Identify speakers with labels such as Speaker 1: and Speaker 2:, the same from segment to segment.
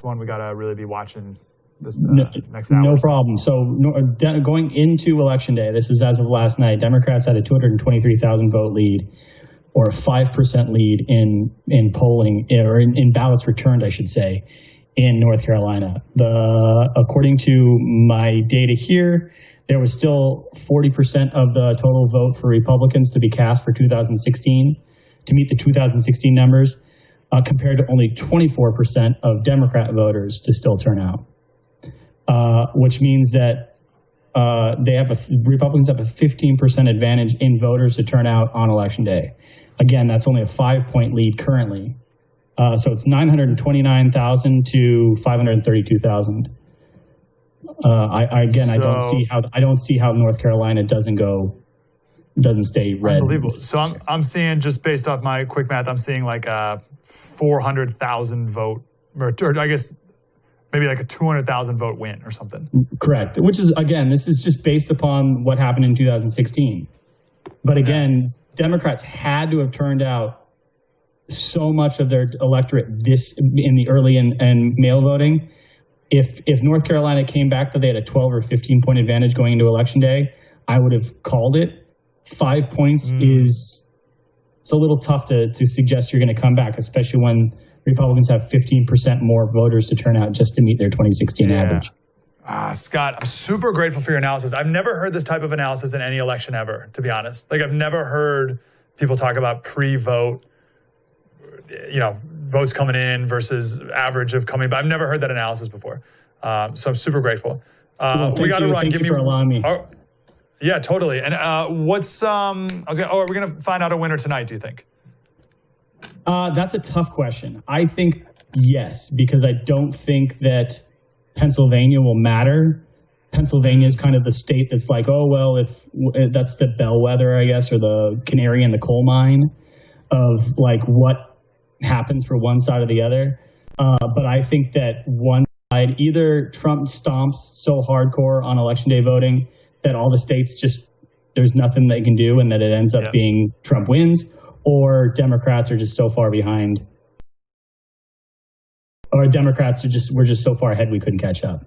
Speaker 1: one we got to really be watching this next hour.
Speaker 2: No problem. So going into Election Day, this is as of last night, Democrats had a 223,000 vote lead, or a 5% lead in polling, or in ballots returned, I should say, in North Carolina. According to my data here, there was still 40% of the total vote for Republicans to be cast for 2016 to meet the 2016 numbers, compared to only 24% of Democrat voters to still turn out, which means that Republicans have a 15% advantage in voters to turn out on Election Day. Again, that's only a 5-point lead currently. So it's 929,000 to 532,000. I don't see how North Carolina doesn't stay red.
Speaker 1: Unbelievable. So I'm seeing, just based off my quick math, I'm seeing like a 400,000 vote, or I guess maybe like a 200,000 vote win or something.
Speaker 2: Correct. Which is, again, this is just based upon what happened in 2016. But again, Democrats had to have turned out so much of their electorate in the early and mail voting. If North Carolina came back that they had a 12 or 15 point advantage going into Election Day, I would have called it. 5 points it's a little tough to suggest you're going to come back, especially when Republicans have 15% more voters to turn out just to meet their 2016 average.
Speaker 1: Scott, I'm super grateful for your analysis. I've never heard this type of analysis in any election ever, to be honest. Like, I've never heard people talk about pre-vote, votes coming in versus average of coming, but I've never heard that analysis before. So I'm super grateful. We got to run.
Speaker 2: Thank you for allowing me.
Speaker 1: Yeah, totally. And are we going to find out a winner tonight, do you think?
Speaker 2: That's a tough question. I think yes, because I don't think that Pennsylvania will matter. Pennsylvania is kind of the state that's like, oh, well, if that's the bellwether, I guess, or the canary in the coal mine of like what happens for one side or the other. But I think that one side, either Trump stomps so hardcore on Election Day voting that all the states there's nothing they can do and that it ends up being Trump wins, or Democrats are just so far behind, or Democrats we're just so far ahead we couldn't catch up.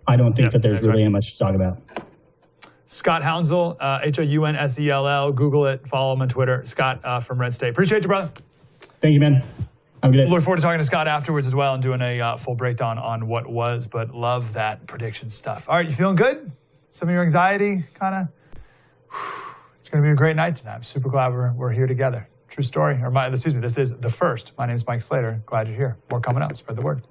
Speaker 2: I don't think that there's really much to talk about.
Speaker 1: Scott Hounsell, Hounsell, Google it, follow him on Twitter. Scott from Red State. Appreciate you, brother.
Speaker 2: Thank you, man. Have a good day.
Speaker 1: Look forward to talking to Scott afterwards as well and doing a full breakdown on what was, but love that prediction stuff. All right, you feeling good? Some of your anxiety kind of, it's going to be a great night tonight. I'm super glad we're here together. True story. This is The First. My name is Mike Slater. Glad you're here. More coming up. Spread the word.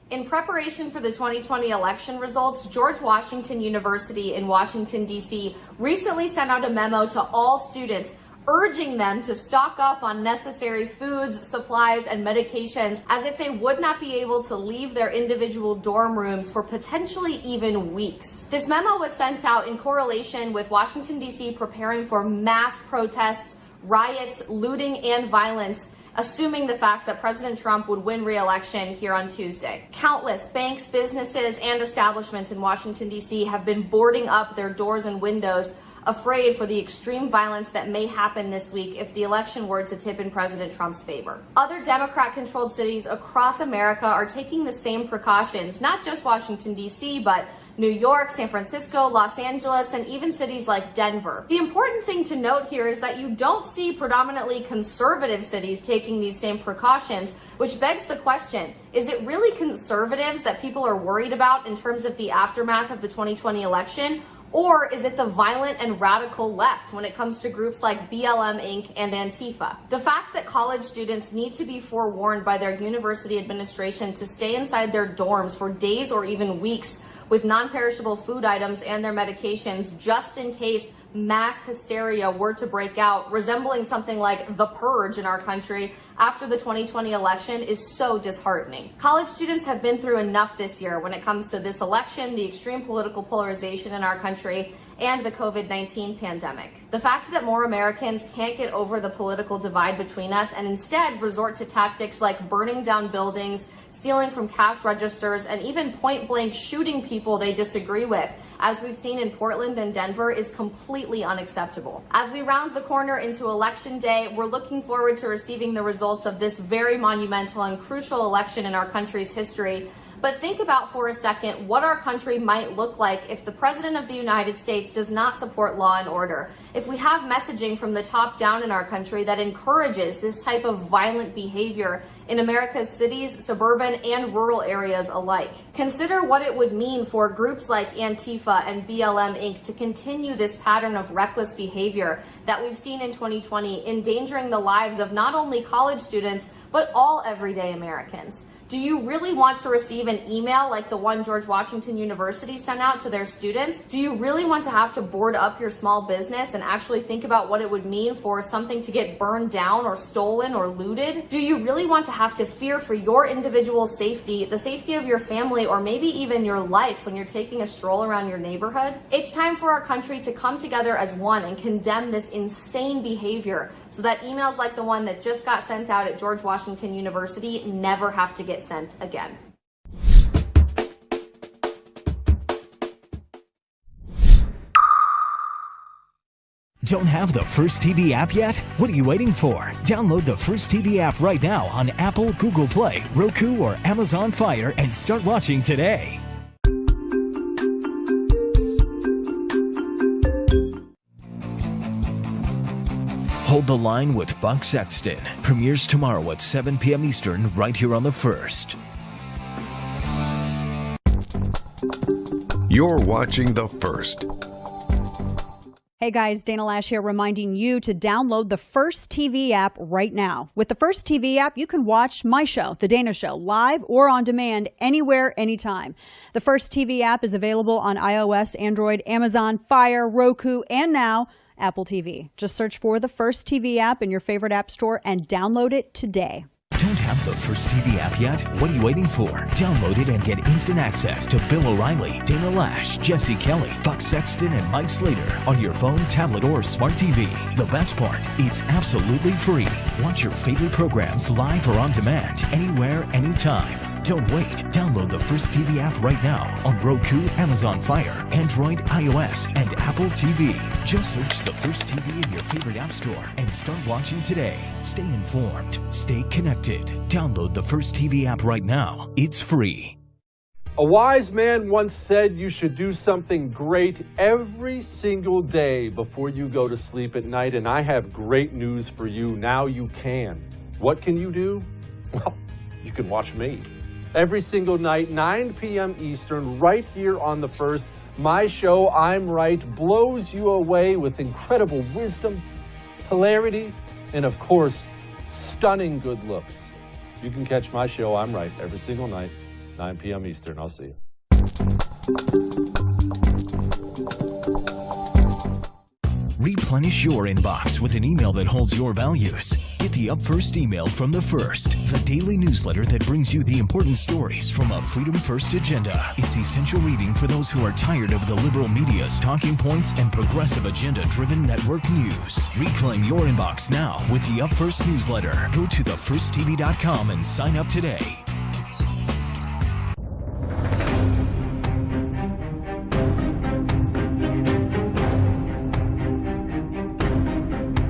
Speaker 3: In preparation for the 2020 election results, George Washington University in Washington, D.C. recently sent out a memo to all students urging them to stock up on necessary foods, supplies, and medications as if they would not be able to leave their individual dorm rooms for potentially even weeks. This memo was sent out in correlation with Washington, D.C. preparing for mass protests, riots, looting, and violence, assuming the fact that President Trump would win re-election here on Tuesday. Countless banks, businesses, and establishments in Washington, D.C. have been boarding up their doors and windows, afraid for the extreme violence that may happen this week if the election were to tip in President Trump's favor. Other Democrat-controlled cities across America are taking the same precautions, not just Washington, D.C., but New York, San Francisco, Los Angeles, and even cities like Denver. The important thing to note here is that you don't see predominantly conservative cities taking these same precautions, which begs the question, is it really conservatives that people are worried about in terms of the aftermath of the 2020 election? Or is it the violent and radical left when it comes to groups like BLM Inc. and Antifa? The fact that college students need to be forewarned by their university administration to stay inside their dorms for days or even weeks with non-perishable food items and their medications just in case mass hysteria were to break out, resembling something like the purge in our country after the 2020 election, is so disheartening. College students have been through enough this year when it comes to this election, the extreme political polarization in our country, and the COVID-19 pandemic. The fact that more Americans can't get over the political divide between us and instead resort to tactics like burning down buildings, stealing from cash registers, and even point-blank shooting people they disagree with, as we've seen in Portland and Denver, is completely unacceptable. As we round the corner into Election Day, we're looking forward to receiving the results of this very monumental and crucial election in our country's history. But think about for a second what our country might look like if the President of the United States does not support law and order, if we have messaging from the top down in our country that encourages this type of violent behavior in America's cities, suburban, and rural areas alike. Consider what it would mean for groups like Antifa and BLM Inc. to continue this pattern of reckless behavior that we've seen in 2020, endangering the lives of not only college students, but all everyday Americans. Do you really want to receive an email like the one George Washington University sent out to their students? Do you really want to have to board up your small business and actually think about what it would mean for something to get burned down or stolen or looted? Do you really want to have to fear for your individual safety, the safety of your family, or maybe even your life when you're taking a stroll around your neighborhood? It's time for our country to come together as one and condemn this insane behavior so that emails like the one that just got sent out at George Washington University never have to get sent again.
Speaker 4: Don't have the First TV app yet? What are you waiting for? Download the First TV app right now on Apple, Google Play, Roku, or Amazon Fire and start watching today. Hold the Line with Buck Sexton premieres tomorrow at 7 p.m. Eastern right here on The First.
Speaker 5: You're watching The First.
Speaker 6: Hey guys, Dana Lash here, reminding you to download the First TV app right now. With the First TV app, you can watch my show, The Dana Show, live or on demand anywhere, anytime. The First TV app is available on iOS, Android, Amazon Fire, Roku, and now Apple TV. Just search for the First TV app in your favorite app store and download it today.
Speaker 4: Don't have the First TV app yet? What are you waiting for? Download it and get instant access to Bill O'Reilly, Dana Lash, Jesse Kelly, Buck Sexton, and Mike Slater on your phone, tablet, or smart TV. The best part, it's absolutely free. Watch your favorite programs live or on demand, anywhere, anytime. Don't wait. Download the First TV app right now on Roku, Amazon Fire, Android, iOS, and Apple TV. Just search the First TV in your favorite app store and start watching today. Stay informed. Stay connected. Download the First TV app right now. It's free.
Speaker 7: A wise man once said you should do something great every single day before you go to sleep at night, and I have great news for you. Now you can. What can you do? Well, you can watch me. Every single night, 9 p.m. Eastern, right here on The First. My show, I'm Right, blows you away with incredible wisdom, hilarity, and of course, stunning good looks. You can catch my show, I'm Right, every single night, 9 p.m. Eastern. I'll see you.
Speaker 4: Replenish your inbox with an email that holds your values. Get the Up First email from The First, the daily newsletter that brings you the important stories from a Freedom First agenda. It's essential reading for those who are tired of the liberal media's talking points and progressive agenda-driven network news. Reclaim your inbox now with the Up First newsletter. Go to thefirsttv.com and sign up today.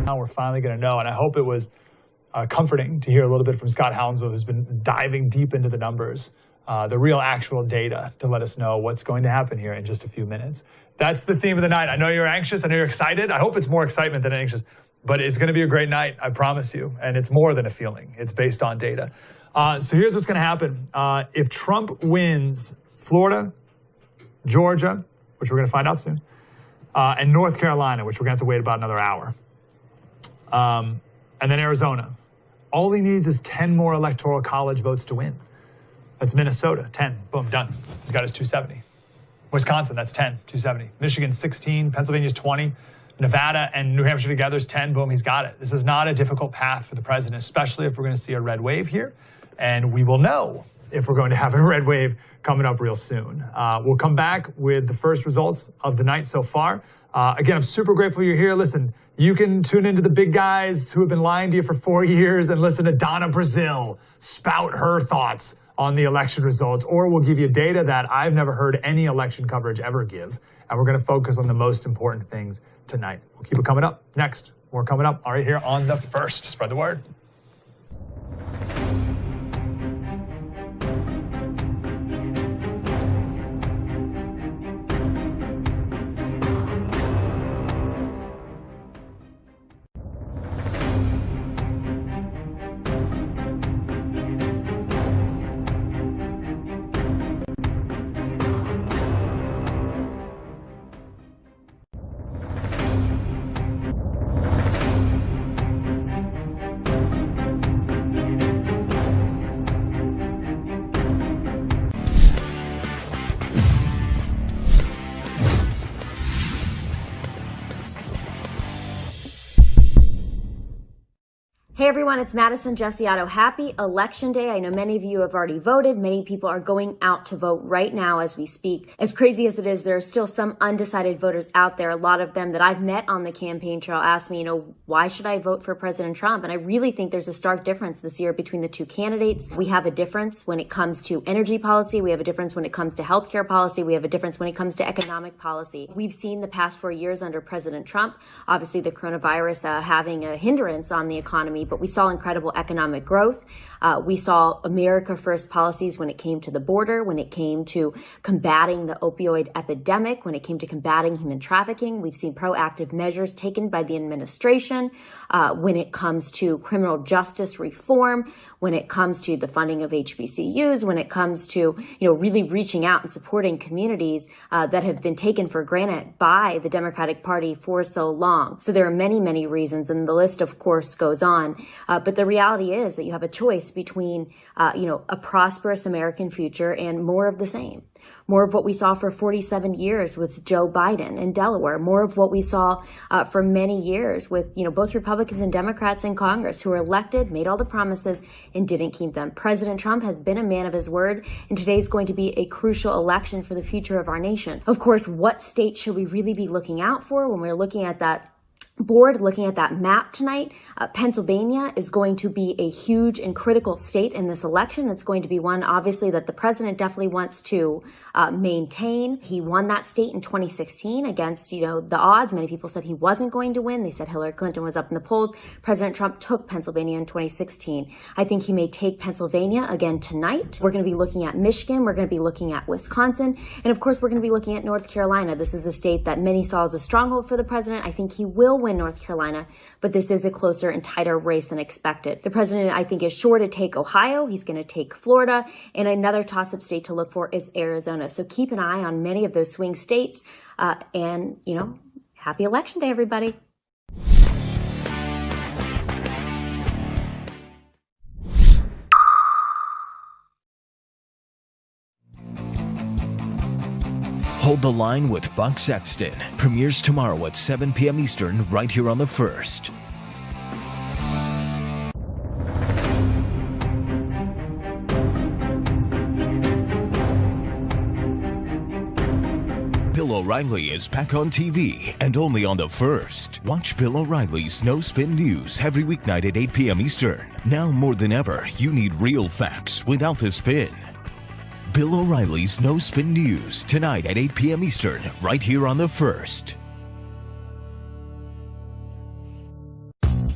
Speaker 1: Now we're finally going to know, and I hope it was comforting to hear a little bit from Scott Hounslow, who's been diving deep into the numbers the real actual data to let us know what's going to happen here in just a few minutes. That's the theme of the night. I know you're anxious. I know you're excited. I hope it's more excitement than anxious, but it's going to be a great night. I promise you. And it's more than a feeling. It's based on data. So here's what's going to happen. If Trump wins Florida, Georgia, which we're going to find out soon, and North Carolina, which we're going to have to wait about another hour, and then Arizona, all he needs is 10 more electoral college votes to win. That's Minnesota, 10, boom, done. He's got his 270. Wisconsin, that's 10, 270. Michigan, 16, Pennsylvania's 20. Nevada and New Hampshire together is 10, boom, he's got it. This is not a difficult path for the president, especially if we're going to see a red wave here. And we will know if we're going to have a red wave coming up real soon. We'll come back with the first results of the night so far. Again, I'm super grateful you're here. Listen, you can tune into the big guys who have been lying to you for 4 years and listen to Donna Brazile spout her thoughts on the election results, or we'll give you data that I've never heard any election coverage ever give. And we're going to focus on the most important things tonight. We'll keep it coming up. Next, more coming up right here on The First. Spread the word.
Speaker 8: Hey everyone, it's Madison Jesse Otto. Happy Election Day. I know many of you have already voted. Many people are going out to vote right now as we speak. As crazy as it is, there are still some undecided voters out there. A lot of them that I've met on the campaign trail ask me, why should I vote for President Trump? And I really think there's a stark difference this year between the two candidates. We have a difference when it comes to energy policy. We have a difference when it comes to healthcare policy. We have a difference when it comes to economic policy. We've seen the past 4 years under President Trump, obviously the coronavirus having a hindrance on the economy, but we saw incredible economic growth. We saw America First policies when it came to the border, when it came to combating the opioid epidemic, when it came to combating human trafficking. We've seen proactive measures taken by the administration when it comes to criminal justice reform, when it comes to the funding of HBCUs, when it comes to really reaching out and supporting communities that have been taken for granted by the Democratic Party for so long. So there are many, many reasons, and the list, of course, goes on. But the reality is that you have a choice between, a prosperous American future and more of the same. More of what we saw for 47 years with Joe Biden in Delaware. More of what we saw for many years with, both Republicans and Democrats in Congress who were elected, made all the promises, and didn't keep them. President Trump has been a man of his word, and today's going to be a crucial election for the future of our nation. Of course, what states should we really be looking out for when we're looking at that board, looking at that map tonight? Pennsylvania is going to be a huge and critical state in this election. It's going to be one, obviously, that the president definitely wants to maintain. He won that state in 2016 against, the odds. Many people said he wasn't going to win. They said Hillary Clinton was up in the polls. President Trump took Pennsylvania in 2016. I think he may take Pennsylvania again tonight. We're going to be looking at Michigan. We're going to be looking at Wisconsin. And of course, we're going to be looking at North Carolina. This is a state that many saw as a stronghold for the president. I think he will win North Carolina, but this is a closer and tighter race than expected. The president, I think, is sure to take Ohio. He's going to take Florida, and another toss-up state to look for is Arizona. So keep an eye on many of those swing states, and happy Election Day, everybody.
Speaker 4: Hold the Line with Buck Sexton premieres tomorrow at 7 p.m. Eastern right here on The First. Bill O'Reilly is back on TV and only on The First. Watch Bill O'Reilly's No Spin News every weeknight at 8 p.m. Eastern. Now more than ever, you need real facts without the spin. Bill O'Reilly's No Spin News tonight at 8 p.m. Eastern, right here on The First.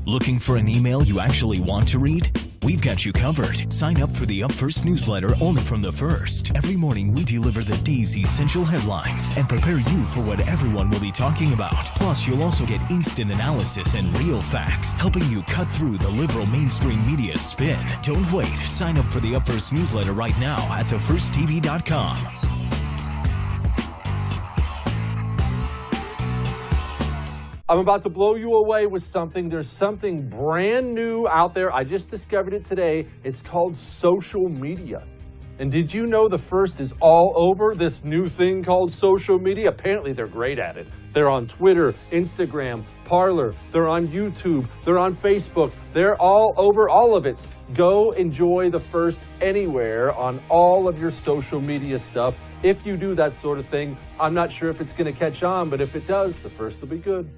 Speaker 4: Looking for an email you actually want to read? We've got you covered. Sign up for the Up First newsletter only from The First. Every morning we deliver the day's essential headlines and prepare you for what everyone will be talking about. Plus, you'll also get instant analysis and real facts, helping you cut through the liberal mainstream media spin. Don't wait. Sign up for the Up First newsletter right now at thefirsttv.com.
Speaker 7: I'm about to blow you away with something. There's something brand new out there. I just discovered it today. It's called social media. And did you know The First is all over this new thing called social media? Apparently they're great at it. They're on Twitter, Instagram, Parler. They're on YouTube. They're on Facebook. They're all over all of it. Go enjoy The First anywhere on all of your social media stuff. If you do that sort of thing, I'm not sure if it's going to catch on, but if it does, The First will be good.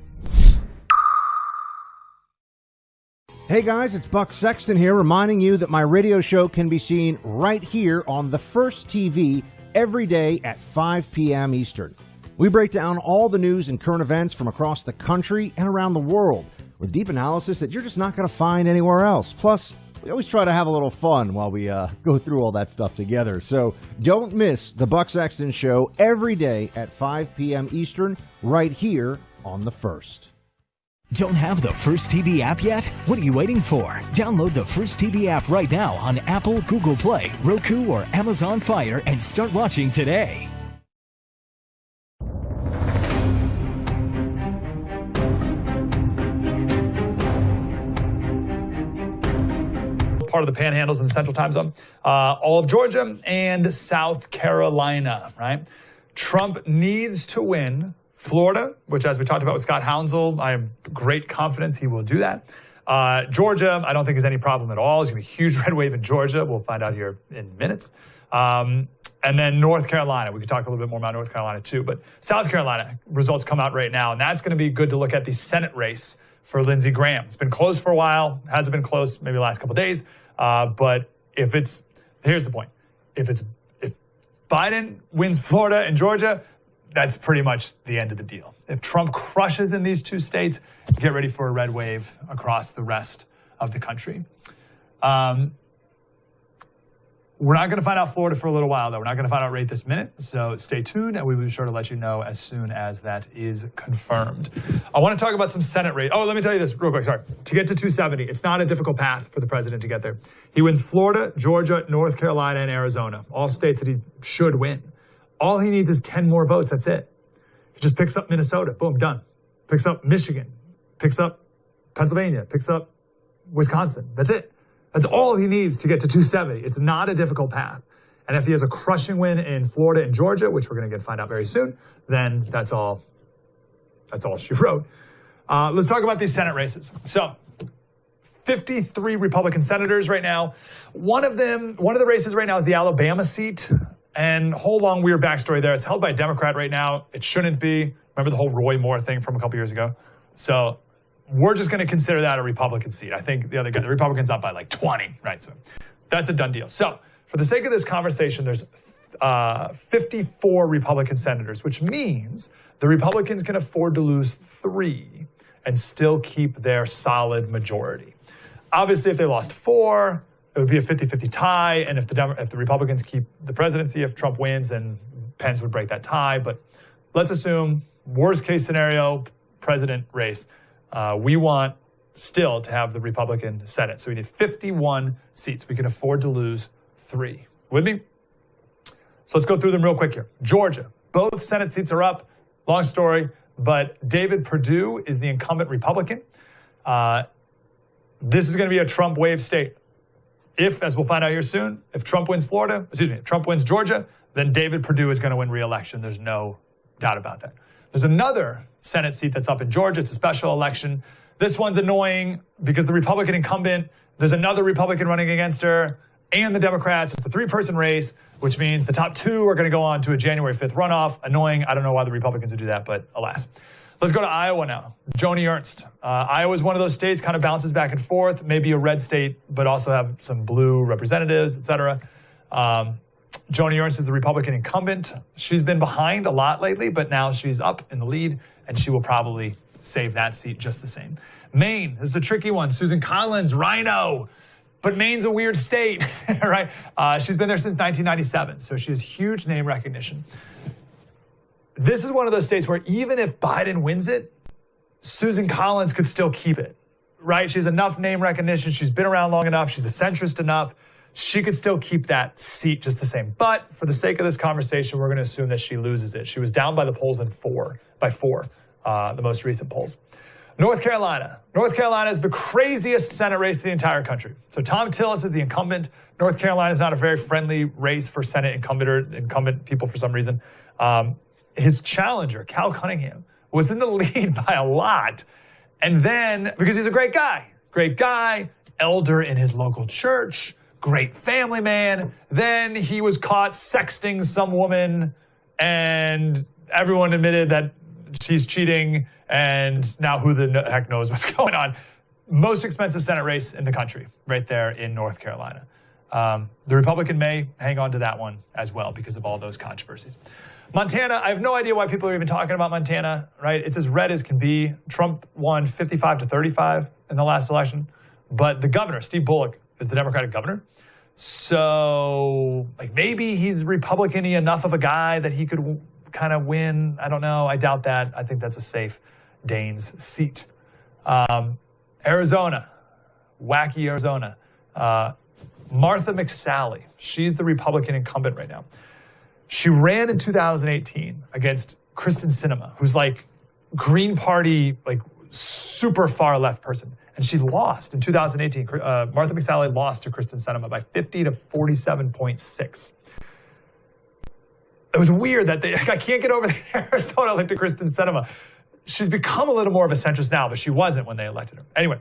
Speaker 9: Hey guys, it's Buck Sexton here, reminding you that my radio show can be seen right here on The First TV every day at 5 p.m. Eastern. We break down all the news and current events from across the country and around the world with deep analysis that you're just not going to find anywhere else. Plus, we always try to have a little fun while we go through all that stuff together. So don't miss The Buck Sexton Show every day at 5 p.m. Eastern right here on The First.
Speaker 4: Don't have the First TV app yet? What are you waiting for? Download the First TV app right now on Apple, Google Play, Roku, or Amazon Fire and start watching today.
Speaker 1: Part of the panhandles in the central time zone, all of Georgia and South Carolina, right? Trump needs to win Florida, which, as we talked about with Scott Hounsel, I have great confidence he will do that. Georgia, I don't think is any problem at all. There's going to be a huge red wave in Georgia. We'll find out here in minutes. And then North Carolina. We could talk a little bit more about North Carolina too. But South Carolina, results come out right now. And that's going to be good to look at the Senate race for Lindsey Graham. It's been close for a while. Hasn't been close maybe the last couple of days. But here's the point. If Biden wins Florida and Georgia, that's pretty much the end of the deal. If Trump crushes in these two states, get ready for a red wave across the rest of the country. We're not going to find out Florida for a little while, though. We're not going to find out right this minute, so stay tuned, and we will be sure to let you know as soon as that is confirmed. I want to talk about some Senate race. Oh, let me tell you this real quick, sorry. To get to 270, it's not a difficult path for the president to get there. He wins Florida, Georgia, North Carolina, and Arizona, all states that he should win. All he needs is 10 more votes, that's it. He just picks up Minnesota, boom, done. Picks up Michigan, picks up Pennsylvania, picks up Wisconsin, that's it. That's all he needs to get to 270. It's not a difficult path. And if he has a crushing win in Florida and Georgia, which we're going to find out very soon, then that's all she wrote. Let's talk about these Senate races. So 53 Republican senators right now. One of the races right now is the Alabama seat. And whole long weird backstory there. It's held by a Democrat right now. It shouldn't be. Remember the whole Roy Moore thing from a couple years ago? So we're just going to consider that a Republican seat. I think the Republican's up by like 20, right? So that's a done deal. So for the sake of this conversation, there's 54 Republican senators, which means the Republicans can afford to lose 3 and still keep their solid majority. Obviously, if they lost 4, it would be a 50-50 tie. And if the Republicans keep the presidency, if Trump wins, then Pence would break that tie. But let's assume worst case scenario, president race. We want still to have the Republican Senate. So we need 51 seats. We can afford to lose 3. With me? So let's go through them real quick here. Georgia, both Senate seats are up. Long story, but David Perdue is the incumbent Republican. This is going to be a Trump wave state. If, as we'll find out here soon, if Trump wins if Trump wins Georgia, then David Perdue is going to win re-election. There's no doubt about that. There's another Senate seat that's up in Georgia. It's a special election. This one's annoying because the Republican incumbent, there's another Republican running against her, and the Democrats. It's a 3-person race, which means the top 2 are going to go on to a January 5th runoff. Annoying. I don't know why the Republicans would do that, but alas. Let's go to Iowa now. Joni Ernst. Iowa is one of those states, kind of bounces back and forth, maybe a red state, but also have some blue representatives, et cetera. Joni Ernst is the Republican incumbent. She's been behind a lot lately, but now she's up in the lead, and she will probably save that seat just the same. Maine, this is a tricky one. Susan Collins, Rhino. but Maine's a weird state, right? She's been there since 1997, so she has huge name recognition. This is one of those states where even if Biden wins it, Susan Collins could still keep it, right? She has enough name recognition. She's been around long enough. She's a centrist enough. She could still keep that seat just the same. But for the sake of this conversation, we're going to assume that she loses it. She was down by the polls by four, the most recent polls. North Carolina. North Carolina is the craziest Senate race in the entire country. So Tom Tillis is the incumbent. North Carolina is not a very friendly race for Senate incumbent people for some reason. His challenger, Cal Cunningham, was in the lead by a lot. And then, because he's a great guy, elder in his local church, great family man. Then he was caught sexting some woman, and everyone admitted that she's cheating, and now who the heck knows what's going on. Most expensive Senate race in the country, right there in North Carolina. The Republican may hang on to that one as well because of all those controversies. Montana, I have no idea why people are even talking about Montana, right? It's as red as can be. Trump won 55-35 in the last election, but the governor, Steve Bullock, is the Democratic governor. So, like, maybe he's Republican-y enough of a guy that he could kind of win. I don't know. I doubt that. I think that's a safe Daines seat. Arizona, wacky Arizona. Martha McSally, she's the Republican incumbent right now. She ran in 2018 against Kristen Sinema, who's like Green Party, like super far left person. And she lost in 2018. Martha McSally lost to Kristen Sinema by 50 to 47.6. It was weird that I can't get over Arizona like to Kristen Sinema. She's become a little more of a centrist now, but she wasn't when they elected her. Anyway,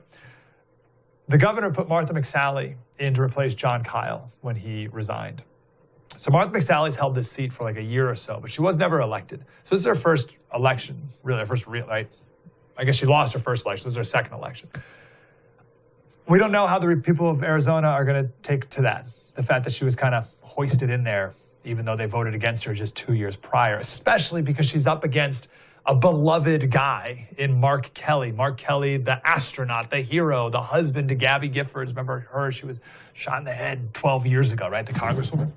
Speaker 1: the governor put Martha McSally in to replace John Kyle when he resigned. So Martha McSally's held this seat for like a year or so, but she was never elected. So this is her first election, really, her first real, right? I guess she lost her first election. This is her second election. We don't know how the people of Arizona are going to take to that. The fact that she was kind of hoisted in there, even though they voted against her just 2 years prior, especially because she's up against a beloved guy in Mark Kelly. Mark Kelly, the astronaut, the hero, the husband to Gabby Giffords. Remember her? She was shot in the head 12 years ago, right? The congresswoman.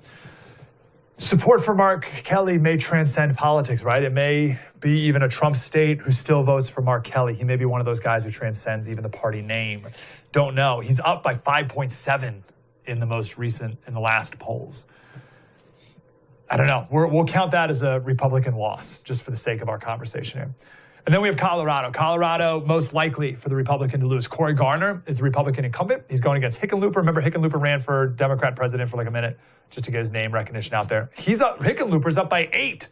Speaker 1: Support for Mark Kelly may transcend politics, right? It may be even a Trump state who still votes for Mark Kelly. He may be one of those guys who transcends even the party name. Don't know. He's up by 5.7 in the last polls. I don't know. We'll count that as a Republican loss, just for the sake of our conversation here. And then we have Colorado. Colorado, most likely for the Republican to lose. Cory Garner is the Republican incumbent. He's going against Hickenlooper. Remember, Hickenlooper ran for Democrat president for like a minute just to get his name recognition out there. He's up. Hickenlooper's up by 8.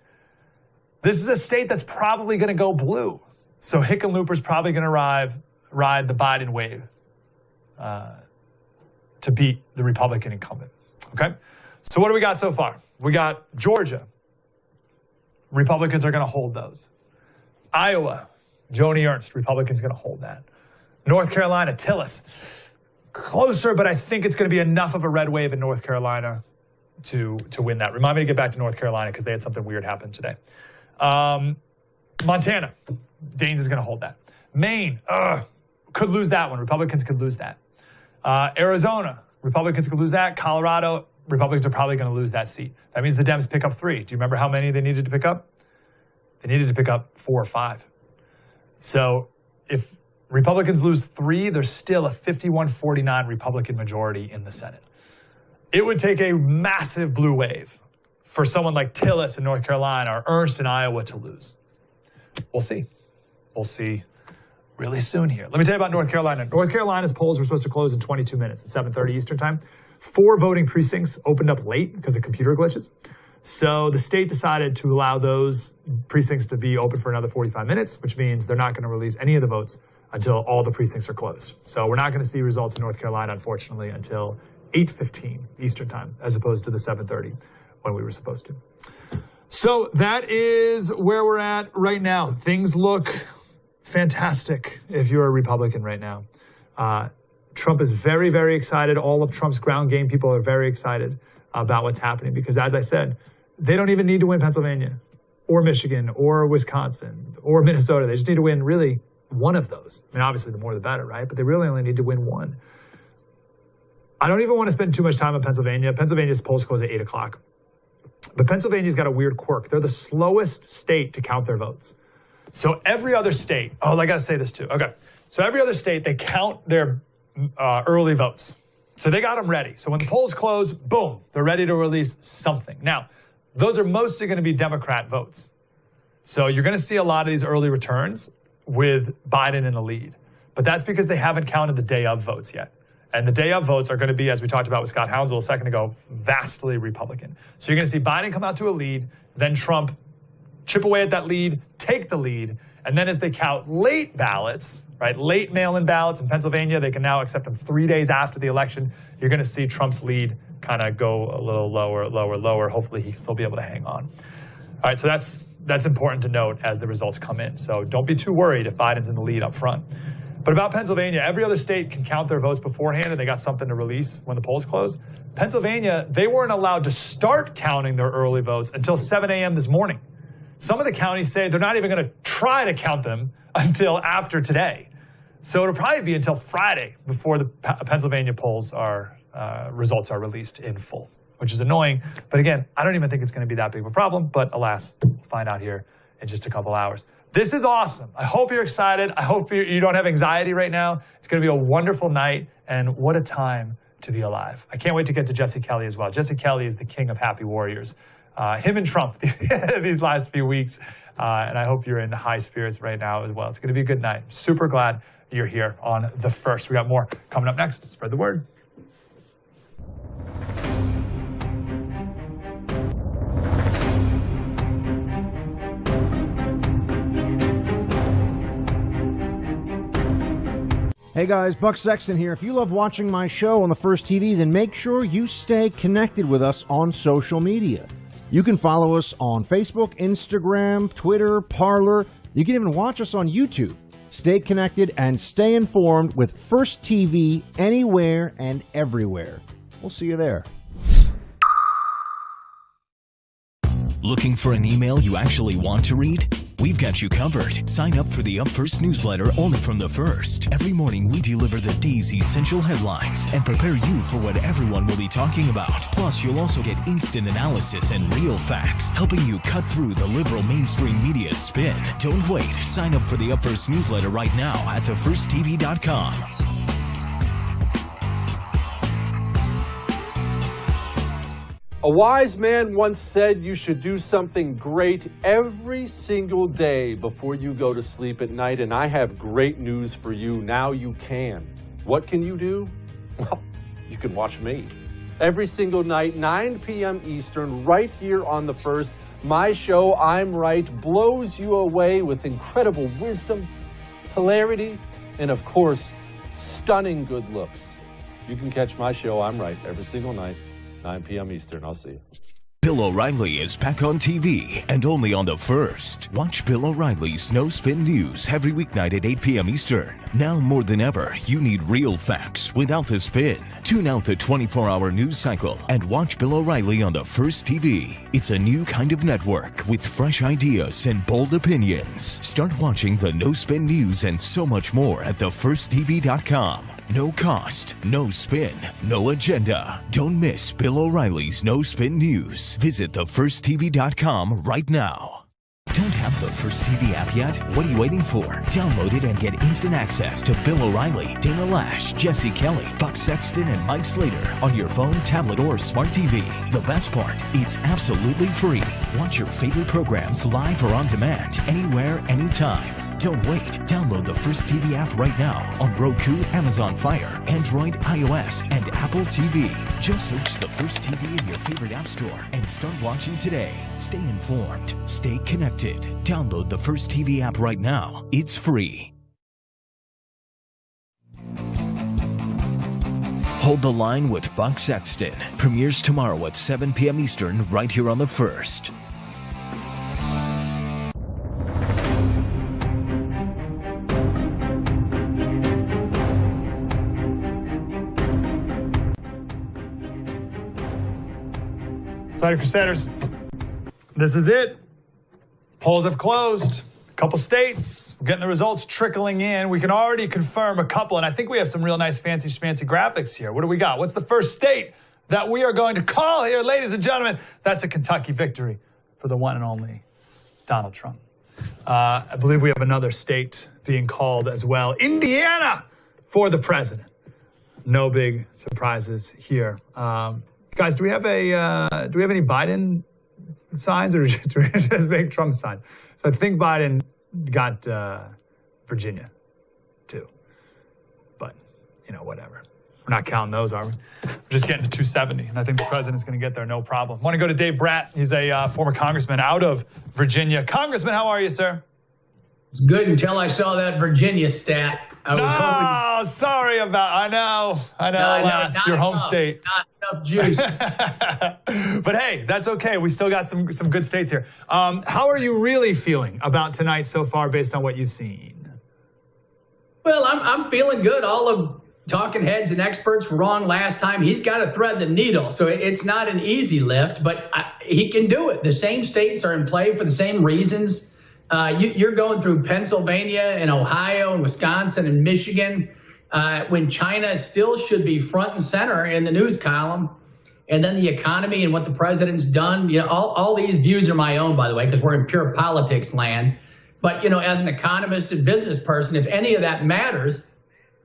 Speaker 1: This is a state that's probably going to go blue. So Hickenlooper's probably going to ride the Biden wave to beat the Republican incumbent. Okay? So what do we got so far? We got Georgia. Republicans are going to hold those. Iowa, Joni Ernst, Republicans going to hold that. North Carolina, Tillis. Closer, but I think it's going to be enough of a red wave in North Carolina to win that. Remind me to get back to North Carolina because they had something weird happen today. Montana, Daines is going to hold that. Maine, could lose that one. Republicans could lose that. Arizona, Republicans could lose that. Colorado, Republicans are probably going to lose that seat. That means the Dems pick up 3. Do you remember how many they needed to pick up? They needed to pick up 4 or 5. So if Republicans lose 3, there's still a 51-49 Republican majority in the Senate. It would take a massive blue wave for someone like Tillis in North Carolina or Ernst in Iowa to lose. We'll see. We'll see really soon here. Let me tell you about North Carolina. North Carolina's polls were supposed to close in 22 minutes at 7:30 Eastern time. 4 voting precincts opened up late because of computer glitches. So the state decided to allow those precincts to be open for another 45 minutes, which means they're not going to release any of the votes until all the precincts are closed. So we're not going to see results in North Carolina, unfortunately, until 8:15 Eastern time, as opposed to the 7:30 when we were supposed to. So that is where we're at right now. Things look fantastic if you're a Republican right now. Trump is very, very excited. All of Trump's ground game people are very excited about what's happening because, as I said, they don't even need to win Pennsylvania or Michigan or Wisconsin or Minnesota. They just need to win really one of those. I mean, obviously, the more the better, right? But they really only need to win one. I don't even want to spend too much time on Pennsylvania. Pennsylvania's polls close at 8 o'clock. But Pennsylvania's got a weird quirk. They're the slowest state to count their votes. So every other state, I got to say this too. Okay. So every other state, they count their early votes. So they got them ready. So when the polls close, boom, they're ready to release something. Now, those are mostly going to be Democrat votes. So you're going to see a lot of these early returns with Biden in the lead. But that's because they haven't counted the day of votes yet. And the day of votes are going to be, as we talked about with Scott Hounsel a second ago, vastly Republican. So you're going to see Biden come out to a lead, then Trump chip away at that lead, take the lead, and then as they count late ballots, right, late mail-in ballots in Pennsylvania, they can now accept them 3 days after the election. You're going to see Trump's lead kind of go a little lower. Hopefully he can still be able to hang on. All right, so that's important to note as the results come in. So don't be too worried if Biden's in the lead up front. But about Pennsylvania, every other state can count their votes beforehand and they got something to release when the polls close. Pennsylvania, they weren't allowed to start counting their early votes until 7 a.m. this morning. Some of the counties say they're not even going to try to count them until after today. So it'll probably be until Friday before the Pennsylvania polls results are released in full, which is annoying. But again, I don't even think it's going to be that big of a problem. But alas, we'll find out here in just a couple hours. This is awesome. I hope you're excited. I hope you don't have anxiety right now. It's going to be a wonderful night. And what a time to be alive. I can't wait to get to Jesse Kelly as well. Jesse Kelly is the king of happy warriors. Him and Trump these last few weeks. And I hope you're in high spirits right now as well. It's going to be a good night. Super glad you're here on The First. We got more coming up next. Spread the word.
Speaker 9: Hey guys, Buck Sexton here. If you love watching my show on The First TV, then make sure you stay connected with us on social media. You can follow us on Facebook, Instagram, Twitter, Parler. You can even watch us on YouTube. Stay connected and stay informed with First TV anywhere and everywhere. We'll see you there.
Speaker 4: Looking for an email you actually want to read? We've got you covered. Sign up for the Up First newsletter only from The First. Every morning we deliver the day's essential headlines and prepare you for what everyone will be talking about. Plus, you'll also get instant analysis and real facts, helping you cut through the liberal mainstream media spin. Don't wait. Sign up for the Up First newsletter right now at thefirsttv.com.
Speaker 7: A wise man once said you should do something great every single day before you go to sleep at night, and I have great news for you. Now you can. What can you do? Well, you can watch me. Every single night, 9 p.m. Eastern, right here on The First. My show, I'm Right, blows you away with incredible wisdom, hilarity, and of course, stunning good looks. You can catch my show, I'm Right, every single night. 9 p.m. Eastern. I'll see you.
Speaker 4: Bill O'Reilly is back on TV and only on The First. Watch Bill O'Reilly's No Spin News every weeknight at 8 p.m. Eastern. Now more than ever, you need real facts without the spin. Tune out the 24-hour news cycle and watch Bill O'Reilly on The First TV. It's a new kind of network with fresh ideas and bold opinions. Start watching the No Spin News and so much more at thefirsttv.com. No cost, no spin, no agenda. Don't miss Bill O'Reilly's No Spin News. Visit thefirsttv.com right now. Don't have the First TV app yet? What are you waiting for? Download it and get instant access to Bill O'Reilly, Dana Lash, Jesse Kelly, Buck Sexton, and Mike Slater on your phone, tablet, or smart TV. The best part, it's absolutely free. Watch your favorite programs live or on demand, anywhere, anytime. Don't wait. Download the First TV app right now on Roku, Amazon Fire, Android, iOS, and Apple TV. Just search the First TV in your favorite app store and start watching today. Stay informed. Stay connected. Download the First TV app right now. It's free. Hold the Line with Buck Sexton premieres tomorrow at 7 p.m. Eastern right here on The First.
Speaker 1: Crusaders, this is it. Polls have closed. A couple states, we're getting the results trickling in. We can already confirm a couple, and I think we have some real nice fancy schmancy graphics here. What do we got? What's the first state that we are going to call here, ladies and gentlemen? That's a Kentucky victory for the one and only Donald Trump. I believe we have another state being called as well. Indiana for the president. No big surprises here. Guys, do we have any Biden signs, or do we just make Trump signs? So I think Biden got Virginia too, but whatever. We're not counting those, are we? We're just getting to 270, and I think the president's going to get there, no problem. Want to go to Dave Bratt? He's a former congressman out of Virginia. Congressman, how are you, sir?
Speaker 10: It's good until I saw that Virginia stat. I was hoping.
Speaker 1: Sorry about. I know. Alas, your home state.
Speaker 10: Not enough juice.
Speaker 1: But hey, that's okay. We still got some good states here. How are you really feeling about tonight so far, based on what you've seen?
Speaker 10: Well, I'm feeling good. All of talking heads and experts were wrong last time. He's got to thread the needle, so it's not an easy lift, but he can do it. The same states are in play for the same reasons. You're going through Pennsylvania and Ohio and Wisconsin and Michigan when China still should be front and center in the news column. And then the economy and what the president's done. All these views are my own, by the way, because we're in pure politics land. But, as an economist and business person, if any of that matters,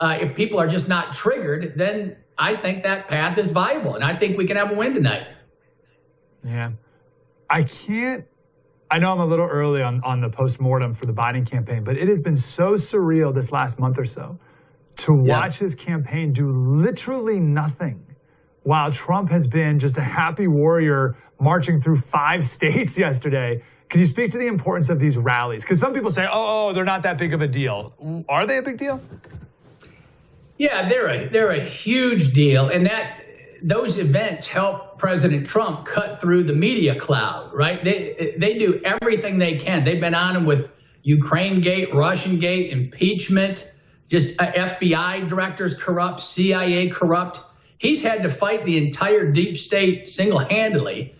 Speaker 10: if people are just not triggered, then I think that path is viable. And I think we can have a win tonight.
Speaker 1: Yeah. I know I'm a little early on the postmortem for the Biden campaign, but it has been so surreal this last month or so to watch his campaign do literally nothing while Trump has been just a happy warrior marching through 5 states yesterday. Can you speak to the importance of these rallies? Because some people say, oh, they're not that big of a deal. Are they a big deal?
Speaker 10: Yeah, they're a huge deal. And those events help President Trump cut through the media cloud, right? They do everything they can. They've been on him with Ukraine-gate, Russian-gate, impeachment, just FBI directors corrupt, CIA corrupt. He's had to fight the entire deep state single-handedly.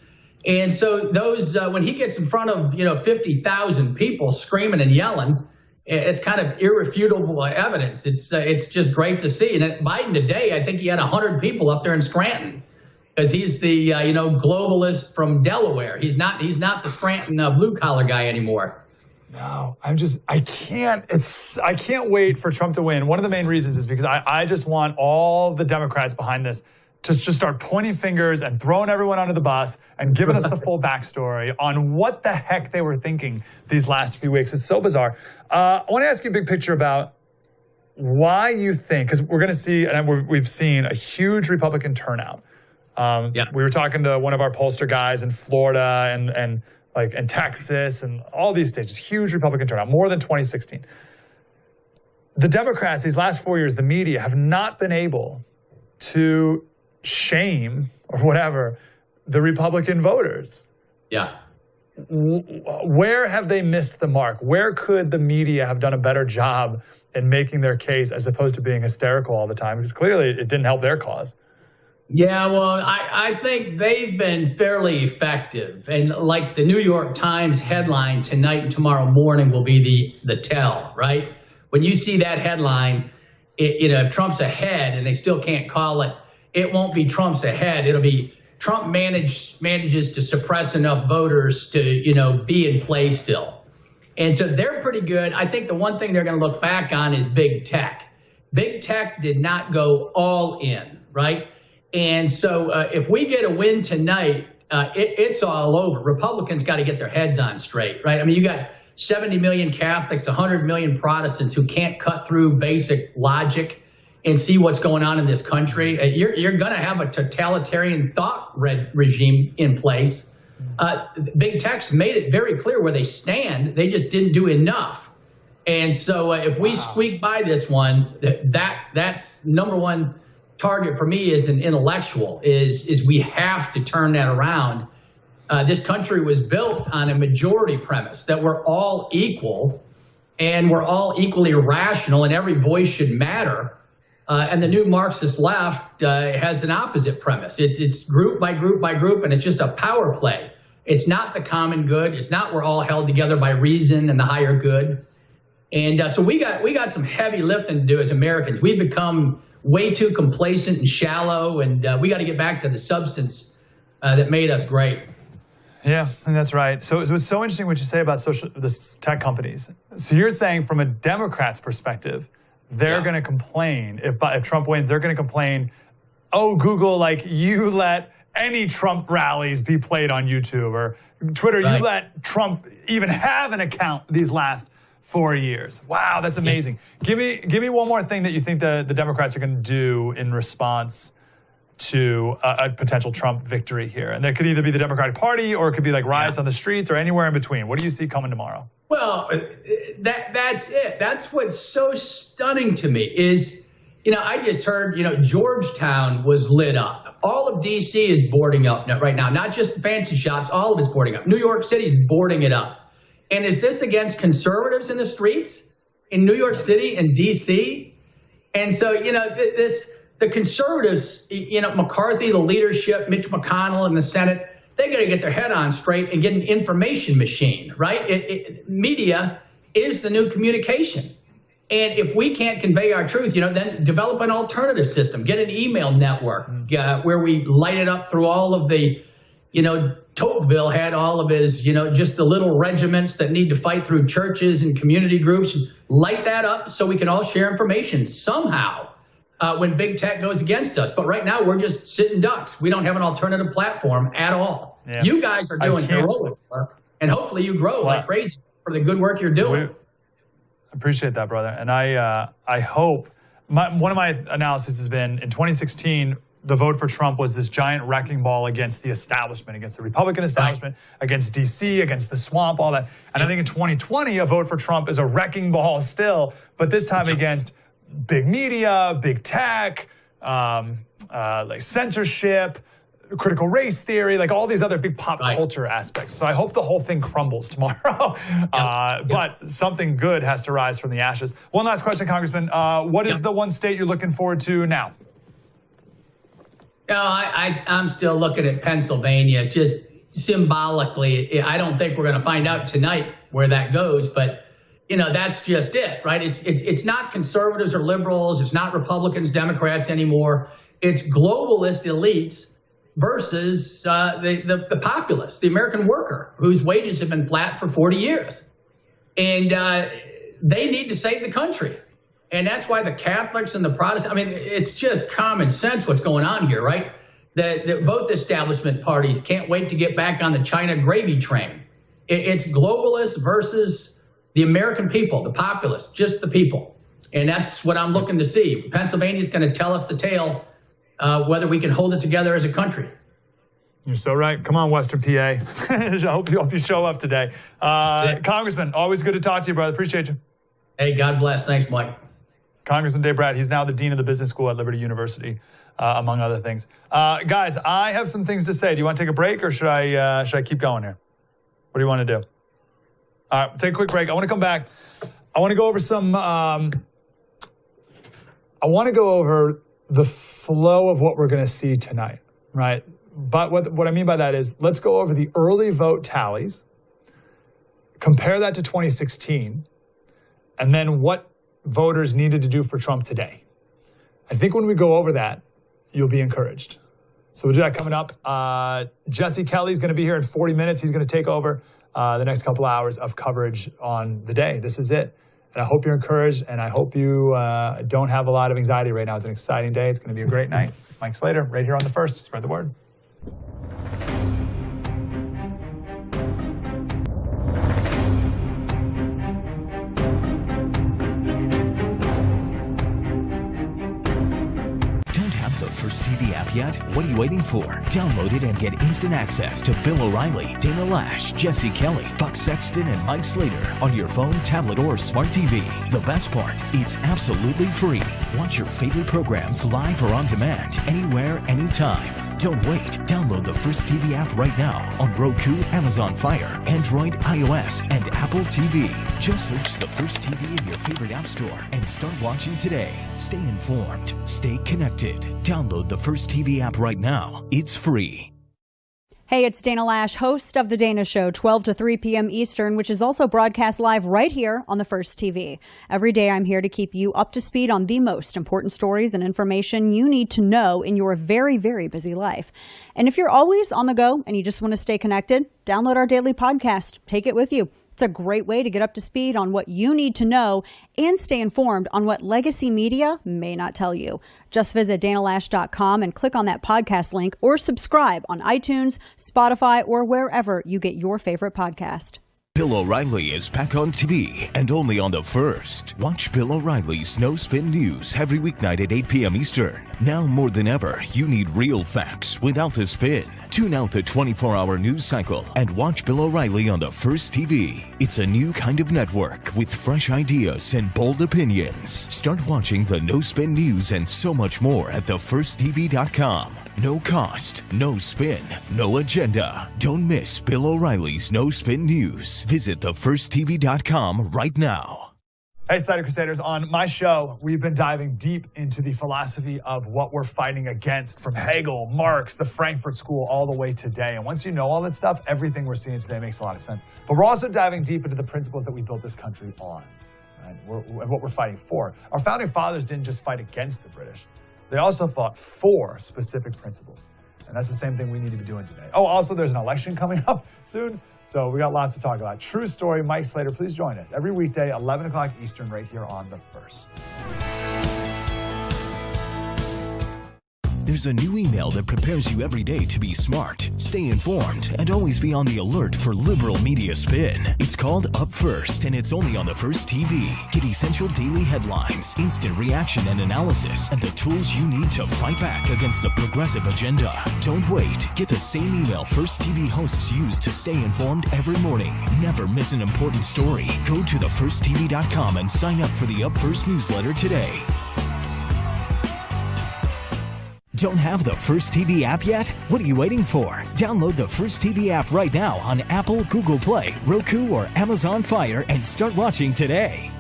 Speaker 10: And so those, when he gets in front of, 50,000 people screaming and yelling, it's kind of irrefutable evidence. It's just great to see. And Biden today, I think he had 100 people up there in Scranton because he's the globalist from Delaware. He's not the Scranton blue collar guy anymore.
Speaker 1: No, I can't wait for Trump to win. One of the main reasons is because I just want all the Democrats behind this to just start pointing fingers and throwing everyone under the bus and giving us the full backstory on what the heck they were thinking these last few weeks. It's so bizarre. I want to ask you a big picture about why you think, because we're going to see, and we've seen a huge Republican turnout. We were talking to one of our pollster guys in Florida and Texas and all these states, huge Republican turnout, more than 2016. The Democrats, these last 4 years, the media have not been able to shame or whatever the Republican voters.
Speaker 10: Yeah.
Speaker 1: Where have they missed the mark? Where could the media have done a better job in making their case as opposed to being hysterical all the time? Because clearly it didn't help their cause.
Speaker 10: Yeah, well, I think they've been fairly effective. And like the New York Times headline tonight and tomorrow morning will be the tell, right? When you see that headline, if Trump's ahead and they still can't call it, it won't be Trump's ahead. It'll be Trump manages to suppress enough voters to, be in play still. And so they're pretty good. I think the one thing they're going to look back on is big tech. Big tech did not go all in, right? And so if we get a win tonight, it's all over. Republicans got to get their heads on straight, right? I mean, you got 70 million Catholics, 100 million Protestants who can't cut through basic logic and see what's going on in this country. You're going to have a totalitarian thought regime in place. Big Tech's made it very clear where they stand. They just didn't do enough. And so if we squeak by this one, that's number one target for me as an intellectual is we have to turn that around. This country was built on a majority premise that we're all equal and we're all equally rational and every voice should matter. And the new Marxist left has an opposite premise. It's group by group by group, and it's just a power play. It's not the common good. It's not we're all held together by reason and the higher good. And so we got some heavy lifting to do as Americans. We've become way too complacent and shallow, and we got to get back to the substance that made us great.
Speaker 1: Yeah, and that's right. So it's so interesting what you say about the tech companies. So you're saying from a Democrat's perspective, they're going to complain if Trump wins. They're going to complain, oh, Google, like you let any Trump rallies be played on YouTube, or Twitter, you let Trump even have an account these last 4 years. Wow, that's amazing. Give me one more thing that you think the Democrats are going to do in response to a potential Trump victory here. And that could either be the Democratic Party, or it could be like riots on the streets, or anywhere in between. What do you see coming tomorrow?
Speaker 10: Well, that's it. That's what's so stunning to me is, I just heard, Georgetown was lit up. All of D.C. is boarding up right now, not just the fancy shops. All of it's boarding up. New York City is boarding it up. And is this against conservatives in the streets in New York City and D.C.? And so, the conservatives, McCarthy, the leadership, Mitch McConnell in the Senate, they got to get their head on straight and get an information machine, right? Media is the new communication. And if we can't convey our truth, then develop an alternative system, get an email network where we light it up through all of the, Tocqueville had all of his, just the little regiments that need to fight through churches and community groups. Light that up so we can all share information somehow when big tech goes against us. But right now, we're just sitting ducks. We don't have an alternative platform at all. Yeah. You guys are doing heroic work, and hopefully you grow like crazy for the good work you're doing.
Speaker 1: I appreciate that, brother. And I hope, one of my analysis has been, in 2016, the vote for Trump was this giant wrecking ball against the establishment, against the Republican establishment, against D.C., against the swamp, all that. And I think in 2020, a vote for Trump is a wrecking ball still, but this time against big media, big tech, like censorship, critical race theory, like all these other big pop culture aspects. So I hope the whole thing crumbles tomorrow. But something good has to rise from the ashes. One last question, Congressman. What is the one state you're looking forward to now?
Speaker 10: I'm still looking at Pennsylvania, just symbolically. I don't think we're going to find out tonight where that goes, but that's just it, right? It's not conservatives or liberals. It's not Republicans, Democrats anymore. It's globalist elites versus the populace, the American worker, whose wages have been flat for 40 years. And they need to save the country. And that's why the Catholics and the Protestants, it's just common sense what's going on here, right? That both establishment parties can't wait to get back on the China gravy train. It's globalists versus the American people, the populace, just the people. And that's what I'm looking to see. Pennsylvania's going to tell us the tale, whether we can hold it together as a country.
Speaker 1: You're so right. Come on, Western PA. I hope you show up today. Congressman, always good to talk to you, brother. Appreciate you.
Speaker 10: Hey, God bless. Thanks, Mike.
Speaker 1: Congressman Dave Brat, he's now the Dean of the Business School at Liberty University, among other things. Guys, I have some things to say. Do you want to take a break, or should I keep going here? What do you want to do? All right, take a quick break. I want to come back. I want to go over the flow of what we're going to see tonight, right? But what I mean by that is, let's go over the early vote tallies, compare that to 2016, and then what voters needed to do for Trump today. I think when we go over that, you'll be encouraged. So we'll do that coming up. Jesse Kelly's going to be here in 40 minutes. He's going to take over the next couple hours of coverage on the day. This is it. And I hope you're encouraged, and I hope you don't have a lot of anxiety right now. It's an exciting day. It's going to be a great night. Mike Slater, right here on The First. Spread the word.
Speaker 4: First TV app yet? What are you waiting for? Download it and get instant access to Bill O'Reilly, Dana Lash, Jesse Kelly, Buck Sexton, and Mike Slater on your phone, tablet, or smart TV. The best part, it's absolutely free. Watch your favorite programs live or on demand, anywhere, anytime. Don't wait. Download the First TV app right now on Roku, Amazon Fire, Android, iOS, and Apple TV. Just search the First TV in your favorite app store and start watching today. Stay informed. Stay connected. Download the First TV app right now. It's free.
Speaker 6: Hey, it's Dana Lash, host of The Dana Show, 12 to 3 p.m. Eastern, which is also broadcast live right here on the First TV. Every day I'm here to keep you up to speed on the most important stories and information you need to know in your very, very busy life. And if you're always on the go and you just want to stay connected, download our daily podcast. Take it with you. It's a great way to get up to speed on what you need to know and stay informed on what legacy media may not tell you. Just visit danalash.com and click on that podcast link or subscribe on iTunes, Spotify, or wherever you get your favorite podcast.
Speaker 4: Bill O'Reilly is back on TV and only on the First. Watch Bill O'Reilly's No Spin News every weeknight at 8 p.m. Eastern. Now more than ever, you need real facts without the spin. Tune out the 24-hour news cycle and watch Bill O'Reilly on the First TV. It's a new kind of network with fresh ideas and bold opinions. Start watching the No Spin News and so much more at thefirsttv.com. No cost, no spin, no agenda. Don't miss Bill O'Reilly's No Spin News. Visit thefirsttv.com right now.
Speaker 1: Hey, Slider Crusaders, on my show, we've been diving deep into the philosophy of what we're fighting against, from Hegel, Marx, the Frankfurt School, all the way today. And once you know all that stuff, everything we're seeing today makes a lot of sense. But we're also diving deep into the principles that we built this country on, right? What we're fighting for. Our founding fathers didn't just fight against the British. They also fought for specific principles. And that's the same thing we need to be doing today. Oh, also, there's an election coming up soon, so we got lots to talk about. True story, Mike Slater, please join us every weekday, 11 o'clock Eastern, right here on The First.
Speaker 4: There's a new email that prepares you every day to be smart, stay informed, and always be on the alert for liberal media spin. It's called Up First, and it's only on the First TV. Get essential daily headlines, instant reaction and analysis, and the tools you need to fight back against the progressive agenda. Don't wait. Get the same email First TV hosts use to stay informed every morning. Never miss an important story. Go to thefirsttv.com and sign up for the Up First newsletter today. Don't have the First TV app yet? What are you waiting for? Download the First TV app right now on Apple, Google Play, Roku, or Amazon Fire and start watching today.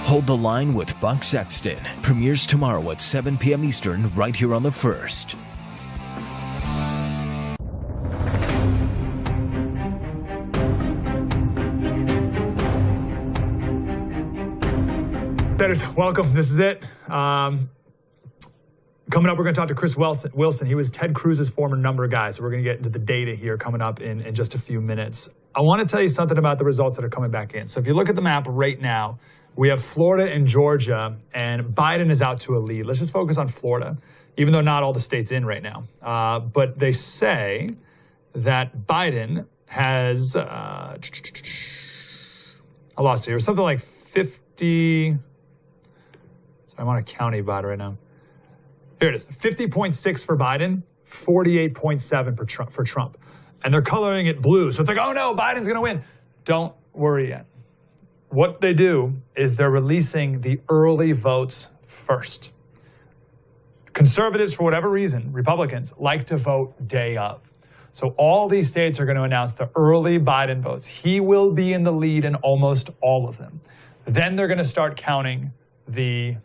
Speaker 4: Hold the Line with Buck Sexton premieres tomorrow at 7 p.m. Eastern right here on The First.
Speaker 1: Welcome. This is it. Coming up, we're going to talk to Chris Wilson. He was Ted Cruz's former number guy, so we're going to get into the data here coming up in just a few minutes. I want to tell you something about the results that are coming back in. So if you look at the map right now, we have Florida and Georgia, and Biden is out to a lead. Let's just focus on Florida, even though not all the state's in right now. But they say that Biden has, I lost it here, something like 50... I'm on a county about it right now. Here it is, 50.6 for Biden, 48.7 for Trump. And they're coloring it blue. So it's like, oh no, Biden's gonna win. Don't worry yet. What they do is they're releasing the early votes first. Conservatives, for whatever reason, Republicans, like to vote day of. So all these states are gonna announce the early Biden votes. He will be in the lead in almost all of them. Then they're gonna start counting the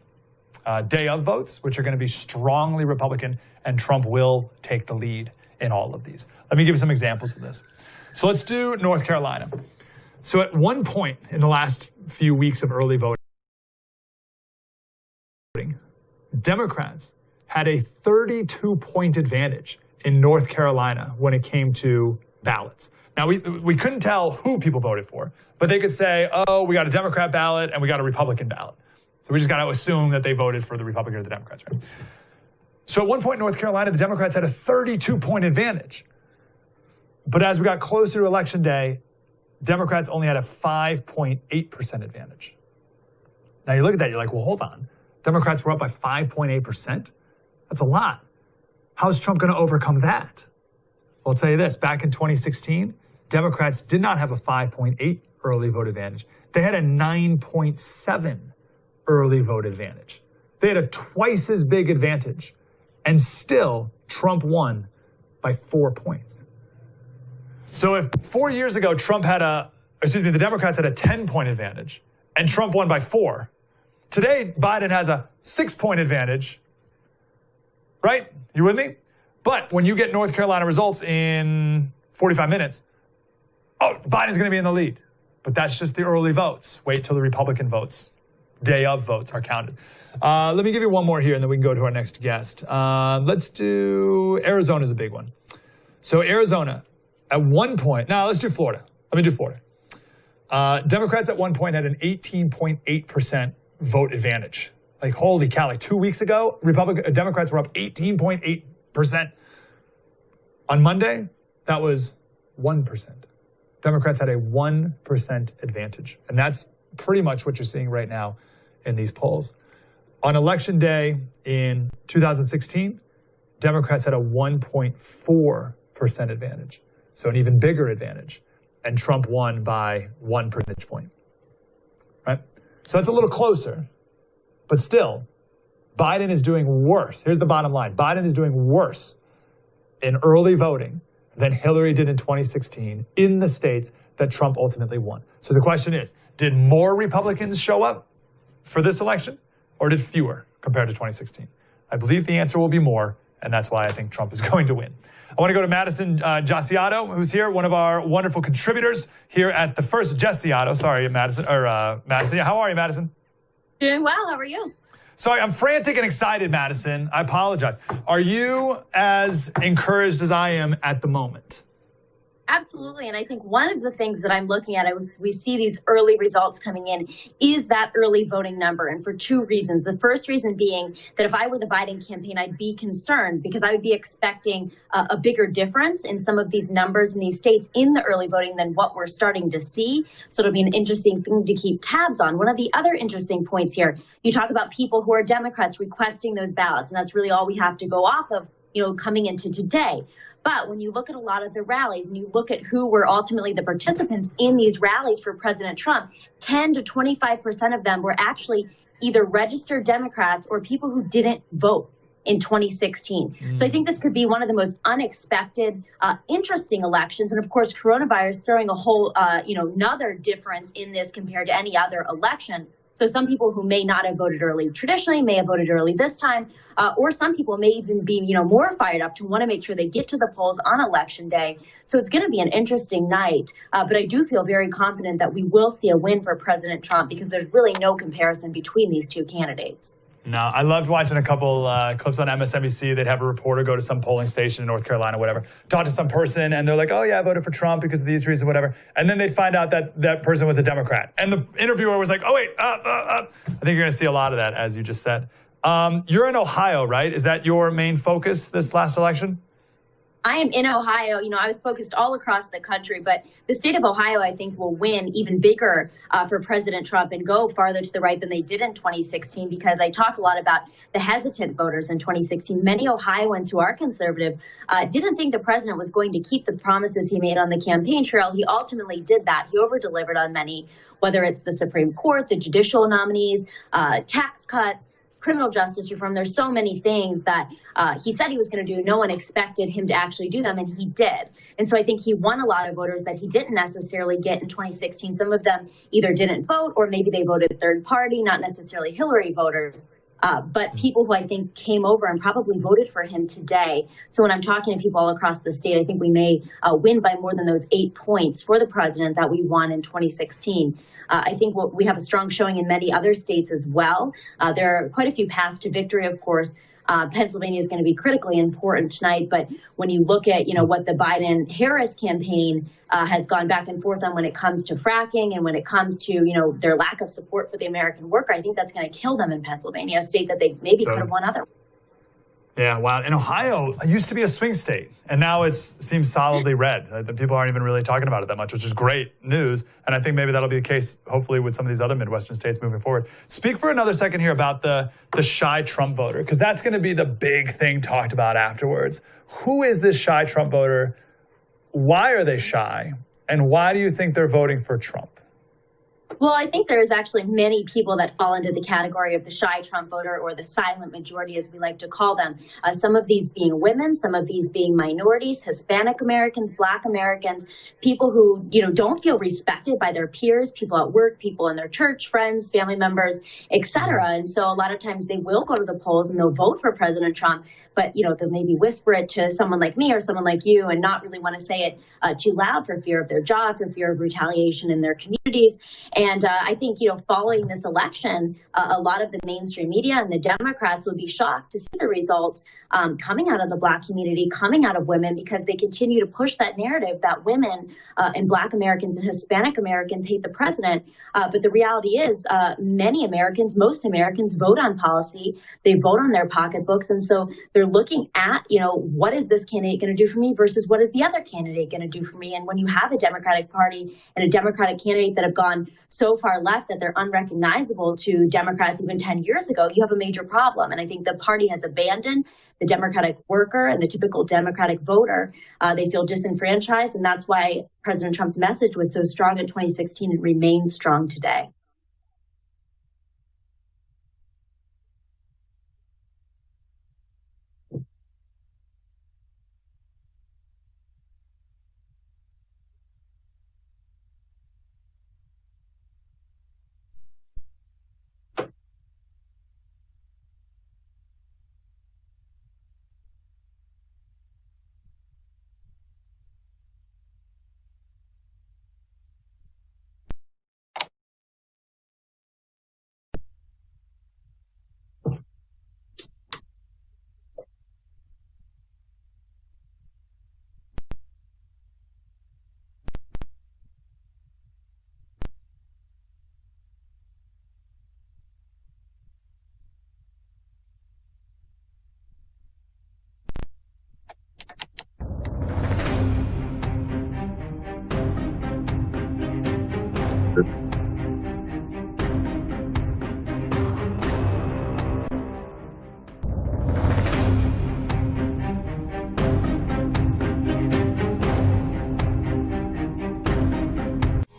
Speaker 1: day of votes, which are going to be strongly Republican, and Trump will take the lead in all of these. Let me give you some examples of this. So let's do North Carolina. So at one point in the last few weeks of early voting, Democrats had a 32-point advantage in North Carolina when it came to ballots. Now, we couldn't tell who people voted for, but they could say, oh, we got a Democrat ballot and we got a Republican ballot. So we just got to assume that they voted for the Republican or the Democrats, right? So at one point in North Carolina, the Democrats had a 32-point advantage. But as we got closer to Election Day, Democrats only had a 5.8% advantage. Now you look at that, you're like, well, hold on. Democrats were up by 5.8%? That's a lot. How's Trump going to overcome that? Well, I'll tell you this. Back in 2016, Democrats did not have a 5.8 early vote advantage. They had a 9.7 early vote advantage. They had a twice as big advantage, and still Trump won by 4 points. So if 4 years ago the Democrats had a 10-point advantage and Trump won by 4, Today, Biden has a 6-point advantage, right? You with me? But when you get North Carolina results in 45 minutes, Biden's going to be in the lead. But that's just the early votes. Wait till the Republican votes, day of votes, are counted. Let me give you one more here, and then we can go to our next guest. Let's do Arizona's a big one. So Arizona, at one point, now let's do Florida. Let me do Florida. Democrats at one point had an 18.8% vote advantage. Like, holy cow, like 2 weeks ago, Democrats were up 18.8%. On Monday, that was 1%. Democrats had a 1% advantage. And that's pretty much what you're seeing right now in these polls. On election day in 2016, Democrats had a 1.4% advantage. So an even bigger advantage. And Trump won by 1 percentage point. Right? So that's a little closer. But still, Biden is doing worse. Here's the bottom line. Biden is doing worse in early voting than Hillary did in 2016 in the states that Trump ultimately won. So the question is, did more Republicans show up for this election, or did fewer compared to 2016? I believe the answer will be more, and that's why I think Trump is going to win. I want to go to Madison Giassiato, who's here, one of our wonderful contributors here at the First. Giassiato, sorry, Madison. How are you, Madison?
Speaker 11: Doing well. How are you?
Speaker 1: Sorry, I'm frantic and excited, Madison. I apologize. Are you as encouraged as I am at the moment?
Speaker 11: Absolutely. And I think one of the things that I'm looking at, we see these early results coming in, is that early voting number. And for two reasons. The first reason being that if I were the Biden campaign, I'd be concerned because I would be expecting a bigger difference in some of these numbers in these states in the early voting than what we're starting to see. So it'll be an interesting thing to keep tabs on. One of the other interesting points here, you talk about people who are Democrats requesting those ballots. And that's really all we have to go off of, coming into today. But when you look at a lot of the rallies and you look at who were ultimately the participants in these rallies for President Trump, 10 to 25% of them were actually either registered Democrats or people who didn't vote in 2016. So I think this could be one of the most unexpected, interesting elections. And of course, coronavirus throwing a whole, another difference in this compared to any other election. So some people who may not have voted early traditionally may have voted early this time, or some people may even be, more fired up to want to make sure they get to the polls on election day. So it's going to be an interesting night. But I do feel very confident that we will see a win for President Trump because there's really no comparison between these two candidates.
Speaker 1: No, I loved watching a couple clips on MSNBC. They'd have a reporter go to some polling station in North Carolina, whatever, talk to some person, and they're like, oh, yeah, I voted for Trump because of these reasons, whatever. And then they'd find out that that person was a Democrat. And the interviewer was like, oh, wait, I think you're going to see a lot of that, as you just said. You're in Ohio, right? Is that your main focus this last election?
Speaker 11: I am in Ohio. I was focused all across the country, but the state of Ohio, I think, will win even bigger for President Trump and go farther to the right than they did in 2016, because I talk a lot about the hesitant voters in 2016. Many Ohioans who are conservative didn't think the president was going to keep the promises he made on the campaign trail. He ultimately did that. He over-delivered on many, whether it's the Supreme Court, the judicial nominees, tax cuts, criminal justice reform. There's so many things that he said he was going to do. No one expected him to actually do them, and he did. And so I think he won a lot of voters that he didn't necessarily get in 2016. Some of them either didn't vote, or maybe they voted third party, not necessarily Hillary voters. But people who I think came over and probably voted for him today. So when I'm talking to people all across the state, I think we may win by more than those 8 points for the president that we won in 2016. I think we have a strong showing in many other states as well. There are quite a few paths to victory, of course. Pennsylvania is going to be critically important tonight. But when you look at, what the Biden-Harris campaign has gone back and forth on when it comes to fracking and when it comes to, their lack of support for the American worker, I think that's going to kill them in Pennsylvania, a state that they maybe could have won otherwise.
Speaker 1: Yeah, wow. And Ohio used to be a swing state, and now it seems solidly red. The people aren't even really talking about it that much, which is great news. And I think maybe that'll be the case, hopefully, with some of these other Midwestern states moving forward. Speak for another second here about the shy Trump voter, because that's going to be the big thing talked about afterwards. Who is this shy Trump voter? Why are they shy? And why do you think they're voting for Trump?
Speaker 11: Well, I think there's actually many people that fall into the category of the shy Trump voter or the silent majority, as we like to call them. Some of these being women, some of these being minorities, Hispanic Americans, Black Americans, people who, don't feel respected by their peers, people at work, people in their church, friends, family members, etc. And so a lot of times they will go to the polls and they'll vote for President Trump, but, they'll maybe whisper it to someone like me or someone like you and not really want to say it too loud for fear of their job, for fear of retaliation in their communities. And I think, following this election, a lot of the mainstream media and the Democrats would be shocked to see the results coming out of the Black community, coming out of women, because they continue to push that narrative that women and Black Americans and Hispanic Americans hate the president. But the reality is many Americans, most Americans vote on policy. They vote on their pocketbooks. And so they're looking at, what is this candidate going to do for me versus what is the other candidate going to do for me? And when you have a Democratic Party and a Democratic candidate that have gone so far left that they're unrecognizable to Democrats even 10 years ago, you have a major problem. And I think the party has abandoned the Democratic worker and the typical Democratic voter. They feel disenfranchised. And that's why President Trump's message was so strong in 2016 and remains strong today.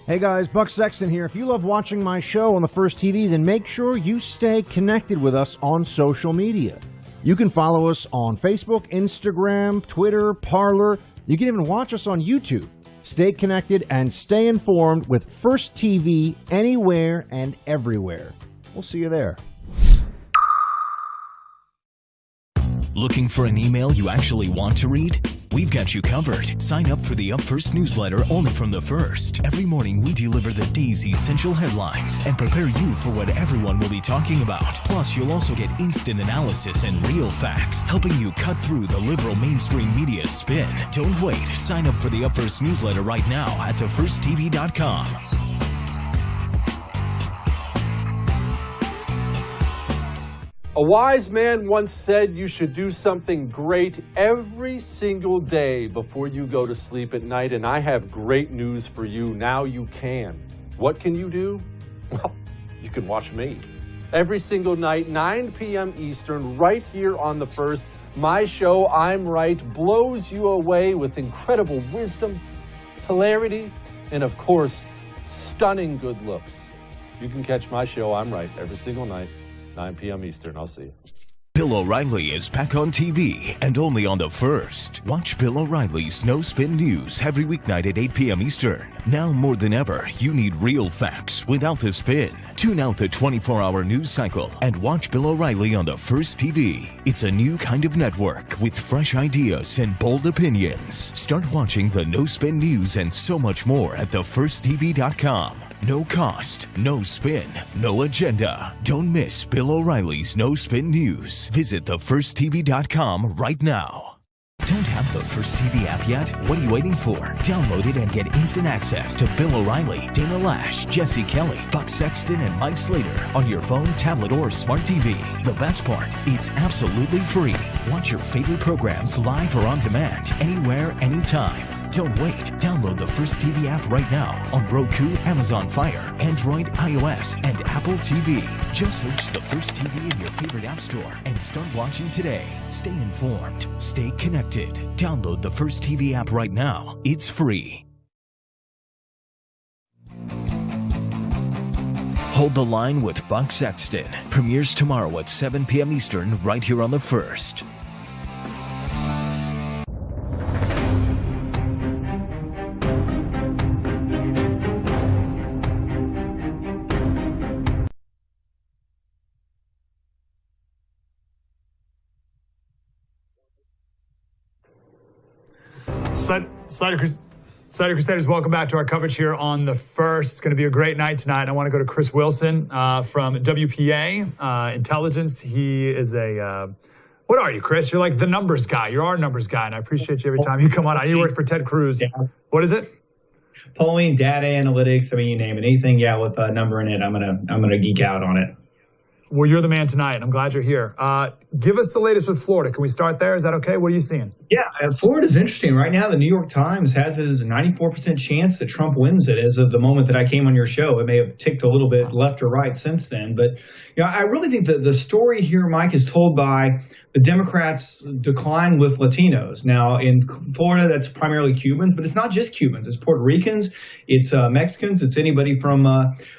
Speaker 9: Hey guys, Buck Sexton here. If you love watching my show on the First TV, then make sure you stay connected with us on social media. You can follow us on Facebook, Instagram, Twitter, Parler. You can even watch us on YouTube. Stay connected and stay informed with First TV anywhere and everywhere. We'll see you there.
Speaker 4: Looking for an email you actually want to read? We've got you covered. Sign up for the Up First newsletter only from The First. Every morning we deliver the day's essential headlines and prepare you for what everyone will be talking about. Plus, you'll also get instant analysis and real facts, helping you cut through the liberal mainstream media spin. Don't wait. Sign up for the Up First newsletter right now at thefirsttv.com.
Speaker 7: A wise man once said you should do something great every single day before you go to sleep at night, and I have great news for you. Now you can. What can you do? Well, you can watch me. Every single night, 9 p.m. Eastern, right here on The First. My show, I'm Right, blows you away with incredible wisdom, hilarity, and of course, stunning good looks. You can catch my show, I'm Right, every single night. 9 p.m. Eastern. I'll see you.
Speaker 4: Bill O'Reilly is back on TV and only on The First. Watch Bill O'Reilly's No Spin News every weeknight at 8 p.m. Eastern. Now more than ever, you need real facts without the spin. Tune out the 24-hour news cycle and watch Bill O'Reilly on The First TV. It's a new kind of network with fresh ideas and bold opinions. Start watching the No Spin News and so much more at thefirsttv.com. No cost, no spin, no agenda. Don't miss Bill O'Reilly's No Spin News. Visit thefirsttv.com right now. Don't have the First TV app yet? What are you waiting for? Download it and get instant access to Bill O'Reilly, Dana Lash, Jesse Kelly, Buck Sexton, and Mike Slater on your phone, tablet, or smart TV. The best part, it's absolutely free. Watch your favorite programs live or on demand, anywhere, anytime. Don't wait. Download the First TV app right now on Roku, Amazon Fire, Android, iOS, and Apple TV. Just search the First TV in your favorite app store and start watching today. Stay informed. Stay connected. Download the First TV app right now. It's free. Hold the Line with Buck Sexton premieres tomorrow at 7 p.m. Eastern right here on The First.
Speaker 1: Slider Crusaders, welcome back to our coverage here on The First. It's going to be a great night tonight. I want to go to Chris Wilson from WPA Intelligence. He is what are you, Chris? You're like the numbers guy. You're our numbers guy, and I appreciate you every time you come on. You work for Ted Cruz. Yeah. What is it?
Speaker 12: Polling, data analytics. I mean, you name it. Anything, with a number in it, I'm gonna geek out on it.
Speaker 1: Well, you're the man tonight. I'm glad you're here. Give us the latest with Florida. Can we start there? Is that okay? What are you seeing?
Speaker 12: Yeah, Florida's interesting. Right now, the New York Times has it as a 94% chance that Trump wins it as of the moment that I came on your show. It may have ticked a little bit left or right since then. But I really think that the story here, Mike, is told by the Democrats' decline with Latinos. Now, in Florida, that's primarily Cubans, but it's not just Cubans. It's Puerto Ricans, it's Mexicans, it's anybody from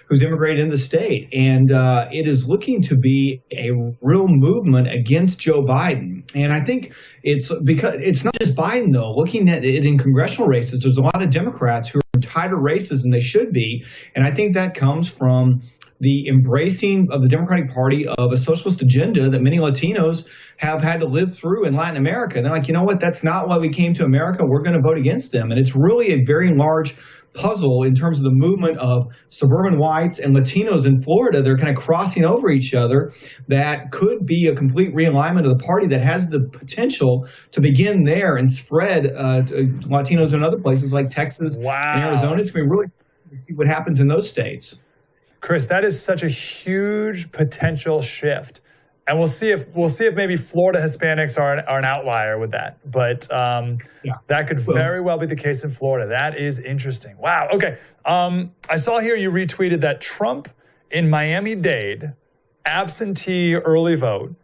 Speaker 12: who's immigrated in the state. And it is looking to be a real movement against Joe Biden. And I think it's because it's not just Biden, though. Looking at it in congressional races, there's a lot of Democrats who are in tighter races than they should be. And I think that comes from the embracing of the Democratic Party of a socialist agenda that many Latinos have had to live through in Latin America. And they're like, you know what, that's not why we came to America. We're going to vote against them. And it's really a very large puzzle in terms of the movement of suburban whites and Latinos in Florida. They're kind of crossing over each other. That could be a complete realignment of the party that has the potential to begin there and spread to Latinos in other places like Texas and Arizona. It's going to be really see what happens in those states.
Speaker 1: Chris, that is such a huge potential shift. And we'll see if maybe Florida Hispanics are an outlier with that. But that could very well be the case in Florida. That is interesting. Wow. Okay. I saw here you retweeted that Trump in Miami-Dade, absentee early vote,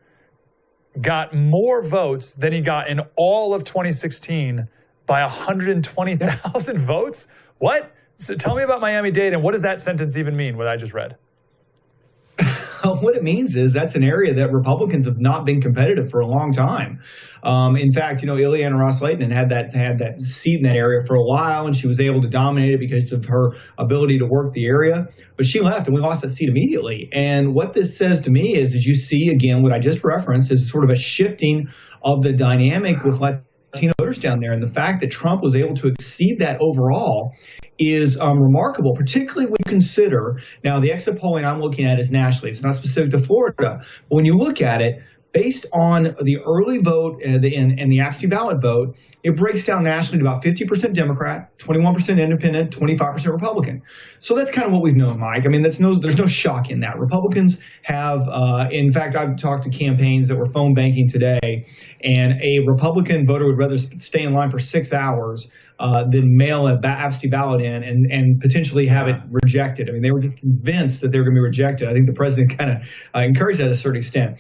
Speaker 1: got more votes than he got in all of 2016 by 120,000 votes. What? So tell me about Miami-Dade, and what does that sentence even mean, what I just read?
Speaker 12: What it means is that's an area that Republicans have not been competitive for a long time. In fact, Ileana Ros-Lehtinen had that seat in that area for a while, and she was able to dominate it because of her ability to work the area. But she left, and we lost that seat immediately. And what this says to me is you see, again, what I just referenced is sort of a shifting of the dynamic with Latino voters down there. And the fact that Trump was able to exceed that overall is remarkable, particularly when you consider, now the exit polling I'm looking at is nationally. It's not specific to Florida. But when you look at it, based on the early vote and the absentee ballot vote, it breaks down nationally to about 50% Democrat, 21% Independent, 25% Republican. So that's kind of what we've known, Mike. I mean, there's no shock in that. Republicans have, in fact, I've talked to campaigns that were phone banking today, and a Republican voter would rather stay in line for 6 hours than mail an absentee ballot in and potentially have it rejected. I mean, they were just convinced that they were going to be rejected. I think the president kind of encouraged that to a certain extent.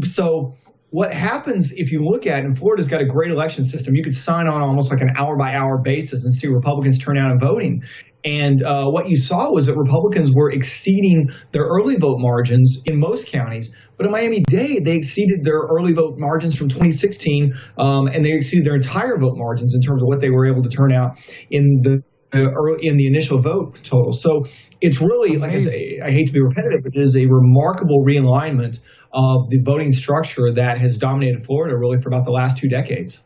Speaker 12: So what happens if you look at, and Florida's got a great election system, you could sign on almost like an hour-by-hour basis and see Republicans turn out and voting. And what you saw was that Republicans were exceeding their early vote margins in most counties. But in Miami-Dade, they exceeded their early vote margins from 2016, and they exceeded their entire vote margins in terms of what they were able to turn out in the initial vote total. So it's really, like I say, I hate to be repetitive, but it is a remarkable realignment of the voting structure that has dominated Florida really for about the last 2 decades.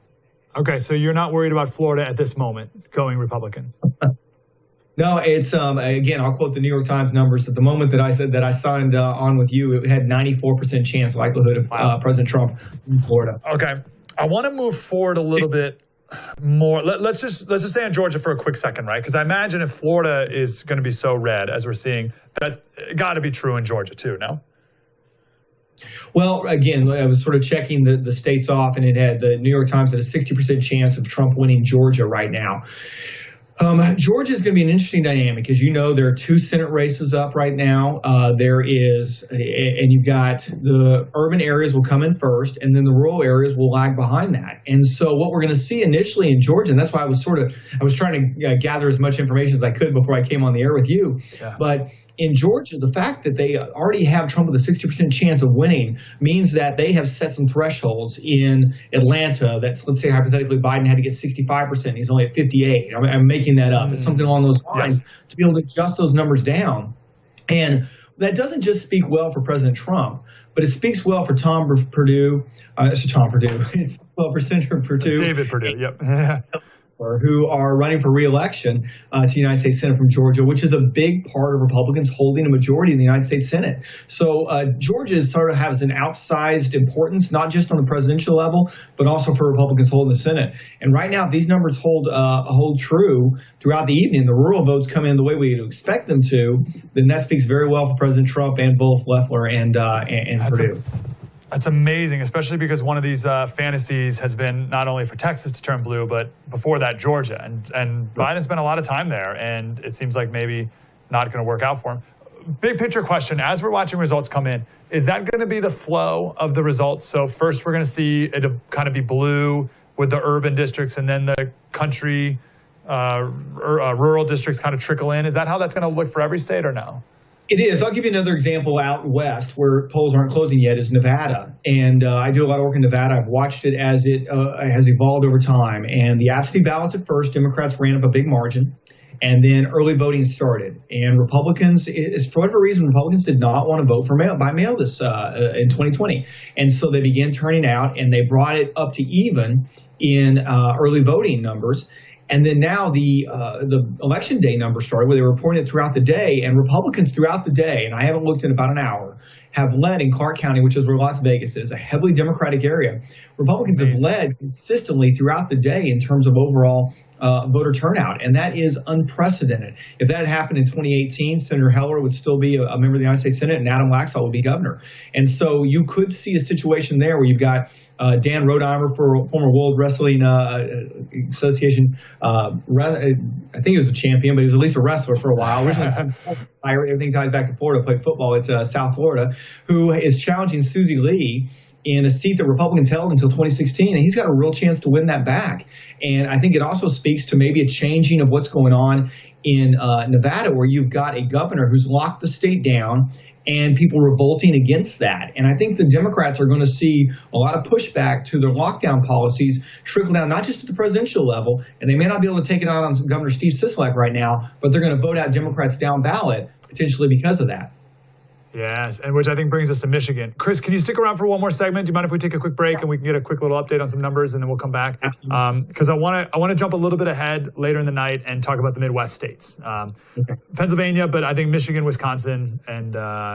Speaker 1: Okay, so you're not worried about Florida at this moment going Republican?
Speaker 12: No, it's again, I'll quote the New York Times numbers. At the moment that I said that I signed on with you, it had 94% chance likelihood of President Trump in Florida.
Speaker 1: Okay, I want to move forward a little bit more. Let's just stay on Georgia for a quick second, right? Because I imagine if Florida is going to be so red as we're seeing, that got to be true in Georgia too, no?
Speaker 12: Well, again, I was sort of checking the states off, and it had the New York Times had a 60% chance of Trump winning Georgia right now. Georgia is going to be an interesting dynamic. As you know, there are 2 Senate races up right now. There is, and you've got the urban areas will come in first, and then the rural areas will lag behind that. And so what we're going to see initially in Georgia, and that's why I was trying to gather as much information as I could before I came on the air with you. Yeah. But in Georgia, the fact that they already have Trump with a 60% chance of winning means that they have set some thresholds in Atlanta. That's, let's say hypothetically, Biden had to get 65%. He's only at 58. I'm making that up. It's something along those lines to be able to adjust those numbers down. And that doesn't just speak well for President Trump, but it speaks well for Tom Perdue. It speaks well for Senator Perdue.
Speaker 1: David Perdue, yep.
Speaker 12: Who are running for re-election to the United States Senate from Georgia, which is a big part of Republicans holding a majority in the United States Senate. So Georgia sort of has an outsized importance, not just on the presidential level, but also for Republicans holding the Senate. And right now, if these numbers hold true throughout the evening, the rural votes come in the way we expect them to, then that speaks very well for President Trump and both Loeffler and Perdue.
Speaker 1: That's amazing, especially because one of these fantasies has been not only for Texas to turn blue, but before that, Georgia. And Biden spent a lot of time there, and it seems like maybe not going to work out for him. Big picture question, as we're watching results come in, is that going to be the flow of the results? So first we're going to see it kind of be blue with the urban districts, and then the country, rural districts kind of trickle in. Is that how that's going to look for every state or no?
Speaker 12: It is. I'll give you another example out west where polls aren't closing yet is Nevada. And I do a lot of work in Nevada. I've watched it as it has evolved over time. And the absentee ballots at first, Democrats ran up a big margin. And then early voting started. And Republicans, for whatever reason, Republicans did not want to vote by mail this in 2020. And so they began turning out, and they brought it up to even in early voting numbers. And then now the election day numbers started where they were reporting it throughout the day, and Republicans throughout the day, and I haven't looked in about an hour, have led in Clark County, which is where Las Vegas is, a heavily Democratic area. Republicans have led consistently throughout the day in terms of overall voter turnout, and that is unprecedented. If that had happened in 2018, Senator Heller would still be a member of the United States Senate, and Adam Laxalt would be governor. And so you could see a situation there where you've got Dan Rodheimer, former World Wrestling Association, I think he was a champion, but he was at least a wrestler for a while. Originally, everything ties back to Florida, played football at South Florida, who is challenging Susie Lee in a seat that Republicans held until 2016, and he's got a real chance to win that back. And I think it also speaks to maybe a changing of what's going on in Nevada, where you've got a governor who's locked the state down and people revolting against that. And I think the Democrats are going to see a lot of pushback to their lockdown policies trickle down, not just at the presidential level, and they may not be able to take it out on Governor Steve Sisolak right now, but they're going to vote out Democrats down ballot potentially because of that.
Speaker 1: Yes, and which I think brings us to Michigan. Chris, can you stick around for one more segment? Do you mind if we take a quick break and we can get a quick little update on some numbers, and then we'll come back?
Speaker 12: Absolutely.
Speaker 1: Because I want to jump a little bit ahead later in the night and talk about the Midwest states. Pennsylvania, but I think Michigan, Wisconsin, and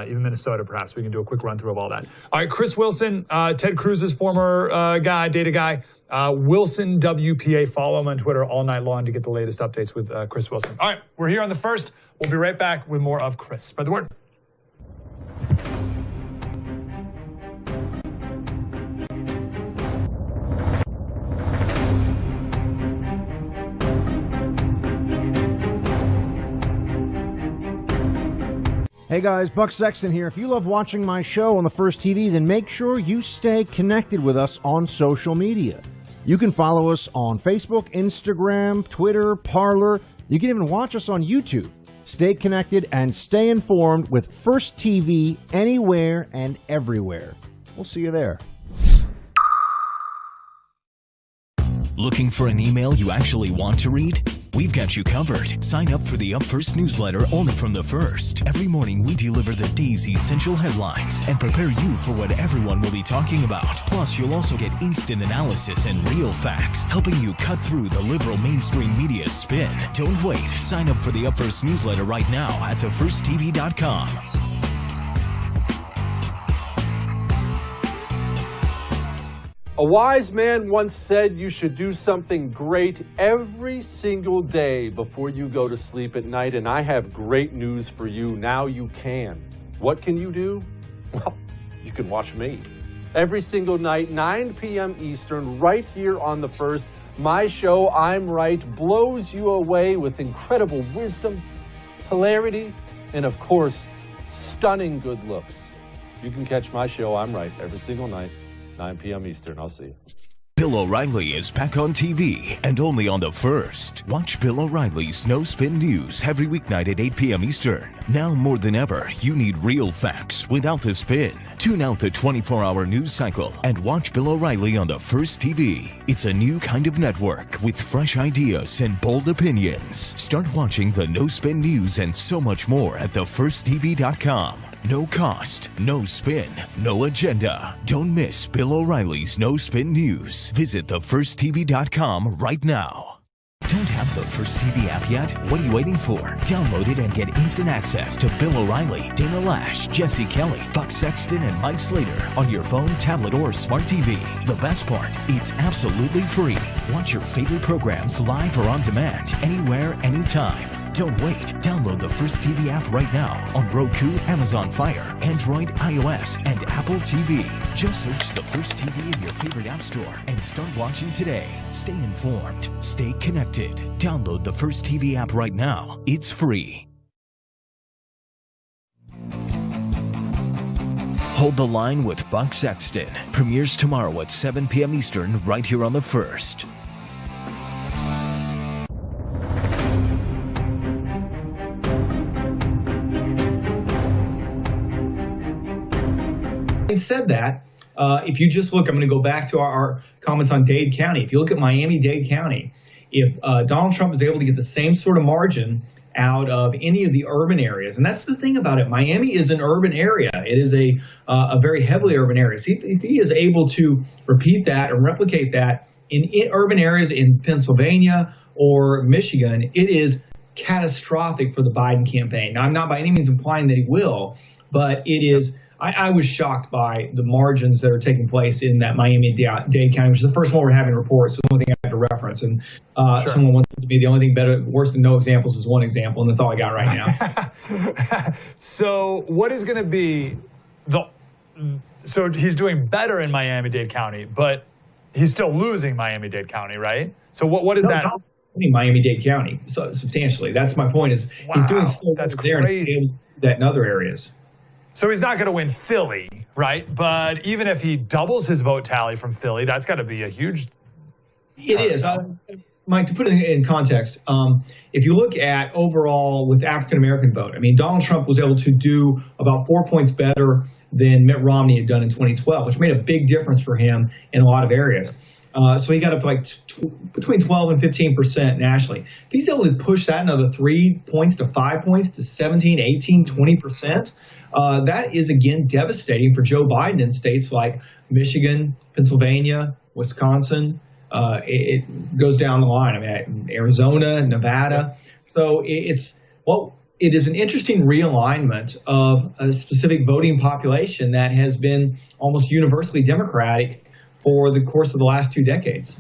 Speaker 1: even Minnesota, perhaps. We can do a quick run through of all that. All right, Chris Wilson, Ted Cruz's former data guy. Wilson WPA. Follow him on Twitter all night long to get the latest updates with Chris Wilson. All right, we're here on the first. We'll be right back with more of Chris. Spread the word.
Speaker 9: Hey guys, Buck Sexton here. If you love watching my show on the First TV, then make sure you stay connected with us on social media. You can follow us on Facebook, Instagram, Twitter, Parler. You can even watch us on YouTube. Stay connected and stay informed with First TV anywhere and everywhere. We'll see you there.
Speaker 4: Looking for an email you actually want to read? We've got you covered. Sign up for the Up First newsletter only from The First. Every morning we deliver the day's essential headlines and prepare you for what everyone will be talking about. Plus, you'll also get instant analysis and real facts, helping you cut through the liberal mainstream media spin. Don't wait. Sign up for the Up First newsletter right now at thefirsttv.com.
Speaker 7: A wise man once said you should do something great every single day before you go to sleep at night, and I have great news for you. Now you can. What can you do? Well, you can watch me. Every single night, 9 p.m. Eastern, right here on The First. My show, I'm Right, blows you away with incredible wisdom, hilarity, and of course, stunning good looks. You can catch my show, I'm Right, every single night. 9 p.m. Eastern. I'll see you.
Speaker 4: Bill O'Reilly is back on TV and only on the First. Watch Bill O'Reilly's No Spin News every weeknight at 8 p.m. Eastern. Now more than ever, you need real facts without the spin. Tune out the 24-hour news cycle and watch Bill O'Reilly on the First TV. It's a new kind of network with fresh ideas and bold opinions. Start watching the No Spin News and so much more at thefirsttv.com. No cost, no spin, no agenda. Don't miss Bill O'Reilly's No Spin News. Visit thefirsttv.com right now. Don't have the First TV app yet? What are you waiting for? Download it and get instant access to Bill O'Reilly, Dana Lash, Jesse Kelly, Buck Sexton, and Mike Slater on your phone, tablet, or smart TV. The best part, it's absolutely free. Watch your favorite programs live or on demand, anywhere, anytime. Don't wait. Download the First TV app right now on Roku, Amazon Fire, Android, iOS, and Apple TV. Just search the First TV in your favorite app store and start watching today. Stay informed. Stay connected. Download the First TV app right now. It's free. Hold the Line with Buck Sexton premieres tomorrow at 7 p.m. Eastern right here on the First.
Speaker 12: Having said that, if you just look, I'm going to go back to our comments on Dade County. If you look at Miami-Dade County, if Donald Trump is able to get the same sort of margin out of any of the urban areas, and that's the thing about it, Miami is an urban area. It is a very heavily urban area. So if he is able to repeat that and replicate that in urban areas in Pennsylvania or Michigan, it is catastrophic for the Biden campaign. Now, I'm not by any means implying that he will, but it is. I was shocked by the margins that are taking place in that Miami-Dade County, which is the first one we're having reports. So the only thing I have to reference. And someone wants to be the only thing worse than no examples is one example, and that's all I got right
Speaker 1: now. So what is going to be so he's doing better in Miami-Dade County, but he's still losing Miami-Dade County, right? So what is that?
Speaker 12: Miami-Dade County, so substantially. That's my point. Is he's doing so
Speaker 1: that's
Speaker 12: there
Speaker 1: crazy.
Speaker 12: And that in other areas.
Speaker 1: So he's not going to win Philly, right? But even if he doubles his vote tally from Philly, that's got to be a huge.
Speaker 12: It is. Mike, to put it in context, if you look at overall with African-American vote, I mean, Donald Trump was able to do about 4 points better than Mitt Romney had done in 2012, which made a big difference for him in a lot of areas. So he got up to like between 12 and 15% nationally. If he's able to push that another 3 points to 5 points to 17, 18, 20%, that is, again, devastating for Joe Biden in states like Michigan, Pennsylvania, Wisconsin. It goes down the line. I mean, Arizona, Nevada. So it is an interesting realignment of a specific voting population that has been almost universally Democratic for the course of the last 2 decades.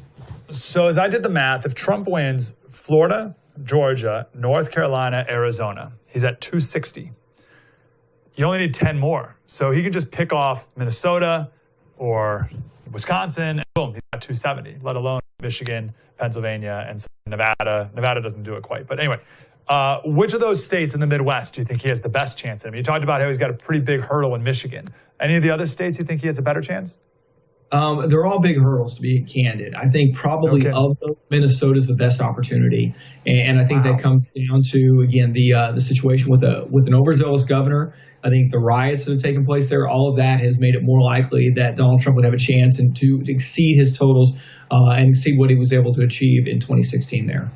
Speaker 1: So as I did the math, if Trump wins Florida, Georgia, North Carolina, Arizona, he's at 260. You only need 10 more. So he can just pick off Minnesota or Wisconsin, and boom, he's at 270, let alone Michigan, Pennsylvania, and Nevada. Nevada doesn't do it quite. But anyway, which of those states in the Midwest do you think he has the best chance in? I mean, you talked about how he's got a pretty big hurdle in Michigan. Any of the other states you think he has a better chance?
Speaker 12: They're all big hurdles, to be candid. I think probably of those, Minnesota's the best opportunity, and I think that comes down to, again, the situation with an overzealous governor. I think the riots that have taken place there, all of that has made it more likely that Donald Trump would have a chance and to exceed his totals and exceed what he was able to achieve in 2016 there.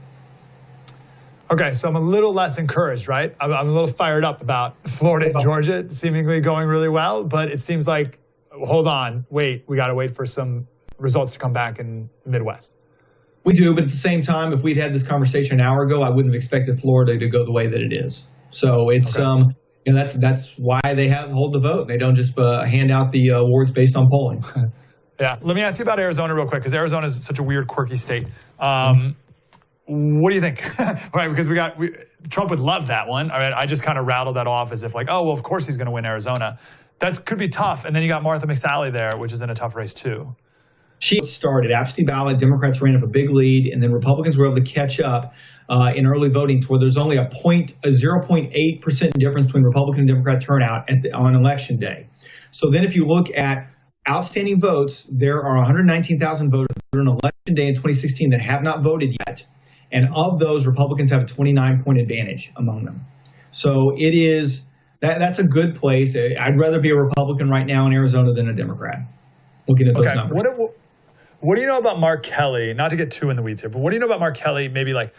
Speaker 1: Okay, so I'm a little less encouraged, right? I'm a little fired up about Florida and Georgia seemingly going really well, but it seems like, hold on, wait, we got to wait for some results to come back in the Midwest.
Speaker 12: We do, but at the same time, if we'd had this conversation an hour ago, I wouldn't have expected Florida to go the way that it is. So it's that's why they hold the vote. They don't just hand out the awards based on polling.
Speaker 1: Yeah, let me ask you about Arizona real quick, because Arizona is such a weird, quirky state. What do you think? Right, because Trump would love that one. I mean, I just kind of rattled that off as if like, oh, well, of course he's going to win Arizona. That could be tough. And then you got Martha McSally there, which is in a tough race too.
Speaker 12: She started absentee ballot. Democrats ran up a big lead, and then Republicans were able to catch up in early voting to where there's only a 0.8% difference between Republican and Democrat turnout on election day. So then if you look at outstanding votes, there are 119,000 voters on election day in 2016 that have not voted yet. And of those, Republicans have a 29-point advantage among them. So it is, that's a good place. I'd rather be a Republican right now in Arizona than a Democrat, looking at those numbers.
Speaker 1: What do you know about Mark Kelly? Not to get too in the weeds here, but what do you know about Mark Kelly maybe like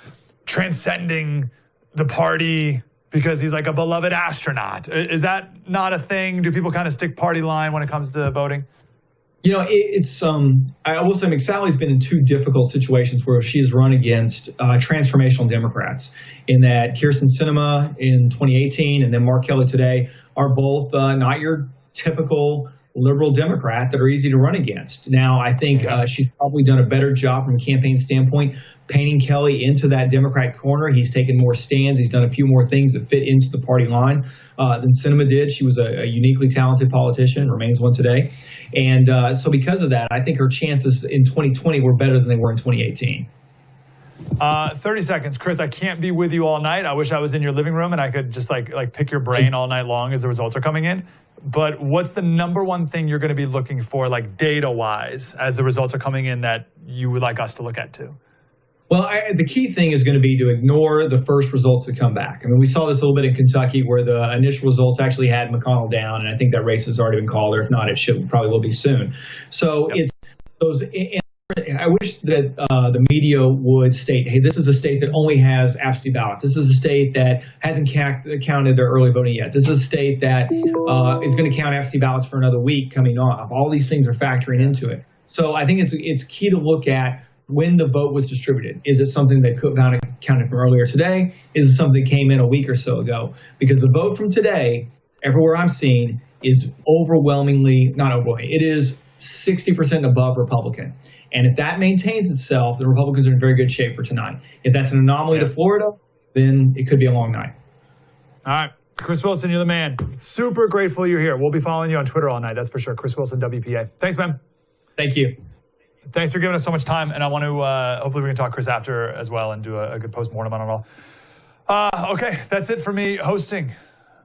Speaker 1: transcending the party because he's like a beloved astronaut? Is that not a thing? Do people kind of stick party line when it comes to voting?
Speaker 12: You know, I will say McSally's been in two difficult situations where she has run against transformational Democrats, in that Kyrsten Sinema in 2018 and then Mark Kelly today are both not your typical liberal Democrat that are easy to run against. Now, I think she's probably done a better job from a campaign standpoint, painting Kelly into that Democrat corner. He's taken more stands. He's done a few more things that fit into the party line than Sinema did. She was a uniquely talented politician, remains one today. And so because of that, I think her chances in 2020 were better than they were in 2018.
Speaker 1: 30 seconds. Chris, I can't be with you all night. I wish I was in your living room and I could just like pick your brain all night long as the results are coming in. But what's the number one thing you're going to be looking for, like data-wise, as the results are coming in that you would like us to look at too?
Speaker 12: Well, the key thing is going to be to ignore the first results that come back. I mean, we saw this a little bit in Kentucky where the initial results actually had McConnell down, and I think that race has already been called, or if not, it probably will be soon. So it's those. I wish that the media would state, hey, this is a state that only has absentee ballots. This is a state that hasn't counted their early voting yet. This is a state that is going to count absentee ballots for another week coming off. All these things are factoring into it. So I think it's key to look at when the vote was distributed. Is it something that counted from earlier today? Is it something that came in a week or so ago? Because the vote from today, everywhere I'm seeing, is it is 60% above Republican. And if that maintains itself, the Republicans are in very good shape for tonight. If that's an anomaly to Florida, then it could be a long night.
Speaker 1: All right. Chris Wilson, you're the man. Super grateful you're here. We'll be following you on Twitter all night, that's for sure. Chris Wilson, WPA. Thanks, man.
Speaker 12: Thank you.
Speaker 1: Thanks for giving us so much time. And I want to, hopefully we can talk Chris after as well and do a good post-mortem on it all. Okay, that's it for me hosting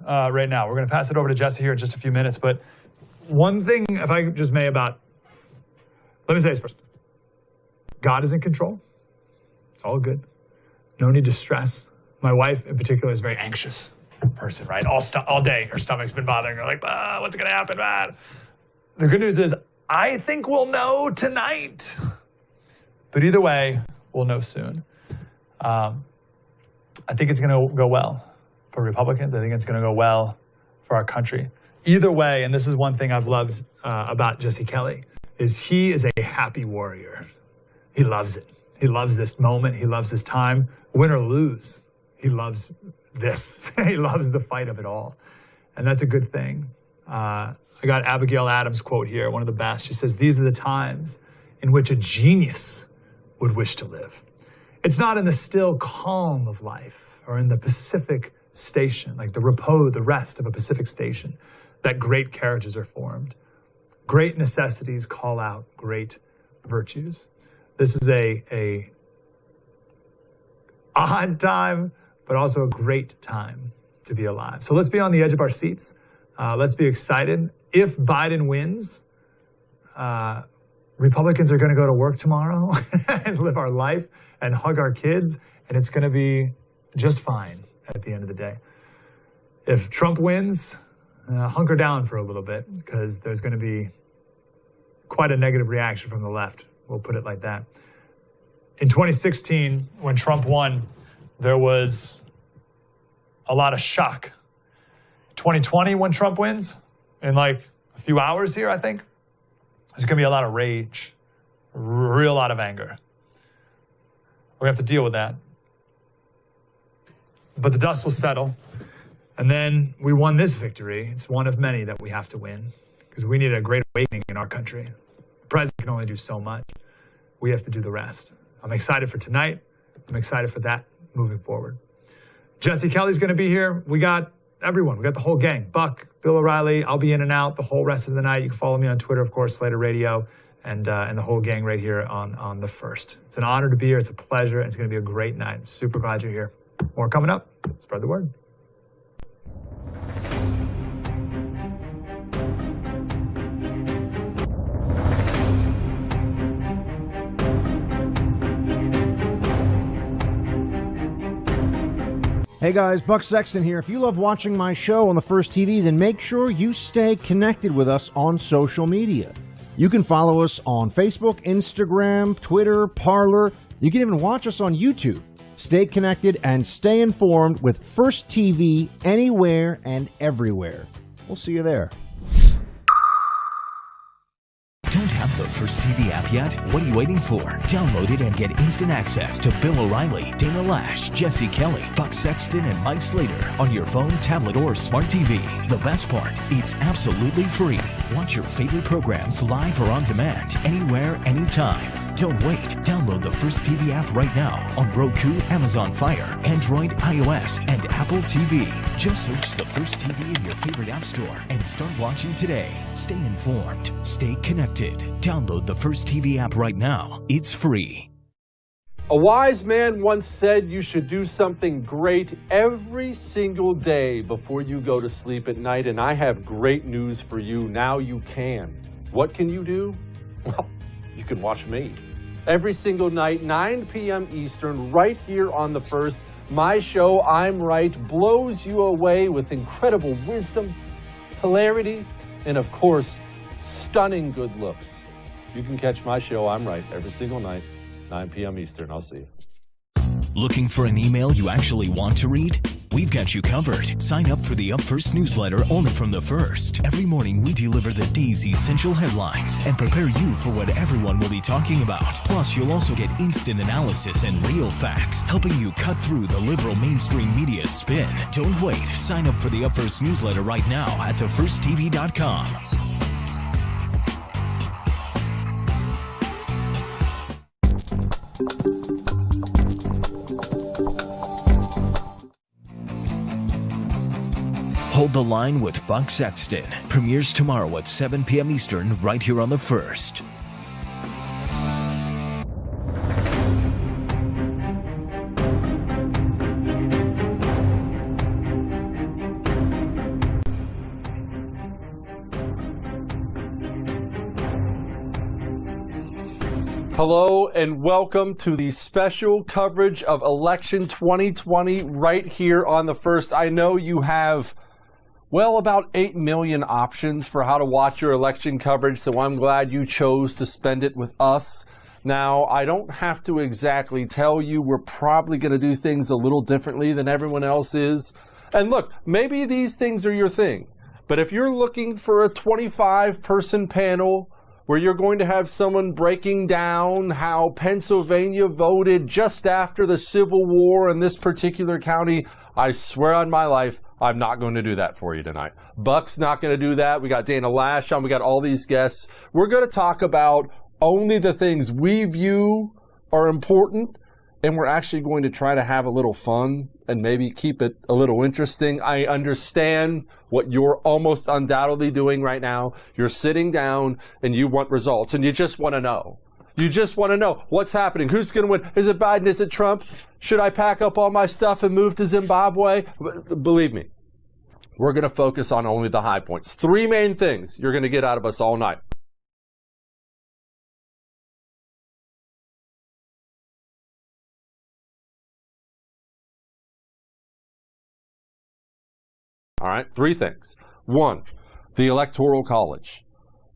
Speaker 1: right now. We're going to pass it over to Jesse here in just a few minutes. But one thing, if I just may, let me say this first. God is in control. It's all good. No need to stress. My wife in particular is a very anxious person, right? All day, her stomach's been bothering her. Like, what's going to happen, man? The good news is, I think we'll know tonight. But either way, we'll know soon. I think it's going to go well for Republicans. I think it's going to go well for our country. Either way, and this is one thing I've loved about Jesse Kelly, is he is a happy warrior. He loves it. He loves this moment. He loves this time. Win or lose, he loves this. He loves the fight of it all. And that's a good thing. I got Abigail Adams' quote here, one of the best. She says, "These are the times in which a genius would wish to live. It's not in the still calm of life or in the Pacific station, like the repose, the rest of a Pacific station, that great characters are formed. Great necessities call out great virtues." This is a odd time, but also a great time to be alive. So let's be on the edge of our seats. Let's be excited. If Biden wins, Republicans are going to go to work tomorrow and live our life and hug our kids, and it's going to be just fine at the end of the day. If Trump wins, hunker down for a little bit, because there's going to be quite a negative reaction from the left. We'll put it like that. In 2016, when Trump won, there was a lot of shock. 2020, when Trump wins, in like a few hours here, I think, there's going to be a lot of rage, a real lot of anger. We have to deal with that. But the dust will settle. And then we won this victory. It's one of many that we have to win, because we need a great awakening in our country. The president can only do so much. We have to do the rest. I'm excited for tonight. I'm excited for that moving forward. Jesse Kelly's going to be here. We got everyone. We got the whole gang. Buck, Bill O'Reilly. I'll be in and out the whole rest of the night. You can follow me on Twitter, of course, Slater Radio, and the whole gang right here on the first. It's an honor to be here. It's a pleasure. And it's going to be a great night. I'm super glad you're here. More coming up. Spread the word.
Speaker 9: Hey guys, Buck Sexton here. If you love watching my show on the First TV, then make sure you stay connected with us on social media. You can follow us on Facebook, Instagram, Twitter, Parler. You can even watch us on YouTube. Stay connected and stay informed with First TV anywhere and everywhere. We'll see you there.
Speaker 4: Don't have the First TV app yet? What are you waiting for? Download it and get instant access to Bill O'Reilly, Dana Lash, Jesse Kelly, Buck Sexton, and Mike Slater on your phone, tablet, or smart TV. The best part, it's absolutely free. Watch your favorite programs live or on demand, anywhere, anytime. Don't wait. Download the First TV app right now on Roku, Amazon Fire, Android, iOS, and Apple TV. Just search the First TV in your favorite app store and start watching today. Stay informed. Stay connected. Download the First TV app right now. It's free.
Speaker 7: A wise man once said you should do something great every single day before you go to sleep at night, and I have great news for you. Now you can. What can you do? Well, you can watch me. Every single night, 9 p.m. Eastern, right here on The First. My show, I'm Right, blows you away with incredible wisdom, hilarity, and of course, stunning good looks. You can catch my show, I'm Right, every single night, 9 p.m. Eastern. I'll see you.
Speaker 4: Looking for an email you actually want to read? We've got you covered. Sign up for the Up First newsletter only from The First. Every morning we deliver the day's essential headlines and prepare you for what everyone will be talking about. Plus, you'll also get instant analysis and real facts, helping you cut through the liberal mainstream media spin. Don't wait. Sign up for the Up First newsletter right now at thefirsttv.com. Hold the Line with Buck Sexton premieres tomorrow at 7 p.m. Eastern right here on The First.
Speaker 7: Hello and welcome to the special coverage of election 2020 right here on The First. I know you have, well, about 8 million options for how to watch your election coverage, so I'm glad you chose to spend it with us. Now, I don't have to exactly tell you we're probably going to do things a little differently than everyone else is. And look, maybe these things are your thing, but if you're looking for a 25-person panel where you're going to have someone breaking down how Pennsylvania voted just after the Civil War in this particular county, I swear on my life, I'm not going to do that for you tonight. Buck's not going to do that. We got Dana Lash on. We got all these guests. We're going to talk about only the things we view are important, and we're actually going to try to have a little fun and maybe keep it a little interesting. I understand what you're almost undoubtedly doing right now. You're sitting down and you want results, and you just want to know. You just want to know what's happening. Who's going to win? Is it Biden? Is it Trump? Should I pack up all my stuff and move to Zimbabwe? Believe me, we're going to focus on only the high points. 3 main things you're going to get out of us all night. All right, 3 things. 1, the Electoral College.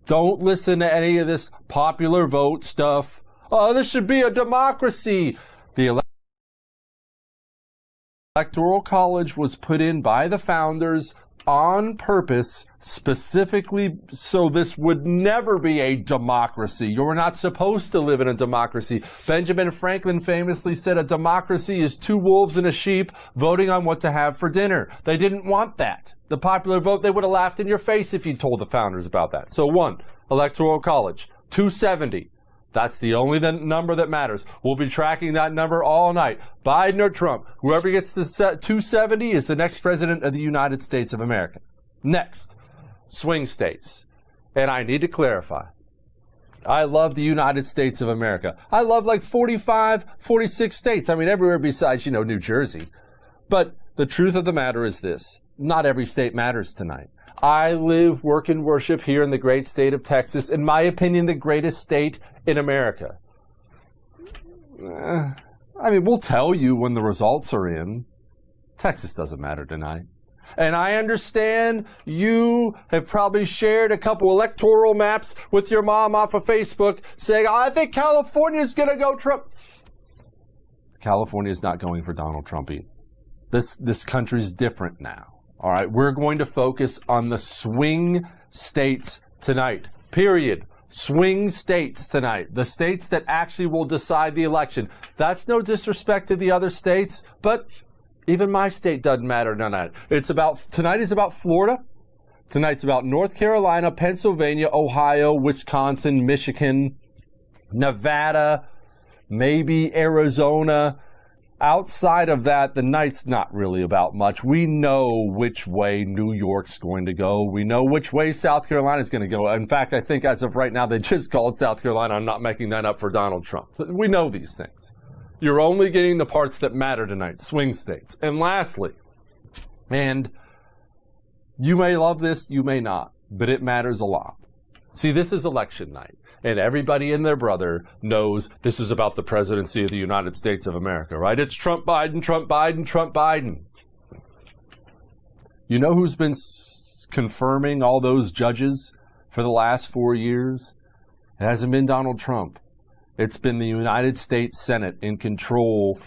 Speaker 7: Don't listen to any of this popular vote stuff. Oh, this should be a democracy. The Electoral College was put in by the founders on purpose, specifically so this would never be a democracy. You're not supposed to live in a democracy. Benjamin Franklin famously said a democracy is 2 wolves and a sheep voting on what to have for dinner. They didn't want that. The popular vote, they would have laughed in your face if you told the founders about that. So 1, Electoral College. 270. That's the only number that matters. We'll be tracking that number all night. Biden or Trump, whoever gets to 270 is the next president of the United States of America. Next, swing states. And I need to clarify. I love the United States of America. I love like 45, 46 states. I mean, everywhere besides, New Jersey. But the truth of the matter is this. Not every state matters tonight. I live, work, and worship here in the great state of Texas, in my opinion, the greatest state in America. We'll tell you when the results are in. Texas doesn't matter tonight. And I understand you have probably shared a couple electoral maps with your mom off of Facebook saying, I think California's going to go Trump. California's not going for Donald Trump either. This country's different now. All right, we're going to focus on the swing states tonight, period. Swing states tonight, the states that actually will decide the election. That's no disrespect to the other states, but even my state doesn't matter tonight. Tonight is about Florida. Tonight's about North Carolina, Pennsylvania, Ohio, Wisconsin, Michigan, Nevada, maybe Arizona. Outside of that, the night's not really about much. We know which way New York's going to go. We know which way South Carolina's going to go. In fact, I think as of right now, they just called South Carolina. I'm not making that up for Donald Trump. So we know these things. You're only getting the parts that matter tonight, swing states. And lastly, and you may love this, you may not, but it matters a lot. See, this is election night, and everybody and their brother knows this is about the presidency of the United States of America, right? It's Trump, Biden, Trump, Biden, Trump, Biden. You know who's been confirming all those judges for the last 4 years? It hasn't been Donald Trump. It's been the United States Senate in control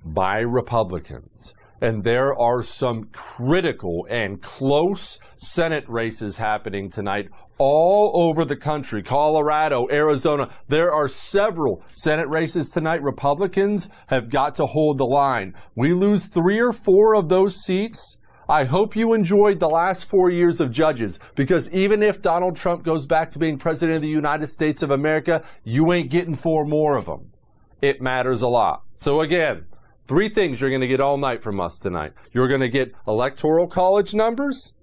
Speaker 7: by Republicans. And there are some critical and close Senate races happening tonight all over the country. Colorado, Arizona. There are several Senate races tonight. Republicans have got to hold the line. We lose 3 or 4 of those seats. I hope you enjoyed the last 4 years of judges, because even if Donald Trump goes back to being president of the United States of America, you ain't getting 4 more of them. It matters a lot. So again, 3 things you're going to get all night from us tonight. You're going to get electoral college numbers.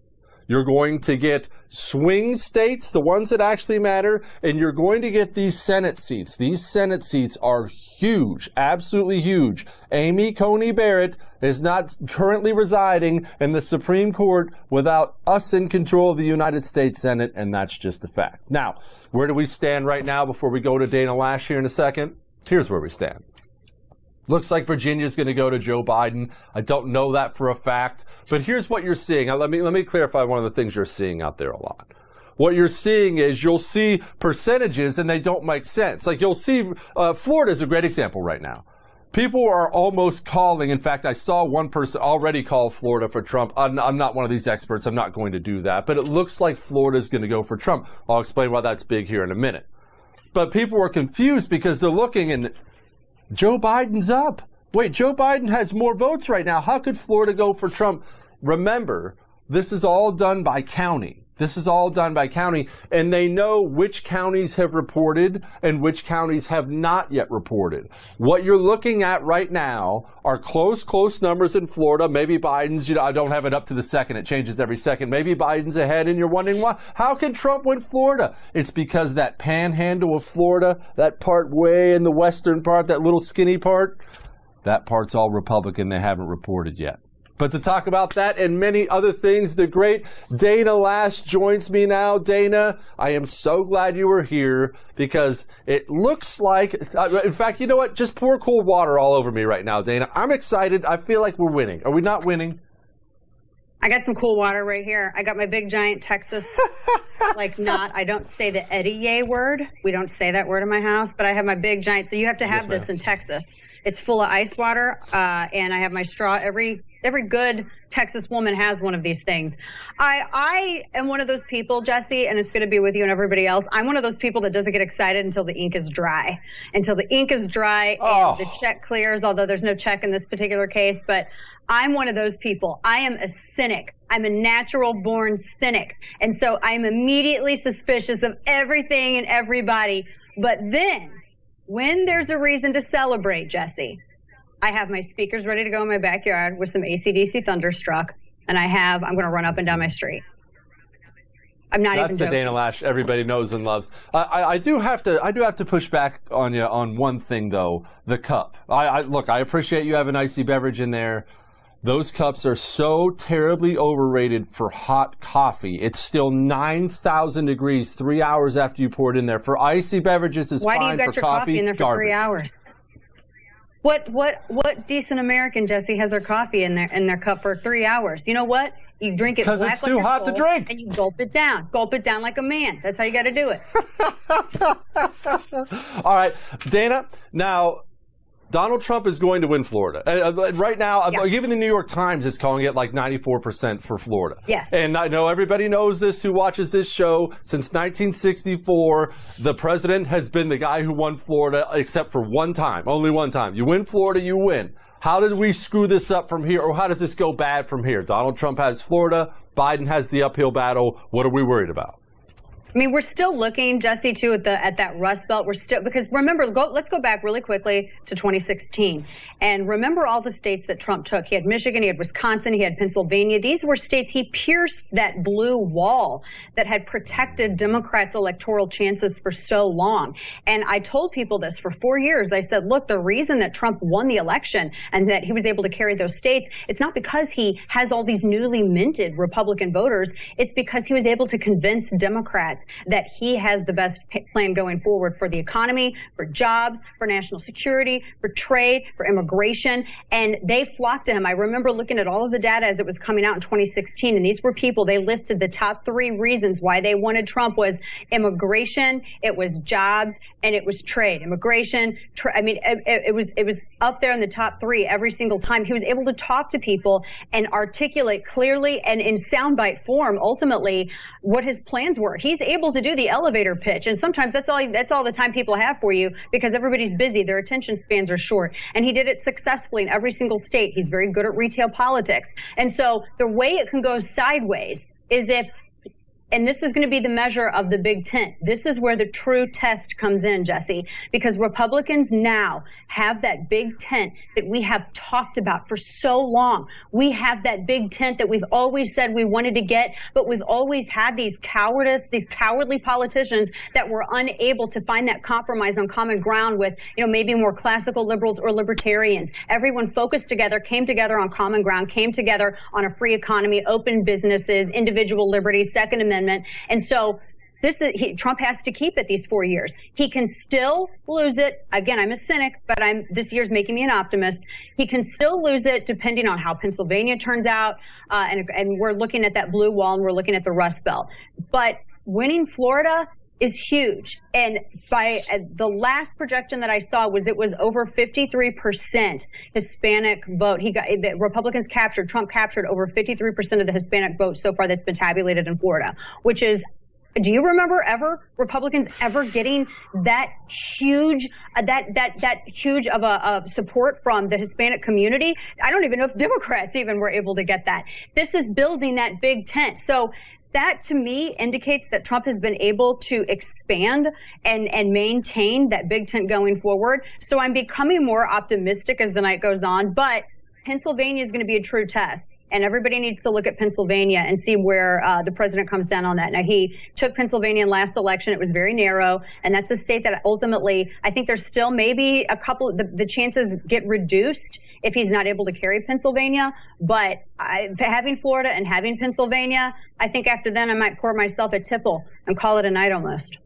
Speaker 7: You're going to get swing states, the ones that actually matter, and you're going to get these Senate seats. These Senate seats are huge, absolutely huge. Amy Coney Barrett is not currently residing in the Supreme Court without us in control of the United States Senate, and that's just a fact. Now, where do we stand right now before we go to Dana Lash here in a second? Here's where we stand. Looks like Virginia's going to go to Joe Biden. I don't know that for a fact, but here's what you're seeing. Let me clarify one of the things you're seeing out there a lot. What you're seeing is you'll see percentages and they don't make sense. Like you'll see, Florida is a great example right now. People are almost calling. In fact, I saw one person already call Florida for Trump. I'm not one of these experts. I'm not going to do that, but it looks like Florida is going to go for Trump. I'll explain why that's big here in a minute. But people are confused because they're looking and Joe Biden's up. Wait, Joe Biden has more votes right now. How could Florida go for Trump? Remember, this is all done by county. This is all done by county, and they know which counties have reported and which counties have not yet reported. What you're looking at right now are close numbers in Florida. Maybe Biden's, I don't have it up to the second. It changes every second. Maybe Biden's ahead, and you're wondering why. How can Trump win Florida? It's because that panhandle of Florida, that part way in the western part, that little skinny part, that part's all Republican. They haven't reported yet. But to talk about that and many other things, the great Dana Lash joins me now. Dana, I am so glad you were here because it looks like, in fact, you know what? Just pour cold water all over me right now, Dana. I'm excited. I feel like we're winning. Are we not winning?
Speaker 13: I got some cool water right here. I got my big giant Texas, I don't say the Eddie word. We don't say that word in my house, but I have my big giant, you have to have this in Texas. It's full of ice water, and I have my straw. Every good Texas woman has one of these things. I am one of those people, Jesse, and it's going to be with you and everybody else. I'm one of those people that doesn't get excited until the ink is dry. Until the ink is dry and the check clears, although there's no check in this particular case. But I'm one of those people. I am a cynic. I'm a natural-born cynic. And so I'm immediately suspicious of everything and everybody. But then, when there's a reason to celebrate, Jesse, I have my speakers ready to go in my backyard with some AC/DC Thunderstruck, and I'm going to run up and down my street. I'm not even joking.
Speaker 7: That's the Dana Lash everybody knows and loves. I do have to push back on you on one thing though, the cup. Look, I appreciate you having icy beverage in there. Those cups are so terribly overrated for hot coffee. It's still 9,000 degrees 3 hours after you pour it in there. For icy beverages, it's fine.
Speaker 13: Why do you got
Speaker 7: for
Speaker 13: your coffee in there for
Speaker 7: garbage.
Speaker 13: 3 hours? What decent American, Jesse, has their coffee in their cup for 3 hours? You know what? You drink it
Speaker 7: because
Speaker 13: black
Speaker 7: it's
Speaker 13: like
Speaker 7: too
Speaker 13: your
Speaker 7: hot to
Speaker 13: soul,
Speaker 7: drink,
Speaker 13: and you gulp it down. Gulp it down like a man. That's how you got to do it.
Speaker 7: All right, Dana. Now, Donald Trump is going to win Florida. Right now, even the New York Times is calling it like 94% for Florida.
Speaker 13: Yes.
Speaker 7: And I know everybody knows this who watches this show. Since 1964, the president has been the guy who won Florida, except for one time, only one time. You win Florida, you win. How did we screw this up from here, or how does this go bad from here? Donald Trump has Florida. Biden has the uphill battle. What are we worried about?
Speaker 13: I mean, we're still looking, Jesse, too, at that Rust Belt. We're still, because remember, let's go back really quickly to 2016. And remember all the states that Trump took. He had Michigan, he had Wisconsin, he had Pennsylvania. These were states he pierced that blue wall that had protected Democrats' electoral chances for so long. And I told people this for 4 years. I said, look, the reason that Trump won the election and that he was able to carry those states, it's not because he has all these newly minted Republican voters. It's because he was able to convince Democrats that he has the best plan going forward for the economy, for jobs, for national security, for trade, for immigration, and they flocked to him. I remember looking at all of the data as it was coming out in 2016, and these were people, they listed the top 3 reasons why they wanted Trump was immigration, it was jobs, and it was trade. Immigration, it was up there in the top 3 every single time. He was able to talk to people and articulate clearly and in soundbite form, ultimately, what his plans were. He's able to do the elevator pitch, and sometimes that's all the time people have for you because everybody's busy. Their attention spans are short, and he did it successfully in every single state. He's very good at retail politics, and so the way it can go sideways is if, and this is going to be the measure of the big tent. This is where the true test comes in, Jesse, because Republicans now have that big tent that we have talked about for so long. We have that big tent that we've always said we wanted to get, but we've always had these cowardly politicians that were unable to find that compromise on common ground with, maybe more classical liberals or libertarians. Everyone focused together, came together on common ground, came together on a free economy, open businesses, individual liberties, Second Amendment. And so Trump has to keep it these 4 years. He can still lose it. Again, I'm a cynic, but this year's making me an optimist. He can still lose it depending on how Pennsylvania turns out. And we're looking at that blue wall and we're looking at the Rust Belt. But winning Florida is huge. And by the last projection that I saw it was over 53% Hispanic vote. The Republicans Trump captured over 53% of the Hispanic vote so far that's been tabulated in Florida, which is, do you remember Republicans ever getting that huge of a support from the Hispanic community? I don't even know if Democrats even were able to get that. This is building that big tent. So that, to me, indicates that Trump has been able to expand and maintain that big tent going forward. So I'm becoming more optimistic as the night goes on. But Pennsylvania is going to be a true test. And everybody needs to look at Pennsylvania and see where the president comes down on that. Now, he took Pennsylvania in last election. It was very narrow. And that's a state that ultimately, I think there's still maybe a couple, the chances get reduced if he's not able to carry Pennsylvania. But having Florida and having Pennsylvania, I think after then I might pour myself a tipple and call it a night almost.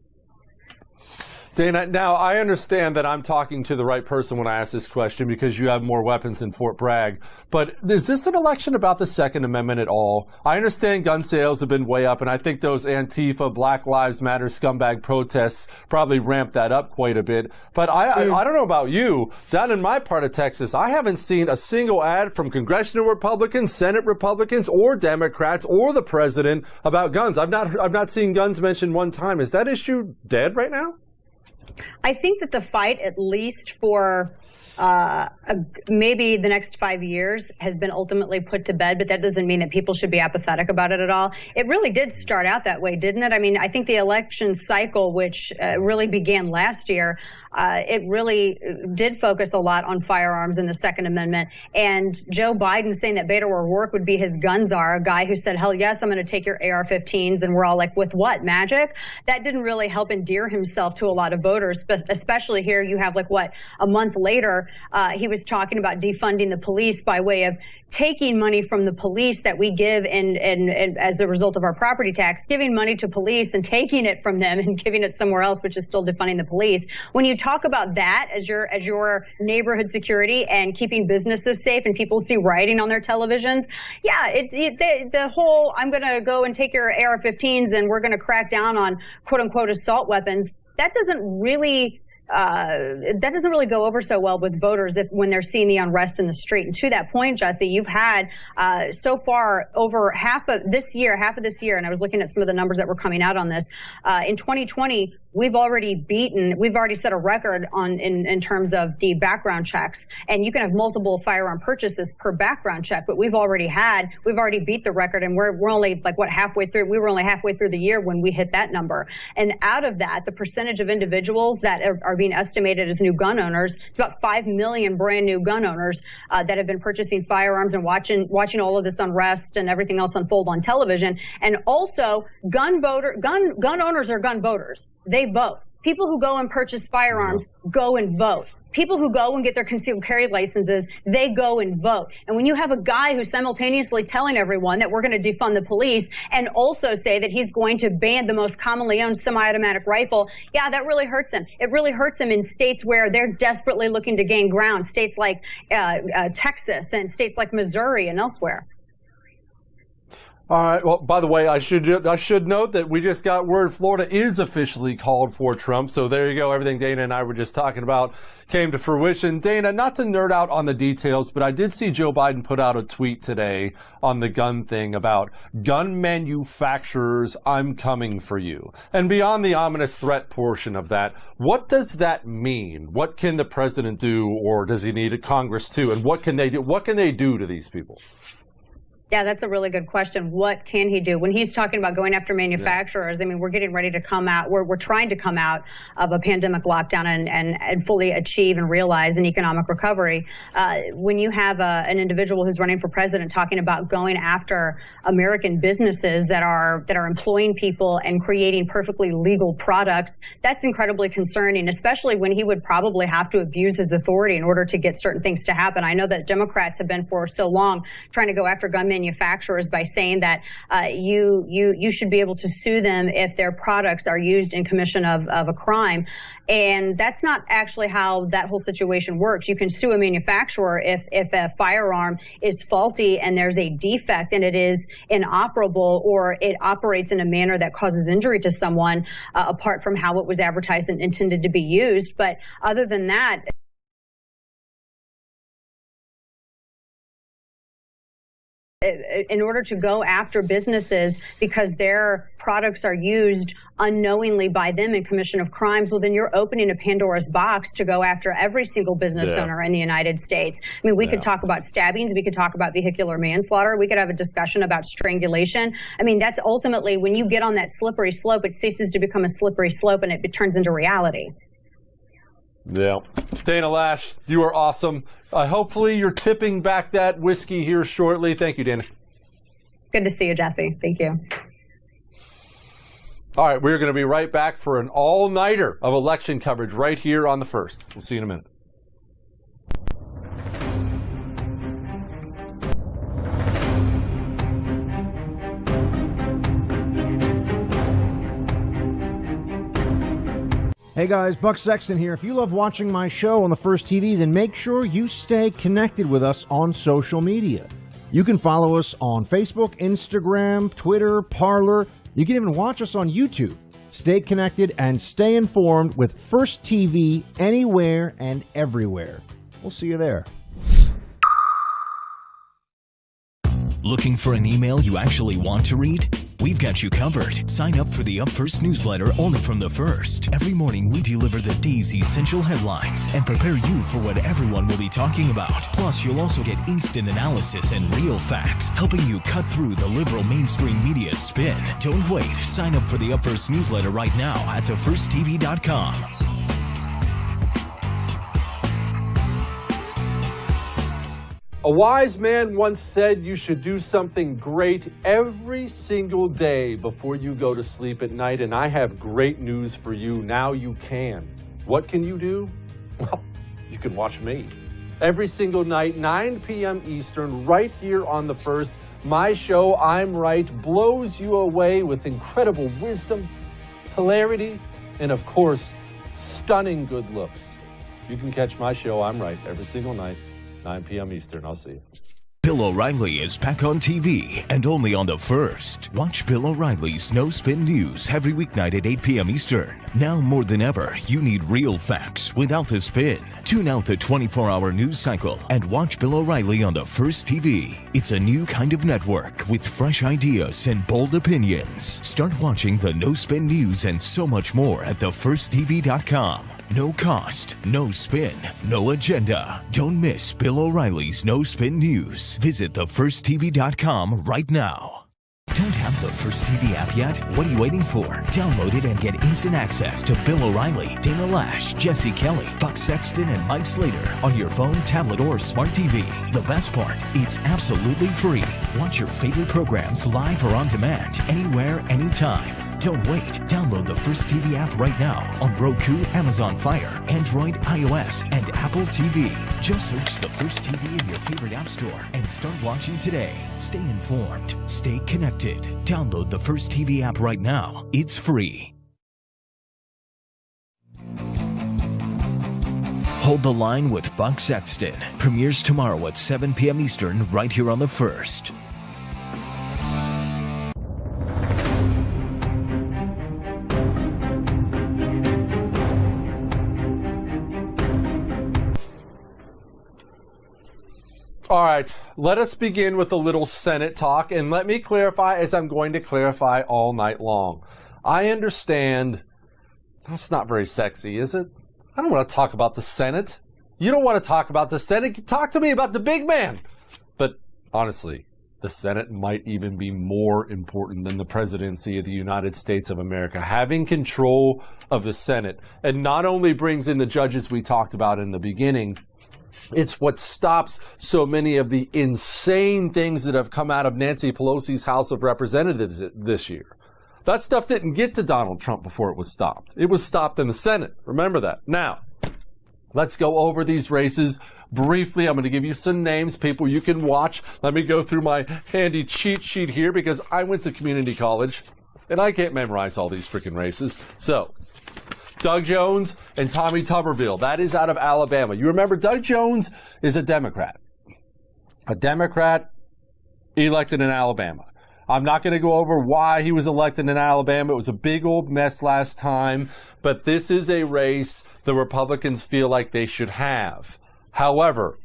Speaker 7: Dana, now I understand that I'm talking to the right person when I ask this question because you have more weapons than Fort Bragg. But is this an election about the Second Amendment at all? I understand gun sales have been way up, and I think those Antifa, Black Lives Matter scumbag protests probably ramped that up quite a bit. But I don't know about you. Down in my part of Texas, I haven't seen a single ad from congressional Republicans, Senate Republicans, or Democrats, or the president about guns. I've not seen guns mentioned one time. Is that issue dead right now?
Speaker 13: I think that the fight, at least for maybe the next 5 years, has been ultimately put to bed, but that doesn't mean that people should be apathetic about it at all. It really did start out that way, didn't it? I mean, I think the election cycle, which really began last year, it really did focus a lot on firearms and the Second Amendment. And Joe Biden saying that Beto O'Rourke would be his gun czar, a guy who said, hell yes, I'm going to take your AR-15s. And we're all like, with what, magic? That didn't really help endear himself to a lot of voters, but especially here you have a month later, he was talking about defunding the police by way of taking money from the police that we give and as a result of our property tax, giving money to police and taking it from them and giving it somewhere else, which is still defunding the police. When you talk about that as your neighborhood security and keeping businesses safe and people see rioting on their televisions, yeah, the whole I'm going to go and take your AR-15s and we're going to crack down on quote unquote assault weapons, that doesn't really go over so well with voters when they're seeing the unrest in the street. And to that point, Jesse, you've had so far over half of this year, and I was looking at some of the numbers that were coming out on this, in 2020, we've already set a record in terms of the background checks. And you can have multiple firearm purchases per background check, but we've already beat the record, and we're only halfway through. We were only halfway through the year when we hit that number. And out of that, the percentage of individuals that are being estimated as new gun owners, it's about 5 million brand new gun owners that have been purchasing firearms and watching all of this unrest and everything else unfold on television. And also, gun owners are gun voters. They vote. People who go and purchase firearms go and vote. People who go and get their concealed carry licenses, they go and vote. And when you have a guy who's simultaneously telling everyone that we're going to defund the police and also say that he's going to ban the most commonly owned semi-automatic rifle, yeah, that really hurts him. It really hurts him in states where they're desperately looking to gain ground, states like Texas and states like Missouri and elsewhere.
Speaker 7: All right. Well, by the way, I should note that we just got word Florida is officially called for Trump. So there you go. Everything Dana and I were just talking about came to fruition. Dana, not to nerd out on the details, but I did see Joe Biden put out a tweet today on the gun thing about gun manufacturers, I'm coming for you. And beyond the ominous threat portion of that, what does that mean? What can the president do, or does he need a Congress too? And what can they do? What can they do to these people?
Speaker 13: Yeah, that's a really good question. What can he do? When he's talking about going after manufacturers, I mean, we're getting ready to come out, we're trying to come out of a pandemic lockdown and fully achieve and realize an economic recovery. When you have an individual who's running for president talking about going after American businesses that are employing people and creating perfectly legal products, that's incredibly concerning, especially when he would probably have to abuse his authority in order to get certain things to happen. I know that Democrats have been for so long trying to go after gun manufacturers by saying that you should be able to sue them if their products are used in commission of a crime. And that's not actually how that whole situation works. You can sue a manufacturer if a firearm is faulty and there's a defect and it is inoperable or it operates in a manner that causes injury to someone, apart from how it was advertised and intended to be used. But other than that, in order to go after businesses because their products are used unknowingly by them in commission of crimes, well, then you're opening a Pandora's box to go after every single business owner in the United States. I mean, we could talk about stabbings. We could talk about vehicular manslaughter. We could have a discussion about strangulation. I mean, that's ultimately when you get on that slippery slope, it ceases to become a slippery slope and it turns into reality.
Speaker 7: Yeah. Dana Loesch, you are awesome. Hopefully you're tipping back that whiskey here shortly. Thank you, Dana.
Speaker 13: Good to see you, Jesse. Thank you.
Speaker 7: All right, we're going to be right back for an all-nighter of election coverage right here on The First. We'll see you in a minute.
Speaker 9: Hey guys, Buck Sexton here. If you love watching my show on The First TV, then make sure you stay connected with us on social media. You can follow us on Facebook, Instagram, Twitter, Parler. You can even watch us on YouTube. Stay connected and stay informed with First TV anywhere and everywhere. We'll see you there.
Speaker 4: Looking for an email you actually want to read? We've got you covered. Sign up for the Up First newsletter only from The First. Every morning we deliver the day's essential headlines and prepare you for what everyone will be talking about. Plus, you'll also get instant analysis and real facts, helping you cut through the liberal mainstream media spin. Don't wait. Sign up for the Up First newsletter right now at thefirsttv.com.
Speaker 7: A wise man once said you should do something great every single day before you go to sleep at night, and I have great news for you. Now you can. What can you do? Well, you can watch me. Every single night, 9 p.m. Eastern, right here on The First. My show, I'm Right, blows you away with incredible wisdom, hilarity, and of course, stunning good looks. You can catch my show, I'm Right, every single night, 9 p.m. Eastern. I'll see you.
Speaker 4: Bill O'Reilly is back on TV and only on the First. Watch Bill O'Reilly's No Spin News every weeknight at 8 p.m. Eastern. Now more than ever, you need real facts without the spin. Tune out the 24-hour news cycle and watch Bill O'Reilly on the First TV. It's a new kind of network with fresh ideas and bold opinions. Start watching the No Spin News and so much more at thefirsttv.com. No cost, no spin, no agenda. Don't miss Bill O'Reilly's No Spin News. Visit thefirsttv.com right now. Don't have the First TV app yet? What are you waiting for? Download it and get instant access to Bill O'Reilly, Dana Lash, Jesse Kelly, Buck Sexton, and Mike Slater on your phone, tablet, or smart TV. The best part, it's absolutely free. Watch your favorite programs live or on demand, anywhere, anytime. Don't wait. Download the First TV app right now on Roku, Amazon Fire, Android, iOS, and Apple TV. Just search the First TV in your favorite app store and start watching today. Stay informed. Stay connected. Download the First TV app right now. It's free. Hold the Line with Buck Sexton premieres tomorrow at 7 p.m. Eastern right here on the First.
Speaker 7: All right, let us begin with a little Senate talk, and let me clarify, as I'm going to clarify all night long. I understand that's not very sexy, is it? I don't want to talk about the Senate. You don't want to talk about the Senate. Talk to me about the big man. But honestly, the Senate might even be more important than the presidency of the United States of America. Having control of the Senate, and not only brings in the judges we talked about in the beginning, it's what stops so many of the insane things that have come out of Nancy Pelosi's House of Representatives this year. That stuff didn't get to Donald Trump before it was stopped. It was stopped in the Senate. Remember that. Now, let's go over these races briefly. I'm going to give you some names, people you can watch. Let me go through my handy cheat sheet here because I went to community college and I can't memorize all these freaking races. So, Doug Jones and Tommy Tuberville. That is out of Alabama. You remember Doug Jones is a Democrat. A Democrat elected in Alabama. I'm not going to go over why he was elected in Alabama. It was a big old mess last time. But this is a race the Republicans feel like they should have. However,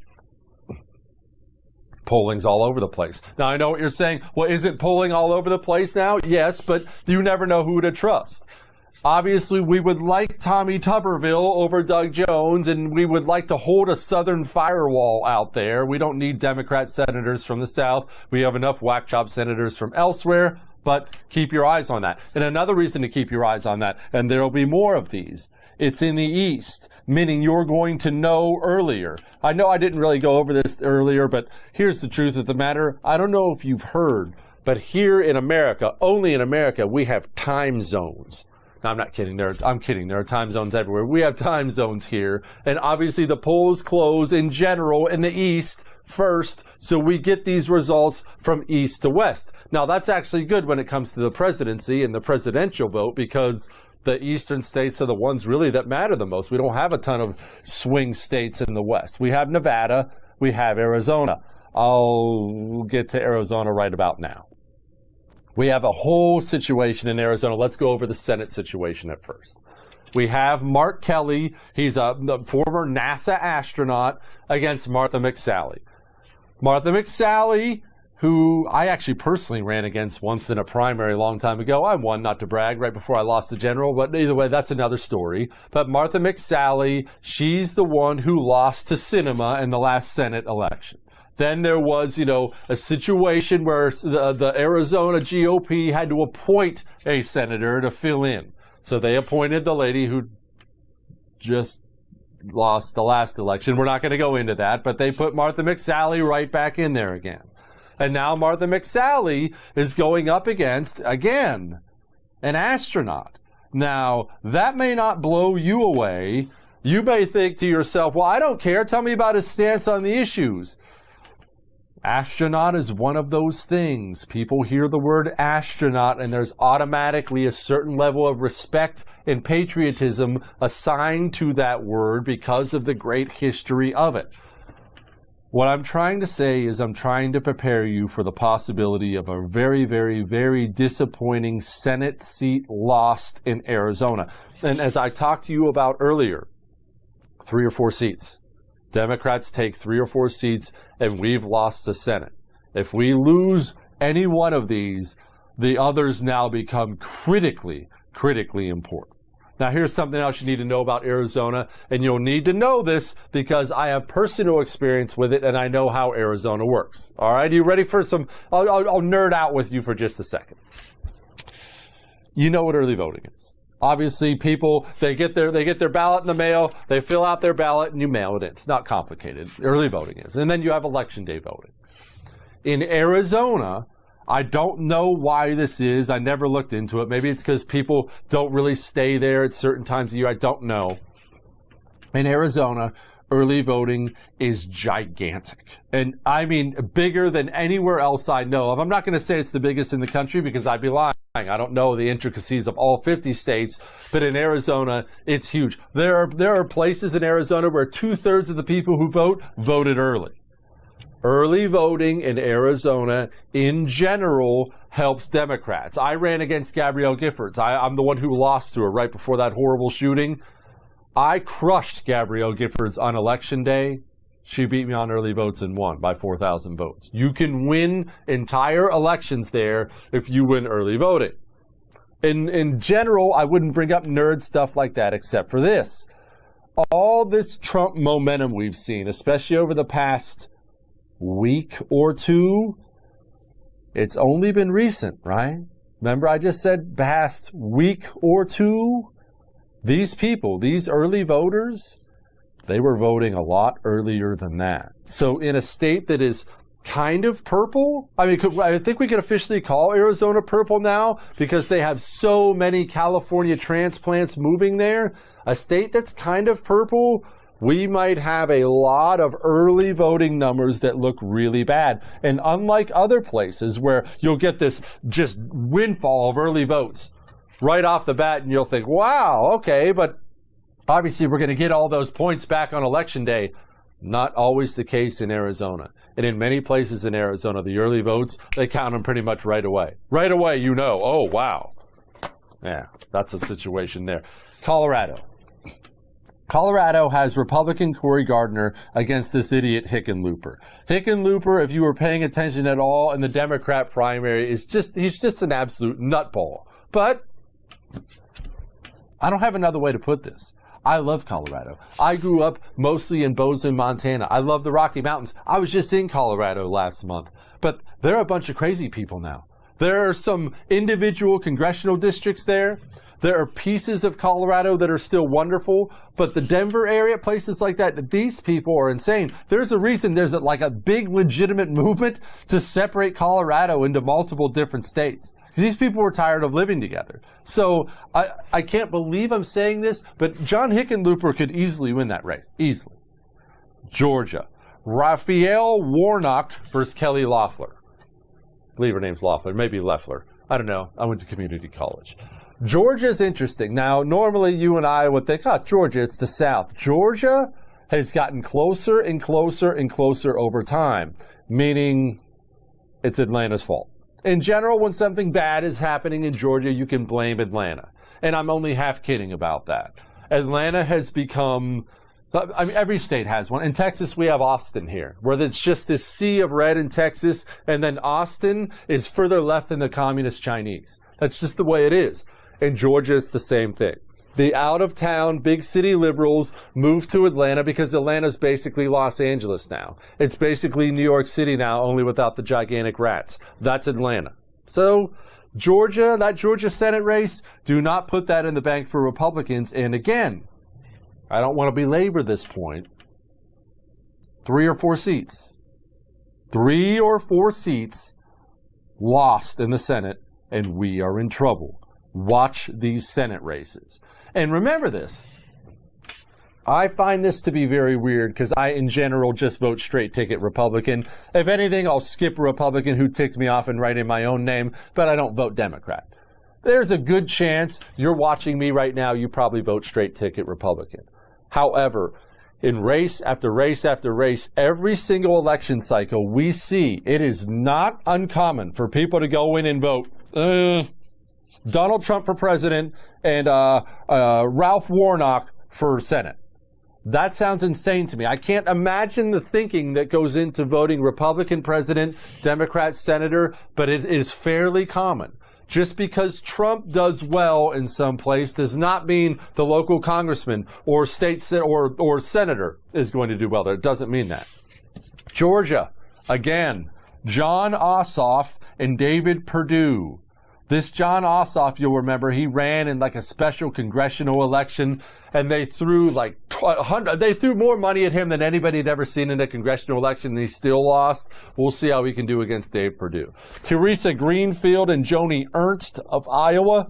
Speaker 7: polling's all over the place. Now, I know what you're saying. Well, isn't polling all over the place now? Yes, but you never know who to trust. Obviously, we would like Tommy Tuberville over Doug Jones, and we would like to hold a southern firewall out there. We don't need Democrat senators from the South. We have enough whack job senators from elsewhere, but keep your eyes on that. And another reason to keep your eyes on that, and there will be more of these, it's in the East, meaning you're going to know earlier. I know I didn't really go over this earlier, but here's the truth of the matter. I don't know if you've heard, but here in America, only in America, we have time zones. No, I'm not kidding. I'm kidding. There are time zones everywhere. We have time zones here. And obviously the polls close in general in the East first. So we get these results from East to West. Now, that's actually good when it comes to the presidency and the presidential vote because the Eastern states are the ones really that matter the most. We don't have a ton of swing states in the West. We have Nevada. We have Arizona. I'll get to Arizona right about now. We have a whole situation in Arizona. Let's go over the Senate situation at first. We have Mark Kelly. He's a former NASA astronaut against Martha McSally. Martha McSally, who I actually personally ran against once in a primary a long time ago. I won, not to brag, right before I lost the general, but either way, that's another story. But Martha McSally, she's the one who lost to Sinema in the last Senate election. Then there was, a situation where the Arizona GOP had to appoint a senator to fill in. So they appointed the lady who just lost the last election. We're not going to go into that, but they put Martha McSally right back in there again. And now Martha McSally is going up against, again, an astronaut. Now, that may not blow you away. You may think to yourself, well, I don't care. Tell me about his stance on the issues. Astronaut is one of those things. People hear the word astronaut and there's automatically a certain level of respect and patriotism assigned to that word because of the great history of it. What I'm trying to say is I'm trying to prepare you for the possibility of a very, very, very disappointing Senate seat lost in Arizona. And as I talked to you about earlier, 3 or 4 seats. Democrats take 3 or 4 seats, and we've lost the Senate. If we lose any one of these, the others now become critically important. Now, here's something else you need to know about Arizona, and you'll need to know this because I have personal experience with it, and I know how Arizona works. All right, are you ready for some? I'll nerd out with you for just a second. You know what early voting is. Obviously, people, they get their ballot in the mail, they fill out their ballot, and you mail it in. It's not complicated. Early voting is. And then you have election day voting. In Arizona, I don't know why this is. I never looked into it. Maybe it's because people don't really stay there at certain times of the year. I don't know. In Arizona, early voting is gigantic. And I mean, bigger than anywhere else I know of. I'm not going to say it's the biggest in the country because I'd be lying. I don't know the intricacies of all 50 states, but in Arizona, it's huge. There are places in Arizona where 2/3 of the people who vote voted early. Early voting in Arizona, in general, helps Democrats. I ran against Gabrielle Giffords. I'm the one who lost to her right before that horrible shooting. I crushed Gabrielle Giffords on Election Day. She beat me on early votes and won by 4,000 votes. You can win entire elections there if you win early voting. In general, I wouldn't bring up nerd stuff like that except for this. All this Trump momentum we've seen, especially over the past week or two, it's only been recent, right? Remember I just said past week or two? These people, these early voters, they were voting a lot earlier than that. So in a state that is kind of purple, I think we could officially call Arizona purple now because they have so many California transplants moving there. A state that's kind of purple, we might have a lot of early voting numbers that look really bad. And unlike other places where you'll get this just windfall of early votes right off the bat and you'll think, wow, okay, but obviously we're going to get all those points back on Election Day. Not always the case in Arizona. And in many places in Arizona, the early votes, they count them pretty much right away. Right away, you know, oh, wow. Yeah, that's a situation there. Colorado has Republican Cory Gardner against this idiot Hickenlooper. Hickenlooper, if you were paying attention at all in the Democrat primary, he's just an absolute nutball. But I don't have another way to put this. I love Colorado. I grew up mostly in Bozeman, Montana. I love the Rocky Mountains. I was just in Colorado last month. But there are a bunch of crazy people now. There are some individual congressional districts there. There are pieces of Colorado that are still wonderful, but the Denver area, places like that, these people are insane. There's a reason there's a big legitimate movement to separate Colorado into multiple different states. Because these people were tired of living together. So I can't believe I'm saying this, but John Hickenlooper could easily win that race. Easily. Georgia. Raphael Warnock versus Kelly Loeffler. I believe her name's Loeffler, maybe Loeffler. I don't know. I went to community college. Georgia's interesting. Now, normally you and I would think, Georgia, it's the South. Georgia has gotten closer and closer and closer over time, meaning it's Atlanta's fault. In general, when something bad is happening in Georgia, you can blame Atlanta. And I'm only half kidding about that. Atlanta has become, every state has one. In Texas, we have Austin here, where it's just this sea of red in Texas, and then Austin is further left than the communist Chinese. That's just the way it is. In Georgia, it's the same thing. The out-of-town, big city liberals moved to Atlanta because Atlanta's basically Los Angeles now. It's basically New York City now, only without the gigantic rats. That's Atlanta. So Georgia, that Georgia Senate race, do not put that in the bank for Republicans. And again, I don't want to belabor this point. 3 or 4 seats. 3 or 4 seats lost in the Senate, and we are in trouble. Watch these Senate races. And remember this. I find this to be very weird because I, in general, just vote straight ticket Republican. If anything, I'll skip a Republican who ticked me off and write in my own name, but I don't vote Democrat. There's a good chance you're watching me right now, you probably vote straight ticket Republican. However, in race after race after race, every single election cycle we see, it is not uncommon for people to go in and vote Donald Trump for president and Ralph Warnock for Senate. That sounds insane to me. I can't imagine the thinking that goes into voting Republican president, Democrat senator, but it is fairly common. Just because Trump does well in some place does not mean the local congressman or state or senator is going to do well there. It doesn't mean that. Georgia, again, Jon Ossoff and David Perdue. This Jon Ossoff, you'll remember, he ran in like a special congressional election, and they threw they threw more money at him than anybody had ever seen in a congressional election, and he still lost. We'll see how he can do against Dave Perdue. Teresa Greenfield and Joni Ernst of Iowa.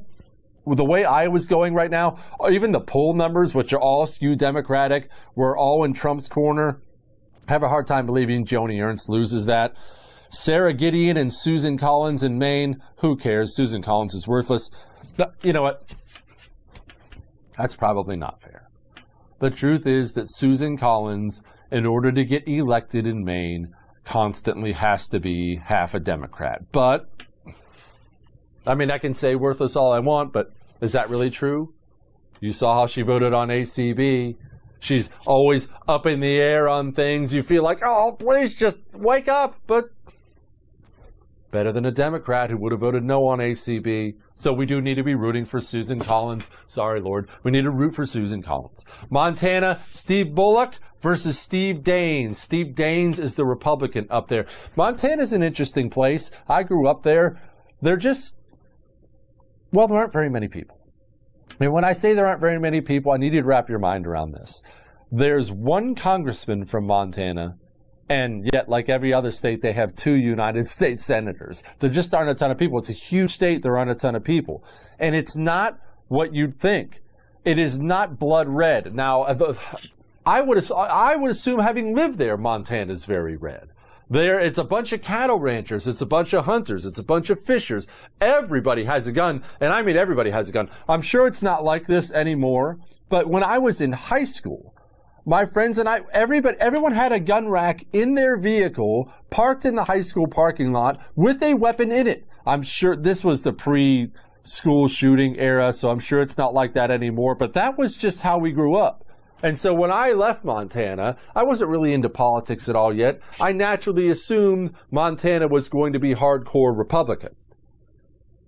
Speaker 7: With the way Iowa's going right now, even the poll numbers, which are all skewed Democratic, were all in Trump's corner. I have a hard time believing Joni Ernst loses that. Sarah Gideon and Susan Collins in Maine. Who cares? Susan Collins is worthless. You know what? That's probably not fair. The truth is that Susan Collins, in order to get elected in Maine, constantly has to be half a Democrat. But, I mean, I can say worthless all I want, but is that really true? You saw how she voted on ACB. She's always up in the air on things. You feel like, oh, please just wake up. But better than a Democrat who would have voted no on ACB. So we do need to be rooting for Susan Collins. Sorry, Lord. We need to root for Susan Collins. Montana, Steve Bullock versus Steve Daines. Steve Daines is the Republican up there. Montana's an interesting place. I grew up there. They're just, well, there aren't very many people. I mean, when I say there aren't very many people, I need you to wrap your mind around this. There's one congressman from Montana, and yet, like every other state, they have 2 United States senators. There just aren't a ton of people. It's a huge state. There aren't a ton of people. And it's not what you'd think. It is not blood red. Now, I would assume, having lived there, Montana is very red. It's a bunch of cattle ranchers. It's a bunch of hunters. It's a bunch of fishers. Everybody has a gun, and I mean everybody has a gun. I'm sure it's not like this anymore, but when I was in high school, my friends and I, everyone had a gun rack in their vehicle, parked in the high school parking lot with a weapon in it. I'm sure this was the pre-school shooting era, so I'm sure it's not like that anymore, but that was just how we grew up. And so when I left Montana, I wasn't really into politics at all yet. I naturally assumed Montana was going to be hardcore Republican.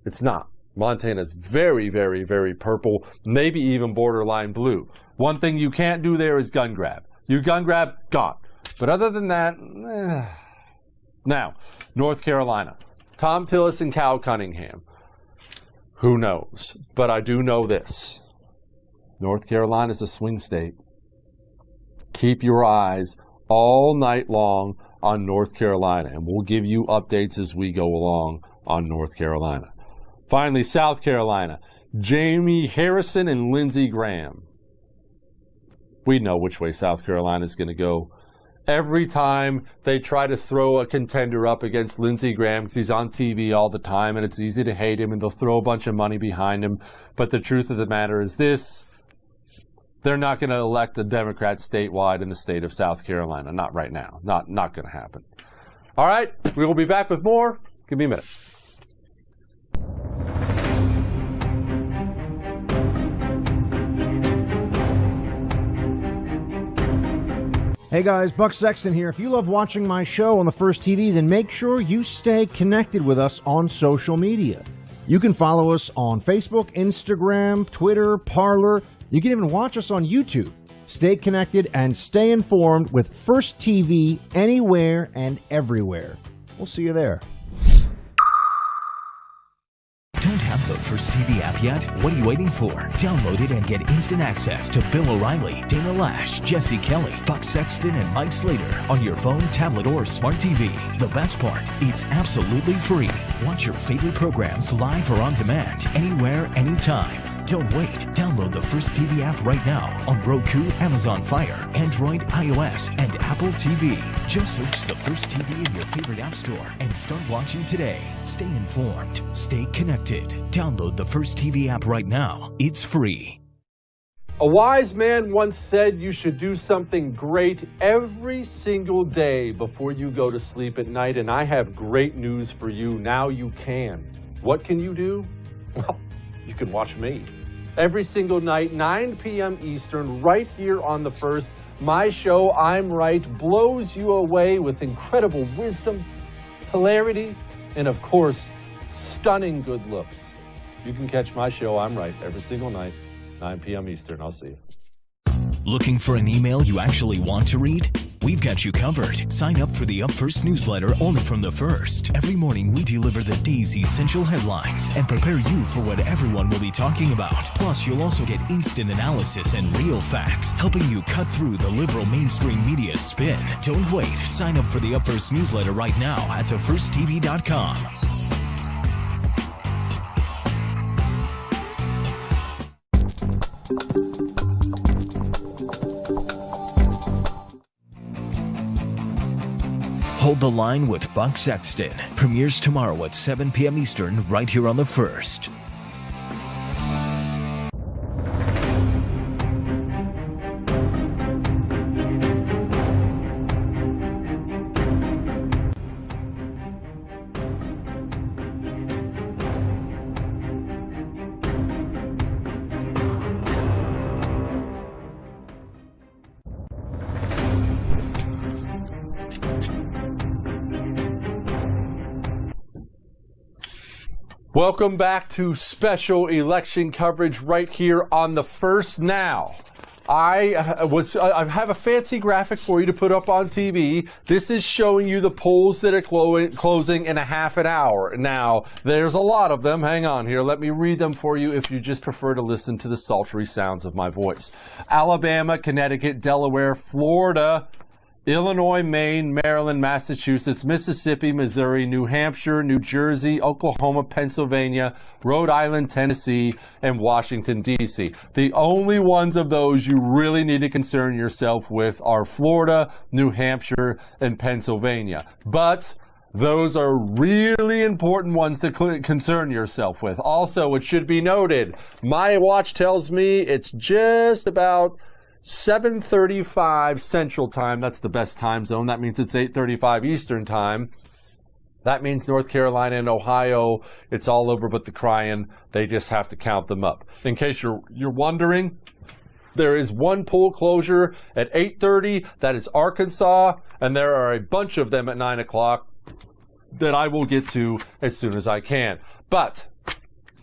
Speaker 7: It's not. Montana's very, very, very purple, maybe even borderline blue. One thing you can't do there is gun grab. You gun grab, gone. But other than that, Now, North Carolina. Tom Tillis and Cal Cunningham. Who knows? But I do know this. North Carolina's a swing state. Keep your eyes all night long on North Carolina, and we'll give you updates as we go along on North Carolina. Finally, South Carolina. Jamie Harrison and Lindsey Graham. We know which way South Carolina is going to go. Every time they try to throw a contender up against Lindsey Graham, because he's on TV all the time, and it's easy to hate him, and they'll throw a bunch of money behind him. But the truth of the matter is this. They're not going to elect a Democrat statewide in the state of South Carolina. Not right now. Not going to happen. All right. We will be back with more. Give me a minute.
Speaker 9: Hey guys, Buck Sexton here. If you love watching my show on the First TV, then make sure you stay connected with us on social media. You can follow us on Facebook, Instagram, Twitter, Parler. You can even watch us on YouTube. Stay connected and stay informed with First TV anywhere and everywhere. We'll see you there.
Speaker 4: Don't have the First TV app yet? What are you waiting for? Download it and get instant access to Bill O'Reilly, Dana Lash, Jesse Kelly, Buck Sexton, and Mike Slater on your phone, tablet, or smart TV. The best part, it's absolutely free. Watch your favorite programs live or on demand, anywhere, anytime. Don't wait. Download the First TV app right now on Roku, Amazon Fire, Android, iOS, and Apple TV. Just search the First TV in your favorite app store and start watching today. Stay informed. Stay connected. Download the First TV app right now. It's free.
Speaker 7: A wise man once said you should do something great every single day before you go to sleep at night, and I have great news for you. Now you can. What can you do? Well, you can watch me. Every single night, 9 p.m. Eastern, right here on The First. My show, I'm Right, blows you away with incredible wisdom, hilarity, and of course, stunning good looks. You can catch my show, I'm Right, every single night. 9 p.m. Eastern. I'll see you.
Speaker 4: Looking for an email you actually want to read? We've got you covered. Sign up for the Up First newsletter only from The First. Every morning we deliver the day's essential headlines and prepare you for what everyone will be talking about. Plus, you'll also get instant analysis and real facts, helping you cut through the liberal mainstream media spin. Don't wait. Sign up for the Up First newsletter right now at thefirsttv.com. Hold the Line with Buck Sexton premieres tomorrow at 7 p.m. Eastern right here on The First.
Speaker 7: Welcome back to special election coverage right here on The First. Now, I have a fancy graphic for you to put up on TV. This is showing you the polls that are closing in a half an hour. Now, there's a lot of them. Hang on here. Let me read them for you if you just prefer to listen to the sultry sounds of my voice. Alabama, Connecticut, Delaware, Florida, Illinois, Maine, Maryland, Massachusetts, Mississippi, Missouri, New Hampshire, New Jersey, Oklahoma, Pennsylvania, Rhode Island, Tennessee, and Washington, D.C. The only ones of those you really need to concern yourself with are Florida, New Hampshire, and Pennsylvania. But those are really important ones to concern yourself with. Also, it should be noted, my watch tells me it's just about 7:35 Central Time. That's the best time zone. That means it's 8:35 Eastern Time. That means North Carolina and Ohio, it's all over but the crying. They just have to count them up. In case you're wondering, there is one poll closure at 8:30. That is Arkansas, and there are a bunch of them at 9 o'clock that I will get to as soon as I can. But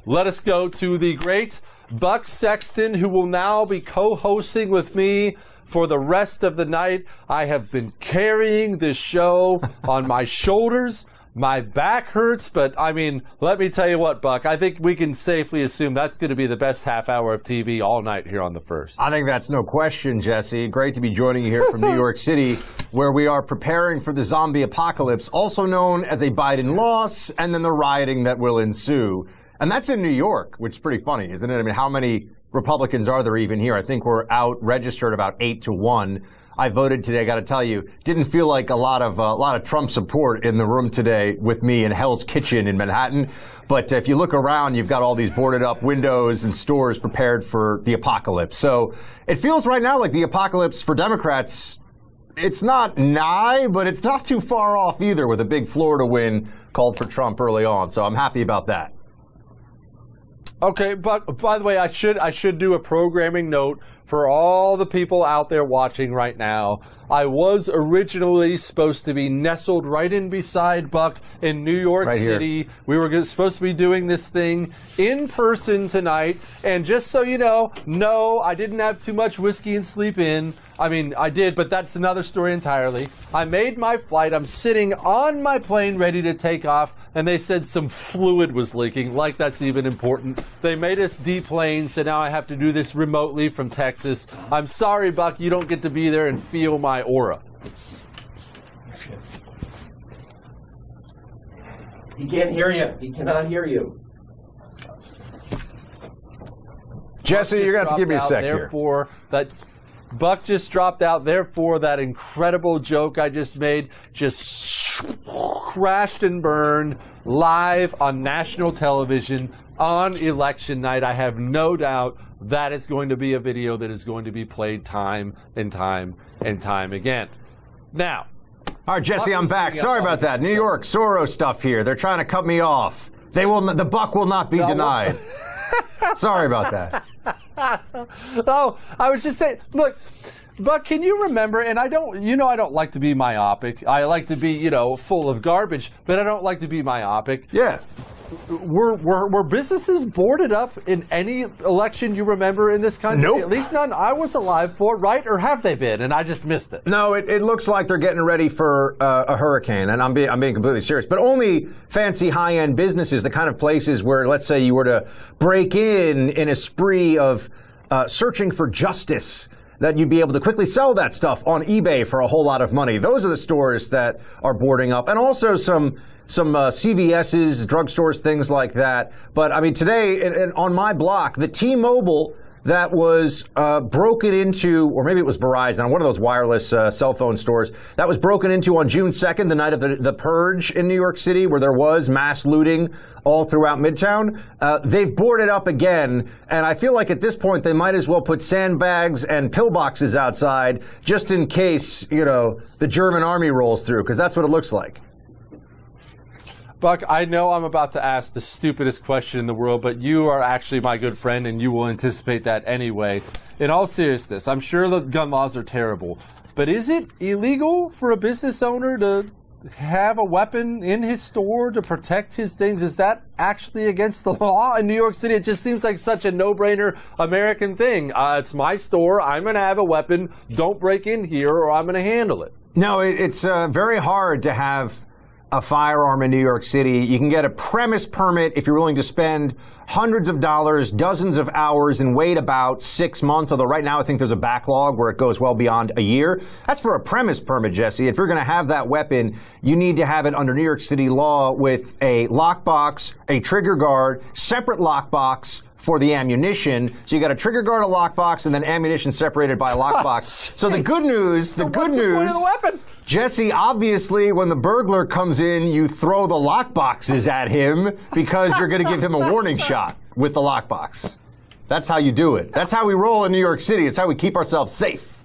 Speaker 7: let us go to the great Buck Sexton, who will now be co-hosting with me for the rest of the night. I have been carrying this show on my shoulders. My back hurts, but I mean, let me tell you what, Buck, I think we can safely assume that's going to be the best half hour of TV all night here on The First.
Speaker 14: I think that's no question, Jesse. Great to be joining you here from New York City, where we are preparing for the zombie apocalypse, also known as a Biden loss, and then the rioting that will ensue. And that's in New York, which is pretty funny, isn't it? I mean, how many Republicans are there even here? I think we're out registered about 8-1. I voted today. I got to tell you, didn't feel like a lot of Trump support in the room today with me in Hell's Kitchen in Manhattan. But if you look around, you've got all these boarded up windows and stores prepared for the apocalypse. So it feels right now like the apocalypse for Democrats, it's not nigh, but it's not too far off either, with a big Florida win called for Trump early on. So I'm happy about that.
Speaker 7: Okay, but by the way, I should do a programming note for all the people out there watching right now. I was originally supposed to be nestled right in beside Buck in New York City. We were supposed to be doing this thing in person tonight. And just so you know, no, I didn't have too much whiskey and sleep in. I mean, I did, but that's another story entirely. I made my flight. I'm sitting on my plane ready to take off, and they said some fluid was leaking, like that's even important. They made us deplane, so now I have to do this remotely from Texas. I'm sorry, Buck, you don't get to be there and feel my aura.
Speaker 15: He can't hear you. He cannot hear you.
Speaker 14: Jesse, you're going to have to give me a sec here.
Speaker 7: Therefore, that Buck just dropped out. Therefore, that incredible joke I just made just crashed and burned live on national television on election night. I have no doubt that is going to be a video that is going to be played time and time and time again. Now,
Speaker 14: all right, Jesse, I'm back. Sorry about that. New York, Soros stuff here. They're trying to cut me off. The buck will not be denied. Sorry about that.
Speaker 7: Oh, I was just saying, look, Buck, can you remember, and I don't like to be myopic. I like to be, full of garbage, but I don't like to be myopic.
Speaker 14: Yeah.
Speaker 7: Were businesses boarded up in any election you remember in this country?
Speaker 14: Nope.
Speaker 7: At least none I was alive for, right? Or have they been, and I just missed it?
Speaker 14: No, it looks like they're getting ready for a hurricane, and I'm being completely serious. But only fancy high-end businesses, the kind of places where, let's say, you were to break in a spree of searching for justice, that you'd be able to quickly sell that stuff on eBay for a whole lot of money. Those are the stores that are boarding up, and also some CVS's, drugstores, things like that. But I mean, today on my block, the T-Mobile that was broken into, or maybe it was Verizon, one of those wireless cell phone stores, that was broken into on June 2nd, the night of the purge in New York City, where there was mass looting all throughout Midtown. They've boarded up again, and I feel like at this point they might as well put sandbags and pillboxes outside just in case, the German army rolls through, because that's what it looks like.
Speaker 7: Buck, I know I'm about to ask the stupidest question in the world, but you are actually my good friend, and you will anticipate that anyway. In all seriousness, I'm sure the gun laws are terrible, but is it illegal for a business owner to have a weapon in his store to protect his things? Is that actually against the law in New York City? It just seems like such a no-brainer American thing. It's my store. I'm going to have a weapon. Don't break in here, or I'm going to handle it.
Speaker 14: No, it's very hard to have a firearm in New York City. You can get a premise permit if you're willing to spend hundreds of dollars, dozens of hours, and wait about 6 months, although right now I think there's a backlog where it goes well beyond a year. That's for a premise permit, Jesse. If you're going to have that weapon, you need to have it under New York City law with a lockbox, a trigger guard, separate lockbox for the ammunition. So you got a trigger guard, a lockbox, and then ammunition separated by a lockbox. So the good news,
Speaker 7: what's the point of the weapon?
Speaker 14: Jesse, obviously, when the burglar comes in, you throw the lockboxes at him because you're going to give him a warning shot with the lockbox. That's how you do it. That's how we roll in New York City. It's how we keep ourselves safe.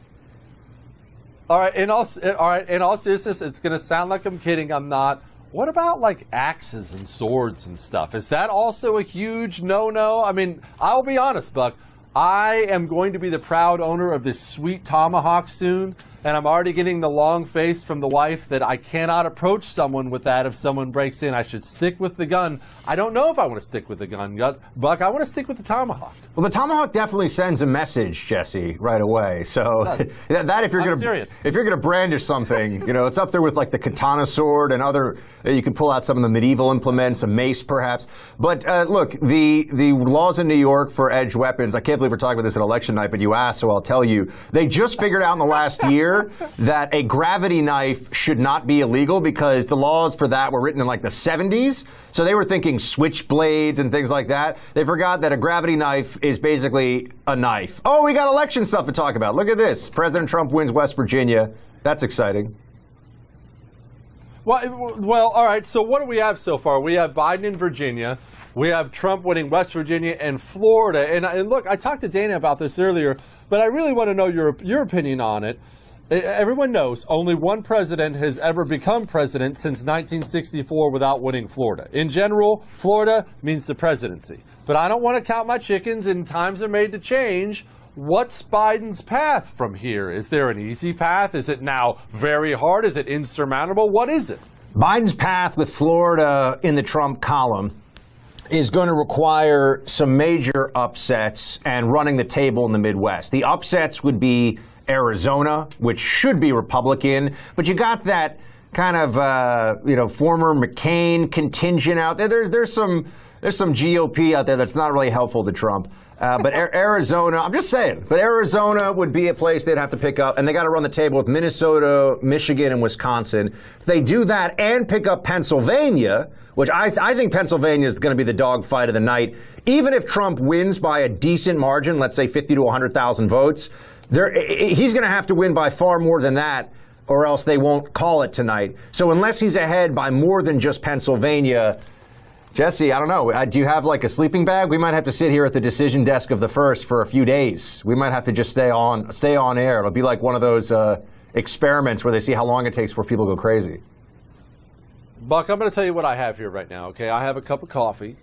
Speaker 7: All right, in all seriousness, it's going to sound like I'm kidding. I'm not. What about like axes and swords and stuff? Is that also a huge no-no? I mean, I'll be honest, Buck. I am going to be the proud owner of this sweet tomahawk soon, and I'm already getting the long face from the wife that I cannot approach someone with that if someone breaks in. I should stick with the gun. I don't know if I want to stick with the gun, Buck. I want to stick with the tomahawk.
Speaker 14: Well, the tomahawk definitely sends a message, Jesse, right away. So that if you're going to brandish something, it's up there with like the katana sword and other. You could pull out some of the medieval implements, a mace perhaps. But look, the laws in New York for edged weapons. I can't believe we're talking about this at election night, but you asked, so I'll tell you. They just figured out in the last year that a gravity knife should not be illegal because the laws for that were written in like the 70s. So they were thinking switchblades and things like that. They forgot that a gravity knife is basically a knife. Oh, we got election stuff to talk about. Look at this. President Trump wins West Virginia. That's exciting.
Speaker 7: Well, all right. So what do we have so far? We have Biden in Virginia. We have Trump winning West Virginia and Florida. And look, I talked to Dana about this earlier, but I really want to know your opinion on it. Everyone knows only one president has ever become president since 1964 without winning Florida. In general, Florida means the presidency. But I don't want to count my chickens, and times are made to change. What's Biden's path from here? Is there an easy path? Is it now very hard? Is it insurmountable? What is it?
Speaker 14: Biden's path with Florida in the Trump column is going to require some major upsets and running the table in the Midwest. The upsets would be Arizona, which should be Republican, but you got that kind of former McCain contingent out there. There's some GOP out there that's not really helpful to Trump. But Arizona, I'm just saying, but Arizona would be a place they'd have to pick up, and they got to run the table with Minnesota, Michigan, and Wisconsin. If they do that and pick up Pennsylvania, which I think Pennsylvania is going to be the dogfight of the night, even if Trump wins by a decent margin, let's say 50 to 100,000 votes, he's going to have to win by far more than that, or else they won't call it tonight. So unless he's ahead by more than just Pennsylvania, Jesse, I don't know. Do you have like a sleeping bag? We might have to sit here at the decision desk of the first for a few days. We might have to just stay on air. It'll be like one of those experiments where they see how long it takes before people go crazy.
Speaker 7: Buck, I'm going to tell you what I have here right now, okay? I have a cup of coffee.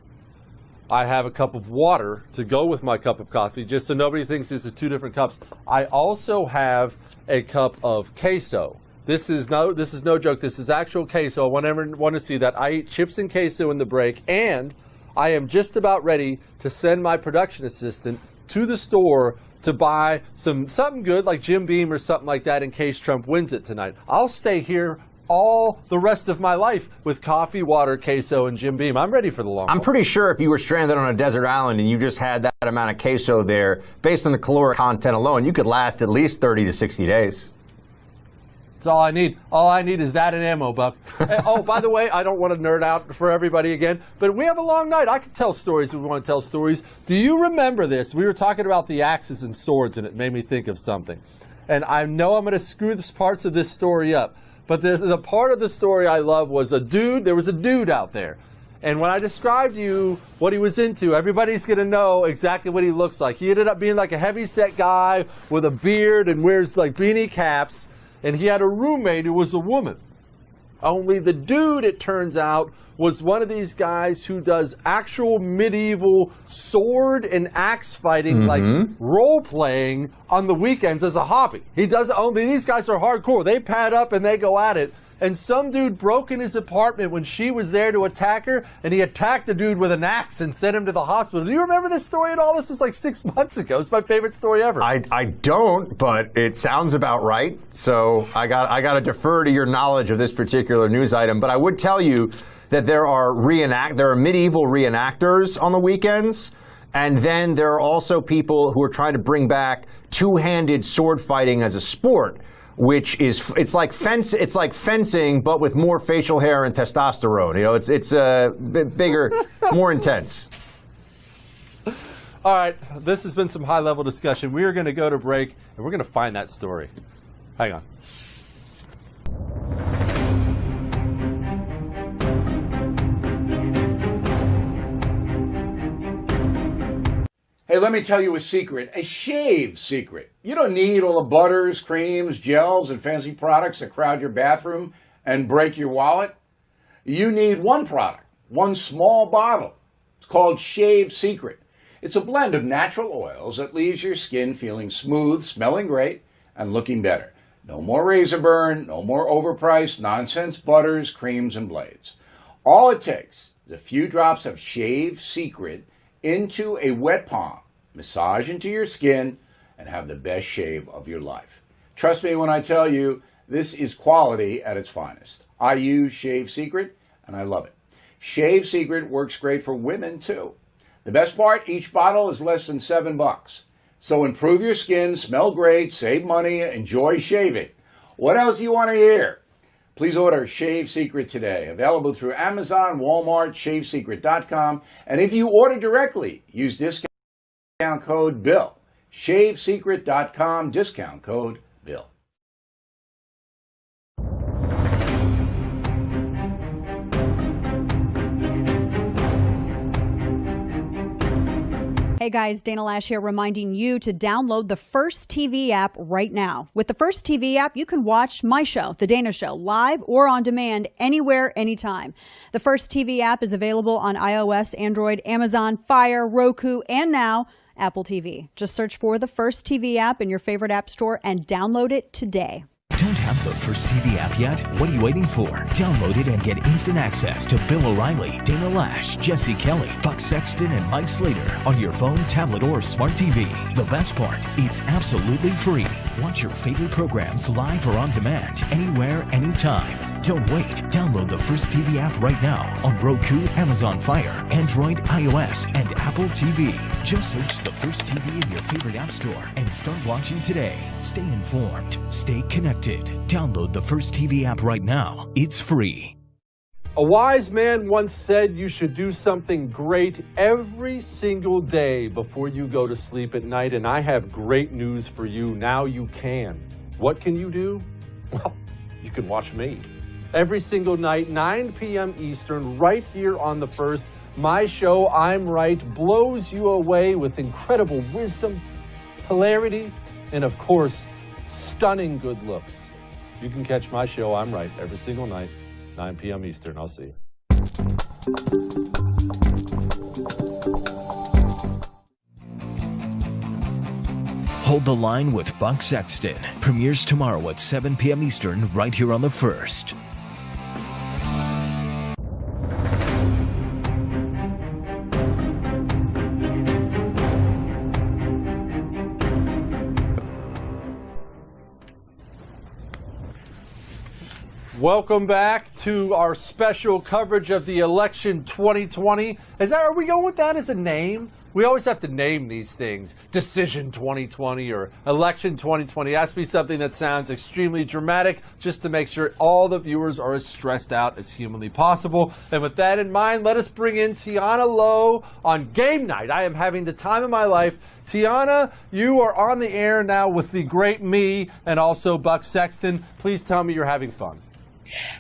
Speaker 7: I have a cup of water to go with my cup of coffee, just so nobody thinks these are two different cups. I also have a cup of queso. This is no joke. This is actual queso. I want to see that. I ate chips and queso in the break, and I am just about ready to send my production assistant to the store to buy something good like Jim Beam or something like that in case Trump wins it tonight. I'll stay here all the rest of my life with coffee, water, queso, and Jim Beam. I'm ready for the long haul.
Speaker 14: I'm pretty sure if you were stranded on a desert island and you just had that amount of queso there, based on the caloric content alone, you could last at least 30 to 60 days.
Speaker 7: That's all I need. All I need is that and ammo, Buck. Oh, by the way, I don't want to nerd out for everybody again, but we have a long night. I can tell stories if we want to tell stories. Do you remember this? We were talking about the axes and swords, and it made me think of something. And I know I'm going to screw parts of this story up, but the part of the story I love was there was a dude out there. And when I described to you what he was into, everybody's going to know exactly what he looks like. He ended up being like a heavy-set guy with a beard and wears like beanie caps. And he had a roommate who was a woman. Only the dude, it turns out, was one of these guys who does actual medieval sword and axe fighting, like role-playing on the weekends as a hobby. He does only, these guys are hardcore. They pad up and they go at it. And some dude broke in his apartment when she was there to attack her, and he attacked the dude with an axe and sent him to the hospital. Do you remember this story at all? This was like 6 months ago. It's my favorite story ever.
Speaker 14: I don't, but it sounds about right. So I got to defer to your knowledge of this particular news item. But I would tell you that there are medieval reenactors on the weekends, and then there are also people who are trying to bring back two-handed sword fighting as a sport, which is it's like fencing, but with more facial hair and testosterone. You know, it's a bit bigger, more intense.
Speaker 7: All right, this has been some high-level discussion. We are going to go to break, and we're going to find that story. Hang on.
Speaker 15: Hey, let me tell you a secret, a shave secret. You don't need all the butters, creams, gels, and fancy products that crowd your bathroom and break your wallet. You need one product, one small bottle. It's called Shave Secret. It's a blend of natural oils that leaves your skin feeling smooth, smelling great, and looking better. No more razor burn, no more overpriced nonsense butters, creams, and blades. All it takes is a few drops of Shave Secret into a wet palm, massage into your skin, and have the best shave of your life. Trust me when I tell you, this is quality at its finest. I use Shave Secret, and I love it. Shave Secret works great for women, too. The best part, each bottle is less than $7. So improve your skin, smell great, save money, enjoy shaving. What else do you want to hear? Please order Shave Secret today. Available through Amazon, Walmart, ShaveSecret.com. And if you order directly, use discount code BILL. ShaveSecret.com, discount code BILL.
Speaker 6: Hey guys, Dana Lash here reminding you to download the First TV app right now. With the First TV app, you can watch my show, The Dana Show, live or on demand anywhere, anytime. The First TV app is available on iOS, Android, Amazon, Fire, Roku, and now Apple TV. Just search for the First TV app in your favorite app store and download it today.
Speaker 4: Don't have the First TV app yet? What are you waiting for? Download it and get instant access to Bill O'Reilly, Dana Lash, Jesse Kelly, Buck Sexton, and Mike Slater on your phone, tablet, or smart TV. The best part, it's absolutely free. Watch your favorite programs live or on demand, anywhere, anytime. Don't wait. Download the First TV app right now on Roku, Amazon Fire, Android, iOS, and Apple TV. Just search the First TV in your favorite app store and start watching today. Stay informed. Stay connected. Download the First TV app right now. It's free.
Speaker 7: A wise man once said you should do something great every single day before you go to sleep at night, and I have great news for you. Now you can. What can you do? Well, you can watch me. Every single night, 9 p.m. Eastern, right here on The First. My show, I'm Right, blows you away with incredible wisdom, hilarity, and of course, stunning good looks. You can catch my show, I'm Right, every single night, 9 p.m. Eastern. I'll see you.
Speaker 4: Hold the Line with Buck Sexton premieres tomorrow at 7 p.m. Eastern right here on The First.
Speaker 7: Welcome back to our special coverage of the election 2020. Are we going with that as a name? We always have to name these things. Decision 2020 or Election 2020. It has to be something that sounds extremely dramatic just to make sure all the viewers are as stressed out as humanly possible. And with that in mind, let us bring in Tiana Lowe on game night. I am having the time of my life. Tiana, you are on the air now with the great me and also Buck Sexton. Please tell me you're having fun.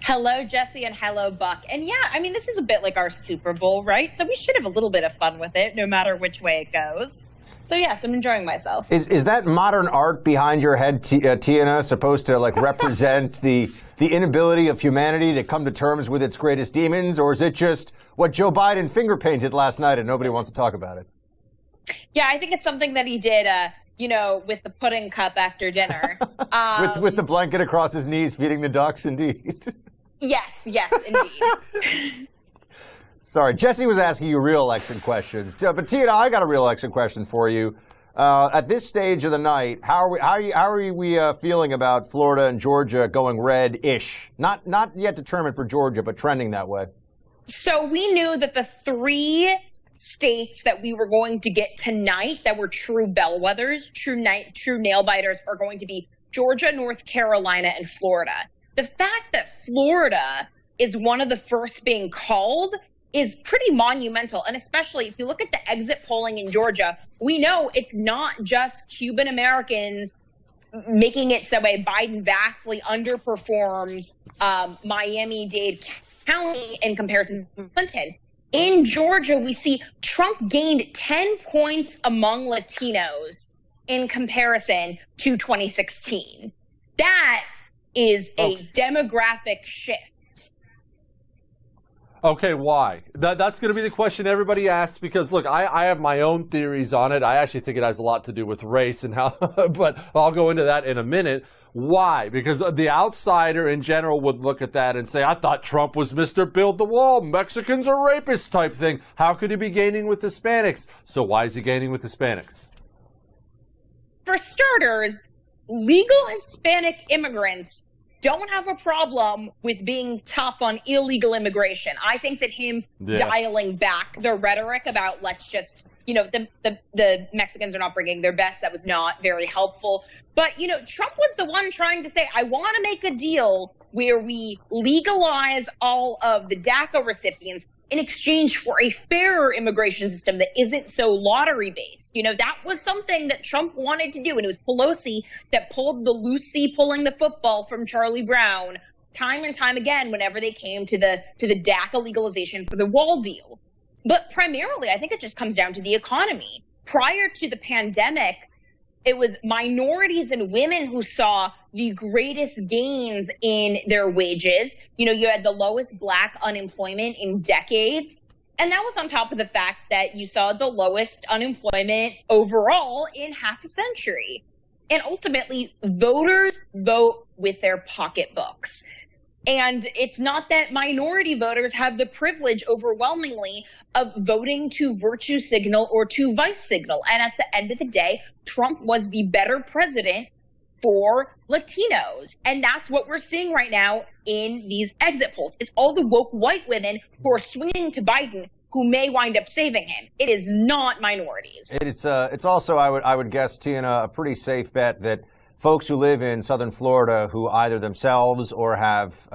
Speaker 16: Hello, Jesse, and hello, Buck. And yeah, I mean, this is a bit like our Super Bowl, right? So we should have a little bit of fun with it, no matter which way it goes. So yes, I'm enjoying myself.
Speaker 14: Is that modern art behind your head, Tiana, supposed to like represent the inability of humanity to come to terms with its greatest demons, or is it just what Joe Biden finger painted last night and nobody wants to talk about it?
Speaker 16: Yeah, I think it's something that he did, with the pudding cup after dinner.
Speaker 14: With the blanket across his knees, feeding the ducks, indeed.
Speaker 16: Yes, indeed.
Speaker 14: Sorry, Jesse was asking you real election questions. But Tiana, I got a real election question for you. At this stage of the night, how are we feeling about Florida and Georgia going red-ish? Not yet determined for Georgia, but trending that way.
Speaker 16: So we knew that the three states that we were going to get tonight that were true bellwethers, true nail biters, are going to be Georgia, North Carolina, and Florida. The fact that Florida is one of the first being called is pretty monumental. And especially if you look at the exit polling in Georgia, we know it's not just Cuban Americans making it so Biden vastly underperforms Miami-Dade County in comparison to Clinton. In Georgia, we see Trump gained 10 points among Latinos in comparison to 2016. That is a demographic shift.
Speaker 7: Okay, why? That's going to be the question everybody asks because, look, I have my own theories on it. I actually think it has a lot to do with race and how, but I'll go into that in a minute. Why? Because the outsider in general would look at that and say, I thought Trump was Mr. Build the Wall, Mexicans are rapists type thing. How could he be gaining with Hispanics? So why is he gaining with Hispanics?
Speaker 16: For starters, legal Hispanic immigrants don't have a problem with being tough on illegal immigration. I think that him dialing back the rhetoric about let's just, the Mexicans are not bringing their best, that was not very helpful. But, Trump was the one trying to say, I want to make a deal where we legalize all of the DACA recipients in exchange for a fairer immigration system that isn't so lottery-based. That was something that Trump wanted to do, and it was Pelosi that pulled the Lucy pulling the football from Charlie Brown time and time again whenever they came to the DACA legalization for the wall deal. But primarily, I think it just comes down to the economy. Prior to the pandemic, it was minorities and women who saw the greatest gains in their wages. You had the lowest Black unemployment in decades. And that was on top of the fact that you saw the lowest unemployment overall in half a century. And ultimately, voters vote with their pocketbooks. And it's not that minority voters have the privilege overwhelmingly of voting to virtue signal or to vice signal. And at the end of the day, Trump was the better president for Latinos. And that's what we're seeing right now in these exit polls. It's all the woke white women who are swinging to Biden who may wind up saving him. It is not minorities.
Speaker 14: It's also, I would guess, Tina, a pretty safe bet that folks who live in southern Florida who either themselves or have,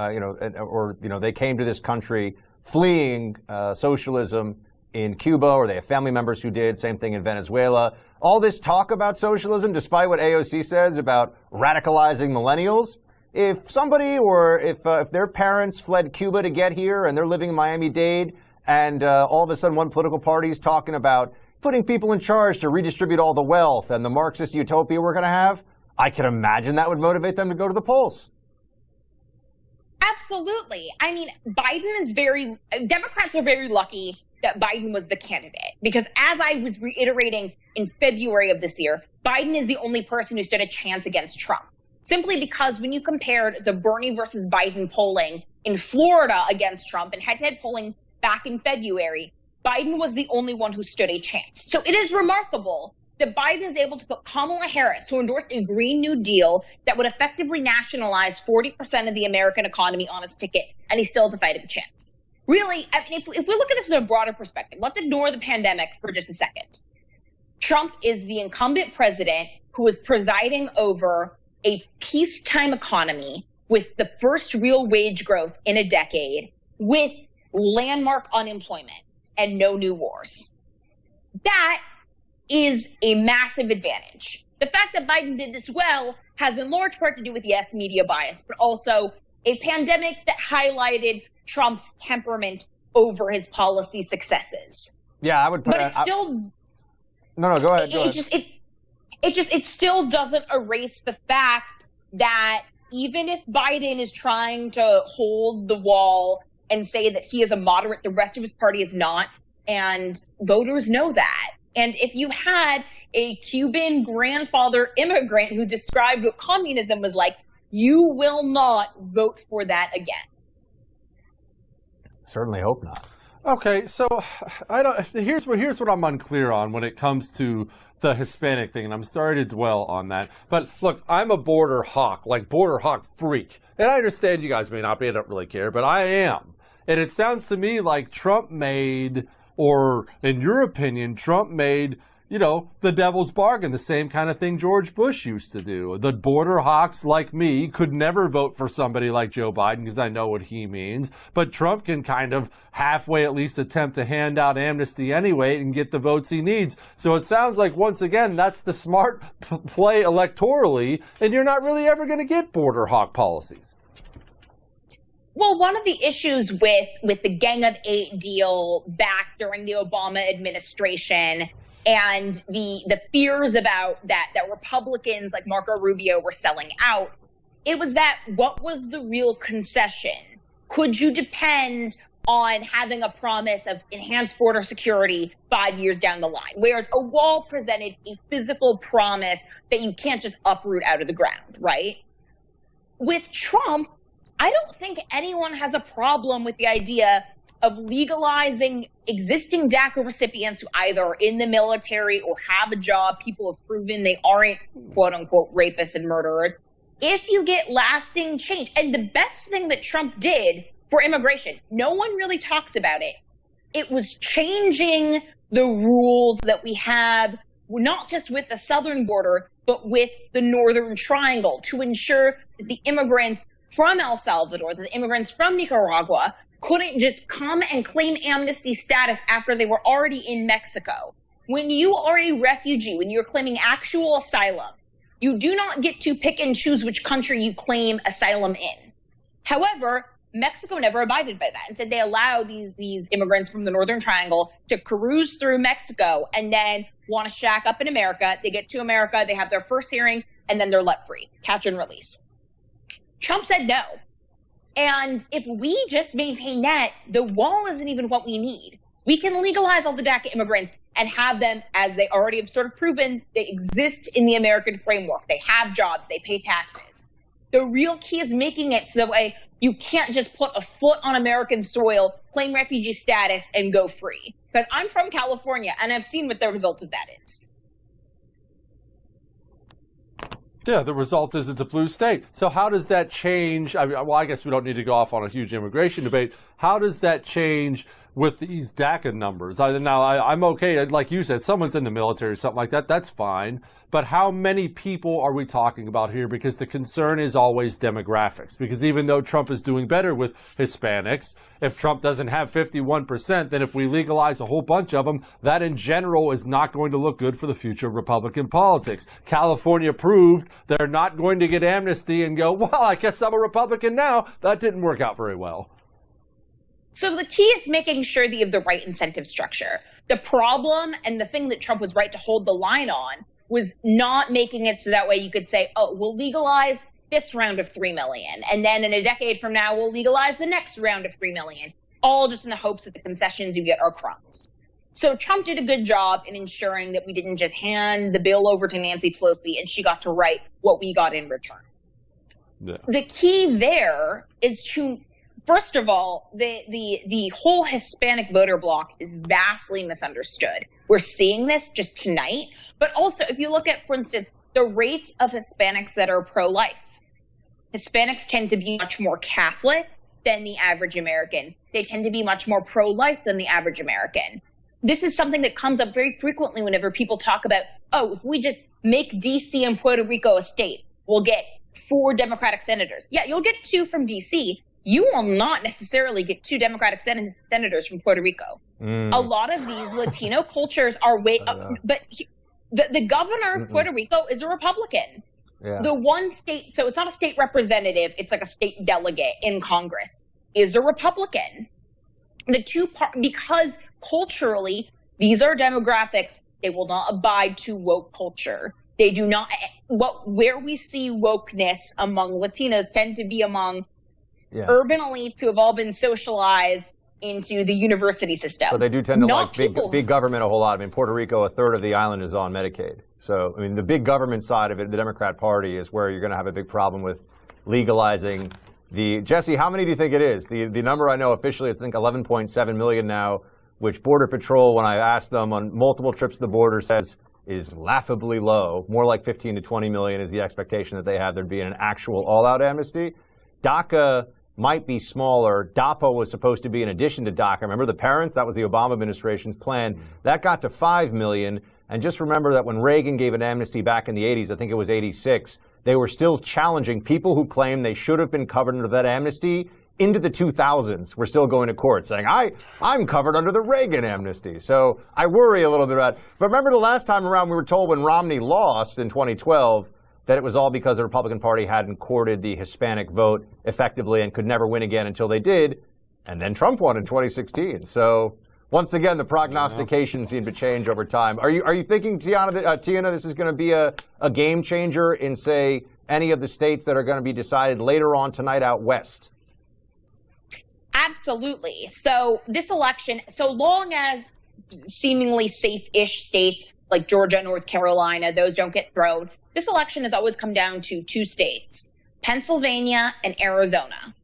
Speaker 14: they came to this country fleeing socialism in Cuba, or they have family members who did, same thing in Venezuela. All this talk about socialism, despite what AOC says about radicalizing millennials, if somebody or if their parents fled Cuba to get here and they're living in Miami-Dade, and all of a sudden one political party is talking about putting people in charge to redistribute all the wealth and the Marxist utopia we're going to have, I can imagine that would motivate them to go to the polls.
Speaker 16: Absolutely. I mean, Democrats are very lucky that Biden was the candidate, because as I was reiterating in February of this year, Biden is the only person who stood a chance against Trump. Simply because when you compared the Bernie versus Biden polling in Florida against Trump and head-to-head polling back in February, Biden was the only one who stood a chance. So it is remarkable that Biden is able to put Kamala Harris, who endorsed a Green New Deal that would effectively nationalize 40% of the American economy, on his ticket, and he still has a fighting chance. Really, I mean, if we look at this in a broader perspective, let's ignore the pandemic for just a second. Trump is the incumbent president who is presiding over a peacetime economy with the first real wage growth in a decade, with landmark unemployment and no new wars. That is a massive advantage. The fact that Biden did this well has in large part to do with, yes, media bias, but also a pandemic that highlighted Trump's temperament over his policy successes.
Speaker 14: Yeah, I would put
Speaker 16: But it still...
Speaker 14: No, go ahead.
Speaker 16: It still doesn't erase the fact that even if Biden is trying to hold the wall and say that he is a moderate, the rest of his party is not, and voters know that. And if you had a Cuban grandfather immigrant who described what communism was like, you will not vote for that again.
Speaker 14: Certainly hope not.
Speaker 7: Okay, so here's what I'm unclear on when it comes to the Hispanic thing, and I'm starting to dwell on that. But look, I'm a border hawk freak. And I understand you guys may not be, I don't really care, but I am. And it sounds to me like Trump made, or in your opinion, Trump made, the devil's bargain, the same kind of thing George Bush used to do. The border hawks like me could never vote for somebody like Joe Biden because I know what he means. But Trump can kind of halfway at least attempt to hand out amnesty anyway and get the votes he needs. So it sounds like, once again, that's the smart play electorally, and you're not really ever going to get border hawk policies.
Speaker 16: Well, one of the issues with the Gang of Eight deal back during the Obama administration and the fears about that Republicans like Marco Rubio were selling out, it was that what was the real concession? Could you depend on having a promise of enhanced border security 5 years down the line? Whereas a wall presented a physical promise that you can't just uproot out of the ground, right? With Trump, I don't think anyone has a problem with the idea of legalizing existing DACA recipients who either are in the military or have a job, people have proven they aren't quote unquote rapists and murderers, if you get lasting change. And the best thing that Trump did for immigration, no one really talks about it. It was changing the rules that we have, not just with the southern border, but with the northern triangle, to ensure that the immigrants from El Salvador, the immigrants from Nicaragua, couldn't just come and claim amnesty status after they were already in Mexico. When you are a refugee, when you're claiming actual asylum, you do not get to pick and choose which country you claim asylum in. However, Mexico never abided by that. Instead, they allow these immigrants from the Northern Triangle to cruise through Mexico and then want to shack up in America. They get to America, they have their first hearing, and then they're let free, catch and release. Trump said no. And if we just maintain that, the wall isn't even what we need. We can legalize all the DACA immigrants and have them, as they already have sort of proven, they exist in the American framework. They have jobs, they pay taxes. The real key is making it so that way you can't just put a foot on American soil, claim refugee status, and go free. Because I'm from California, and I've seen what the result of that is.
Speaker 7: Yeah, the result is it's a blue state. So how does that change? I guess we don't need to go off on a huge immigration debate. How does that change with these DACA numbers? I'm okay. Like you said, someone's in the military or something like that. That's fine. But how many people are we talking about here? Because the concern is always demographics. Because even though Trump is doing better with Hispanics, if Trump doesn't have 51%, then if we legalize a whole bunch of them, that in general is not going to look good for the future of Republican politics. California proved they're not going to get amnesty and go, well, I guess I'm a Republican now. That didn't work out very well.
Speaker 16: So the key is making sure that you have the right incentive structure. The problem and the thing that Trump was right to hold the line on was not making it so that way you could say, oh, we'll legalize this round of 3 million. And then in a decade from now, we'll legalize the next round of 3 million, all just in the hopes that the concessions you get are crumbs. So Trump did a good job in ensuring that we didn't just hand the bill over to Nancy Pelosi and she got to write what we got in return.
Speaker 7: Yeah.
Speaker 16: The key there is to, first of all, the whole Hispanic voter bloc is vastly misunderstood. We're seeing this just tonight. But also, if you look at, for instance, the rates of Hispanics that are pro-life, Hispanics tend to be much more Catholic than the average American. They tend to be much more pro-life than the average American. This is something that comes up very frequently whenever people talk about, oh, if we just make D.C. and Puerto Rico a state, we'll get 4 Democratic senators. Yeah, you'll get 2 from D.C., you will not necessarily get 2 Democratic senators from Puerto Rico. A lot of these Latino cultures are but the governor of Puerto Rico is a Republican.
Speaker 14: Yeah.
Speaker 16: The one state, so it's not a state representative, it's like a state delegate in Congress, is a Republican. Because culturally, these are demographics, they will not abide to woke culture. They do not, where we see wokeness among Latinos tend to be among urban elites who have all been socialized into the university system.
Speaker 14: But they do tend to like big government a whole lot. I mean, Puerto Rico, a third of the island is on Medicaid. So, I mean, the big government side of it, the Democrat Party, is where you're going to have a big problem with legalizing the... Jesse, how many do you think it is? The number I know officially is, I think, 11.7 million now, which Border Patrol, when I asked them on multiple trips to the border, says is laughably low. More like 15 to 20 million is the expectation that they have there'd be an actual all-out amnesty. DACA might be smaller. DAPA was supposed to be in addition to DACA. Remember the parents? That was the Obama administration's plan. That got to 5 million. And just remember that when Reagan gave an amnesty back in the 80s, I think it was 86, they were still challenging people who claimed they should have been covered under that amnesty. Into the 2000s, we're still going to court saying, I'm covered under the Reagan amnesty. So I worry a little bit about it. But remember the last time around, we were told when Romney lost in 2012, that it was all because the Republican Party hadn't courted the Hispanic vote effectively and could never win again until they did. And then Trump won in 2016. So once again, the prognostications seem to change over time. Are you thinking, Tiana, this is going to be a game changer in, say, any of the states that are going to be decided later on tonight out west?
Speaker 16: Absolutely. So this election, so long as seemingly safe-ish states like Georgia, North Carolina, those don't get thrown, this election has always come down to 2 states, Pennsylvania and Arizona.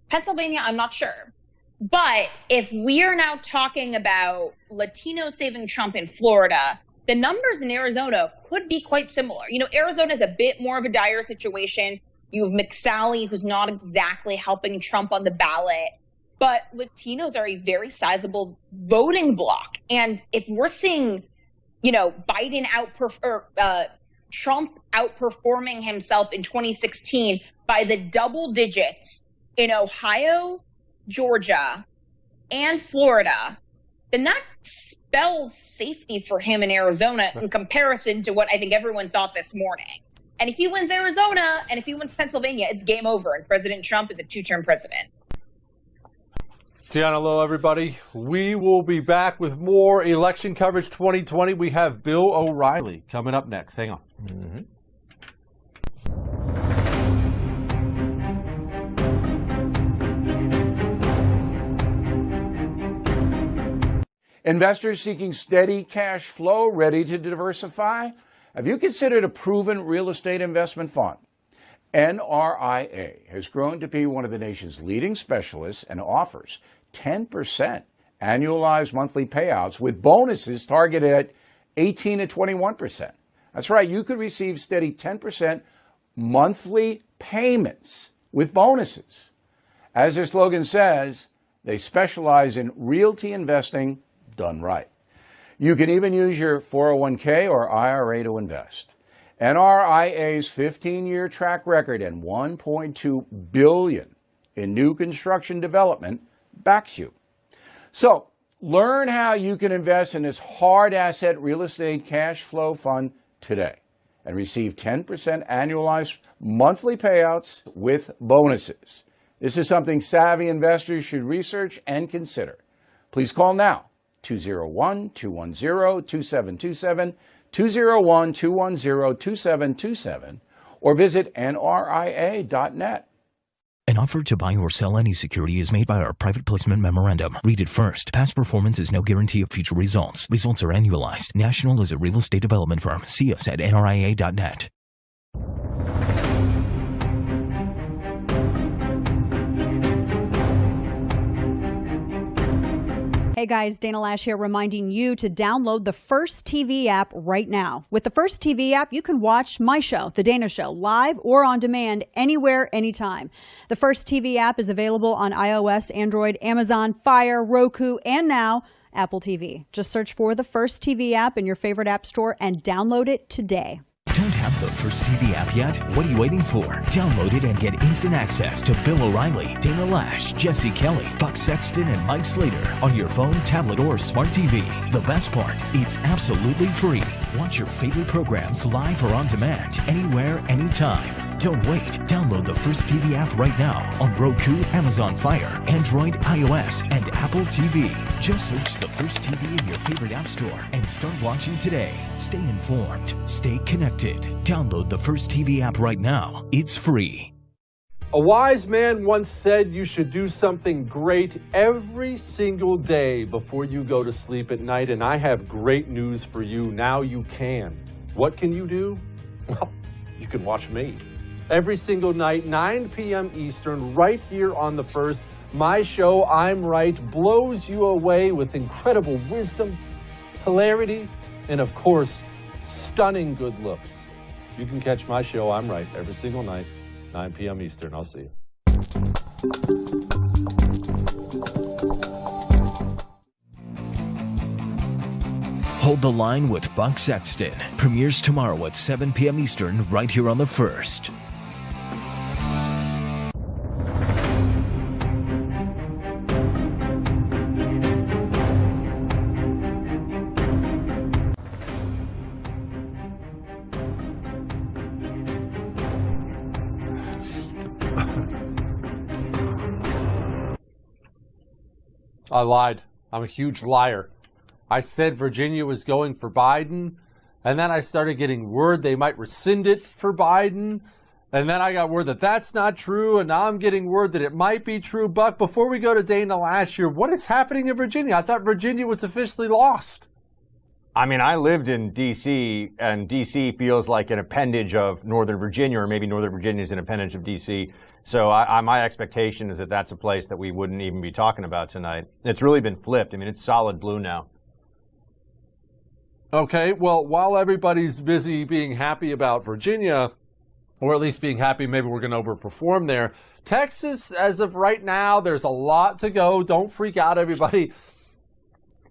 Speaker 16: Pennsylvania, I'm not sure. But if we are now talking about Latinos saving Trump in Florida, the numbers in Arizona could be quite similar. You know, Arizona is a bit more of a dire situation. You have McSally, who's not exactly helping Trump on the ballot. But Latinos are a very sizable voting bloc. And if we're seeing, you know, Biden Trump outperforming himself in 2016 by the double digits in Ohio, Georgia, and Florida, then that spells safety for him in Arizona in comparison to what I think everyone thought this morning. And if he wins Arizona and if he wins Pennsylvania, it's game over. And President Trump is a 2-term president.
Speaker 7: Tiana, hello, everybody. We will be back with more election coverage 2020. We have Bill O'Reilly coming up next. Hang on.
Speaker 15: Investors seeking steady cash flow, ready to diversify? Have you considered a proven real estate investment fund? NRIA has grown to be one of the nation's leading specialists and offers 10% annualized monthly payouts with bonuses targeted at 18 to 21%. That's right, you could receive steady 10% monthly payments with bonuses. As their slogan says, they specialize in realty investing done right. You can even use your 401k or IRA to invest. NRIA's 15-year track record and $1.2 billion in new construction development backs you. So, learn how you can invest in this hard asset real estate cash flow fund today and receive 10% annualized monthly payouts with bonuses. This is something savvy investors should research and consider. Please call now, 201-210-2727, 201-210-2727, or visit nria.net.
Speaker 4: An offer to buy or sell any security is made by our private placement memorandum. Read it first. Past performance is no guarantee of future results. Results are annualized. National is a real estate development firm. See us at nria.net.
Speaker 6: Hey guys, Dana Lash here, reminding you to download the First TV app right now. With the First TV app, you can watch my show, The Dana Show, live or on demand anywhere, anytime. The First TV app is available on iOS, Android, Amazon, Fire, Roku, and now Apple TV. Just search for the First TV app in your favorite app store and download it today.
Speaker 4: Don't have the First TV app yet? What are you waiting for? Download it and get instant access to Bill O'Reilly, Dana Lash, Jesse Kelly, Buck Sexton, and Mike Slater on your phone, tablet, or smart TV. The best part, it's absolutely free. Watch your favorite programs live or on demand, anywhere, anytime. Don't wait. Download the First TV app right now on Roku, Amazon Fire, Android, iOS, and Apple TV. Just search the First TV in your favorite app store and start watching today. Stay informed. Stay connected. Download the First TV app right now. It's free.
Speaker 7: A wise man once said you should do something great every single day before you go to sleep at night, and I have great news for you. Now you can. What can you do? Well, you can watch me. Every single night, 9 p.m. Eastern, right here on The First. My show, I'm Right, blows you away with incredible wisdom, hilarity, and of course, stunning good looks. You can catch my show, I'm Right, every single night, 9 p.m. Eastern. I'll see you.
Speaker 4: Hold the Line with Buck Sexton premieres tomorrow at 7 p.m. Eastern right here on The First.
Speaker 7: I lied. I'm a huge liar. I said Virginia was going for Biden, and then I started getting word they might rescind it for Biden, and then I got word that that's not true, and now I'm getting word that it might be true. Buck, before we go to Dana last year, what is happening in Virginia? I thought Virginia was officially lost.
Speaker 14: I mean, I lived in D.C., and D.C. feels like an appendage of Northern Virginia, or maybe Northern Virginia is an appendage of D.C., so my expectation is that that's a place that we wouldn't even be talking about tonight. It's really been flipped. I mean, it's solid blue now.
Speaker 7: Okay, well, while everybody's busy being happy about Virginia, or at least being happy maybe we're going to overperform there, Texas, as of right now, there's a lot to go. Don't freak out, everybody.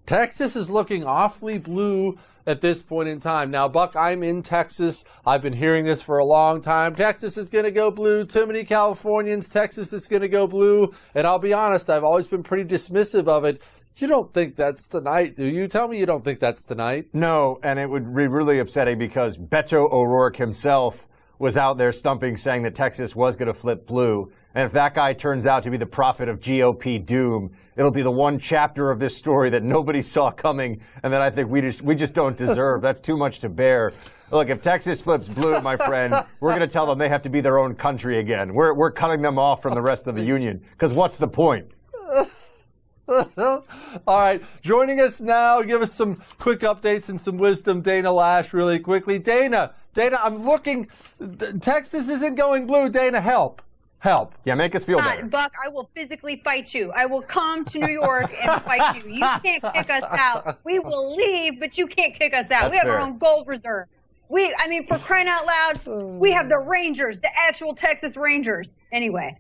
Speaker 7: Texas is looking awfully blue at this point in time. Now, Buck, I'm in Texas. I've been hearing this for a long time. Texas is going to go blue. Too many Californians. Texas is going to go blue. And I'll be honest, I've always been pretty dismissive of it. You don't think that's tonight, do you? Tell me you don't think that's tonight.
Speaker 14: No, and it would be really upsetting because Beto O'Rourke himself was out there stumping, saying that Texas was going to flip blue. And if that guy turns out to be the prophet of GOP doom, it'll be the one chapter of this story that nobody saw coming and that I think we just don't deserve. That's too much to bear. Look, if Texas flips blue, my friend, we're going to tell them they have to be their own country again. We're cutting them off from the rest of the union, because what's the point?
Speaker 7: All right, joining us now, give us some quick updates and some wisdom, Dana Lash, really quickly. Dana, I'm looking. Texas isn't going blue. Dana, help.
Speaker 14: Yeah, make us feel better.
Speaker 13: Buck, I will physically fight you. I will come to New York and fight you. You can't kick us out. We will leave, but you can't kick us out.
Speaker 14: That's
Speaker 13: we have
Speaker 14: fair.
Speaker 13: our own gold reserve. I mean, for crying out loud, we have the Rangers, the actual Texas Rangers. Anyway.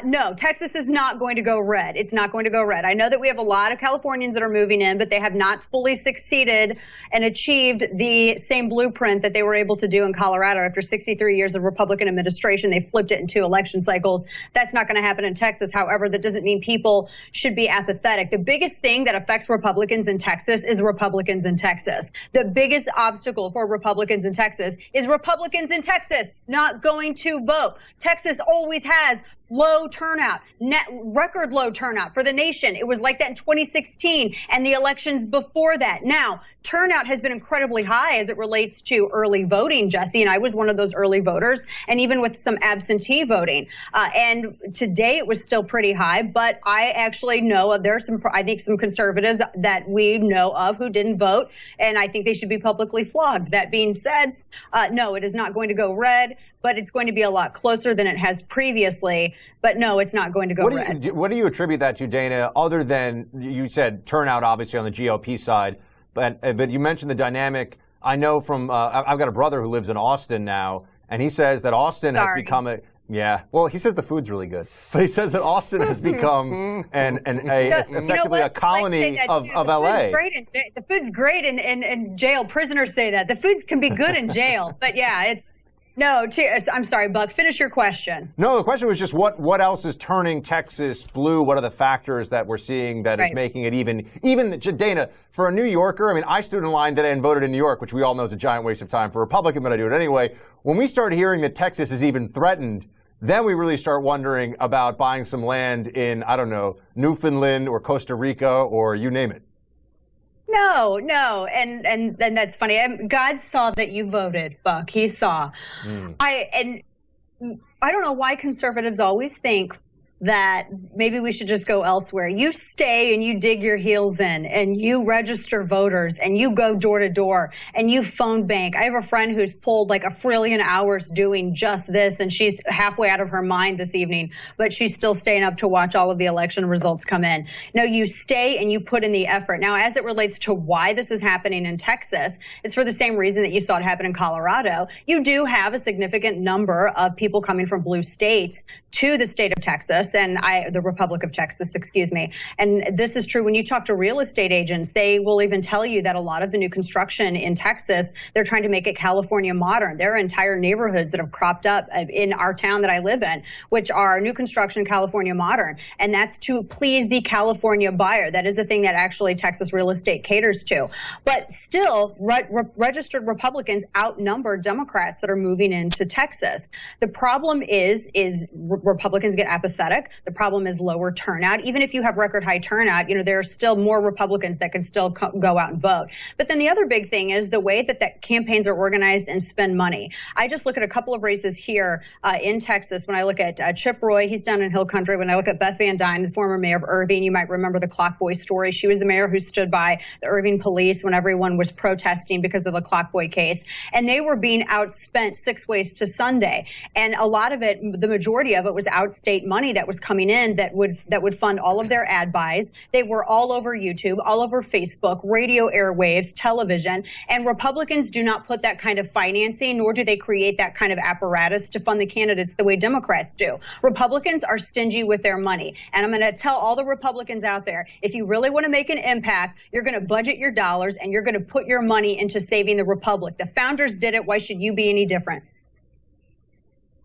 Speaker 13: No, Texas is not going to go red. It's not going to go red. I know that we have a lot of Californians that are moving in, but they have not fully succeeded and achieved the same blueprint that they were able to do in Colorado after 63 years of Republican administration. They flipped it in 2 election cycles. That's not going to happen in Texas. However, that doesn't mean people should be apathetic. The biggest thing that affects Republicans in Texas is Republicans in Texas. The biggest obstacle for Republicans in Texas is Republicans in Texas not going to vote. Texas always has low turnout, record low turnout for the nation. It was like that in 2016 and the elections before that. Now, turnout has been incredibly high as it relates to early voting, Jesse, and I was one of those early voters, and even with some absentee voting. And today it was still pretty high, but I actually know there are some conservatives that we know of who didn't vote, and I think they should be publicly flogged. That being said, no, it is not going to go red, but it's going to be a lot closer than it has previously. But no, it's not going to go red.
Speaker 14: What do you attribute that to, Dana, other than you said turnout, obviously, on the GOP side? But you mentioned the dynamic. I know from I've got a brother who lives in Austin now, and he says that Austin has become well, he says the food's really good, but he says that Austin has become effectively a colony of LA.
Speaker 13: The food's great in jail. Prisoners say that. The foods can be good in jail. But yeah, I'm sorry, Buck. Finish your question.
Speaker 14: No, the question was just what else is turning Texas blue? What are the factors that we're seeing that is making it even Dana, for a New Yorker? I mean, I stood in line today and voted in New York, which we all know is a giant waste of time for a Republican, but I do it anyway. When we start hearing that Texas is even threatened, then we really start wondering about buying some land in, I don't know, Newfoundland or Costa Rica or you name it.
Speaker 13: No, and that's funny. God saw that you voted, Buck. He saw. I don't know why conservatives always think that maybe we should just go elsewhere. You stay and you dig your heels in and you register voters and you go door to door and you phone bank. I have a friend who's pulled like 1 trillion hours doing just this, and she's halfway out of her mind this evening, but she's still staying up to watch all of the election results come in. No, you stay and you put in the effort. Now, as it relates to why this is happening in Texas, it's for the same reason that you saw it happen in Colorado. You do have a significant number of people coming from blue states to the state of Texas and the Republic of Texas, excuse me. And this is true when you talk to real estate agents. They will even tell you that a lot of the new construction in Texas, they're trying to make it California modern. There are entire neighborhoods that have cropped up in our town that I live in, which are new construction California modern. And that's to please the California buyer. That is the thing that actually Texas real estate caters to. But still, registered Republicans outnumber Democrats that are moving into Texas. The problem is Republicans get apathetic. The problem is lower turnout. Even if you have record high turnout, there are still more Republicans that can still go out and vote. But then the other big thing is the way that campaigns are organized and spend money. I just look at a couple of races here in Texas. When I look at Chip Roy, he's down in Hill Country. When I look at Beth Van Dyne, the former mayor of Irving, you might remember the Clock Boy story. She was the mayor who stood by the Irving police when everyone was protesting because of the Clock Boy case. And they were being outspent 6 ways to Sunday. And a lot of it, the majority of it, was outstate money that was coming in that would fund all of their ad buys. They were all over YouTube, all over Facebook, radio airwaves, television, and Republicans do not put that kind of financing, nor do they create that kind of apparatus to fund the candidates the way Democrats do. Republicans are stingy with their money, and I'm going to tell all the Republicans out there, if you really want to make an impact, you're going to budget your dollars and you're going to put your money into saving the republic. The founders did it. Why should you be any different?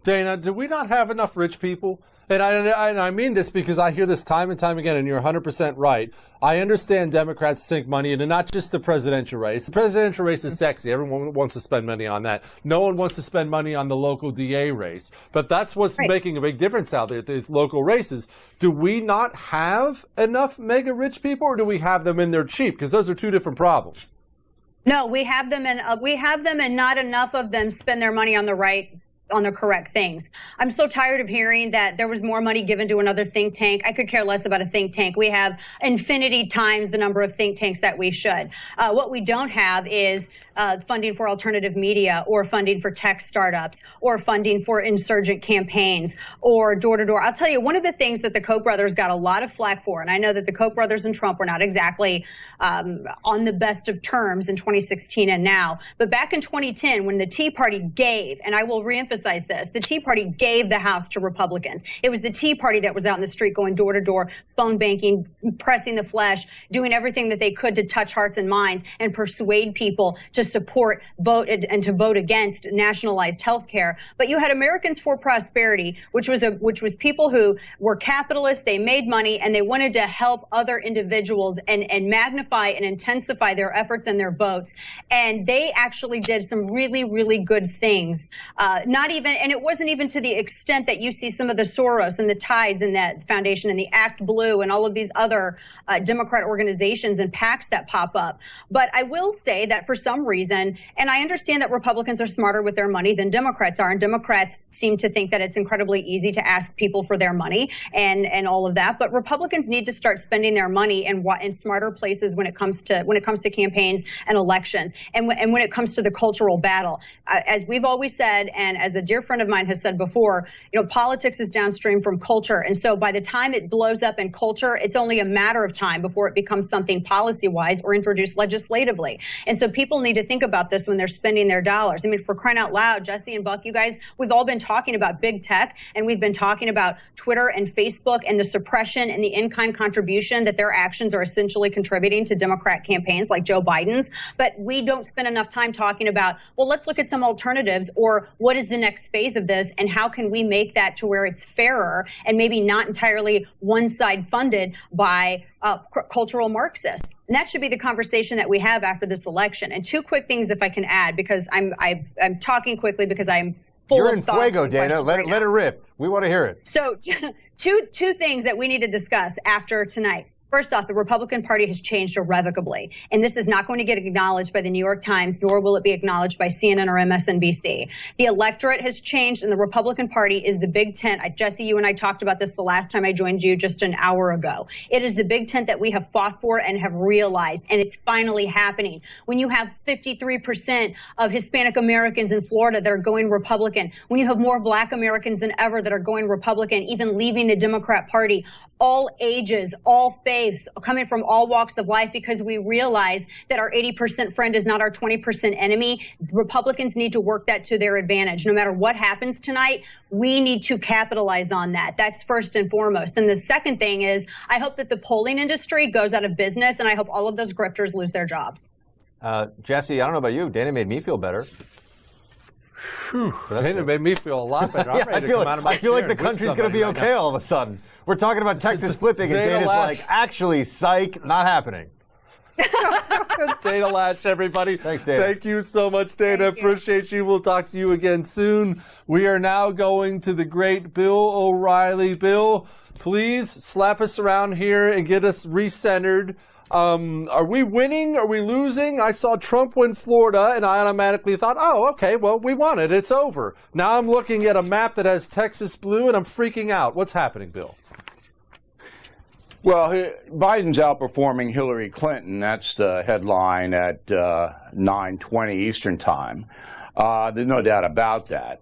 Speaker 7: Dana, do we not have enough rich people? And I mean this because I hear this time and time again, and you're 100% right. I understand Democrats sink money into not just the presidential race. The presidential race is sexy. Everyone wants to spend money on that. No one wants to spend money on the local DA race. But that's what's making a big difference out there, these local races. Do we not have enough mega rich people, or do we have them in there cheap? Because those are two different problems.
Speaker 13: No, we have them, and not enough of them spend their money on the right on the correct things. I'm so tired of hearing that there was more money given to another think tank. I could care less about a think tank. We have infinity times the number of think tanks that we should. What we don't have is funding for alternative media, or funding for tech startups, or funding for insurgent campaigns, or door-to-door. I'll tell you, one of the things that the Koch brothers got a lot of flack for, and I know that the Koch brothers and Trump were not exactly on the best of terms in 2016 and now, but back in 2010, when the Tea Party gave, and I will reemphasize this, the Tea Party gave the House to Republicans. It was the Tea Party that was out in the street going door-to-door, phone banking, pressing the flesh, doing everything that they could to touch hearts and minds and persuade people to support, vote, and to vote against nationalized health care. But you had Americans for Prosperity, which was people who were capitalists, they made money, and they wanted to help other individuals and magnify and intensify their efforts and their votes. And they actually did some really, really good things. And it wasn't even to the extent that you see some of the Soros and the Tides and that foundation and the Act Blue and all of these other Democrat organizations and PACs that pop up. But I will say that for some reason, and I understand that Republicans are smarter with their money than Democrats are, and Democrats seem to think that it's incredibly easy to ask people for their money and all of that. But Republicans need to start spending their money in smarter places when it comes to campaigns and elections, and when it comes to the cultural battle. As we've always said, and as a dear friend of mine has said before, politics is downstream from culture, and so by the time it blows up in culture, it's only a matter of time before it becomes something policy-wise or introduced legislatively. And so people need to think about this when they're spending their dollars. I mean, for crying out loud, Jesse and Buck, you guys, we've all been talking about big tech, and we've been talking about Twitter and Facebook and the suppression and the in-kind contribution that their actions are essentially contributing to Democrat campaigns like Joe Biden's. But we don't spend enough time talking about, well, let's look at some alternatives, or what is the next phase of this, and how can we make that to where it's fairer and maybe not entirely one side funded by cultural Marxists. And that should be the conversation that we have after this election. And two quick things, if I can add, because I'm talking quickly because I'm full
Speaker 14: You're
Speaker 13: of
Speaker 14: in
Speaker 13: thoughts
Speaker 14: fuego,
Speaker 13: and
Speaker 14: Dana.
Speaker 13: questions right
Speaker 14: Let it rip. We want to hear it.
Speaker 13: So two things that we need to discuss after tonight. First off, the Republican Party has changed irrevocably, and this is not going to get acknowledged by the New York Times, nor will it be acknowledged by CNN or MSNBC. The electorate has changed, and the Republican Party is the big tent. Jesse, you and I talked about this the last time I joined you just an hour ago. It is the big tent that we have fought for and have realized, and it's finally happening. When you have 53% of Hispanic Americans in Florida that are going Republican, when you have more Black Americans than ever that are going Republican, even leaving the Democrat Party, all ages, all faiths, coming from all walks of life, because we realize that our 80% friend is not our 20% enemy. Republicans need to work that to their advantage. No matter what happens tonight, we need to capitalize on that. That's first and foremost. And the second thing is, I hope that the polling industry goes out of business, and I hope all of those grifters lose their jobs.
Speaker 14: Jesse, I don't know about you. Dana made me feel better.
Speaker 7: Dana made me feel a lot better.
Speaker 14: Yeah, I feel like the country's going to be okay all of a sudden. We're talking about Texas flipping, and Dana's like, actually, psych, not happening.
Speaker 7: Dana Lash, everybody.
Speaker 14: Thanks, Dana.
Speaker 7: Thank you so much, Dana. Appreciate you. We'll talk to you again soon. We are now going to the great Bill O'Reilly. Bill, please slap us around here and get us recentered. Are we winning? Are we losing? I saw Trump win Florida, and I automatically thought, oh, okay, well, we won it. It's over. Now I'm looking at a map that has Texas blue, and I'm freaking out. What's happening, Bill?
Speaker 15: Well, Biden's outperforming Hillary Clinton. That's the headline at 9:20 Eastern Time. There's no doubt about that.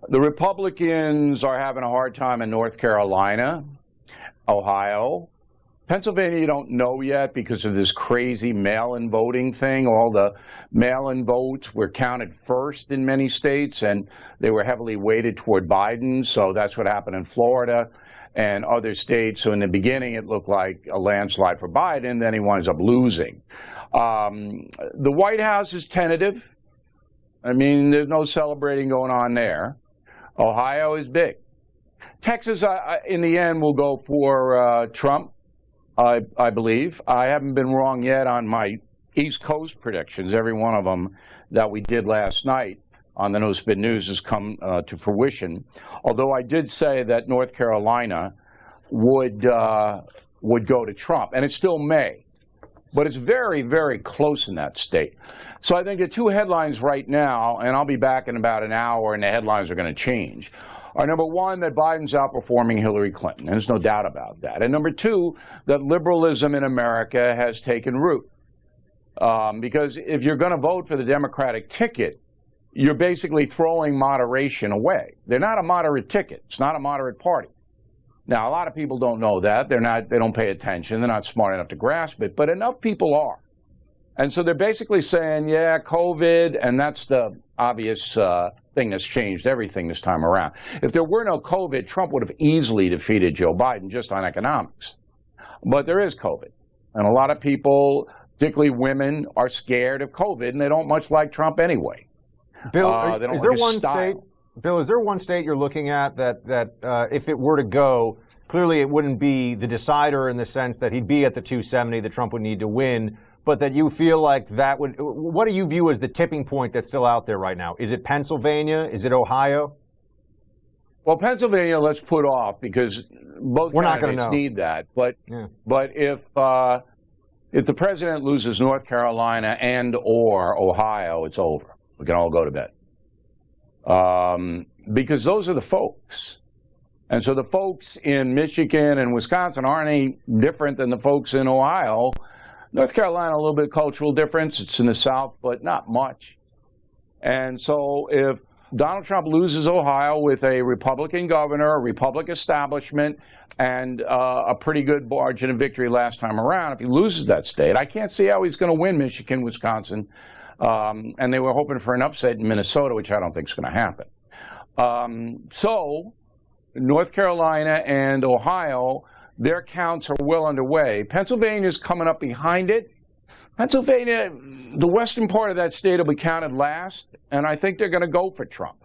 Speaker 15: The Republicans are having a hard time in North Carolina, Ohio. Pennsylvania, you don't know yet because of this crazy mail-in voting thing. All the mail-in votes were counted first in many states, and they were heavily weighted toward Biden. So that's what happened in Florida and other states. So in the beginning, it looked like a landslide for Biden. Then he winds up losing. The White House is tentative. I mean, there's no celebrating going on there. Ohio is big. Texas, in the end, will go for Trump. I believe. I haven't been wrong yet on my East Coast predictions. Every one of them that we did last night on the No Spin News has come to fruition. Although I did say that North Carolina would go to Trump, and it still may. but it's very, very close in that state. So I think the two headlines right now, and I'll be back in about an hour and the headlines are going to change, are number one, that Biden's outperforming Hillary Clinton. And there's no doubt about that. And number two, that liberalism in America has taken root. Because if you're going to vote for the Democratic ticket, you're basically throwing moderation away. They're not a moderate ticket. It's not a moderate party. Now, a lot of people don't know that. They don't pay attention. They're not smart enough to grasp it, but enough people are. And so they're basically saying, yeah, COVID, and that's the obvious thing that's changed everything this time around. If there were no COVID, Trump would have easily defeated Joe Biden just on economics. But there is COVID. And a lot of people, particularly women, are scared of COVID, and they don't much like Trump anyway.
Speaker 14: Bill,
Speaker 15: is there one
Speaker 14: state? Bill, is there one state you're looking at that if it were to go, clearly it wouldn't be the decider in the sense that he'd be at the 270 that Trump would need to win, but that you feel like that would, what do you view as the tipping point that's still out there right now? Is it Pennsylvania? Is it Ohio?
Speaker 15: Well, Pennsylvania, let's put off because both candidates need that. But if the president loses North Carolina and or Ohio, it's over. We can all go to bed. Because those are the folks. And so the folks in Michigan and Wisconsin aren't any different than the folks in Ohio. North Carolina, a little bit of cultural difference. It's in the South, but not much. And so if Donald Trump loses Ohio with a Republican governor, a Republican establishment, and a pretty good margin of victory last time around, if he loses that state, I can't see how he's going to win Michigan, Wisconsin. And they were hoping for an upset in Minnesota, which I don't think is going to happen. So North Carolina and Ohio, their counts are well underway. Pennsylvania's coming up behind it. Pennsylvania, the western part of that state will be counted last, and I think they're going to go for Trump.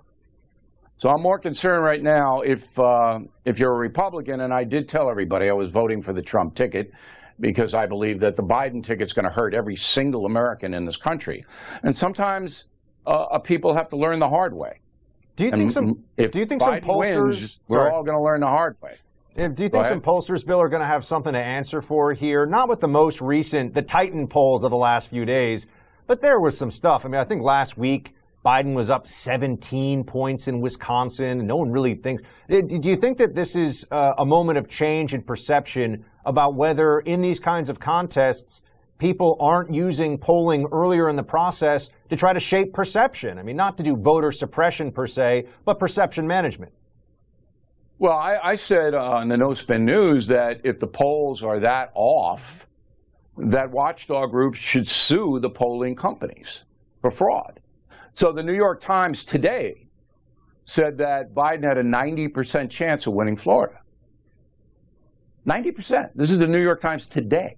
Speaker 15: So I'm more concerned right now if you're a Republican, and I did tell everybody I was voting for the Trump ticket because I believe that the Biden ticket's going to hurt every single American in this country. And sometimes people have to learn the hard way.
Speaker 14: Do you think some pollsters
Speaker 15: wins, we're all going to learn the hard way.
Speaker 14: Do you think some pollsters, Bill, are going to have something to answer for here? Not with the most recent, the Titan polls of the last few days, but there was some stuff. I mean, I think last week Biden was up 17 points in Wisconsin. No one really thinks. Do you think that this is a moment of change in perception about whether in these kinds of contests people aren't using polling earlier in the process to try to shape perception? I mean, not to do voter suppression per se, but perception management.
Speaker 15: Well, I said on the No Spin News that if the polls are that off, that watchdog groups should sue the polling companies for fraud. So the New York Times today said that Biden had a 90% chance of winning Florida. 90%. This is the New York Times today.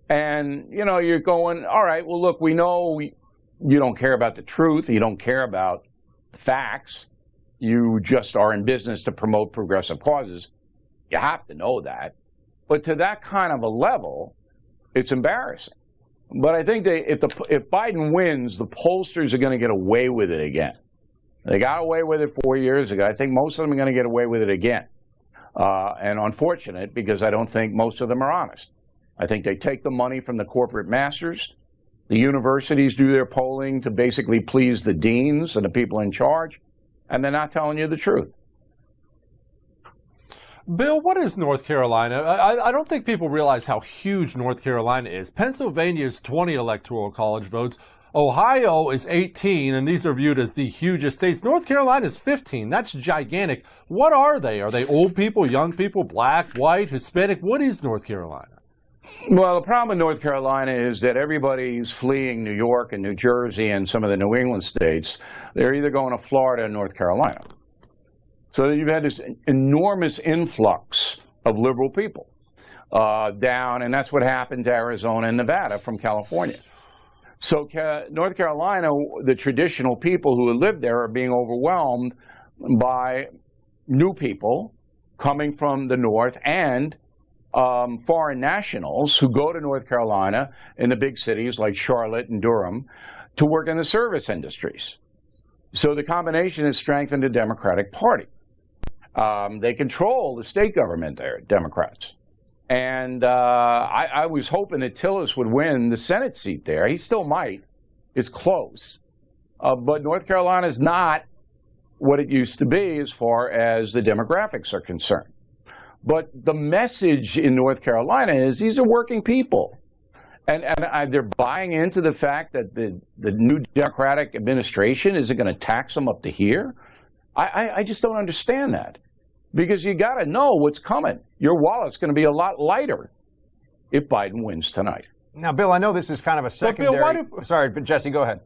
Speaker 15: And, you know, you're going, all right, well, look, we know you don't care about the truth. You don't care about facts. You just are in business to promote progressive causes. You have to know that. But to that kind of a level, it's embarrassing. But I think if Biden wins, the pollsters are going to get away with it again. They got away with it 4 years ago. I think most of them are going to get away with it again. And unfortunate, because I don't think most of them are honest. I think they take the money from the corporate masters. The universities do their polling to basically please the deans and the people in charge. And they're not telling you the truth.
Speaker 17: Bill, what is North Carolina? I don't think people realize how huge North Carolina is. Pennsylvania is 20 electoral college votes. Ohio is 18, and these are viewed as the hugest states. North Carolina is 15. That's gigantic. What are they? Are they old people, young people, black, white, Hispanic? What is North Carolina?
Speaker 15: Well, the problem with North Carolina is that everybody's fleeing New York and New Jersey and some of the New England states. They're either going to Florida or North Carolina. So you've had this enormous influx of liberal people down, and that's what happened to Arizona and Nevada from California. So North Carolina, the traditional people who live there are being overwhelmed by new people coming from the north and foreign nationals who go to North Carolina in the big cities like Charlotte and Durham to work in the service industries. So the combination has strengthened the Democratic Party. They control the state government there, Democrats. And I was hoping that Tillis would win the Senate seat there. He still might. It's close. But North Carolina is not what it used to be as far as the demographics are concerned. But the message in North Carolina is these are working people. And they're buying into the fact that the new Democratic administration isn't going to tax them up to here. I just don't understand that. Because you got to know what's coming. Your wallet's going to be a lot lighter if Biden wins tonight.
Speaker 14: Now, Bill, I know this is kind of a secondary. Sorry, but Jesse, go ahead.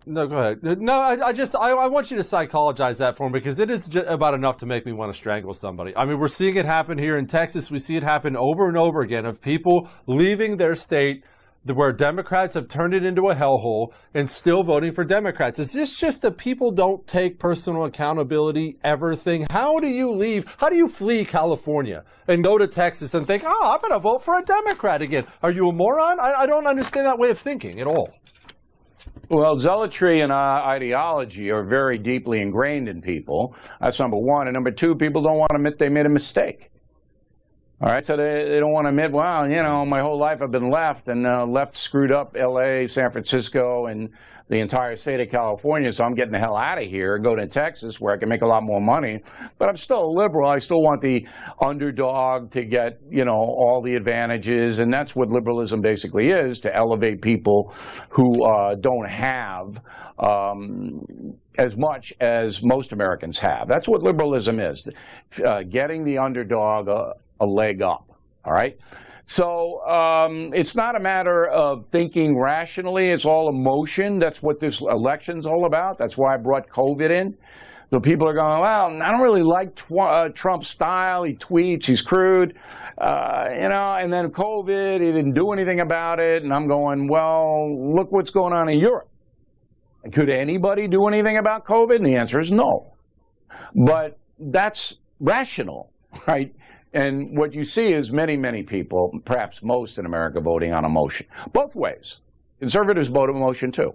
Speaker 17: No, go ahead. No, I want you to psychologize that for me, because it is about enough to make me want to strangle somebody. I mean, we're seeing it happen here in Texas. We see it happen over and over again of people leaving their state where Democrats have turned it into a hellhole and still voting for Democrats. Is this just a people don't take personal accountability ever thing? How do you leave? How do you flee California and go to Texas and think, oh, I'm going to vote for a Democrat again? Are you a moron? I don't understand that way of thinking at all.
Speaker 15: Well, zealotry and ideology are very deeply ingrained in people. That's number one. And number two, people don't want to admit they made a mistake. All right, so they don't want to admit, well, you know, my whole life I've been left, and left screwed up L.A., San Francisco, and the entire state of California, so I'm getting the hell out of here, go to Texas where I can make a lot more money. But I'm still a liberal. I still want the underdog to get, you know, all the advantages, and that's what liberalism basically is, to elevate people who don't have as much as most Americans have. That's what liberalism is, getting the underdog a leg up, all right? So it's not a matter of thinking rationally. It's all emotion. That's what this election's all about. That's why I brought COVID in. So people are going, well, I don't really like Trump's style. He tweets. He's crude. You know, and then COVID, he didn't do anything about it. And I'm going, well, look what's going on in Europe. Could anybody do anything about COVID? And the answer is no. But that's rational, right? And what you see is many, many people, perhaps most in America, voting on emotion. Both ways. Conservatives vote emotion, too.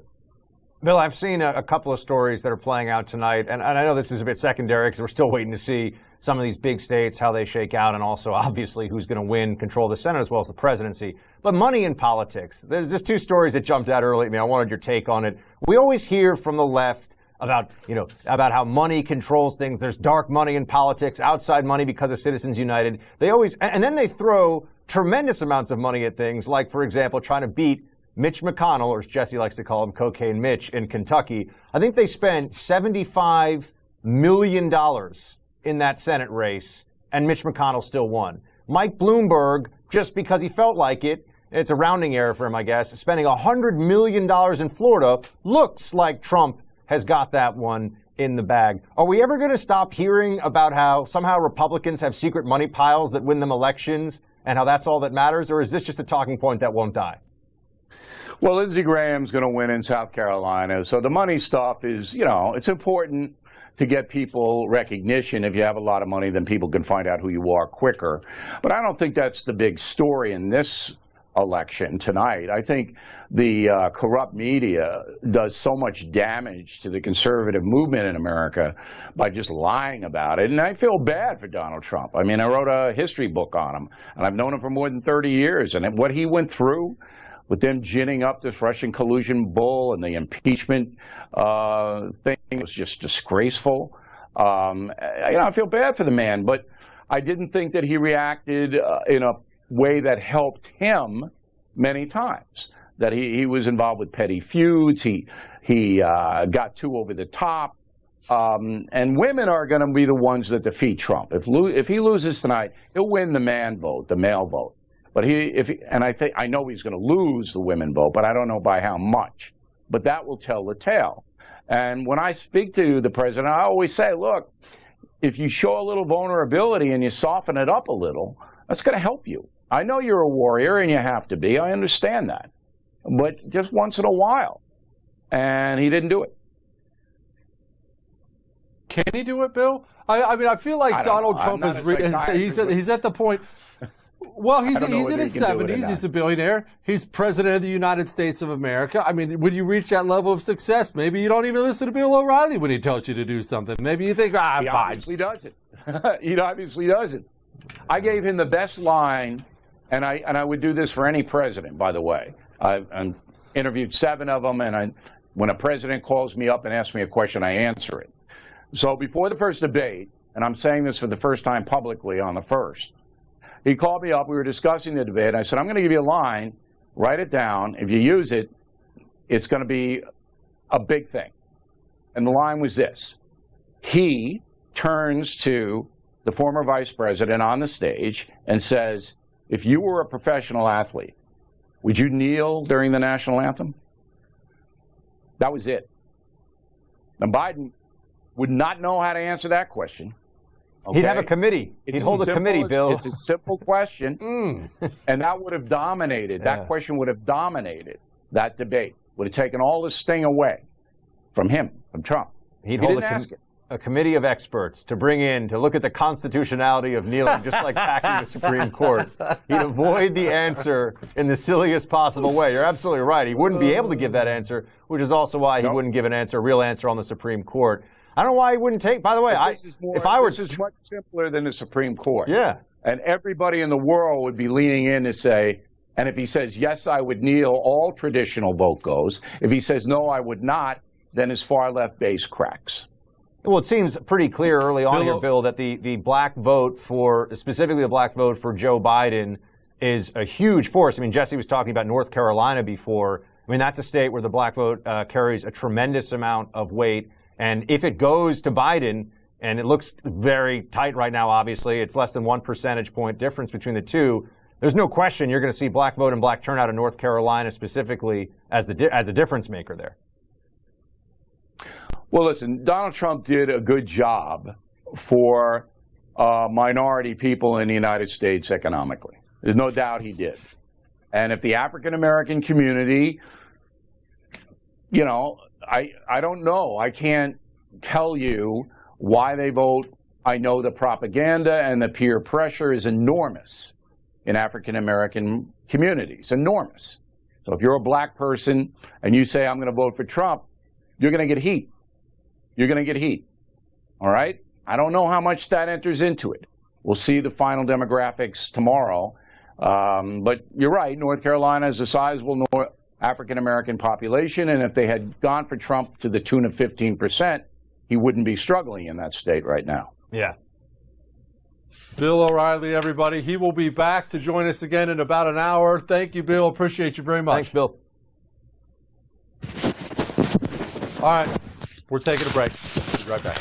Speaker 14: Bill, I've seen a couple of stories that are playing out tonight, and I know this is a bit secondary because we're still waiting to see some of these big states, how they shake out, and also, obviously, who's going to win, control the Senate as well as the presidency. But money in politics. There's just two stories that jumped out early at me. I wanted your take on it. We always hear from the left about how money controls things. There's dark money in politics, outside money because of Citizens United. They always, and then they throw tremendous amounts of money at things, like, for example, trying to beat Mitch McConnell, or as Jesse likes to call him, Cocaine Mitch, in Kentucky. I think they spent $75 million in that Senate race, and Mitch McConnell still won. Mike Bloomberg, just because he felt like it, it's a rounding error for him, I guess, spending $100 million in Florida, looks like Trump has got that one in the bag. Are we ever going to stop hearing about how somehow Republicans have secret money piles that win them elections and how that's all that matters? Or is this just a talking point that won't die?
Speaker 15: Well, Lindsey Graham's going to win in South Carolina. So the money stuff is, you know, it's important to get people recognition. If you have a lot of money, then people can find out who you are quicker. But I don't think that's the big story in this election tonight. I think the corrupt media does so much damage to the conservative movement in America by just lying about it. And I feel bad for Donald Trump. I mean, I wrote a history book on him, and I've known him for more than 30 years. And what he went through with them ginning up this Russian collusion bull and the impeachment thing was just disgraceful. I feel bad for the man, but I didn't think that he reacted in a way that helped him many times. That he was involved with petty feuds. He got too over the top. And women are going to be the ones that defeat Trump. If he loses tonight, he'll win the man vote, the male vote. But I know he's going to lose the women vote, but I don't know by how much. But that will tell the tale. And when I speak to the president, I always say, look, if you show a little vulnerability and you soften it up a little, that's going to help you. I know you're a warrior and you have to be. I understand that. But just once in a while. And he didn't do it.
Speaker 17: Can he do it, Bill? I mean, I feel like Donald Trump is he's at the point. Well, he's in his 70s. He's a billionaire. He's president of the United States of America. I mean, when you reach that level of success, maybe you don't even listen to Bill O'Reilly when he tells you to do something. Maybe you think, I'm fine.
Speaker 15: He obviously doesn't. He obviously doesn't. I gave him the best line, and I would do this for any president, by the way. I've interviewed 7 of them, and when a president calls me up and asks me a question, I answer it. So before the first debate, and I'm saying this for the first time publicly on the first, he called me up, we were discussing the debate, and I said, I'm going to give you a line, write it down. If you use it, it's going to be a big thing. And the line was this. He turns to the former vice president on the stage and says, if you were a professional athlete, would you kneel during the national anthem? That was it. And Biden would not know how to answer that question. Okay?
Speaker 14: He'd have a committee. He'd hold a committee, Bill.
Speaker 15: It's a simple question, and that would have dominated. That question would have dominated that debate. Would have taken all the sting away from him, from Trump.
Speaker 14: He'd hold a committee of experts to bring in to look at the constitutionality of kneeling, just like packing the Supreme Court. He'd avoid the answer in the silliest possible way. You're absolutely right. He wouldn't be able to give that answer, which is also why he wouldn't give a real answer on the Supreme Court. I don't know why he wouldn't take. By the way, this is much simpler than the Supreme Court. Yeah,
Speaker 15: and everybody in the world would be leaning in to say, and if he says yes, I would kneel, all traditional vote goes. If he says no, I would not, then his far left base cracks.
Speaker 14: Well, it seems pretty clear early on here, Bill, that the black vote specifically the black vote for Joe Biden is a huge force. I mean, Jesse was talking about North Carolina before. I mean, that's a state where the black vote carries a tremendous amount of weight. And if it goes to Biden, and it looks very tight right now, obviously, it's less than 1 percentage point difference between the two. There's no question you're going to see black vote and black turnout in North Carolina specifically as a difference maker there.
Speaker 15: Well, listen, Donald Trump did a good job for minority people in the United States economically. There's no doubt he did. And if the African American community, you know, I don't know. I can't tell you why they vote. I know the propaganda and the peer pressure is enormous in African American communities, enormous. So if you're a black person and you say, I'm going to vote for Trump, you're going to get heat. You're going to get heat. All right? I don't know how much that enters into it. We'll see the final demographics tomorrow. But you're right. North Carolina is a sizable African-American population. And if they had gone for Trump to the tune of 15%, he wouldn't be struggling in that state right now.
Speaker 14: Yeah.
Speaker 17: Bill O'Reilly, everybody. He will be back to join us again in about an hour. Thank you, Bill. Appreciate you very much.
Speaker 14: Thanks, Bill.
Speaker 17: All right. We're taking a break. We'll be right back.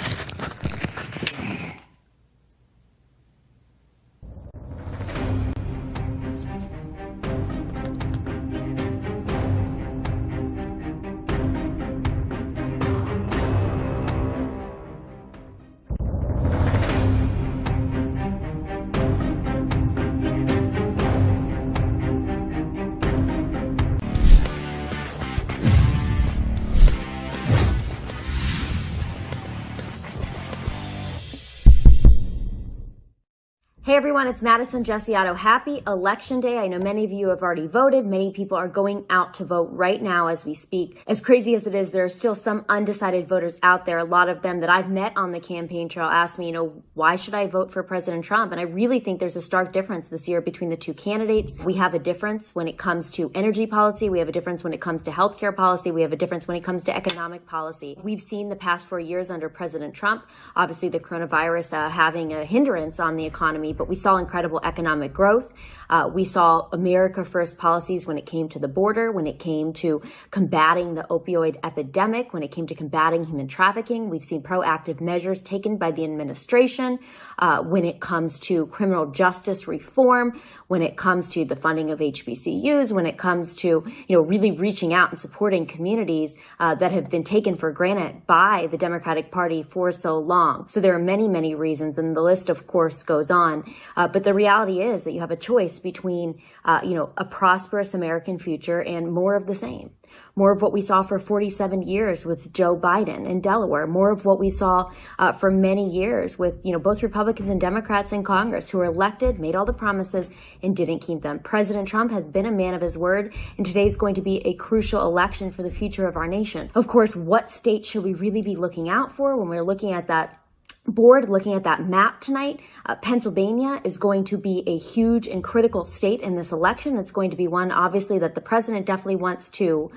Speaker 8: Hey everyone, it's Madison Jessiato. Happy Election Day. I know many of you have already voted. Many people are going out to vote right now as we speak. As crazy as it is, there are still some undecided voters out there. A lot of them that I've met on the campaign trail ask me, why should I vote for President Trump? And I really think there's a stark difference this year between the two candidates. We have a difference when it comes to energy policy. We have a difference when it comes to healthcare policy. We have a difference when it comes to economic policy. We've seen the past 4 years under President Trump, obviously the coronavirus having a hindrance on the economy, but we saw incredible economic growth. We saw America First policies when it came to the border, when it came to combating the opioid epidemic, when it came to combating human trafficking. We've seen proactive measures taken by the administration when it comes to criminal justice reform, when it comes to the funding of HBCUs, when it comes to really reaching out and supporting communities that have been taken for granted by the Democratic Party for so long. So there are many, many reasons, and the list, of course, goes on. But the reality is that you have a choice between, a prosperous American future and more of the same. More of what we saw for 47 years with Joe Biden in Delaware. More of what we saw for many years with, both Republicans and Democrats in Congress who were elected, made all the promises, and didn't keep them. President Trump has been a man of his word, and today is going to be a crucial election for the future of our nation. Of course, what states should we really be looking out for when we're looking at that board, looking at that map tonight, Pennsylvania is going to be a huge and critical state in this election. It's going to be one, obviously, that the president definitely wants to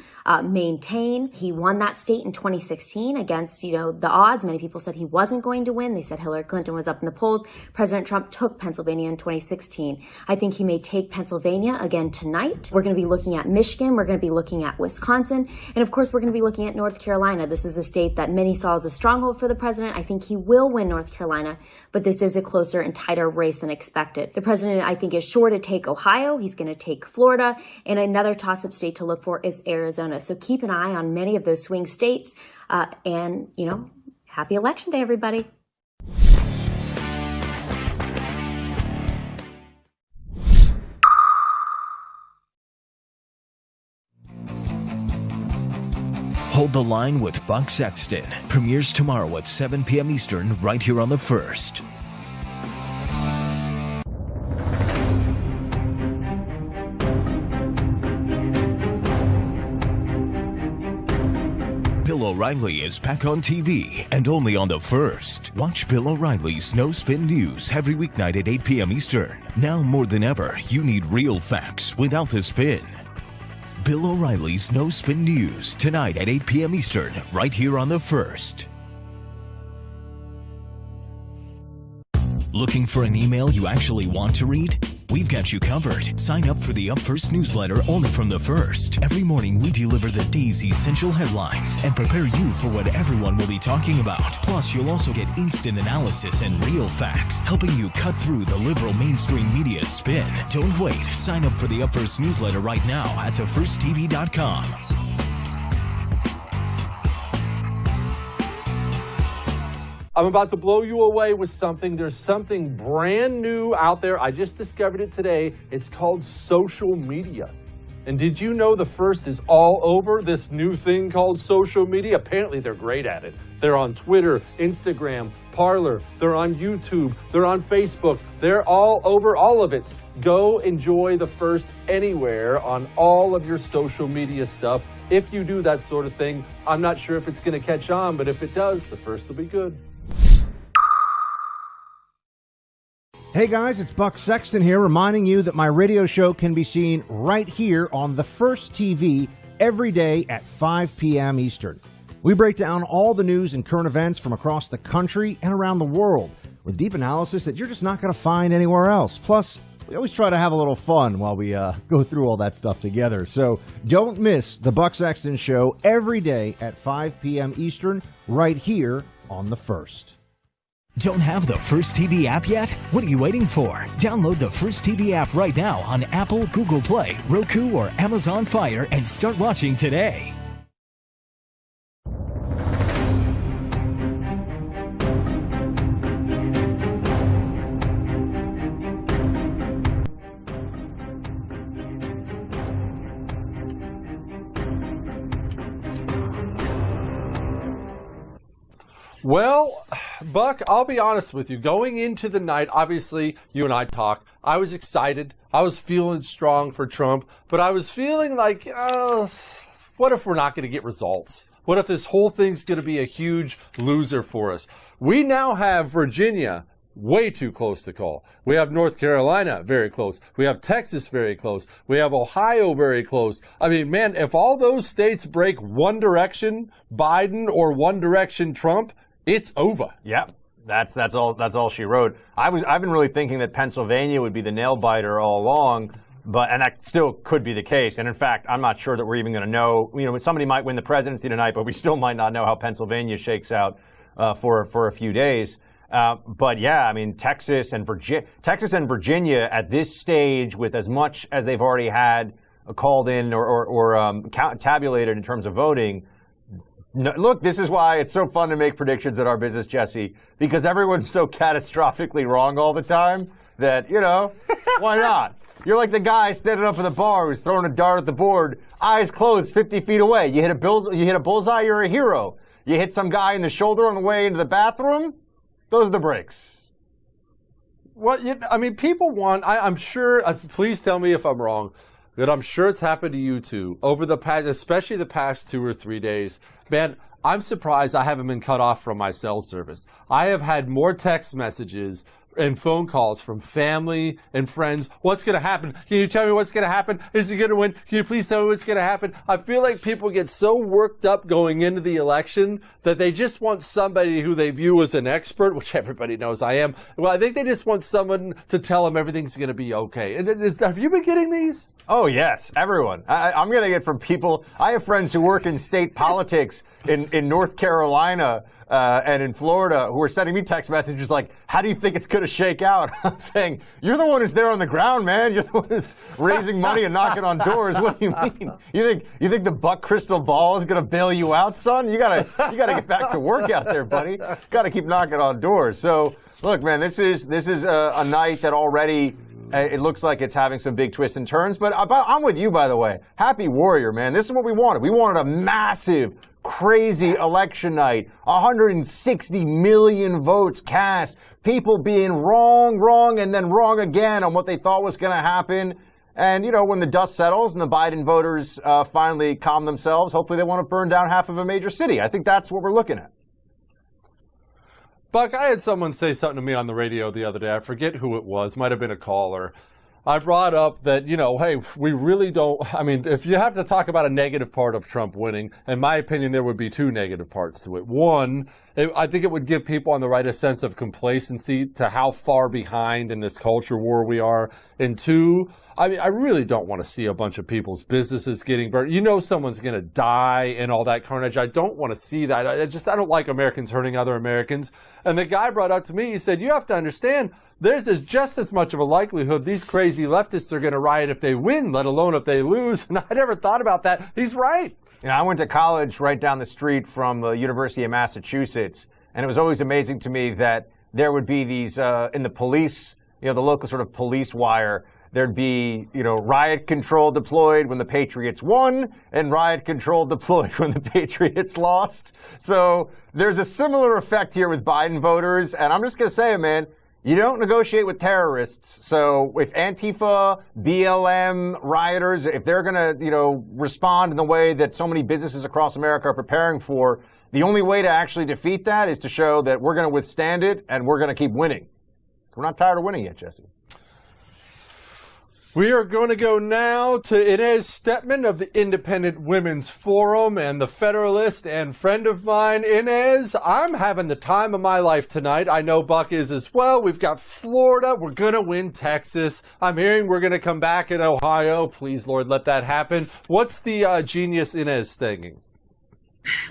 Speaker 8: maintain. He won that state in 2016 against, the odds. Many people said he wasn't going to win. They said Hillary Clinton was up in the polls. President Trump took Pennsylvania in 2016. I think he may take Pennsylvania again tonight. We're going to be looking at Michigan. We're going to be looking at Wisconsin. And of course, we're going to be looking at North Carolina. This is a state that many saw as a stronghold for the president. I think he will win North Carolina, but this is a closer and tighter race than expected. The president, I think, is sure to take Ohio. He's going to take Florida, and another toss-up state to look for is Arizona. So keep an eye on many of those swing states, and, happy Election Day, everybody.
Speaker 4: Hold the Line with Buck Sexton premieres tomorrow at 7 p.m. Eastern right here on The First. Bill O'Reilly is back on TV and only on The First. Watch Bill O'Reilly's No Spin News every weeknight at 8 p.m. Eastern. Now more than ever, you need real facts without the spin. Bill O'Reilly's No Spin News tonight at 8 p.m. Eastern, right here on The First. Looking for an email you actually want to read? We've got you covered. Sign up for the Up First newsletter only from The First. Every morning we deliver the day's essential headlines and prepare you for what everyone will be talking about. Plus, you'll also get instant analysis and real facts, helping you cut through the liberal mainstream media spin. Don't wait. Sign up for the Up First newsletter right now at thefirsttv.com.
Speaker 7: I'm about to blow you away with something. There's something brand new out there. I just discovered it today. It's called social media. And did you know The First is all over this new thing called social media? Apparently they're great at it. They're on Twitter, Instagram, Parler. They're on YouTube. They're on Facebook. They're all over all of it. Go enjoy The First anywhere on all of your social media stuff. If you do that sort of thing, I'm not sure if it's going to catch on, but if it does, The First will be good.
Speaker 9: Hey guys, it's Buck Sexton here, reminding you that my radio show can be seen right here on The First TV every day at 5 p.m. Eastern. We break down all the news and current events from across the country and around the world with deep analysis that you're just not going to find anywhere else. Plus, we always try to have a little fun while we go through all that stuff together. So don't miss the Buck Sexton Show every day at 5 p.m. Eastern right here on The First.
Speaker 4: Don't have the First TV app yet? What are you waiting for? Download the First TV app right now on Apple, Google Play, Roku, or Amazon Fire and start watching today.
Speaker 17: Well, Buck, I'll be honest with you. Going into the night, obviously, you and I talked. I was excited. I was feeling strong for Trump, but I was feeling like, what if we're not going to get results? What if this whole thing's going to be a huge loser for us? We now have Virginia way too close to call. We have North Carolina very close. We have Texas very close. We have Ohio very close. I mean, man, if all those states break one direction, Biden, or one direction, Trump, it's over.
Speaker 14: Yeah, that's all she wrote. I've been really thinking that Pennsylvania would be the nail biter all along, and that still could be the case. And in fact, I'm not sure that we're even going to know. Somebody might win the presidency tonight, but we still might not know how Pennsylvania shakes out for a few days. But yeah, I mean, Texas and Virginia at this stage, with as much as they've already had called in or tabulated in terms of voting. No, look, this is why it's so fun to make predictions in our business, Jesse, because everyone's so catastrophically wrong all the time that, why not? You're like the guy standing up at the bar who's throwing a dart at the board, eyes closed, 50 feet away. You hit a bullseye, you're a hero. You hit some guy in the shoulder on the way into the bathroom, those are the breaks.
Speaker 17: Well, I mean, people want, I'm sure, please tell me if I'm wrong, but I'm sure it's happened to you too over the past, especially the past 2 or 3 days. Man, I'm surprised I haven't been cut off from my cell service. I have had more text messages and phone calls from family and friends. What's going to happen? Can you tell me what's going to happen? Is he going to win? Can you please tell me what's going to happen? I feel like people get so worked up going into the election that they just want somebody who they view as an expert, which everybody knows I am. Well, I think they just want someone to tell them everything's going to be okay. Have you been getting these?
Speaker 14: Oh, yes, everyone. I'm getting it from people. I have friends who work in state politics in North Carolina and in Florida who are sending me text messages like, how do you think it's going to shake out? I'm saying, you're the one who's there on the ground, man. You're the one who's raising money and knocking on doors. What do you mean? You think the Buck crystal ball is going to bail you out, son? You gotta get back to work out there, buddy. Got to keep knocking on doors. So, look, man, this is a night that already it looks like it's having some big twists and turns. But I'm with you, by the way. Happy Warrior, man. This is what we wanted. We wanted a massive, crazy election night. 160 million votes cast. People being wrong, and then wrong again on what they thought was going to happen. And, you know, when the dust settles and the Biden voters finally calm themselves, hopefully they want to burn down half of a major city. I think that's what we're looking at.
Speaker 17: Buck, I had someone say something to me on the radio the other day. I forget who it was. Might have been a caller. I brought up that, you know, hey, we really don't. I mean, if you have to talk about a negative part of Trump winning, in my opinion, there would be two negative parts to it. One, I think it would give people on the right a sense of complacency to how far behind in this culture war we are. And two, I mean, I really don't want to see a bunch of people's businesses getting burned. You know, someone's going to die and all that carnage. I don't want to see that. I don't like Americans hurting other Americans. And the guy brought up to me, he said, you have to understand, there's just as much of a likelihood these crazy leftists are going to riot if they win, let alone if they lose. And I never thought about that. He's right.
Speaker 14: You know, I went to college right down the street from the University of Massachusetts, and it was always amazing to me that there would be these, in the police, you know, the local sort of police wire, there'd be, you know, riot control deployed when the Patriots won and riot control deployed when the Patriots lost. So there's a similar effect here with Biden voters. And I'm just going to say, man, you don't negotiate with terrorists. So if Antifa, BLM, rioters, if they're going to, you know, respond in the way that so many businesses across America are preparing for, the only way to actually defeat that is to show that we're going to withstand it and we're going to keep winning. We're not tired of winning yet, Jesse.
Speaker 17: We are going to go now to Inez Stepman of the Independent Women's Forum and the Federalist and friend of mine. Inez, I'm having the time of my life tonight. I know Buck is as well. We've got Florida. We're going to win Texas. I'm hearing we're going to come back in Ohio. Please, Lord, let that happen. What's the genius Inez thinking?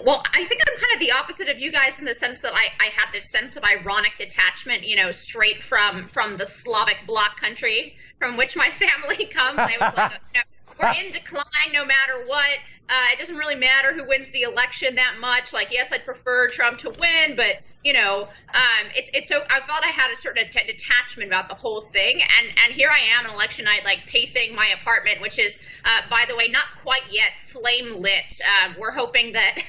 Speaker 18: Well, I think I'm kind of the opposite of you guys in the sense that I had this sense of ironic detachment, you know, straight from the Slavic bloc country from which my family comes. I was like, you know, we're in decline no matter what. It doesn't really matter who wins the election that much. Like, yes, I'd prefer Trump to win, but you know, it's so I felt I had a certain detachment about the whole thing, and here I am on election night, like pacing my apartment, which is, by the way, not quite yet flame lit. We're hoping that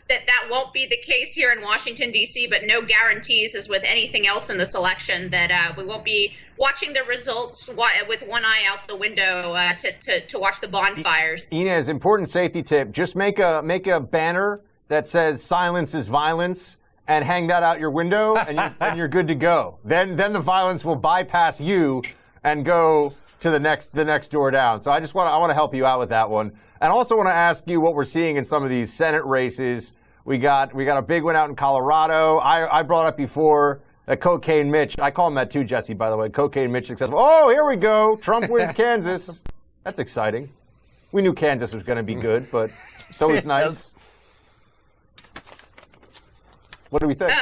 Speaker 18: that won't be the case here in Washington D.C., but no guarantees, as with anything else in this election, that we won't be watching the results with one eye out the window to watch the bonfires.
Speaker 14: Inez, important safety tip: just make a banner that says "Silence is violence" and hang that out your window, and you're good to go. Then the violence will bypass you and go to the next door down. So I want to help you out with that one, and also want to ask you what we're seeing in some of these Senate races. We got a big one out in Colorado. I brought up before. Cocaine Mitch. I call him that too, Jesse, by the way. Cocaine Mitch successful. Oh, here we go. Trump wins Kansas. That's exciting. We knew Kansas was going to be good, but it's always nice. What do we think?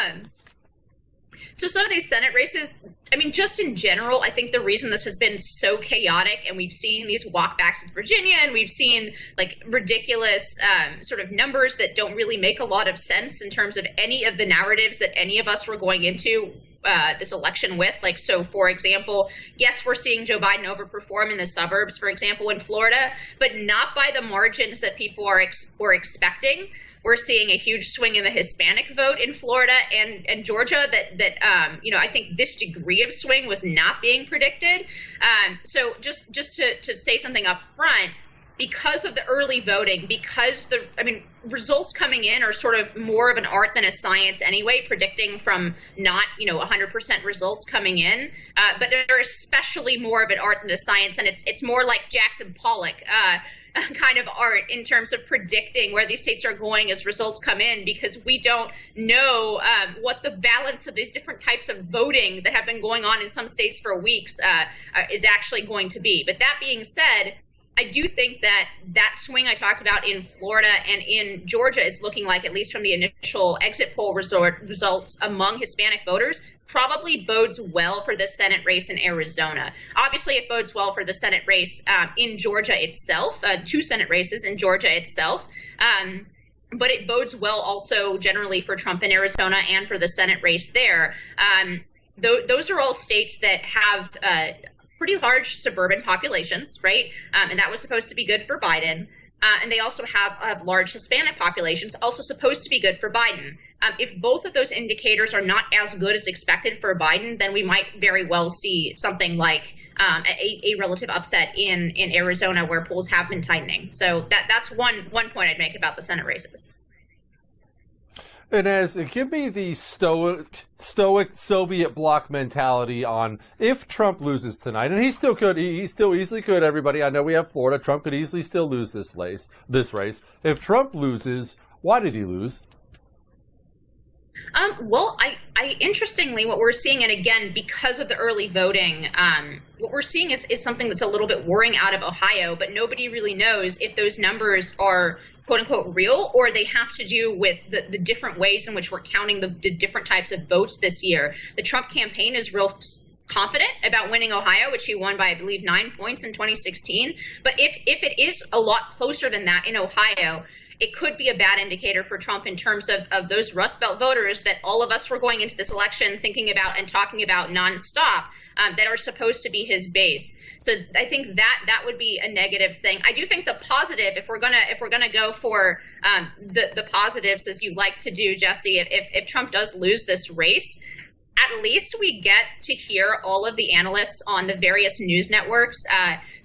Speaker 18: So some of these Senate races, I mean, just in general, I think the reason this has been so chaotic, and we've seen these walkbacks in Virginia, and we've seen like ridiculous sort of numbers that don't really make a lot of sense in terms of any of the narratives that any of us were going into this election with. Like, so for example, yes, we're seeing Joe Biden overperform in the suburbs, for example, in Florida, but not by the margins that people were expecting. We're seeing a huge swing in the Hispanic vote in Florida and Georgia that you know, I think this degree of swing was not being predicted. So just to say something up front, because of the early voting, because results coming in are sort of more of an art than a science anyway, predicting from not, 100% results coming in, but they're especially more of an art than a science, and it's more like Jackson Pollock kind of art in terms of predicting where these states are going as results come in, because we don't know what the balance of these different types of voting that have been going on in some states for weeks is actually going to be. But that being said, I do think that swing I talked about in Florida and in Georgia is looking like, at least from the initial exit poll results among Hispanic voters, probably bodes well for the Senate race in Arizona. Obviously, it bodes well for the Senate race in Georgia itself, 2 Senate races in Georgia itself. But it bodes well also generally for Trump in Arizona and for the Senate race there. Those are all states that have pretty large suburban populations, right? And that was supposed to be good for Biden. And they also have large Hispanic populations, also supposed to be good for Biden. If both of those indicators are not as good as expected for Biden, then we might very well see something like a relative upset in Arizona, where polls have been tightening. So that's one point I'd make about the Senate races.
Speaker 17: Inez, give me the stoic Soviet bloc mentality on if Trump loses tonight, and he still easily could, everybody. I know we have Florida. Trump could easily still lose this race. If Trump loses, why did he lose?
Speaker 18: Well, I interestingly, what we're seeing, and again, because of the early voting, what we're seeing is something that's a little bit worrying out of Ohio, but nobody really knows if those numbers are quote unquote real, or they have to do with the different ways in which we're counting the different types of votes this year. The Trump campaign is real confident about winning Ohio, which he won by, I believe, 9 points in 2016. But if it is a lot closer than that in Ohio, it could be a bad indicator for Trump in terms of those Rust Belt voters that all of us were going into this election thinking about and talking about nonstop, that are supposed to be his base. So I think that would be a negative thing. I do think the positive, if we're gonna go for the positives, as you like to do, Jesse, if Trump does lose this race, at least we get to hear all of the analysts on the various news networks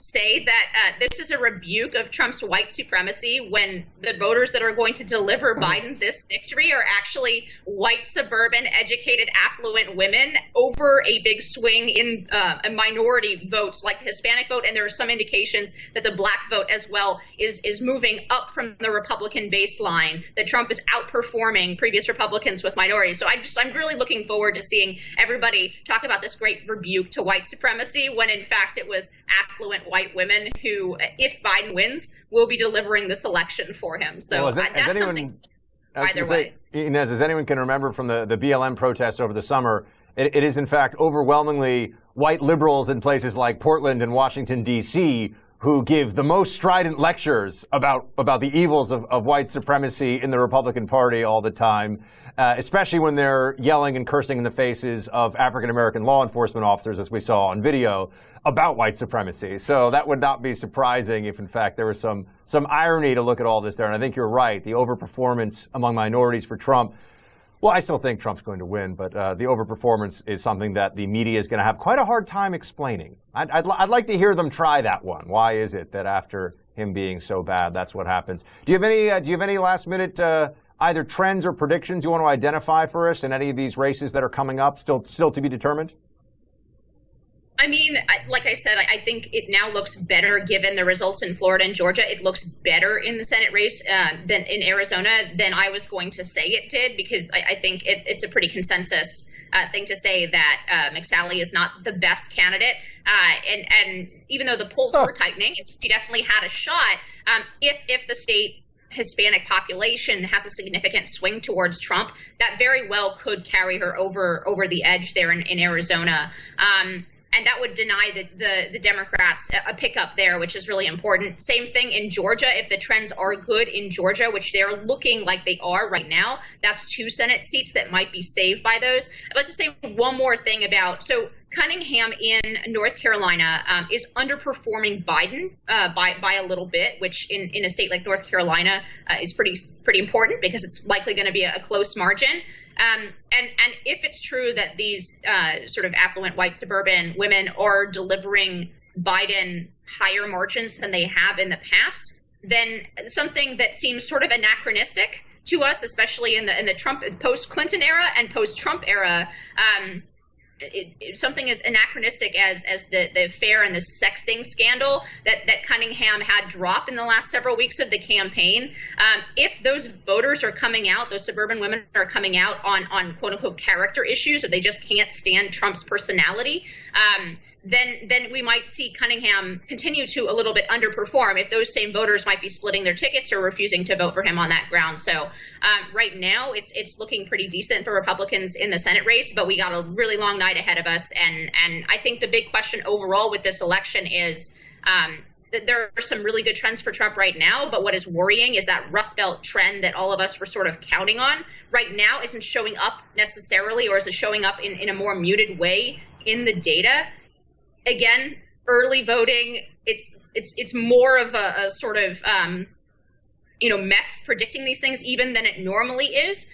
Speaker 18: say that this is a rebuke of Trump's white supremacy, when the voters that are going to deliver Biden this victory are actually white, suburban, educated, affluent women over a big swing in a minority votes like the Hispanic vote. And there are some indications that the black vote as well is moving up from the Republican baseline, that Trump is outperforming previous Republicans with minorities. So I'm really looking forward to seeing everybody talk about this great rebuke to white supremacy, when in fact it was affluent white women who, if Biden wins, will be delivering this election for him. So that's something either way.
Speaker 14: Inez, as anyone can remember from the BLM protests over the summer, it is in fact overwhelmingly white liberals in places like Portland and Washington, D.C., who give the most strident lectures about the evils of white supremacy in the Republican Party all the time, especially when they're yelling and cursing in the faces of African-American law enforcement officers, as we saw on video, about white supremacy. So that would not be surprising if, in fact, there was some irony to look at all this there. And I think you're right. The overperformance among minorities for Trump, well, I still think Trump's going to win, but the overperformance is something that the media is going to have quite a hard time explaining. I'd like to hear them try that one. Why is it that after him being so bad, that's what happens? Do you have any last minute either trends or predictions you want to identify for us in any of these races that are coming up, still to be determined?
Speaker 18: I mean, like I said, I think it now looks better given the results in Florida and Georgia. It looks better in the Senate race than in Arizona than I was going to say it did, because I think it's a pretty consensus thing to say that McSally is not the best candidate. And even though the polls were tightening, she definitely had a shot. If the state Hispanic population has a significant swing towards Trump, that very well could carry her over the edge there in Arizona. And that would deny the Democrats a pickup there, which is really important. Same thing in Georgia. If the trends are good in Georgia, which they're looking like they are right now, that's 2 Senate seats that might be saved by those. I'd like to say one more thing so Cunningham in North Carolina is underperforming Biden by a little bit, which in a state like North Carolina is pretty important, because it's likely going to be a close margin. And if it's true that these sort of affluent white suburban women are delivering Biden higher margins than they have in the past, then something that seems sort of anachronistic to us, especially in the Trump post-Clinton era and post-Trump era, something as anachronistic as the affair and the sexting scandal that Cunningham had drop in the last several weeks of the campaign. If those voters are coming out, those suburban women are coming out on quote unquote character issues, that they just can't stand Trump's personality, then we might see Cunningham continue to a little bit underperform if those same voters might be splitting their tickets or refusing to vote for him on that ground. So right now it's looking pretty decent for Republicans in the Senate race, but we got a really long night ahead of us. And I think the big question overall with this election is that there are some really good trends for Trump right now, but what is worrying is that Rust Belt trend that all of us were sort of counting on right now isn't showing up necessarily, or is it showing up in a more muted way in the data. Again, early voting, it's more of a sort of mess predicting these things even than it normally is.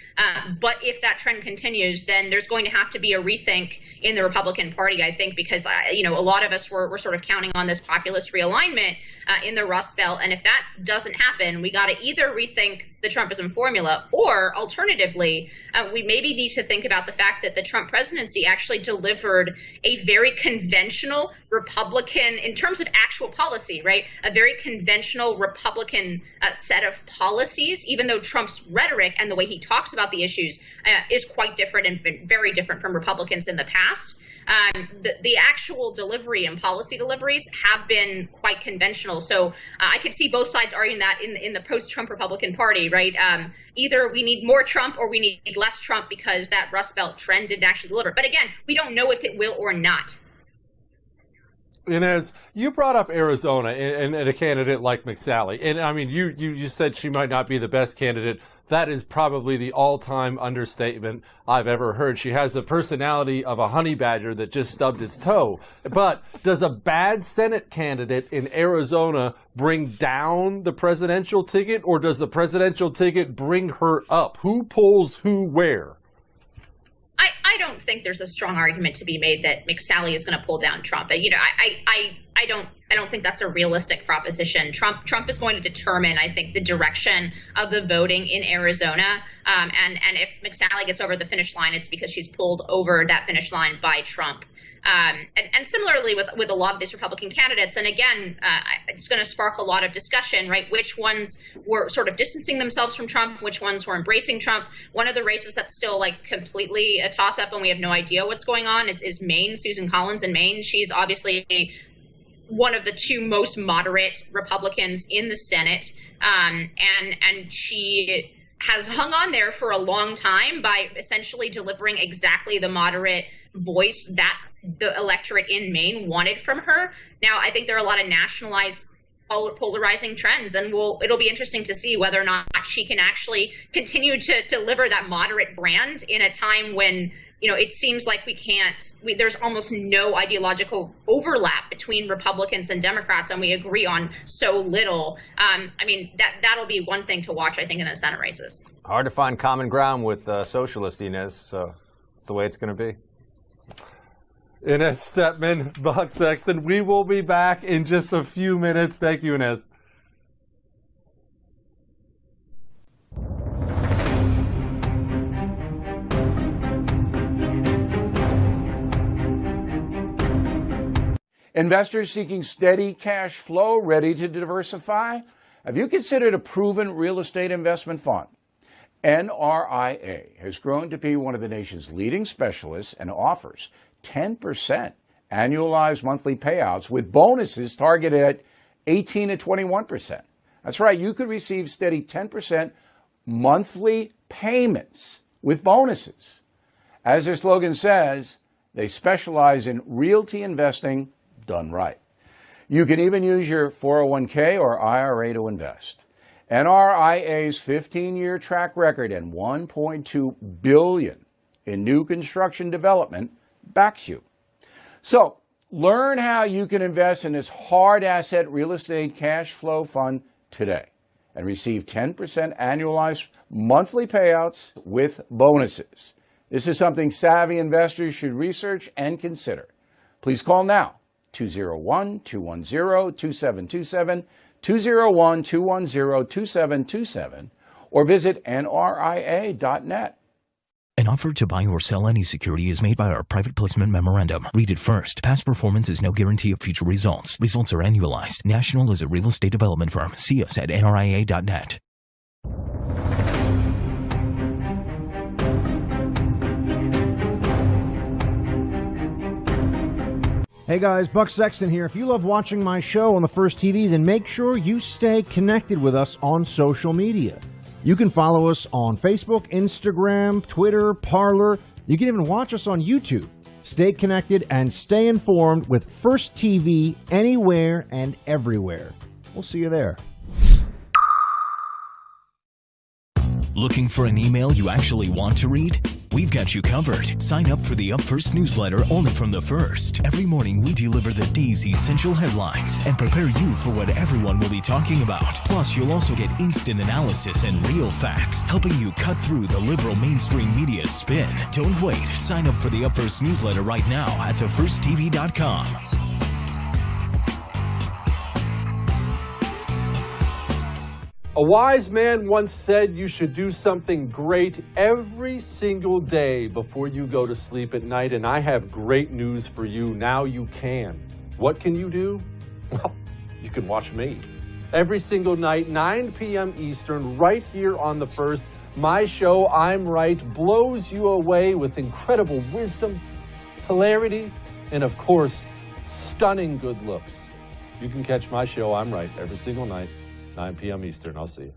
Speaker 18: But if that trend continues, then there's going to have to be a rethink in the Republican Party, I think, because a lot of us were sort of counting on this populist realignment in the Rust Belt. And if that doesn't happen, we got to either rethink the Trumpism formula, or alternatively, we maybe need to think about the fact that the Trump presidency actually delivered a very conventional Republican, in terms of actual policy, right? A very conventional Republican set of policies, even though Trump's rhetoric and the way he talks about the issues is quite different and very different from Republicans in the past. The actual delivery and policy deliveries have been quite conventional. So I could see both sides arguing that in the post-Trump Republican Party, right? Either we need more Trump or we need less Trump because that Rust Belt trend didn't actually deliver. But again, we don't know if it will or not.
Speaker 17: Inez, you brought up Arizona and a candidate like McSally. And I mean, you said she might not be the best candidate. That is probably the all-time understatement I've ever heard. She has the personality of a honey badger that just stubbed its toe. But does a bad Senate candidate in Arizona bring down the presidential ticket, or does the presidential ticket bring her up? Who pulls who where?
Speaker 18: I don't think there's a strong argument to be made that McSally is going to pull down Trump. I don't think that's a realistic proposition. Trump is going to determine, I think, the direction of the voting in Arizona. And if McSally gets over the finish line, it's because she's pulled over that finish line by Trump. And similarly with a lot of these Republican candidates, and again, it's going to spark a lot of discussion, right? Which ones were sort of distancing themselves from Trump, which ones were embracing Trump. One of the races that's still like completely a toss-up and we have no idea what's going on is Maine. Susan Collins in Maine. She's obviously one of the two most moderate Republicans in the Senate, and she has hung on there for a long time by essentially delivering exactly the moderate voice that the electorate in Maine wanted from her. Now, I think there are a lot of nationalized polarizing trends, and it'll be interesting to see whether or not she can actually continue to deliver that moderate brand in a time when, it seems like there's almost no ideological overlap between Republicans and Democrats, and we agree on so little. That'll be one thing to watch, I think, in the Senate races.
Speaker 14: Hard to find common ground with socialist, Inez, so it's the way it's going to be.
Speaker 17: Inez Stepman, Buck Sexton. We will be back in just a few minutes. Thank you, Inez.
Speaker 15: Investors seeking steady cash flow, ready to diversify? Have you considered a proven real estate investment fund? NRIA has grown to be one of the nation's leading specialists and offers 10% annualized monthly payouts with bonuses targeted at 18 to 21%. That's right, you could receive steady 10% monthly payments with bonuses. As their slogan says, they specialize in realty investing done right. You can even use your 401k or IRA to invest. NRIA's 15-year track record and $1.2 billion in new construction development backs you. So learn how you can invest in this hard asset real estate cash flow fund today and receive 10% annualized monthly payouts with bonuses. This is something savvy investors should research and consider. Please call now, 201-210-2727, 201-210-2727, or visit nria.net.
Speaker 4: An offer to buy or sell any security is made by our private placement memorandum. Read it first. Past performance is no guarantee of future results. Results are annualized. National is a real estate development firm. See us at nria.net.
Speaker 9: Hey guys, Buck Sexton here. If you love watching my show on the First TV, then make sure you stay connected with us on social media. You can follow us on Facebook, Instagram, Twitter, Parler. You can even watch us on YouTube. Stay connected and stay informed with First TV anywhere and everywhere. We'll see you there.
Speaker 4: Looking for an email you actually want to read? We've got you covered. Sign up for the Up First newsletter only from The First. Every morning we deliver the day's essential headlines and prepare you for what everyone will be talking about. Plus, you'll also get instant analysis and real facts, helping you cut through the liberal mainstream media spin. Don't wait. Sign up for the Up First newsletter right now at thefirsttv.com.
Speaker 7: A wise man once said you should do something great every single day before you go to sleep at night, and I have great news for you. Now you can. What can you do? Well, you can watch me. Every single night, 9 p.m. Eastern, right here on The First. My show, I'm Right, blows you away with incredible wisdom, hilarity, and of course, stunning good looks. You can catch my show, I'm Right, every single night. 9 p.m. Eastern. I'll see you.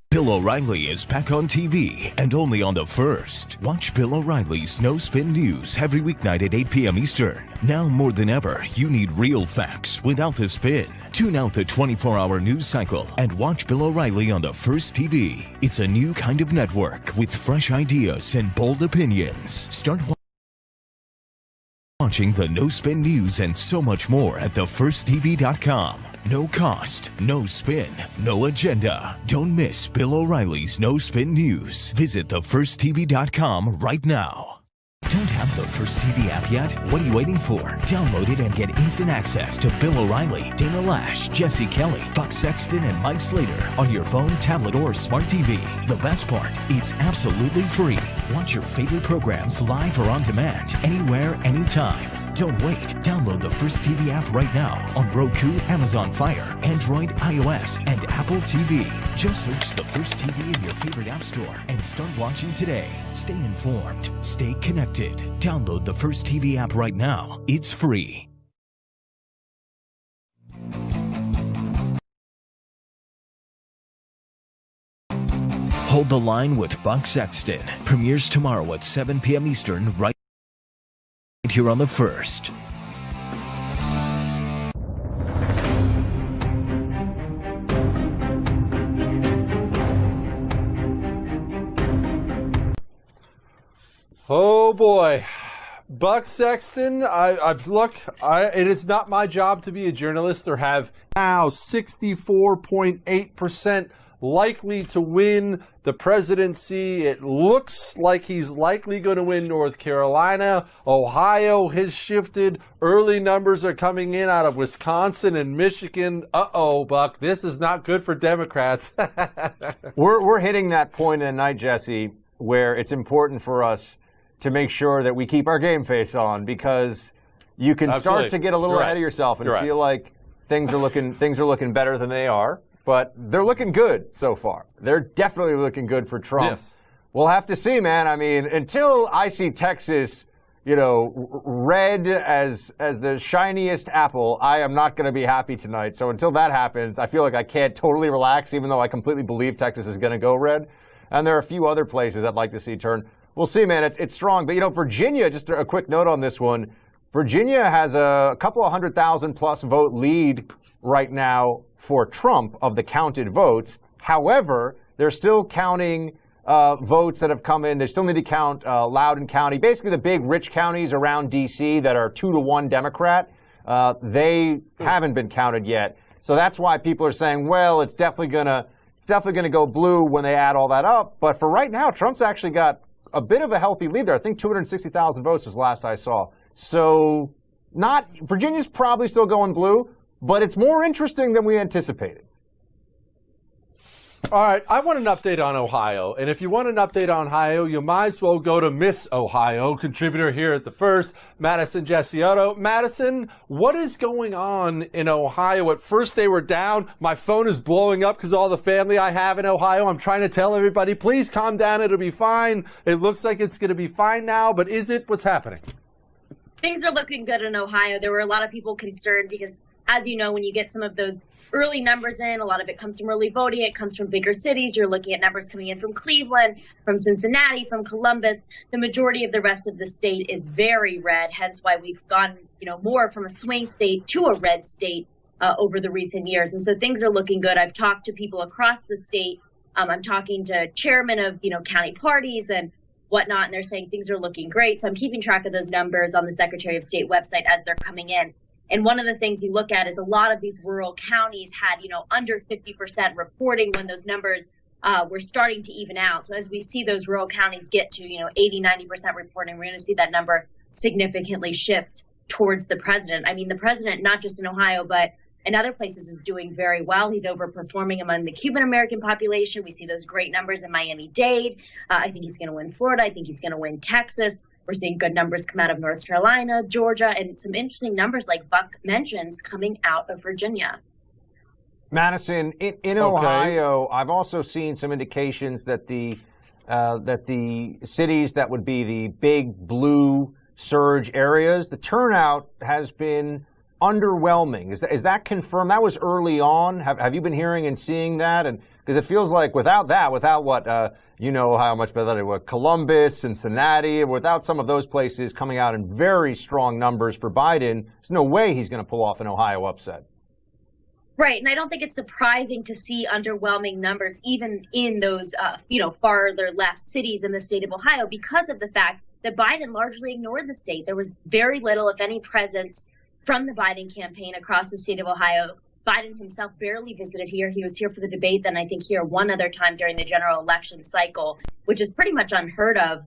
Speaker 4: Bill O'Reilly is back on TV and only on The First. Watch Bill O'Reilly's No Spin News every weeknight at 8 p.m. Eastern. Now more than ever, you need real facts without the spin. Tune out the 24-hour news cycle and watch Bill O'Reilly on The First TV. It's a new kind of network with fresh ideas and bold opinions. Start watching the No Spin News and so much more at thefirsttv.com. No cost, no spin, no agenda. Don't miss Bill O'Reilly's No Spin News. Visit thefirsttv.com right now. Don't have the First TV app yet? What are you waiting for? Download it and get instant access to Bill O'Reilly, Dana Lash, Jesse Kelly, Buck Sexton, and Mike Slater on your phone, tablet, or smart TV. The best part, it's absolutely free. Watch your favorite programs live or on demand, anywhere, anytime. Don't wait. Download the First TV app right now on Roku, Amazon Fire, Android, iOS, and Apple TV. Just search the First TV in your favorite app store and start watching today. Stay informed. Stay connected. Download the First TV app right now. It's free. Hold the Line with Buck Sexton premieres tomorrow at 7 p.m. Eastern right here on The First.
Speaker 17: Oh boy, Buck Sexton. It is not my job to be a journalist or have now 64.8% likely to win the presidency. It looks like he's likely going to win North Carolina. Ohio has shifted. Early numbers are coming in out of Wisconsin and Michigan. Uh-oh, Buck, this is not good for Democrats.
Speaker 14: We're hitting that point in the night, Jesse, where it's important for us to make sure that we keep our game face on, because you can start to get a little ahead of yourself and feel like things are looking better than they are. But they're looking good so far. They're definitely looking good for Trump.
Speaker 17: Yes.
Speaker 14: We'll have to see, man. I mean, until I see Texas, red as the shiniest apple, I am not going to be happy tonight. So until that happens, I feel like I can't totally relax, even though I completely believe Texas is going to go red. And there are a few other places I'd like to see turn. We'll see, man. It's strong. But, Virginia, just a quick note on this one. Virginia has a couple of 100,000 plus vote lead right now for Trump of the counted votes. However, they're still counting votes that have come in. They still need to count Loudoun County, basically the big rich counties around D.C. that are 2-to-1 Democrat. They haven't been counted yet. So that's why people are saying, well, it's definitely gonna go blue when they add all that up. But for right now, Trump's actually got a bit of a healthy lead there. I think 260,000 votes was last I saw. So Virginia's probably still going blue, but it's more interesting than we anticipated.
Speaker 17: All right, I want an update on Ohio. And if you want an update on Ohio, you might as well go to Miss Ohio, contributor here at The First, Madison Jessiotto. Madison, what is going on in Ohio? At first they were down. My phone is blowing up because all the family I have in Ohio. I'm trying to tell everybody, please calm down. It'll be fine. It looks like it's going to be fine now, but is it? What's happening?
Speaker 11: Things are looking good in Ohio. There were a lot of people concerned because, as you know, when you get some of those early numbers in, a lot of it comes from early voting. It comes from bigger cities. You're looking at numbers coming in from Cleveland, from Cincinnati, from Columbus. The majority of the rest of the state is very red, hence why we've gone, more from a swing state to a red state over the recent years. And so things are looking good. I've talked to people across the state. I'm talking to chairmen of, county parties and whatnot, and they're saying things are looking great. So I'm keeping track of those numbers on the Secretary of State website as they're coming in. And one of the things you look at is a lot of these rural counties had, under 50% reporting when those numbers were starting to even out. So as we see those rural counties get to, 80, 90% reporting, we're going to see that number significantly shift towards the president. I mean, the president, not just in Ohio, but in other places, is doing very well. He's overperforming among the Cuban-American population. We see those great numbers in Miami-Dade. I think he's going to win Florida. I think he's going to win Texas. We're seeing good numbers come out of North Carolina, Georgia, and some interesting numbers like Buck mentions coming out of Virginia.
Speaker 14: Madison, in Ohio, I've also seen some indications that the cities that would be the big blue surge areas, the turnout has been underwhelming. Is that confirmed? That was early on. Have you been hearing and seeing that? And because it feels like without what how much better they were, Columbus, Cincinnati, without some of those places coming out in very strong numbers for Biden, there's no way he's going to pull off an Ohio upset.
Speaker 11: Right, and I don't think it's surprising to see underwhelming numbers even in those, farther left cities in the state of Ohio because of the fact that Biden largely ignored the state. There was very little, if any, presence from the Biden campaign across the state of Ohio. Biden himself barely visited here. He was here for the debate, then I think here one other time during the general election cycle, which is pretty much unheard of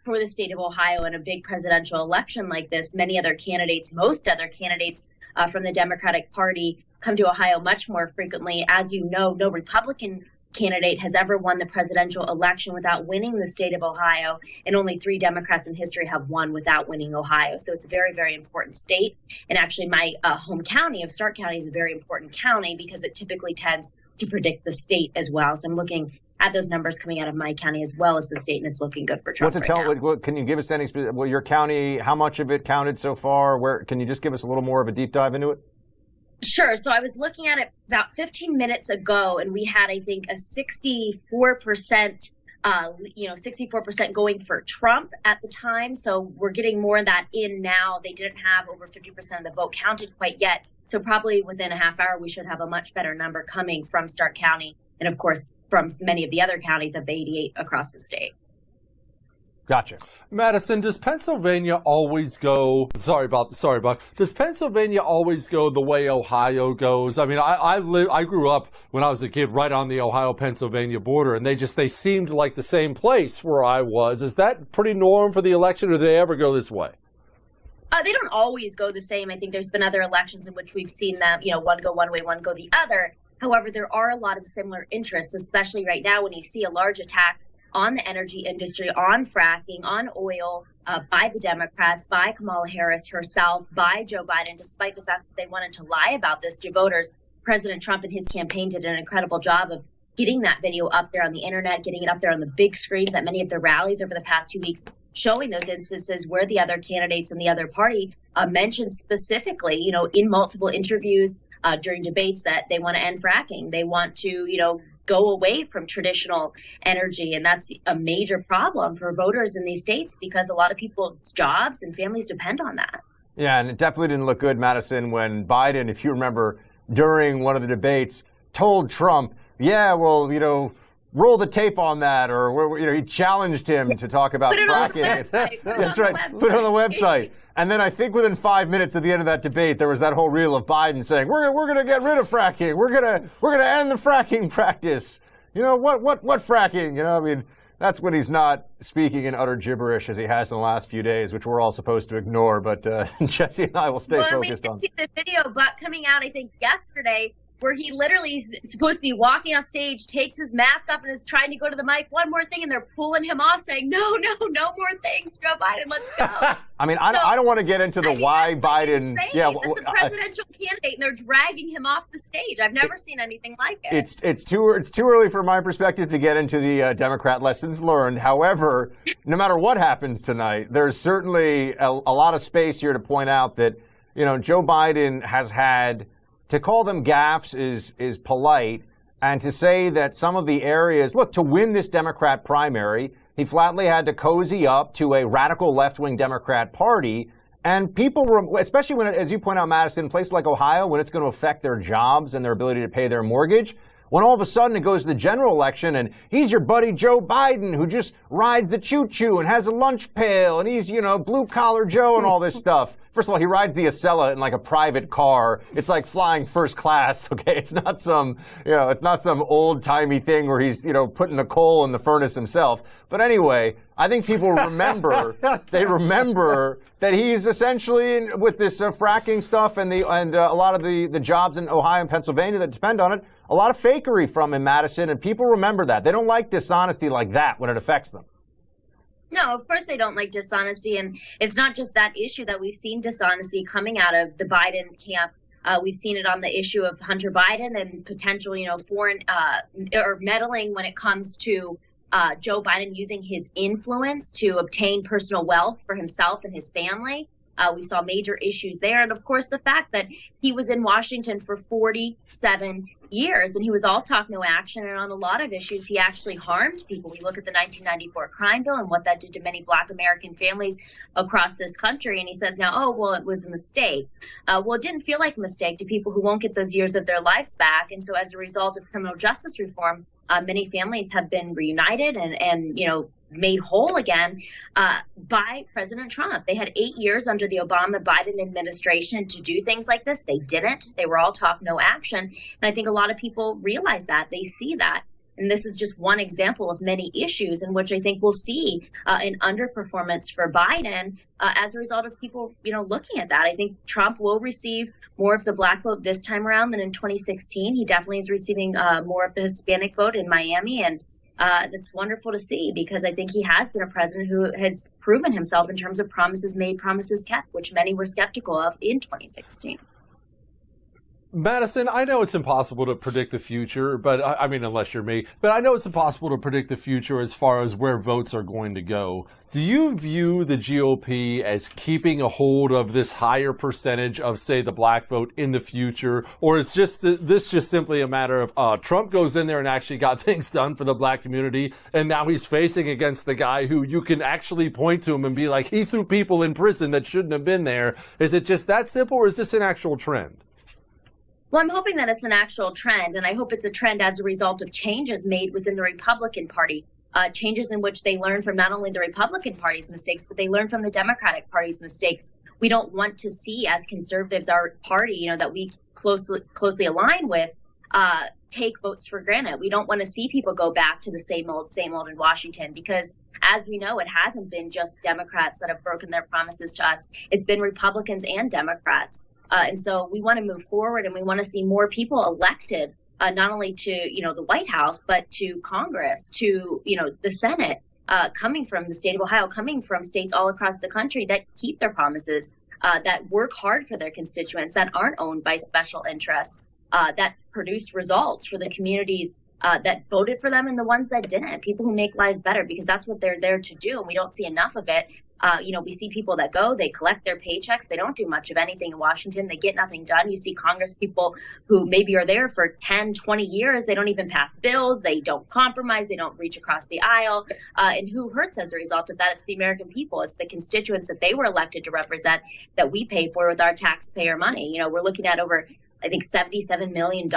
Speaker 11: for the state of Ohio in a big presidential election like this. Most other candidates from the Democratic Party come to Ohio much more frequently. As you know, no Republican candidate has ever won the presidential election without winning the state of Ohio, and only 3 Democrats in history have won without winning Ohio. So it's a very, very important state. And actually, my home county of Stark County is a very important county because it typically tends to predict the state as well. So I'm looking at those numbers coming out of my county as well as the state, and it's looking good for Trump now.
Speaker 14: Can you give us any? Your county, how much of it counted so far? Where can you just give us a little more of a deep dive into it?
Speaker 11: Sure. So I was looking at it about 15 minutes ago, and we had, I think, a 64%, 64% going for Trump at the time. So we're getting more of that in now. They didn't have over 50% of the vote counted quite yet. So probably within a half hour, we should have a much better number coming from Stark County. And of course, from many of the other counties of the 88 across the state.
Speaker 14: Gotcha.
Speaker 17: Madison, does Pennsylvania always go, sorry, Buck, does Pennsylvania always go the way Ohio goes? I mean, I grew up when I was a kid right on the Ohio-Pennsylvania border, and they seemed like the same place where I was. Is that pretty norm for the election, or do they ever go this way?
Speaker 11: They don't always go the same. I think there's been other elections in which we've seen them, one go one way, one go the other. However, there are a lot of similar interests, especially right now when you see a large attack on the energy industry, on fracking, on oil, by the Democrats, by Kamala Harris herself, by Joe Biden, despite the fact that they wanted to lie about this to voters. President Trump and his campaign did an incredible job of getting that video up there on the internet, getting it up there on the big screens at many of the rallies over the past 2 weeks, showing those instances where the other candidates in the other party mentioned specifically, in multiple interviews during debates that they want to end fracking. They want to, go away from traditional energy. And that's a major problem for voters in these states because a lot of people's jobs and families depend on that.
Speaker 14: Yeah, and it definitely didn't look good, Madison, when Biden, if you remember, during one of the debates, told Trump, yeah, well, roll the tape on that, or he challenged him to talk about fracking. That's right. Put it on the website. And then I think within 5 minutes at the end of that debate, there was that whole reel of Biden saying, "We're going to get rid of fracking. We're going to end the fracking practice." What fracking? That's when he's not speaking in utter gibberish as he has in the last few days, which we're all supposed to ignore. But Jesse and I will stay focused on.
Speaker 11: We did see the video coming out, I think, yesterday, where he literally is supposed to be walking off stage, takes his mask off, and is trying to go to the mic. One more thing, and they're pulling him off, saying, no more things, Joe Biden, let's go.
Speaker 14: I mean, I don't want to get into the why Biden.
Speaker 11: Yeah, that's a presidential candidate, and they're dragging him off the stage. I've never seen anything like it.
Speaker 14: It's too early from my perspective to get into the Democrat lessons learned. However, no matter what happens tonight, there's certainly a lot of space here to point out that Joe Biden has had. To call them gaffes is polite, and to say that some of the areas, look, to win this Democrat primary, he flatly had to cozy up to a radical left-wing Democrat party, and people, especially when, as you point out, Madison, places like Ohio, when it's going to affect their jobs and their ability to pay their mortgage, when all of a sudden it goes to the general election and he's your buddy Joe Biden who just rides the choo-choo and has a lunch pail and he's, blue-collar Joe and all this stuff. First of all, he rides the Acela in like a private car. It's like flying first class, okay? It's not some old-timey thing where he's, putting the coal in the furnace himself. But anyway, I think people remember, that he's essentially, with this fracking stuff and a lot of the jobs in Ohio and Pennsylvania that depend on it, a lot of fakery from him, Madison, and people remember that. They don't like dishonesty like that when it affects them.
Speaker 11: No, of course they don't like dishonesty. And it's not just that issue that we've seen dishonesty coming out of the Biden camp. We've seen it on the issue of Hunter Biden and potential, foreign or meddling when it comes to Joe Biden using his influence to obtain personal wealth for himself and his family. We saw major issues there. And of course, the fact that he was in Washington for 47 years and he was all talk, no action. And on a lot of issues, he actually harmed people. We look at the 1994 crime bill and what that did to many Black American families across this country. And he says now, it was a mistake. It didn't feel like a mistake to people who won't get those years of their lives back. And so as a result of criminal justice reform, many families have been reunited and made whole again by President Trump. They had 8 years under the Obama-Biden administration to do things like this. They didn't. They were all talk, no action. And I think a lot of people realize that. They see that. And this is just one example of many issues in which I think we'll see an underperformance for Biden as a result of people, looking at that. I think Trump will receive more of the Black vote this time around than in 2016. He definitely is receiving more of the Hispanic vote in Miami, and that's wonderful to see because I think he has been a president who has proven himself in terms of promises made, promises kept, which many were skeptical of in 2016.
Speaker 17: Madison, I know it's impossible to predict the future, but I mean, unless you're me, but I know it's impossible to predict the future as far as where votes are going to go. Do you view the GOP as keeping a hold of this higher percentage of, say, the Black vote in the future? Or is this just simply a matter of Trump goes in there and actually got things done for the Black community, and now he's facing against the guy who you can actually point to him and be like, he threw people in prison that shouldn't have been there? Is it just that simple, or is this an actual trend?
Speaker 11: Well, I'm hoping that it's an actual trend, and I hope it's a trend as a result of changes made within the Republican Party, changes in which they learn from not only the Republican Party's mistakes, but they learn from the Democratic Party's mistakes. We don't want to see, as conservatives, our party, that we closely align with, take votes for granted. We don't want to see people go back to the same old in Washington because, as we know, it hasn't been just Democrats that have broken their promises to us. It's been Republicans and Democrats. And so we want to move forward and we want to see more people elected, not only to, the White House, but to Congress, to, the Senate, coming from the state of Ohio, coming from states all across the country that keep their promises, that work hard for their constituents, that aren't owned by special interests, that produce results for the communities that voted for them and the ones that didn't, people who make lives better, because that's what they're there to do. And we don't see enough of it. We see people that go, they collect their paychecks. They don't do much of anything in Washington. They get nothing done. You see Congress people who maybe are there for 10, 20 years. They don't even pass bills. They don't compromise. They don't reach across the aisle. And who hurts as a result of that? It's the American people. It's the constituents that they were elected to represent that we pay for with our taxpayer money. We're looking at over, I think, $77 million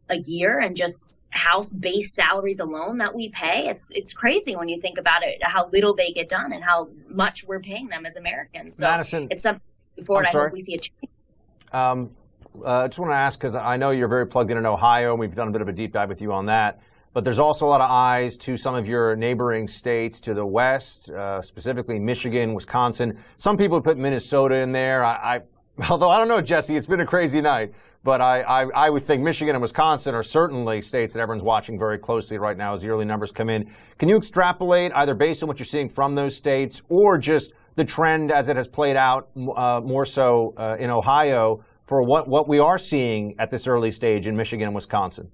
Speaker 11: a year and just House-based salaries alone that we pay. It's crazy when you think about it, how little they get done and how much we're paying them as Americans. So
Speaker 14: Madison,
Speaker 11: it's something forward. I hope we see a change.
Speaker 14: I just want to ask, because I know you're very plugged in Ohio, and we've done a bit of a deep dive with you on that. but there's also a lot of eyes to some of your neighboring states to the west, specifically Michigan, Wisconsin. Some people put Minnesota in there. Although I don't know, Jesse, it's been a crazy night, but I would think Michigan and Wisconsin are certainly states that everyone's watching very closely right now as the early numbers come in. Can you extrapolate either based on what you're seeing from those states or just the trend as it has played out more so in Ohio for what we are seeing at this early stage in Michigan and Wisconsin?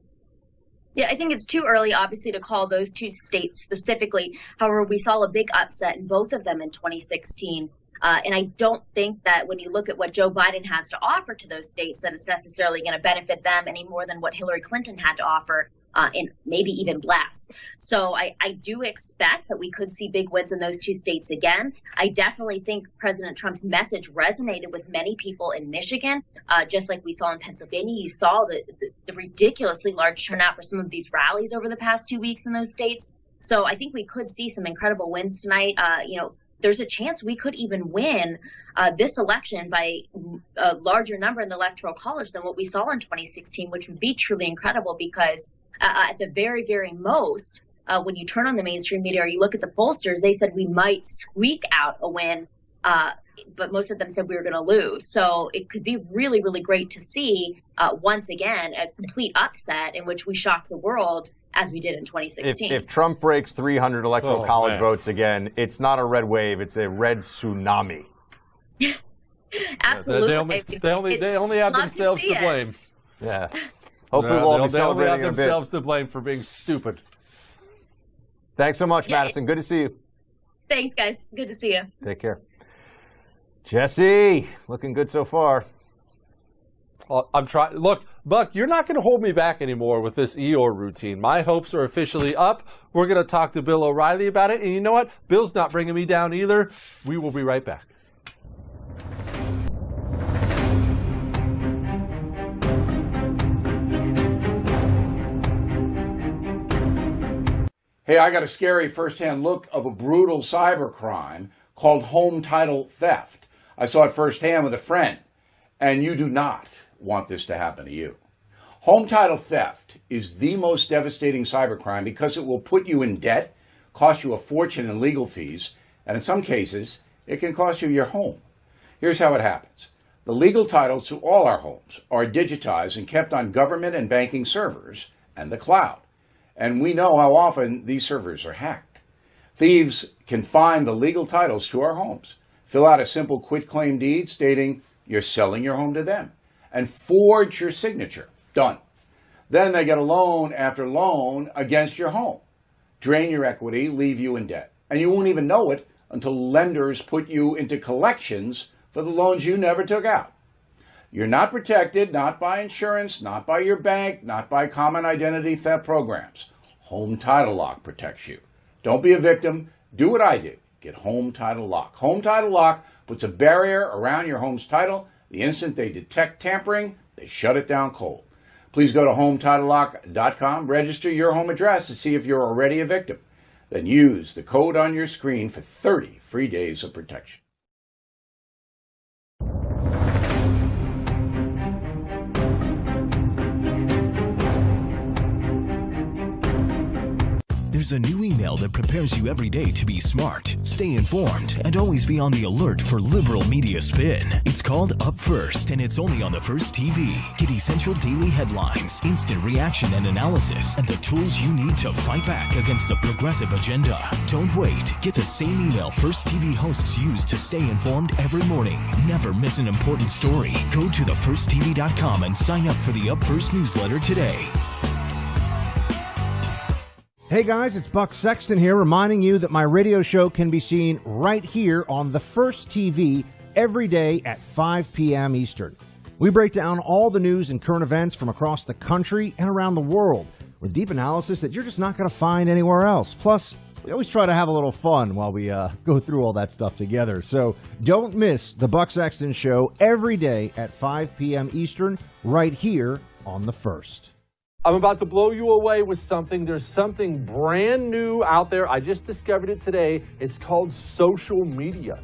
Speaker 11: Yeah, I think it's too early, obviously, to call those two states specifically. However, we saw a big upset in both of them in 2016. And I don't think that when you look at what Joe Biden has to offer to those states, that it's necessarily going to benefit them any more than what Hillary Clinton had to offer, and maybe even less. So I do expect that we could see big wins in those two states again. I definitely think President Trump's message resonated with many people in Michigan, just like we saw in Pennsylvania. You saw the ridiculously large turnout for some of these rallies over the past 2 weeks in those states. So I think we could see some incredible wins tonight. There's a chance we could even win this election by a larger number in the Electoral College than what we saw in 2016, which would be truly incredible because at the very, very most, when you turn on the mainstream media or you look at the pollsters, they said we might squeak out a win, but most of them said we were going to lose. So it could be really, really great to see, once again, a complete upset in which we shock the world as we did in 2016.
Speaker 14: If Trump breaks 300 Electoral College votes again, it's not a red wave, it's a red tsunami.
Speaker 11: Absolutely.
Speaker 17: They only have themselves to blame.
Speaker 14: Yeah. Hopefully we'll all be
Speaker 17: they only have
Speaker 14: celebrating a bit.
Speaker 17: themselves to blame for being stupid.
Speaker 14: Thanks so much, Madison. Good to see you.
Speaker 11: Thanks, guys. Good to see you.
Speaker 14: Take care. Jesse, looking good so far.
Speaker 17: I'm trying. Look, Buck, you're not going to hold me back anymore with this Eeyore routine. My hopes are officially up. We're going to talk to Bill O'Reilly about it. And you know what? Bill's not bringing me down either. We will be right back.
Speaker 15: Hey, I got a scary firsthand look of a brutal cybercrime called home title theft. I saw it firsthand with a friend, and you do not want this to happen to you. Home title theft is the most devastating cybercrime because it will put you in debt, cost you a fortune in legal fees, and in some cases, it can cost you your home. Here's how it happens. The legal titles to all our homes are digitized and kept on government and banking servers and the cloud. And we know how often these servers are hacked. Thieves can find the legal titles to our homes, fill out a simple quitclaim deed stating you're selling your home to them, and forge your signature. Done. Then they get a loan after loan against your home, drain your equity, leave you in debt. And you won't even know it until lenders put you into collections for the loans you never took out. You're not protected, not by insurance, not by your bank, not by common identity theft programs. Home Title Lock protects you. Don't be a victim. Do what I did. Get Home Title Lock. Home Title Lock puts a barrier around your home's title. The instant they detect tampering, they shut it down cold. Please go to HometitleLock.com, register your home address to see if you're already a victim. Then use the code on your screen for 30 free days of protection.
Speaker 4: There's a new email that prepares you every day to be smart, stay informed, and always be on the alert for liberal media spin. It's called Up First, and it's only on the First TV. Get essential daily headlines, instant reaction and analysis, and the tools you need to fight back against the progressive agenda. Don't wait. Get the same email First TV hosts use to stay informed every morning. Never miss an important story. Go to thefirsttv.com and sign up for the Up First newsletter today.
Speaker 9: Hey guys, it's Buck Sexton here, reminding you that my radio show can be seen right here on the First TV every day at 5 p.m. Eastern. We break down all the news and current events from across the country and around the world with deep analysis that you're just not going to find anywhere else. Plus, we always try to have a little fun while we go through all that stuff together. So don't miss the Buck Sexton Show every day at 5 p.m. Eastern right here on the First.
Speaker 7: I'm about to blow you away with something. There's something brand new out there. I just discovered it today. It's called social media.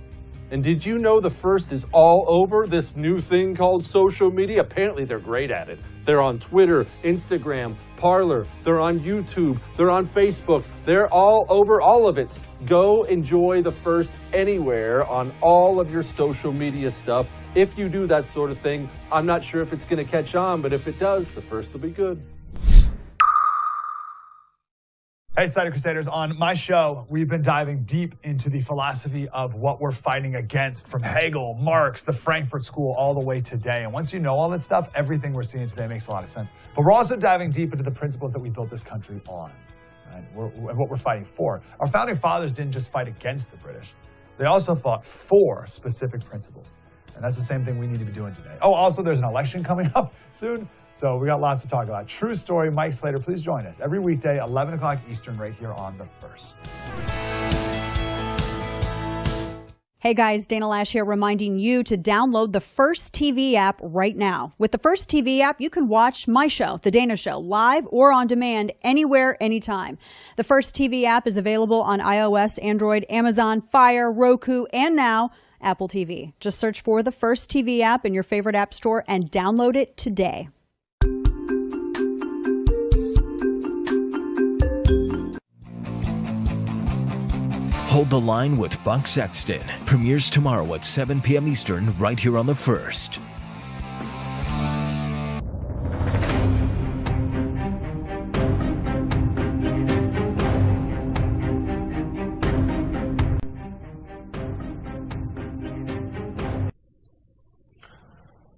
Speaker 7: And did you know the first is all over this new thing called social media? Apparently they're great at it. They're on Twitter, Instagram, Parler, they're on YouTube, they're on Facebook. They're all over all of it. Go enjoy the first anywhere on all of your social media stuff. If you do that sort of thing, I'm not sure if it's going to catch on, but if it does, the first will be good.
Speaker 1: Hey, Slider Crusaders, on my show, we've been diving deep into the philosophy of what we're fighting against, from Hegel, Marx, the Frankfurt School, all the way today. And once you know all that stuff, everything we're seeing today makes a lot of sense. But we're also diving deep into the principles that we built this country on, right? And what we're fighting for. Our founding fathers didn't just fight against the British. They also fought for specific principles. And that's the same thing we need to be doing today. Oh, also, there's an election coming up soon. So we got lots to talk about. True story, Mike Slater, please join us every weekday, 11 o'clock Eastern, right here on The First.
Speaker 6: Hey guys, Dana Lash here, reminding you to download the First TV app right now. With the First TV app, you can watch my show, The Dana Show, live or on demand, anywhere, anytime. The First TV app is available on iOS, Android, Amazon, Fire, Roku, and now Apple TV. Just search for the First TV app in your favorite app store and download it today.
Speaker 4: Hold the Line with Buck Sexton premieres tomorrow at 7 p.m. Eastern right here on The First.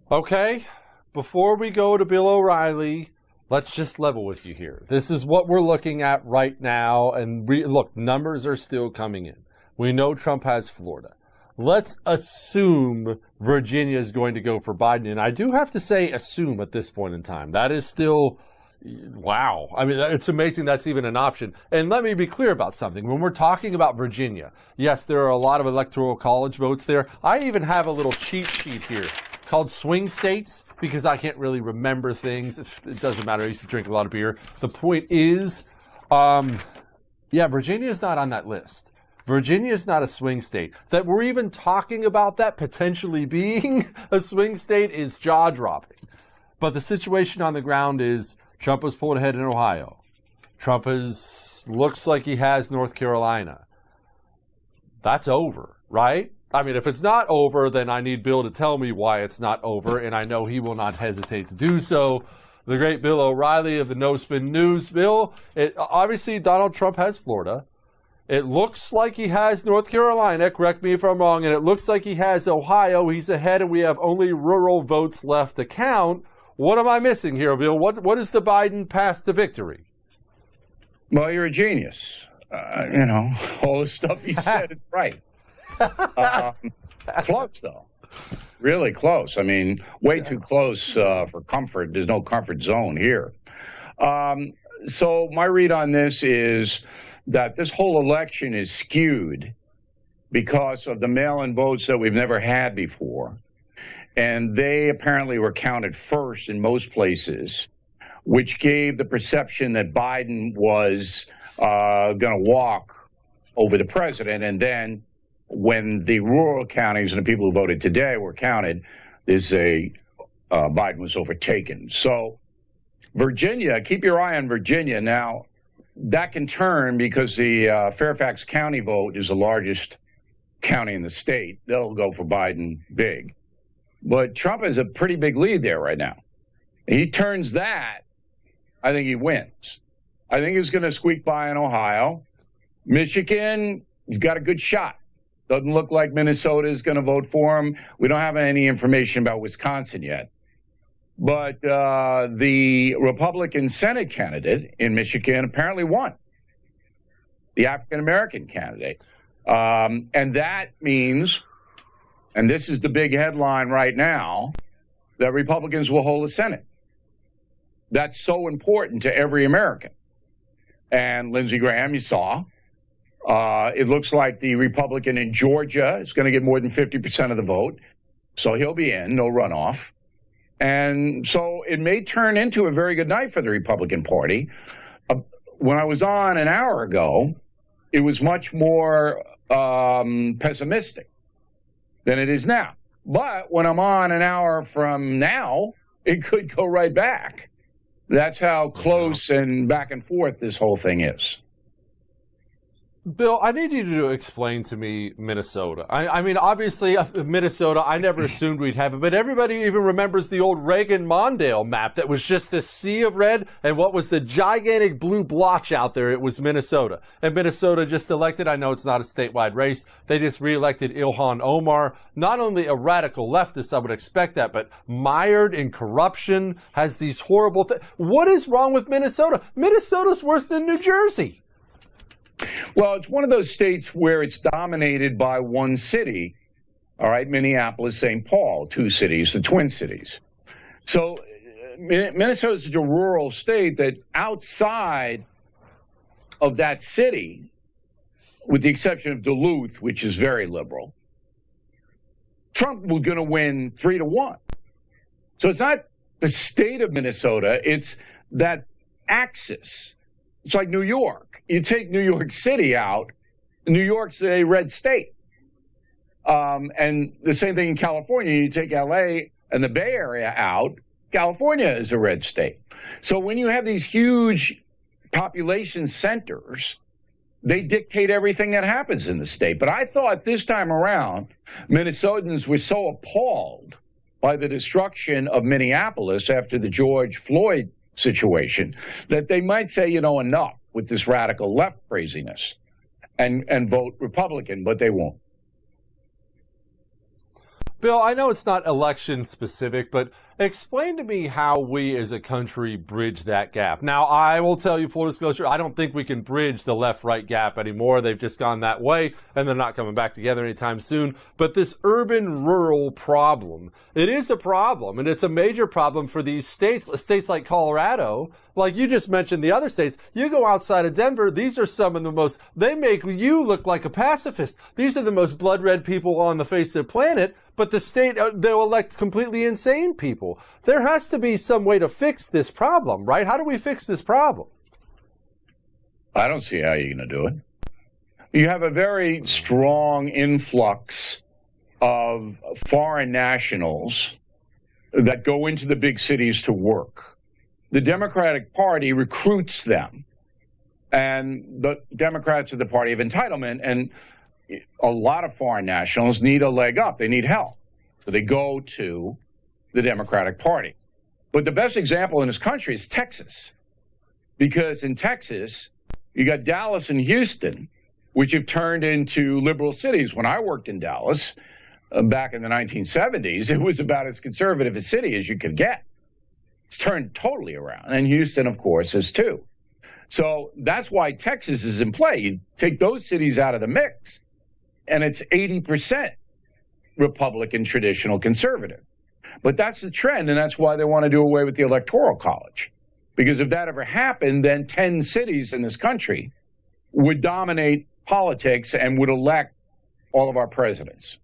Speaker 17: Okay, before we go to Bill O'Reilly, let's just level with you here. This is what we're looking at right now. And look, numbers are still coming in. We know Trump has Florida. Let's assume Virginia is going to go for Biden. And I do have to say assume at this point in time. That is still, wow. I mean, it's amazing that's even an option. And let me be clear about something. When we're talking about Virginia, yes, there are a lot of electoral college votes there. I even have a little cheat sheet here called swing states, because I can't really remember things. It doesn't matter. I used to drink a lot of beer. The point is, Virginia is not on that list. Virginia is not a swing state. That we're even talking about that potentially being a swing state is jaw-dropping. But the situation on the ground is Trump has pulled ahead in Ohio. Trump looks like he has North Carolina. That's over, right? I mean, if it's not over, then I need Bill to tell me why it's not over, and I know he will not hesitate to do so. The great Bill O'Reilly of the No Spin News. Bill, obviously Donald Trump has Florida. It looks like he has North Carolina, correct me if I'm wrong, and it looks like he has Ohio. He's ahead, and we have only rural votes left to count. What am I missing here, Bill? What is the Biden path to victory?
Speaker 19: Well, you're a genius. All the stuff you said is right. Close, though. Really close. I mean, way too close for comfort. There's no comfort zone here. So my read on this is that this whole election is skewed because of the mail-in votes that we've never had before. And they apparently were counted first in most places, which gave the perception that Biden was going to walk over the president. And then when the rural counties and the people who voted today were counted, Biden was overtaken. So Virginia, keep your eye on Virginia. Now, that can turn because the Fairfax County vote is the largest county in the state. They'll go for Biden big. But Trump has a pretty big lead there right now. He turns that, I think he wins. I think he's going to squeak by in Ohio. Michigan, he's got a good shot. Doesn't look like Minnesota is going to vote for him. We don't have any information about Wisconsin yet. But the Republican Senate candidate in Michigan apparently won, the African-American candidate. And that means, and this is the big headline right now, that Republicans will hold the Senate. That's so important to every American. And Lindsey Graham, you saw, it looks like the Republican in Georgia is going to get more than 50% of the vote. So he'll be in, no runoff. And so it may turn into a very good night for the Republican Party. When I was on an hour ago, it was much more pessimistic. than it is now. But when I'm on an hour from now, it could go right back. That's how close and back and forth this whole thing is.
Speaker 17: Bill, I need you to explain to me Minnesota. I mean, obviously, Minnesota, I never assumed we'd have it, but everybody even remembers the old Reagan-Mondale map that was just this sea of red, and what was the gigantic blue blotch out there? It was Minnesota. And Minnesota just elected, I know it's not a statewide race, they just re-elected Ilhan Omar, not only a radical leftist, I would expect that, but mired in corruption, has these horrible things. What is wrong with Minnesota? Minnesota's worse than New Jersey.
Speaker 19: Well, it's one of those states where it's dominated by one city, all right, Minneapolis, St. Paul, two cities, the Twin Cities. So Minnesota is a rural state that outside of that city, with the exception of Duluth, which is very liberal, Trump was going to win 3-1. So it's not the state of Minnesota, it's that axis. It's like New York. You take New York City out, New York's a red state. And the same thing in California. You take LA and the Bay Area out, California is a red state. So when you have these huge population centers, they dictate everything that happens in the state. But I thought this time around, Minnesotans were so appalled by the destruction of Minneapolis after the George Floyd situation that they might say, you know, enough with this radical left craziness and vote Republican, but they won't.
Speaker 17: Bill, I know it's not election specific, but explain to me how we as a country bridge that gap. Now, I will tell you, full disclosure, I don't think we can bridge the left-right gap anymore. They've just gone that way, and they're not coming back together anytime soon. But this urban-rural problem, it is a problem, and it's a major problem for these states like Colorado. Like you just mentioned the other states, you go outside of Denver, these are some of the most, they make you look like a pacifist. These are the most blood red people on the face of the planet, but the state, they'll elect completely insane people. There has to be some way to fix this problem, right? How do we fix this problem?
Speaker 19: I don't see how you're going to do it. You have a very strong influx of foreign nationals that go into the big cities to work. The Democratic Party recruits them, and the Democrats are the party of entitlement, and a lot of foreign nationals need a leg up. They need help. So they go to the Democratic Party. But the best example in this country is Texas, because in Texas, you got Dallas and Houston, which have turned into liberal cities. When I worked in Dallas back in the 1970s, it was about as conservative a city as you could get. It's turned totally around. And Houston, of course, is too. So that's why Texas is in play. You take those cities out of the mix, and it's 80% Republican, traditional conservative. But that's the trend, and that's why they want to do away with the Electoral College. Because if that ever happened, then 10 cities in this country would dominate politics and would elect all of our presidents.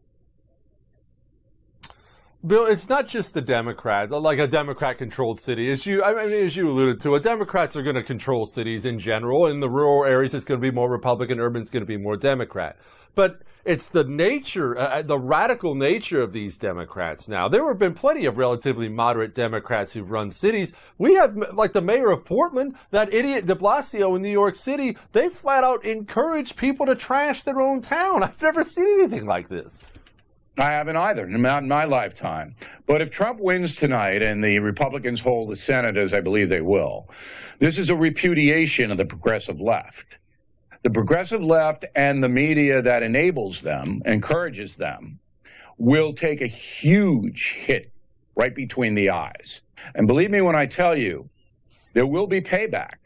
Speaker 17: Bill, it's not just the Democrat, like a Democrat-controlled city. As you alluded to, Democrats are going to control cities in general. In the rural areas, it's going to be more Republican. Urban, it's going to be more Democrat. But it's the nature, the radical nature of these Democrats now. There have been plenty of relatively moderate Democrats who've run cities. We have, like the mayor of Portland, that idiot de Blasio in New York City, they flat out encourage people to trash their own town. I've never seen anything like this.
Speaker 19: I haven't either, not in my lifetime. But if Trump wins tonight and the Republicans hold the Senate, as I believe they will, this is a repudiation of the progressive left. The progressive left and the media that enables them, encourages them, will take a huge hit right between the eyes. And believe me when I tell you, there will be payback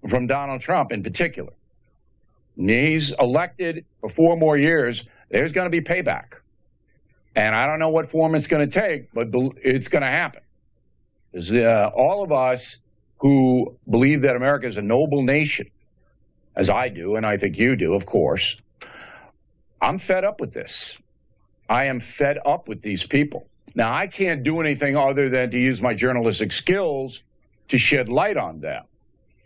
Speaker 19: from Donald Trump in particular. He's elected for 4 more years. There's going to be payback. And I don't know what form it's going to take, but it's going to happen. All of us who believe that America is a noble nation, as I do, and I think you do, of course, I'm fed up with this. I am fed up with these people. Now, I can't do anything other than to use my journalistic skills to shed light on them.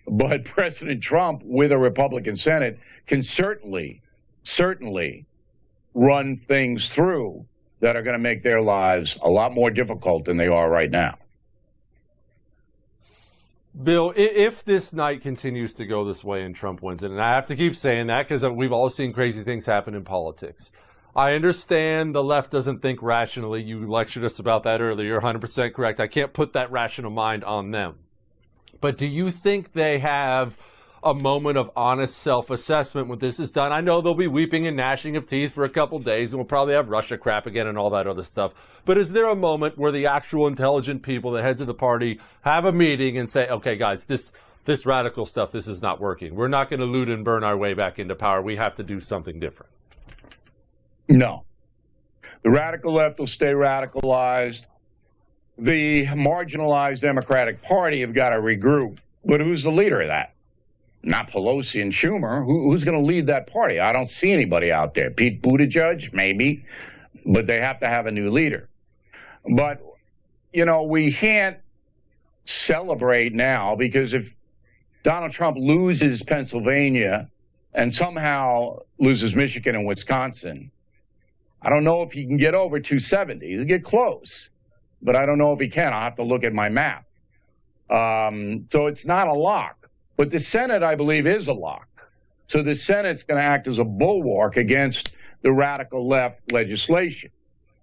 Speaker 19: But President Trump, with a Republican Senate, can certainly run things through that are going to make their lives a lot more difficult than they are right now.
Speaker 17: Bill, if this night continues to go this way and Trump wins it, and I have to keep saying that because we've all seen crazy things happen in politics. I understand the left doesn't think rationally. You lectured us about that earlier. You're 100% correct. I can't put that rational mind on them. But do you think they have a moment of honest self-assessment when this is done? I know they'll be weeping and gnashing of teeth for a couple days, and we'll probably have Russia crap again and all that other stuff. But is there a moment where the actual intelligent people, the heads of the party, have a meeting and say, okay, guys, this radical stuff, this is not working. We're not going to loot and burn our way back into power. We have to do something different.
Speaker 19: No. The radical left will stay radicalized. The marginalized Democratic Party have got to regroup. But who's the leader of that? Not Pelosi and Schumer. Who's going to lead that party? I don't see anybody out there. Pete Buttigieg, maybe. But they have to have a new leader. But, you know, we can't celebrate now, because if Donald Trump loses Pennsylvania and somehow loses Michigan and Wisconsin, I don't know if he can get over 270. He'll get close, but I don't know if he can. I'll have to look at my map. So it's not a lock. But the Senate, I believe, is a lock. So the Senate's going to act as a bulwark against the radical left legislation.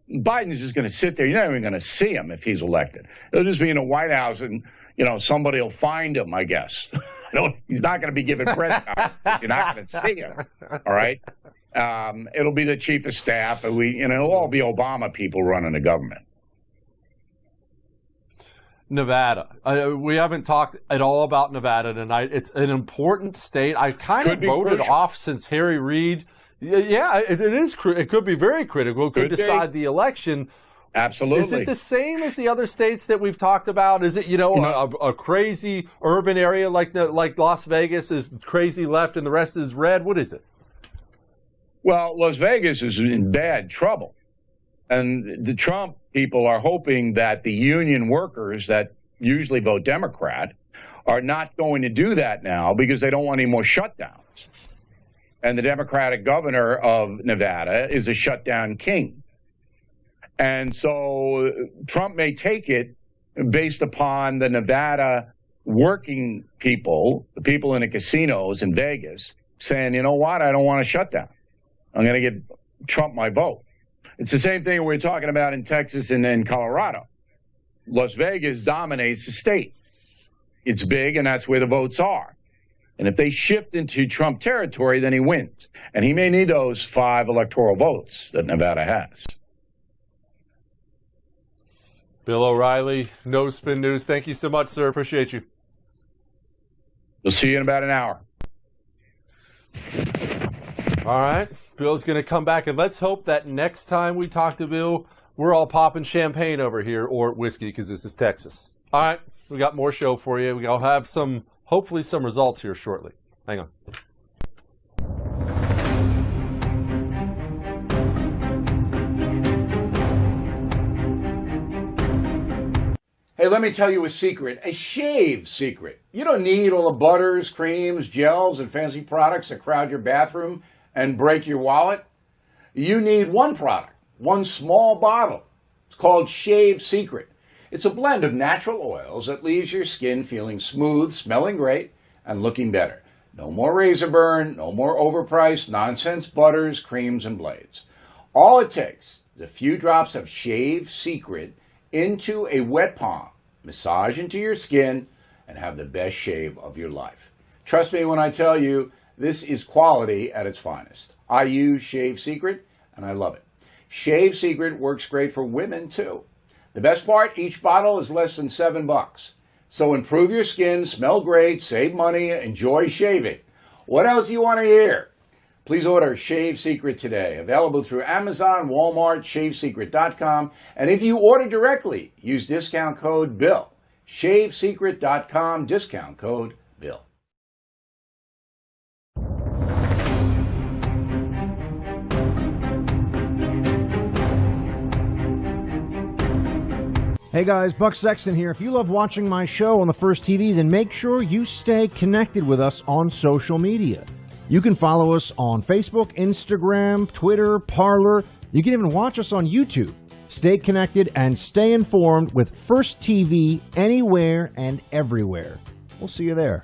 Speaker 19: Biden's just going to sit there. You're not even going to see him if he's elected. He'll just be in the White House and, you know, somebody will find him, I guess. He's not going to be giving press conferences. You're not going to see him. All right? It'll be the chief of staff, and it'll all be Obama people running the government.
Speaker 17: Nevada. We haven't talked at all about Nevada tonight. It's an important state. I kind of voted off since Harry Reid. Yeah, it is. It could be very critical. It could decide the election.
Speaker 19: Absolutely.
Speaker 17: Is it the same as the other states that we've talked about? Is it, a crazy urban area like Las Vegas is crazy left and the rest is red? What is it?
Speaker 19: Well, Las Vegas is in bad trouble. And the Trump people are hoping that the union workers that usually vote Democrat are not going to do that now because they don't want any more shutdowns. And the Democratic governor of Nevada is a shutdown king. And so Trump may take it based upon the Nevada working people, the people in the casinos in Vegas, saying, you know what, I don't want a shutdown. I'm going to give Trump my vote. It's the same thing we're talking about in Texas and in Colorado. Las Vegas dominates the state. It's big, and that's where the votes are. And if they shift into Trump territory, then he wins. And he may need those 5 electoral votes that Nevada has.
Speaker 17: Bill O'Reilly, No Spin News. Thank you so much, sir. Appreciate you.
Speaker 19: We'll see you in about an hour.
Speaker 17: All right. Bill's going to come back, and let's hope that next time we talk to Bill, we're all popping champagne over here, or whiskey, because this is Texas. All right. We got more show for you. We'll have hopefully some results here shortly. Hang on.
Speaker 15: Hey, let me tell you a secret, a shave secret. You don't need all the butters, creams, gels, and fancy products that crowd your bathroom and break your wallet. You need one product, one small bottle. It's called Shave Secret. It's a blend of natural oils that leaves your skin feeling smooth, smelling great, and looking better. No more razor burn, no more overpriced nonsense butters, creams, and blades. All it takes is a few drops of Shave Secret into a wet palm, massage into your skin, and have the best shave of your life. Trust me when I tell you, this is quality at its finest. I use Shave Secret, and I love it. Shave Secret works great for women, too. The best part, each bottle is less than $7. So improve your skin, smell great, save money, enjoy shaving. What else do you want to hear? Please order Shave Secret today. Available through Amazon, Walmart, ShaveSecret.com. And if you order directly, use discount code BILL. ShaveSecret.com, discount code BILL.
Speaker 9: Hey guys, Buck Sexton here. If you love watching my show on the First TV, then make sure you stay connected with us on social media. You can follow us on Facebook, Instagram, Twitter, Parler. You can even watch us on YouTube. Stay connected and stay informed with First TV anywhere and everywhere. We'll see you there.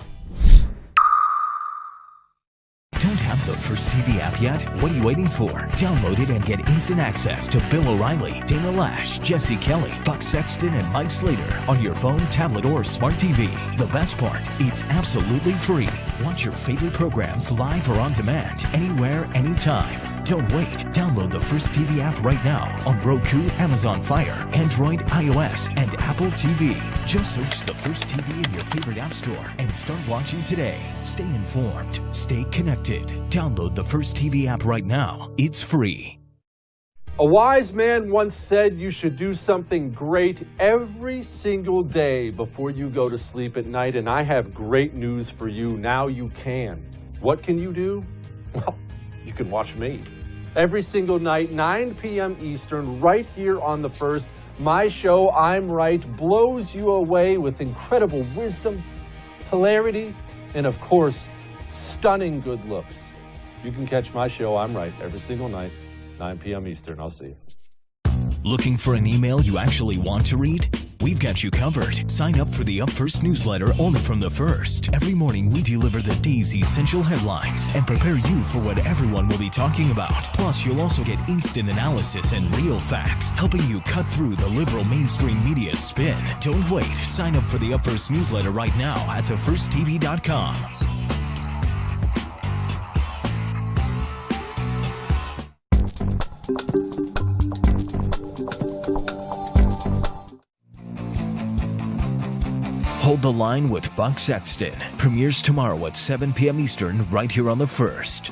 Speaker 4: Don't have the First TV app yet? What are you waiting for? Download it and get instant access to Bill O'Reilly, Dana Lash, Jesse Kelly, Buck Sexton, and Mike Slater on your phone, tablet, or smart TV. The best part, it's absolutely free. Watch your favorite programs live or on demand, anywhere, anytime. Don't wait. Download the First TV app right now on Roku, Amazon Fire, Android, iOS, and Apple TV. Just search the First TV in your favorite app store and start watching today. Stay informed. Stay connected. Download the First TV app right now. It's free.
Speaker 7: A wise man once said you should do something great every single day before you go to sleep at night, and I have great news for you. Now you can. What can you do? Well, you can watch me. Every single night, 9 p.m. Eastern, right here on The First. My show, I'm Right, blows you away with incredible wisdom, hilarity, and of course, stunning good looks. You can catch my show, I'm Right, every single night, 9 p.m. Eastern. I'll see you.
Speaker 4: Looking for an email you actually want to read? We've got you covered. Sign up for the Up First newsletter only from The First. Every morning we deliver the day's essential headlines and prepare you for what everyone will be talking about. Plus, you'll also get instant analysis and real facts, helping you cut through the liberal mainstream media spin. Don't wait. Sign up for the Up First newsletter right now at thefirsttv.com. Hold the Line with Buck Sexton premieres tomorrow at 7 p.m. Eastern right here on The First.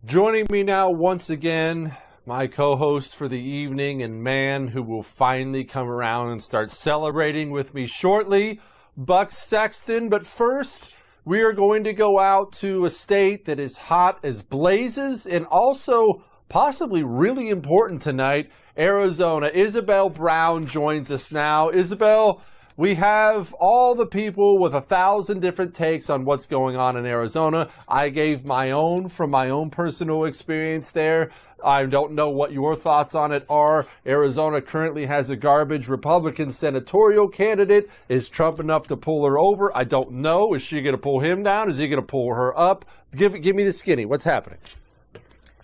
Speaker 17: Joining me now once again, my co-host for the evening and man who will finally come around and start celebrating with me shortly, Buck Sexton. But first, we are going to go out to a state that is hot as blazes and also possibly really important tonight, Arizona. Isabel Brown joins us now. Isabel, we have all the people with 1,000 different takes on what's going on in Arizona. I gave my own from my own personal experience there. I don't know what your thoughts on it are. Arizona currently has a garbage Republican senatorial candidate. Is Trump enough to pull her over? I don't know. Is she going to pull him down? Is he going to pull her up? Give me the skinny. What's happening?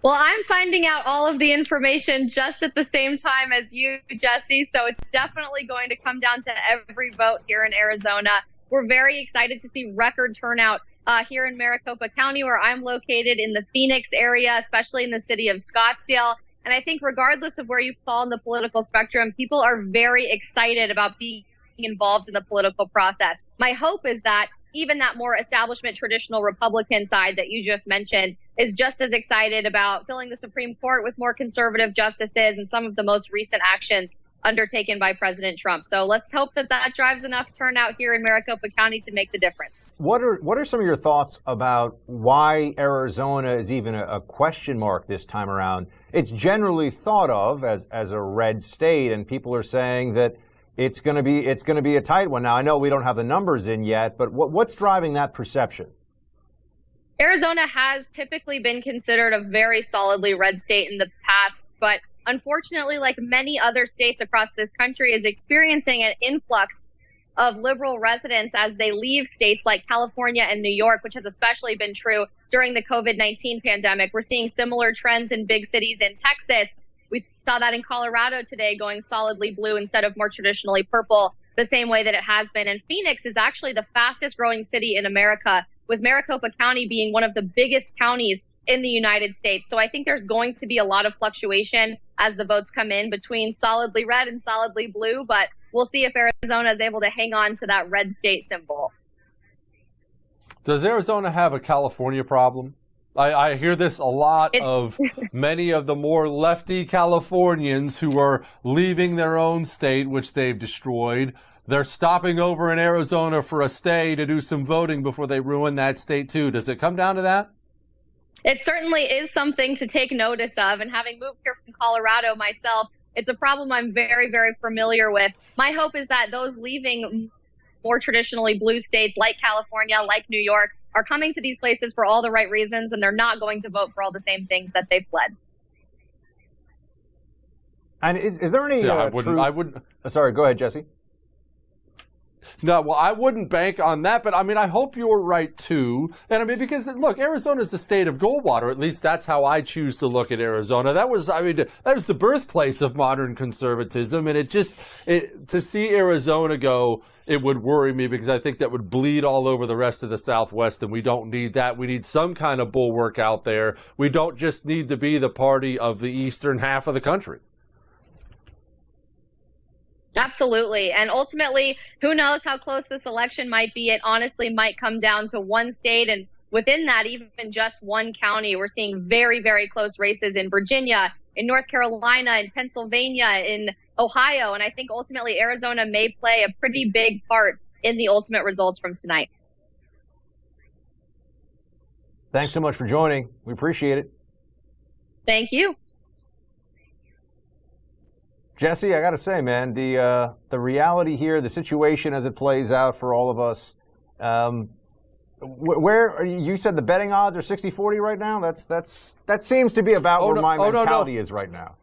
Speaker 20: Well, I'm finding out all of the information just at the same time as you, Jesse. So it's definitely going to come down to every vote here in Arizona. We're very excited to see record turnout here in Maricopa County, where I'm located in the Phoenix area, especially in the city of Scottsdale. And I think regardless of where you fall in the political spectrum, people are very excited about being involved in the political process. My hope is that even that more establishment traditional Republican side that you just mentioned is just as excited about filling the Supreme Court with more conservative justices and some of the most recent actions undertaken by President Trump. So let's hope that that drives enough turnout here in Maricopa County to make the difference.
Speaker 14: What are some of your thoughts about why Arizona is even a question mark this time around? It's generally thought of as a red state, and people are saying that it's going to be a tight one. Now, I know we don't have the numbers in yet, but what's driving that perception?
Speaker 20: Arizona has typically been considered a very solidly red state in the past, but unfortunately, like many other states across this country, is experiencing an influx of liberal residents as they leave states like California and New York, which has especially been true during the COVID-19 pandemic. We're seeing similar trends in big cities in Texas. We saw that in Colorado today, going solidly blue instead of more traditionally purple, the same way that it has been. And Phoenix is actually the fastest growing city in America, with Maricopa County being one of the biggest counties in the United States. So I think there's going to be a lot of fluctuation as the votes come in between solidly red and solidly blue, but we'll see if Arizona is able to hang on to that red state symbol.
Speaker 17: Does Arizona have a California problem? I hear this a lot of many of the more lefty Californians who are leaving their own state, which they've destroyed. They're stopping over in Arizona for a stay to do some voting before they ruin that state too. Does it come down to that?
Speaker 20: It certainly is something to take notice of. And having moved here from Colorado myself, it's a problem I'm very, very familiar with. My hope is that those leaving more traditionally blue states like California, like New York, are coming to these places for all the right reasons, and they're not going to vote for all the same things that they fled.
Speaker 14: And is there any
Speaker 17: I
Speaker 14: truth?
Speaker 17: wouldn't.
Speaker 14: Sorry, go ahead, Jesse.
Speaker 17: No, well, I wouldn't bank on that, but I mean, I hope you're right too. And I mean, because look, Arizona's the state of Goldwater. At least that's how I choose to look at Arizona. That was the birthplace of modern conservatism, and to see Arizona go, it would worry me because I think that would bleed all over the rest of the Southwest, and we don't need that. We need some kind of bulwark out there. We don't just need to be the party of the eastern half of the country.
Speaker 20: Absolutely. And ultimately, who knows how close this election might be. It honestly might come down to one state, and within that, even just one county. We're seeing very, very close races in Virginia, in North Carolina, in Pennsylvania, in Ohio. And I think ultimately Arizona may play a pretty big part in the ultimate results from tonight.
Speaker 14: Thanks so much for joining. We appreciate it.
Speaker 20: Thank you.
Speaker 14: Jesse, I got to say, man, the reality here, the situation as it plays out for all of us, where you said the betting odds are 60-40 right now? That seems to be about where my mentality is right now.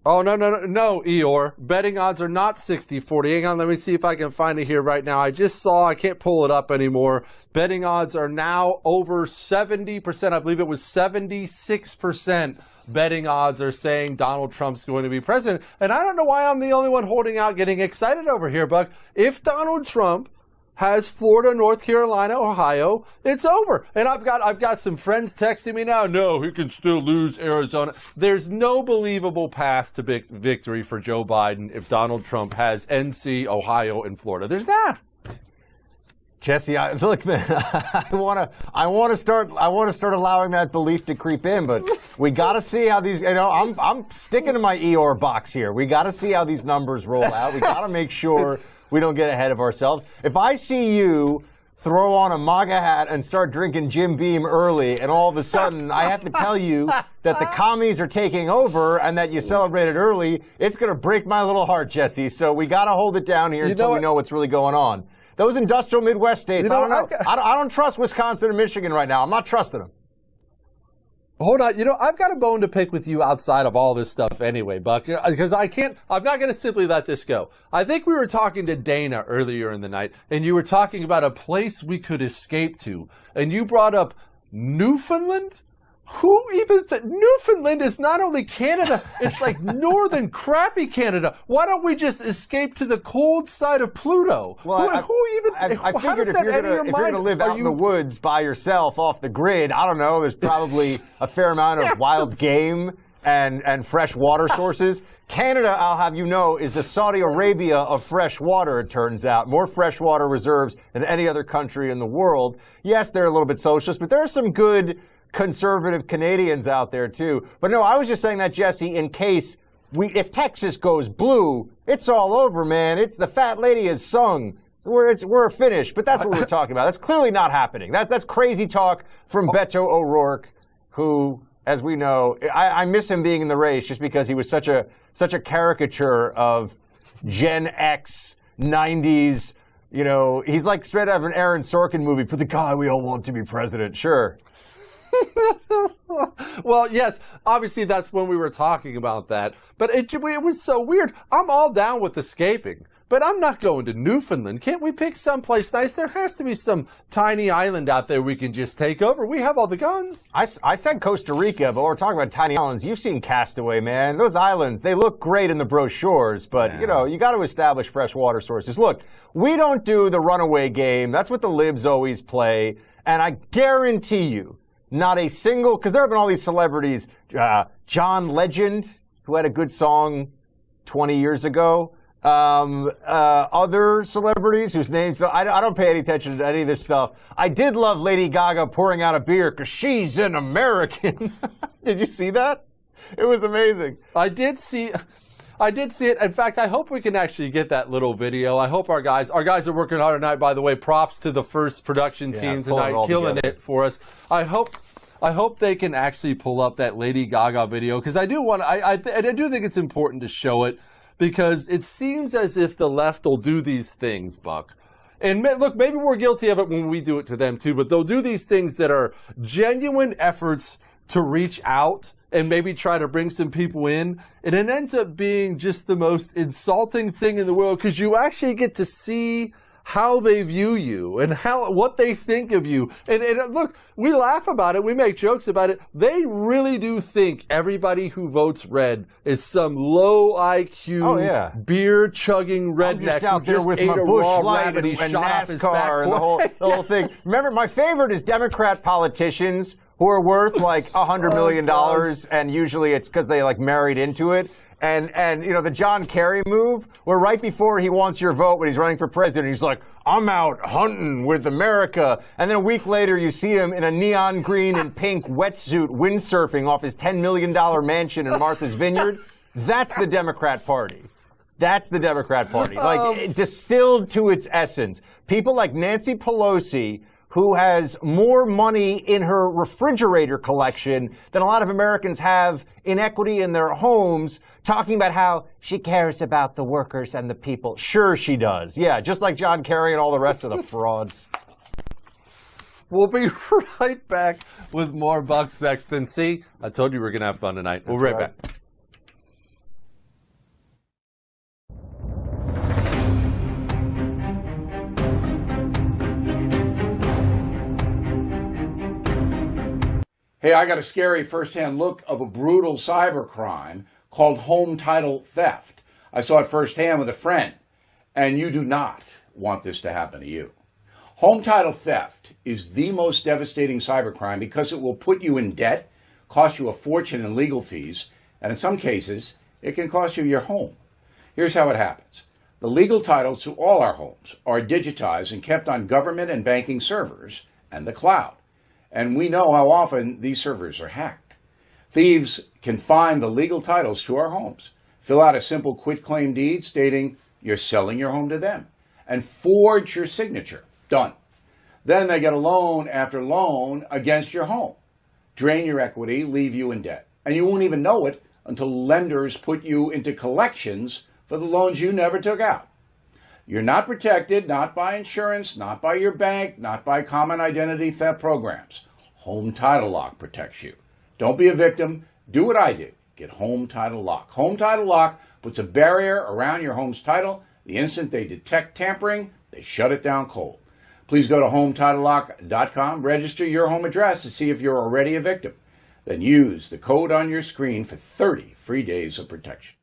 Speaker 17: Oh, no, Eeyore. Betting odds are not 60-40. Hang on, let me see if I can find it here right now. I can't pull it up anymore. Betting odds are now over 70%. I believe it was 76% betting odds are saying Donald Trump's going to be president. And I don't know why I'm the only one holding out, getting excited over here, Buck. If Donald Trump has Florida, North Carolina, Ohio, it's over. And I've got some friends texting me now. No, he can still lose Arizona. There's no believable path to victory for Joe Biden if Donald Trump has NC, Ohio, and Florida. There's not.
Speaker 14: Jesse, look, man, I want to start allowing that belief to creep in, but we got to see how these. I'm sticking to my Eeyore box here. We got to see how these numbers roll out. We got to make sure we don't get ahead of ourselves. If I see you throw on a MAGA hat and start drinking Jim Beam early, and all of a sudden I have to tell you that the commies are taking over and that you celebrated early, it's going to break my little heart, Jesse. So we got to hold it down here until we know what's really going on. Those industrial Midwest states, I don't know. I don't trust Wisconsin and Michigan right now. I'm not trusting them.
Speaker 17: Hold on. I've got a bone to pick with you outside of all this stuff anyway, Buck, because I'm not going to simply let this go. I think we were talking to Dana earlier in the night, and you were talking about a place we could escape to, and you brought up Newfoundland? Who even Newfoundland is not only Canada, it's like northern crappy Canada. Why don't we just escape to the cold side of Pluto?
Speaker 14: Well, I figured if you're going to live out in the woods by yourself off the grid, I don't know, there's probably a fair amount of wild game and fresh water sources. Canada, I'll have you know, is the Saudi Arabia of fresh water, it turns out. More freshwater reserves than any other country in the world. Yes, they're a little bit socialist, but there are some good conservative Canadians out there too. But no, I was just saying that, Jesse, in case if Texas goes blue, it's all over, man. It's the fat lady has sung. We're finished. But that's what we're talking about. That's clearly not happening. That's crazy talk from Beto O'Rourke, who, as we know, I miss him being in the race just because he was such a caricature of Gen X, 90s. He's like straight out of an Aaron Sorkin movie. For the guy we all want to be president. Sure.
Speaker 17: Well, yes, obviously that's when we were talking about that. But it was so weird. I'm all down with escaping, but I'm not going to Newfoundland. Can't we pick someplace nice? There has to be some tiny island out there we can just take over. We have all the guns.
Speaker 14: I said Costa Rica, but we're talking about tiny islands. You've seen Castaway, man. Those islands, they look great in the brochures, but, you got to establish fresh water sources. Look, we don't do the runaway game. That's what the libs always play. And I guarantee you, not a single, because there have been all these celebrities, John Legend, who had a good song 20 years ago, other celebrities whose names, I don't pay any attention to any of this stuff. I did love Lady Gaga pouring out a beer because she's an American. Did you see that? It was amazing.
Speaker 17: I did see it. In fact, I hope we can actually get that little video. I hope our guys are working hard tonight, by the way. Props to the first production team tonight, killing it for us. I hope I hope they can actually pull up that Lady Gaga video, because I do want, I do think it's important to show it, because it seems as if the left will do these things, Buck. And look, maybe we're guilty of it when we do it to them too, but they'll do these things that are genuine efforts to reach out and maybe try to bring some people in. And it ends up being just the most insulting thing in the world, because you actually get to see how they view you and what they think of you. And look, we laugh about it, we make jokes about it. They really do think everybody who votes red is some low IQ, beer chugging redneck.
Speaker 14: I'm just out there with my Bush Light and NASCAR and the whole thing. Remember, my favorite is Democrat politicians who are worth like $100 million, and usually it's because they like married into it. And you know, the John Kerry move, where right before he wants your vote when he's running for president, he's like, I'm out hunting with America. And then a week later, you see him in a neon green and pink wetsuit windsurfing off his $10 million mansion in Martha's Vineyard. That's the Democrat Party. That's the Democrat Party. Like, distilled to its essence. People like Nancy Pelosi, who has more money in her refrigerator collection than a lot of Americans have in equity in their homes, talking about how she cares about the workers and the people. Sure she does. Yeah, just like John Kerry and all the rest of the frauds.
Speaker 17: We'll be right back with more Buck Sexton. See, I told you we were going to have fun tonight. We'll be right back.
Speaker 15: Hey, I got a scary firsthand look of a brutal cybercrime called home title theft. I saw it firsthand with a friend, and you do not want this to happen to you. Home title theft is the most devastating cybercrime because it will put you in debt, cost you a fortune in legal fees, and in some cases, it can cost you your home. Here's how it happens. The legal titles to all our homes are digitized and kept on government and banking servers and the cloud. And we know how often these servers are hacked. Thieves can find the legal titles to our homes, fill out a simple quitclaim deed stating you're selling your home to them, and forge your signature. Done. Then they get a loan after loan against your home, drain your equity, leave you in debt. And you won't even know it until lenders put you into collections for the loans you never took out. You're not protected, not by insurance, not by your bank, not by common identity theft programs. Home Title Lock protects you. Don't be a victim. Do what I did. Get Home Title Lock. Home Title Lock puts a barrier around your home's title. The instant they detect tampering, they shut it down cold. Please go to HomeTitleLock.com, register your home address to see if you're already a victim. Then use the code on your screen for 30 free days of protection.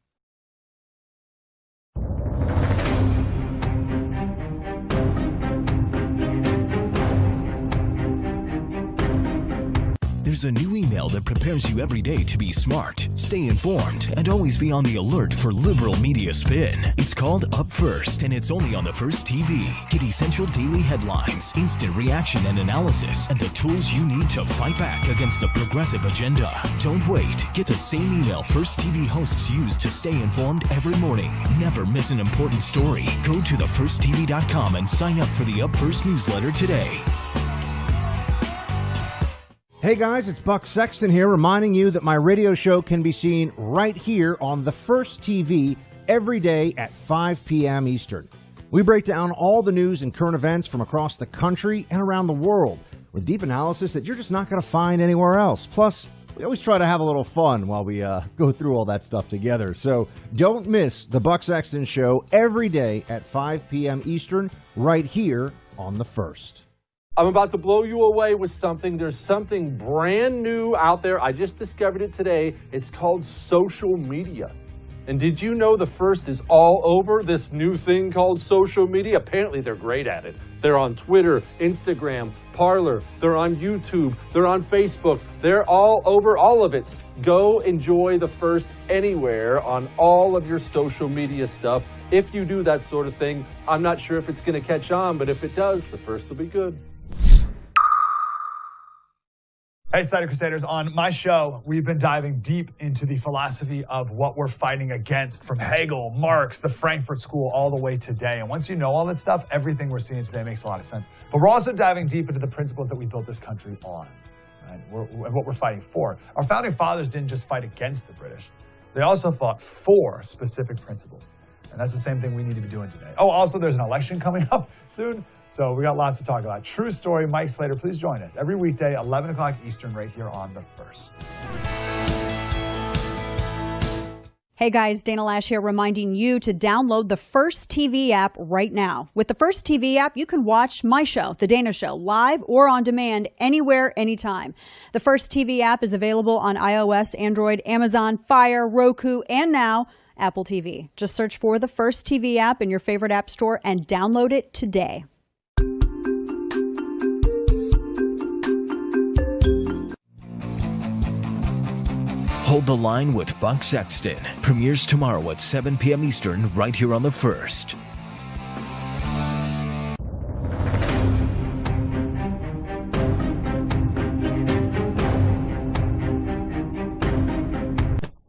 Speaker 4: There's a new email that prepares you every day to be smart, stay informed, and always be on the alert for liberal media spin. It's called Up First, and it's only on the First TV. Get essential daily headlines, instant reaction and analysis, and the tools you need to fight back against the progressive agenda. Don't wait. Get the same email First TV hosts use to stay informed every morning. Never miss an important story. Go to thefirsttv.com and sign up for the Up First newsletter today.
Speaker 9: Hey guys, it's Buck Sexton here, reminding you that my radio show can be seen right here on the First TV every day at 5 p.m. Eastern. We break down all the news and current events from across the country and around the world with deep analysis that you're just not going to find anywhere else. Plus, we always try to have a little fun while we go through all that stuff together. So don't miss the Buck Sexton Show every day at 5 p.m. Eastern right here on the First.
Speaker 7: I'm about to blow you away with something. There's something brand new out there. I just discovered it today. It's called social media. And did you know the First is all over this new thing called social media? Apparently they're great at it. They're on Twitter, Instagram, Parler. They're on YouTube. They're on Facebook. They're all over all of it. Go enjoy the First anywhere on all of your social media stuff. If you do that sort of thing, I'm not sure if it's going to catch on, but if it does, the First will be good.
Speaker 1: Hey, Cider Crusaders, on my show, we've been diving deep into the philosophy of what we're fighting against, from Hegel, Marx, the Frankfurt School, all the way today. And once you know all that stuff, everything we're seeing today makes a lot of sense. But we're also diving deep into the principles that we built this country on. and what we're fighting for. Our founding fathers didn't just fight against the British. They also fought for specific principles. And that's the same thing we need to be doing today. Oh, also, there's an election coming up soon, so we got lots to talk about. True story, Mike Slater, please join us every weekday, 11 o'clock Eastern, right here on The First.
Speaker 6: Hey guys, Dana Lash here, reminding you to download the First TV app right now. With the First TV app, you can watch my show, The Dana Show, live or on demand anywhere, anytime. The First TV app is available on iOS, Android, Amazon, Fire, Roku, and now Apple TV. Just search for the First TV app in your favorite app store and download it today.
Speaker 4: Hold the Line with Buck Sexton premieres tomorrow at 7 p.m. Eastern right here on The First.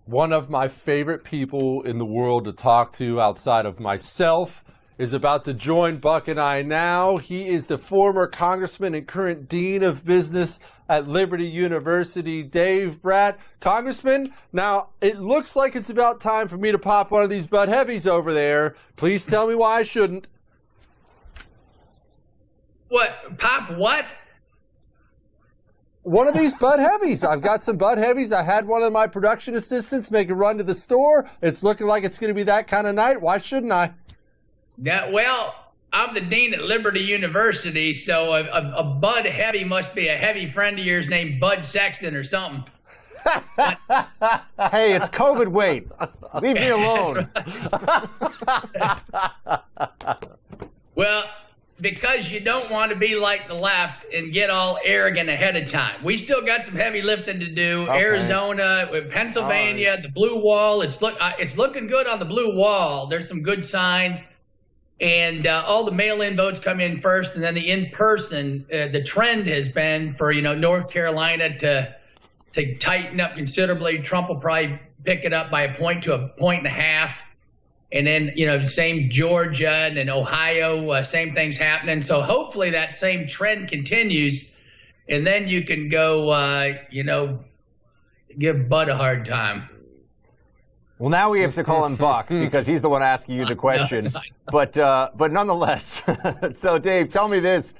Speaker 17: One of my favorite people in the world to talk to outside of myself is about to join Buck and I now. He is the former congressman and current dean of business at Liberty University, Dave Brat. Congressman, now it looks like it's about time for me to pop one of these Bud Heavies over there. Please tell me why I shouldn't.
Speaker 10: What? Pop what?
Speaker 17: One of these Bud Heavies. I've got some Bud Heavies. I had one of my production assistants make a run to the store. It's looking like it's going to be that kind of night. Why shouldn't I?
Speaker 10: Yeah, well, I'm the dean at Liberty University, so a Bud Heavy must be a heavy friend of yours named Bud Sexton or something.
Speaker 14: Hey, it's COVID weight. Leave me alone.
Speaker 10: Well, because you don't want to be like the left and get all arrogant ahead of time. We still got some heavy lifting to do. Okay. Arizona, Pennsylvania, right. The blue wall. It's looking good on the blue wall. There's some good signs. And all the mail-in votes come in first, and then the in-person. The trend has been for North Carolina to tighten up considerably. Trump will probably pick it up by a point to a point and a half. And then, same Georgia and then Ohio, same thing's happening. So hopefully that same trend continues. And then you can go, give Bud a hard time.
Speaker 14: Well, now we have to call him Buck because he's the one asking you the question. But nonetheless, so Dave, tell me this.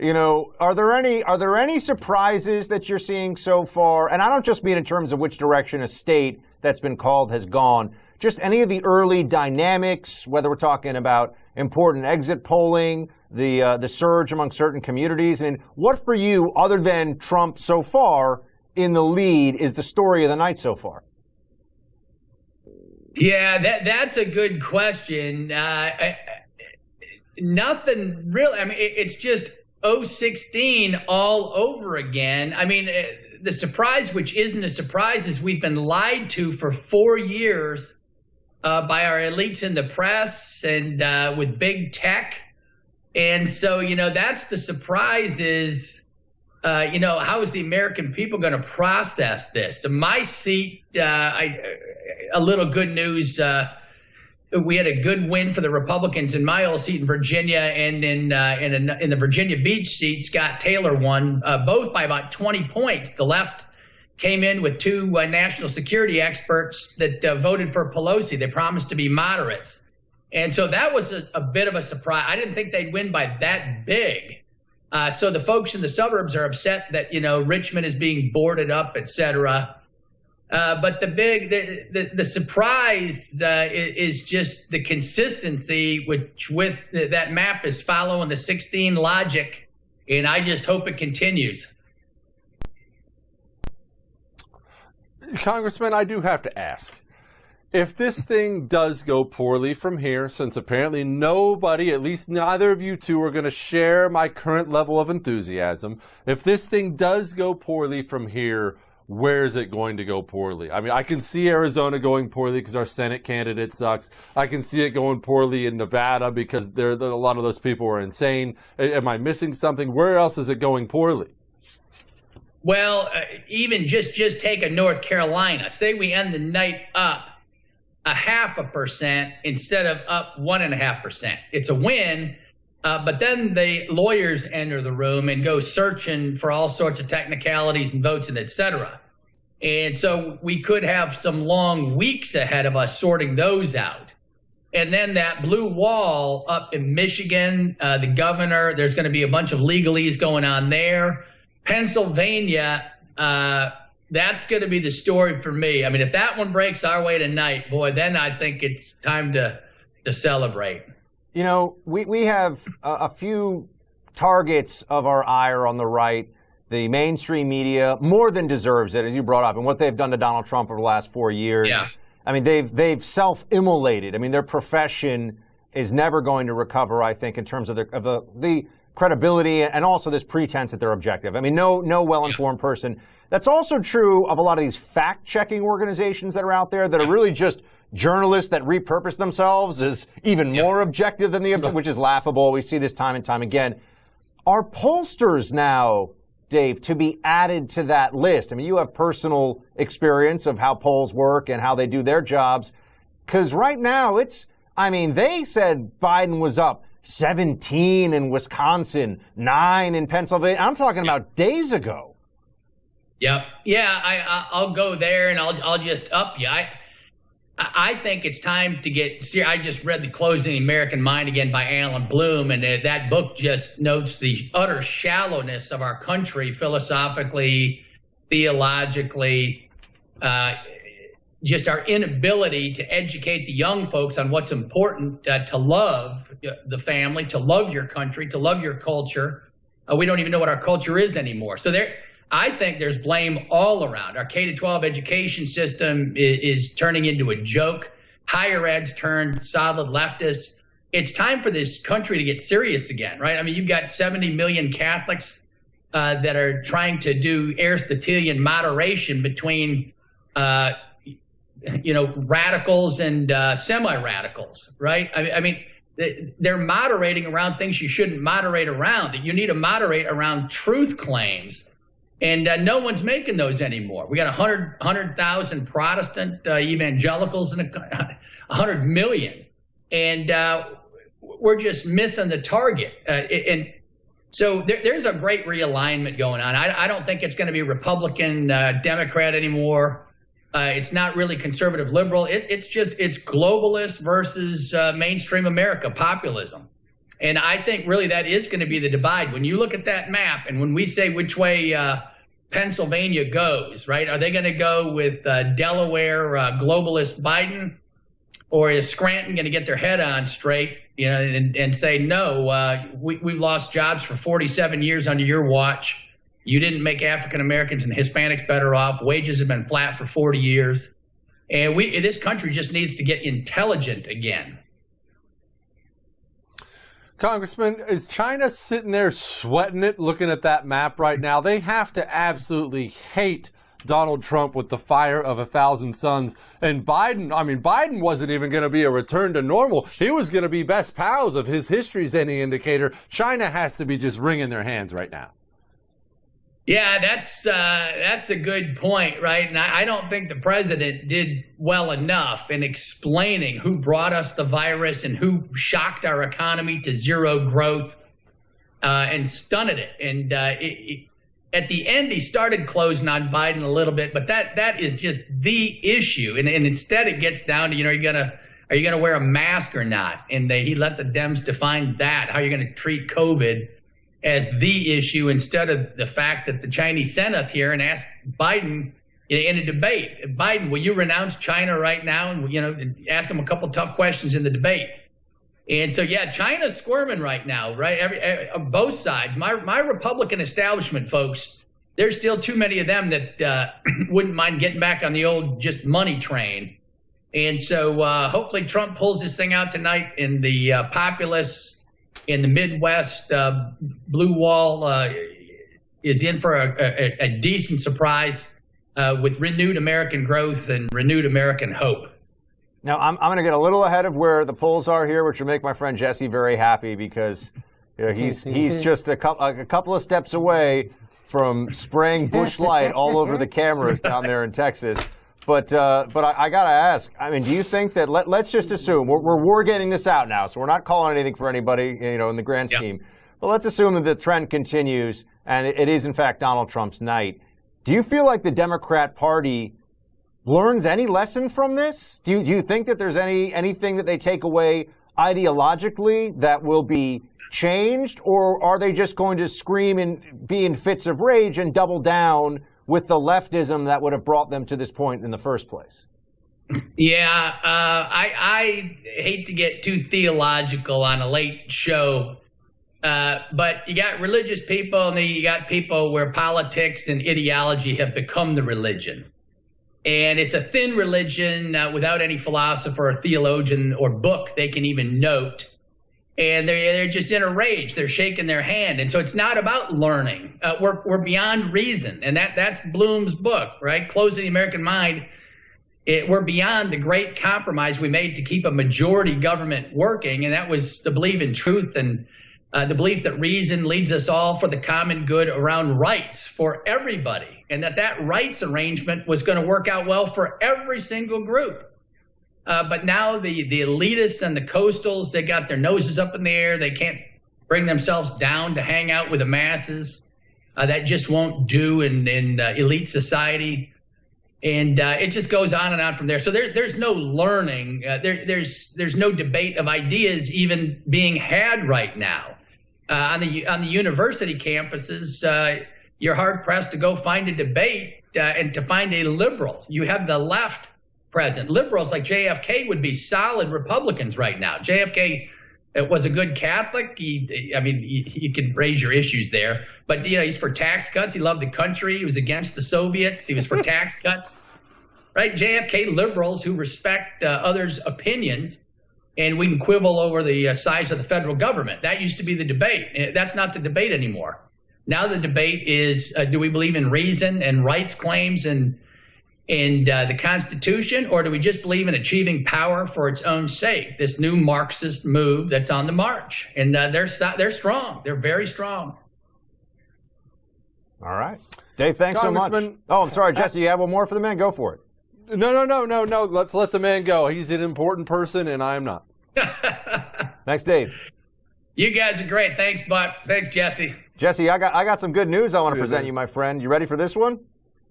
Speaker 14: Are there any surprises that you're seeing so far? And I don't just mean in terms of which direction a state that's been called has gone. Just any of the early dynamics, whether we're talking about important exit polling, the surge among certain communities. I mean, what for you, other than Trump so far in the lead, is the story of the night so far?
Speaker 10: Yeah, that's a good question. Nothing really. I mean, it's just 016 all over again. I mean, the surprise, which isn't a surprise, is we've been lied to for 4 years by our elites in the press and with big tech. And so, that's the surprise is, how is the American people going to process this? So my seat, a little good news. We had a good win for the Republicans in my old seat in Virginia, and in the Virginia Beach seat, Scott Taylor won both by about 20 points. The left came in with two national security experts that voted for Pelosi. They promised to be moderates. And so that was a bit of a surprise. I didn't think they'd win by that big. So the folks in the suburbs are upset that, Richmond is being boarded up, et cetera. But the surprise is just the consistency with that map is following the 16 logic. And I just hope it continues.
Speaker 17: Congressman, I do have to ask, if this thing does go poorly from here, since apparently nobody, at least neither of you two, are going to share my current level of enthusiasm, if this thing does go poorly from here, where is it going to go poorly? I mean, I can see Arizona going poorly because our Senate candidate sucks. I can see it going poorly in Nevada because a lot of those people are insane. Am I missing something? Where else is it going poorly?
Speaker 10: Well, even just take a North Carolina. Say we end the night up 0.5% instead of up 1.5%. It's a win, But then the lawyers enter the room and go searching for all sorts of technicalities and votes and et cetera. And so we could have some long weeks ahead of us sorting those out. And then that blue wall up in Michigan, the governor, there's going to be a bunch of legalese going on there. Pennsylvania, that's going to be the story for me. I mean, if that one breaks our way tonight, boy, then I think it's time to celebrate.
Speaker 14: You know, we have a few targets of our ire on the right. The mainstream media more than deserves it, as you brought up, and what they've done to Donald Trump over the last 4 years.
Speaker 10: Yeah.
Speaker 14: I mean, they've self-immolated. I mean, their profession is never going to recover, I think, in terms of the credibility and also this pretense that they're objective. I mean, no well-informed person. That's also true of a lot of these fact-checking organizations that are out there that are really just journalists that repurpose themselves as even more objective than the objective, which is laughable. We see this time and time again. Are pollsters now, Dave, to be added to that list? I mean, you have personal experience of how polls work and how they do their jobs. Because right now, they said Biden was up 17 in Wisconsin, 9 in Pennsylvania. I'm talking about days ago.
Speaker 10: Yep. Yeah, I'll go there and I'll just up you. I think it's time to get serious. I just read The Closing the American Mind again by Alan Bloom, and that book just notes the utter shallowness of our country philosophically, theologically, just our inability to educate the young folks on what's important, to love the family, to love your country, to love your culture. We don't even know what our culture is anymore. So I think there's blame all around. Our K-12 education system is turning into a joke. Higher ed's turned solid leftist. It's time for this country to get serious again, right? I mean, you've got 70 million Catholics that are trying to do Aristotelian moderation between, radicals and semi-radicals, right? I mean, they're moderating around things you shouldn't moderate around. You need to moderate around truth claims. And no one's making those anymore. We got 100,000 Protestant evangelicals and 100 million. And we're just missing the target. And so there's a great realignment going on. I don't think it's going to be Republican, Democrat anymore. It's not really conservative liberal. It's globalist versus mainstream America, populism. And I think really that is going to be the divide. When you look at that map and when we say which way Pennsylvania goes, right? Are they going to go with Delaware globalist Biden, or is Scranton going to get their head on straight, and say, no, we've lost jobs for 47 years under your watch. You didn't make African Americans and Hispanics better off. Wages have been flat for 40 years. And this country just needs to get intelligent again.
Speaker 17: Congressman, is China sitting there sweating it, looking at that map right now? They have to absolutely hate Donald Trump with the fire of 1,000 suns. And Biden wasn't even going to be a return to normal. He was going to be best pals. If his history's any indicator, China has to be just wringing their hands right now.
Speaker 10: Yeah, that's a good point, right? And I don't think the president did well enough in explaining who brought us the virus and who shocked our economy to zero growth and stunted it. And at the end, he started closing on Biden a little bit, but that is just the issue. And instead, it gets down to, are you gonna wear a mask or not? And he let the Dems define that, how you're going to treat COVID as the issue, instead of the fact that the Chinese sent us here and asked Biden in a debate, Biden, will you renounce China right now? And ask him a couple tough questions in the debate. And so, yeah, China's squirming right now, right? Both sides. My Republican establishment folks, there's still too many of them that wouldn't mind getting back on the old just money train. And so hopefully Trump pulls this thing out tonight, and the populists in the Midwest, blue wall is in for a decent surprise with renewed American growth and renewed American hope.
Speaker 14: Now, I'm going to get a little ahead of where the polls are here, which will make my friend Jesse very happy, because he's just a couple of steps away from spraying Busch Light all over the cameras down there in Texas But I got to ask, I mean, do you think that, let's just assume, we're getting this out now, so we're not calling anything for anybody, in the grand scheme. But let's assume that the trend continues and it is, in fact, Donald Trump's night. Do you feel like the Democrat Party learns any lesson from this? Do you think that there's anything that they take away ideologically that will be changed? Or are they just going to scream and be in fits of rage and double down with the leftism that would have brought them to this point in the first place?
Speaker 10: Yeah, I hate to get too theological on a late show, but you got religious people and then you got people where politics and ideology have become the religion. And it's a thin religion without any philosopher or theologian or book they can even note. And they're just in a rage. They're shaking their hand. And so it's not about learning. We're beyond reason. And that's Bloom's book, right? Closing the American Mind. We're beyond the great compromise we made to keep a majority government working. And that was to believe in truth and the belief that reason leads us all for the common good around rights for everybody. And that rights arrangement was going to work out well for every single group. But now the elitists and the coastals, they got their noses up in the air. They can't bring themselves down to hang out with the masses. That just won't do in elite society. And it just goes on and on from there. So there's no learning. There's no debate of ideas even being had right now. On the university campuses, you're hard pressed to go find a debate and to find a liberal. You have the left present. Liberals like JFK would be solid Republicans right now. JFK was a good Catholic. You can raise your issues there, but he's for tax cuts. He loved the country. He was against the Soviets. He was for tax cuts, right? JFK liberals who respect others' opinions, and we can quibble over the size of the federal government. That used to be the debate. That's not the debate anymore. Now the debate is, do we believe in reason and rights claims and the Constitution, or do we just believe in achieving power for its own sake? This new Marxist move that's on the march, and they're strong. They're very strong.
Speaker 14: All right, Dave. Thanks so much. Oh, I'm sorry, Jesse. You have one more for the man? Go for it.
Speaker 17: No. Let's let the man go. He's an important person, and I am not.
Speaker 14: Thanks, Dave.
Speaker 10: You guys are great. Thanks, Buck. Thanks, Jesse.
Speaker 14: Jesse, I got some good news I want to present you, my friend. You ready for this one?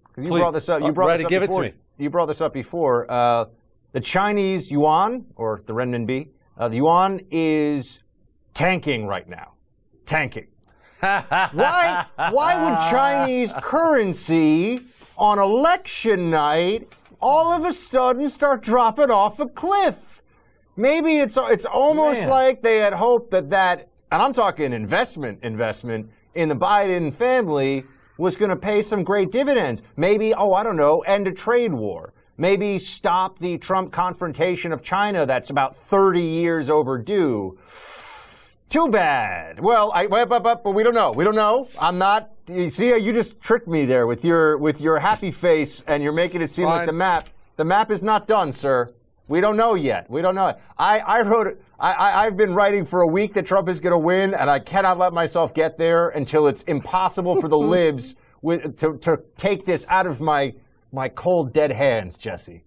Speaker 14: Because you brought this up. You brought this up
Speaker 17: give
Speaker 14: before.
Speaker 17: It to me.
Speaker 14: You brought this up before. The Chinese yuan, or the renminbi, the yuan is tanking right now. Tanking. Why would Chinese currency on election night all of a sudden start dropping off a cliff? Maybe it's almost like they had hoped that, and I'm talking investment in the Biden family was going to pay some great dividends. Maybe, I don't know, end a trade war. Maybe stop the Trump confrontation of China that's about 30 years overdue. Too bad. Well, but we don't know. We don't know. I'm not. You see, you just tricked me there with your happy face, and you're making it seem like the map is not done, sir. We don't know yet. We don't know. I've been writing for a week that Trump is going to win, and I cannot let myself get there until it's impossible for the libs to take this out of my cold, dead hands, Jesse.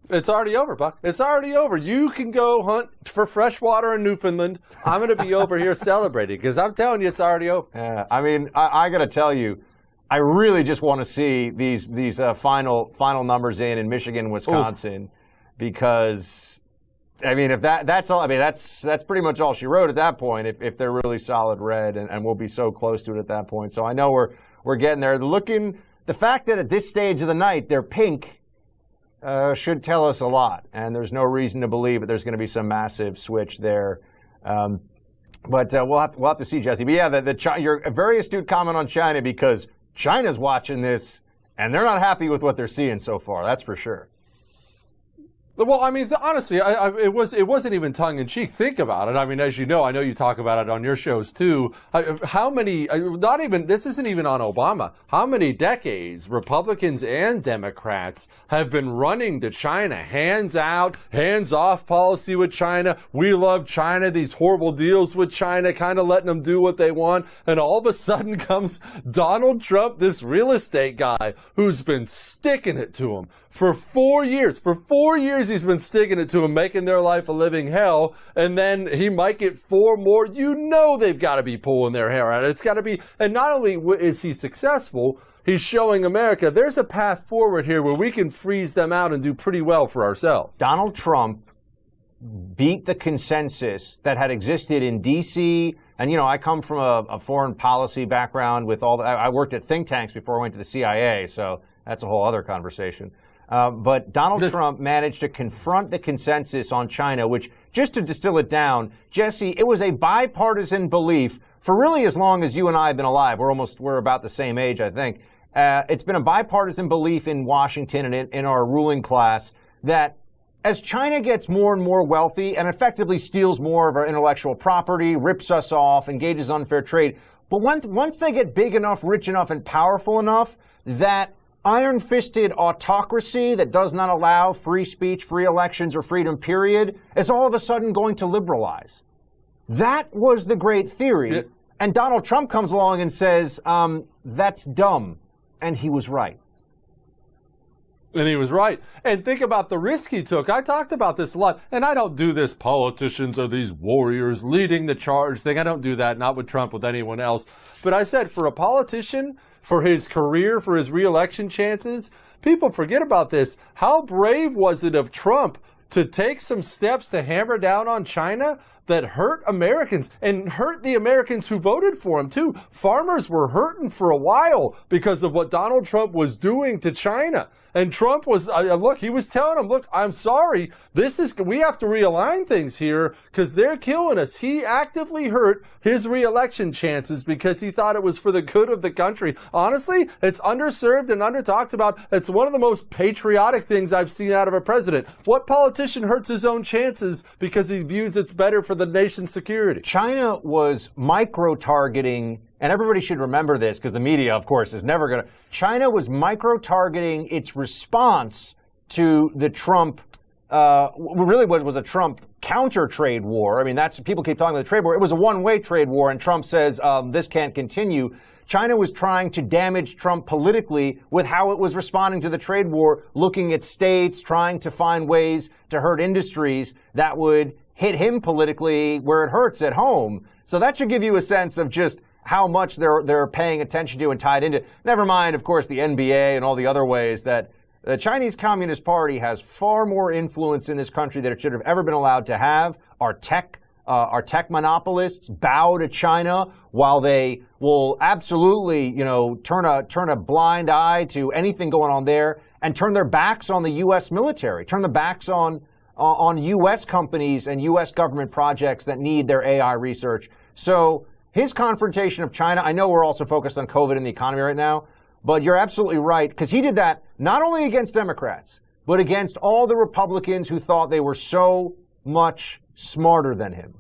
Speaker 17: It's already over, Buck. It's already over. You can go hunt for fresh water in Newfoundland. I'm going to be over here celebrating because I'm telling you it's already over.
Speaker 14: Yeah, I got to tell you, I really just want to see these final numbers in Michigan and Wisconsin, because if that's all, that's pretty much all she wrote at that point. If they're really solid red, and we'll be so close to it at that point. So I know we're getting there. The fact that at this stage of the night they're pink should tell us a lot, and there's no reason to believe that there's going to be some massive switch there. But we'll have to see, Jesse. But yeah, you're a very astute comment on China, because China's watching this, and they're not happy with what they're seeing so far. That's for sure.
Speaker 17: Well, I mean, honestly, it wasn't even tongue in cheek. Think about it. I mean, as you know you talk about it on your shows too. How many? This isn't even on Obama. How many decades Republicans and Democrats have been running to China? Hands out, hands off policy with China. We love China. These horrible deals with China, kind of letting them do what they want. And all of a sudden comes Donald Trump, this real estate guy who's been sticking it to him for 4 years. For 4 years, he's been sticking it to them, making their life a living hell. And then he might get 4 more. You know they've got to be pulling their hair out. It's got to be. And not only is he successful, he's showing America there's a path forward here where we can freeze them out and do pretty well for ourselves.
Speaker 14: Donald Trump beat the consensus that had existed in D.C. And, I come from a foreign policy background with I worked at think tanks before I went to the CIA, so that's a whole other conversation. But Donald Trump managed to confront the consensus on China, which, just to distill it down, Jesse, it was a bipartisan belief for really as long as you and I have been alive. We're about the same age, I think. It's been a bipartisan belief in Washington and in our ruling class that as China gets more and more wealthy and effectively steals more of our intellectual property, rips us off, engages in unfair trade, but once they get big enough, rich enough, and powerful enough, that iron-fisted autocracy that does not allow free speech, free elections, or freedom, period, is all of a sudden going to liberalize. That was the great theory. Yeah. And Donald Trump comes along and says, that's dumb. And he was right.
Speaker 17: And he was right. And think about the risk he took. I talked about this a lot. And I don't do this politicians are these warriors leading the charge thing. I don't do that, not with Trump, with anyone else. But I said for a politician, for his career, for his re-election chances, people forget about this. How brave was it of Trump to take some steps to hammer down on China that hurt Americans and hurt the Americans who voted for him too? Farmers were hurting for a while because of what Donald Trump was doing to China. And Trump was, he was telling them, look, I'm sorry, we have to realign things here because they're killing us. He actively hurt his re-election chances because he thought it was for the good of the country. Honestly, it's underserved and under-talked about. It's one of the most patriotic things I've seen out of a president. What politician hurts his own chances because he views it's better for the nation's security?
Speaker 14: China was micro-targeting, and everybody should remember this because the media, of course, is never going to. China was micro-targeting its response to the Trump, really was a Trump counter-trade war. I mean, people keep talking about the trade war. It was a one-way trade war, and Trump says this can't continue. China was trying to damage Trump politically with how it was responding to the trade war, looking at states, trying to find ways to hurt industries that would hit him politically where it hurts at home. So that should give you a sense of just how much they're paying attention to and tied into. Never mind, of course, the NBA and all the other ways that the Chinese Communist Party has far more influence in this country than it should have ever been allowed to have. Our tech monopolists bow to China while they will absolutely, turn a blind eye to anything going on there and turn their backs on the U.S. military, turn their backs on U.S. companies and U.S. government projects that need their AI research. So his confrontation of China, I know we're also focused on COVID and the economy right now, but you're absolutely right, because he did that not only against Democrats, but against all the Republicans who thought they were so much smarter than him.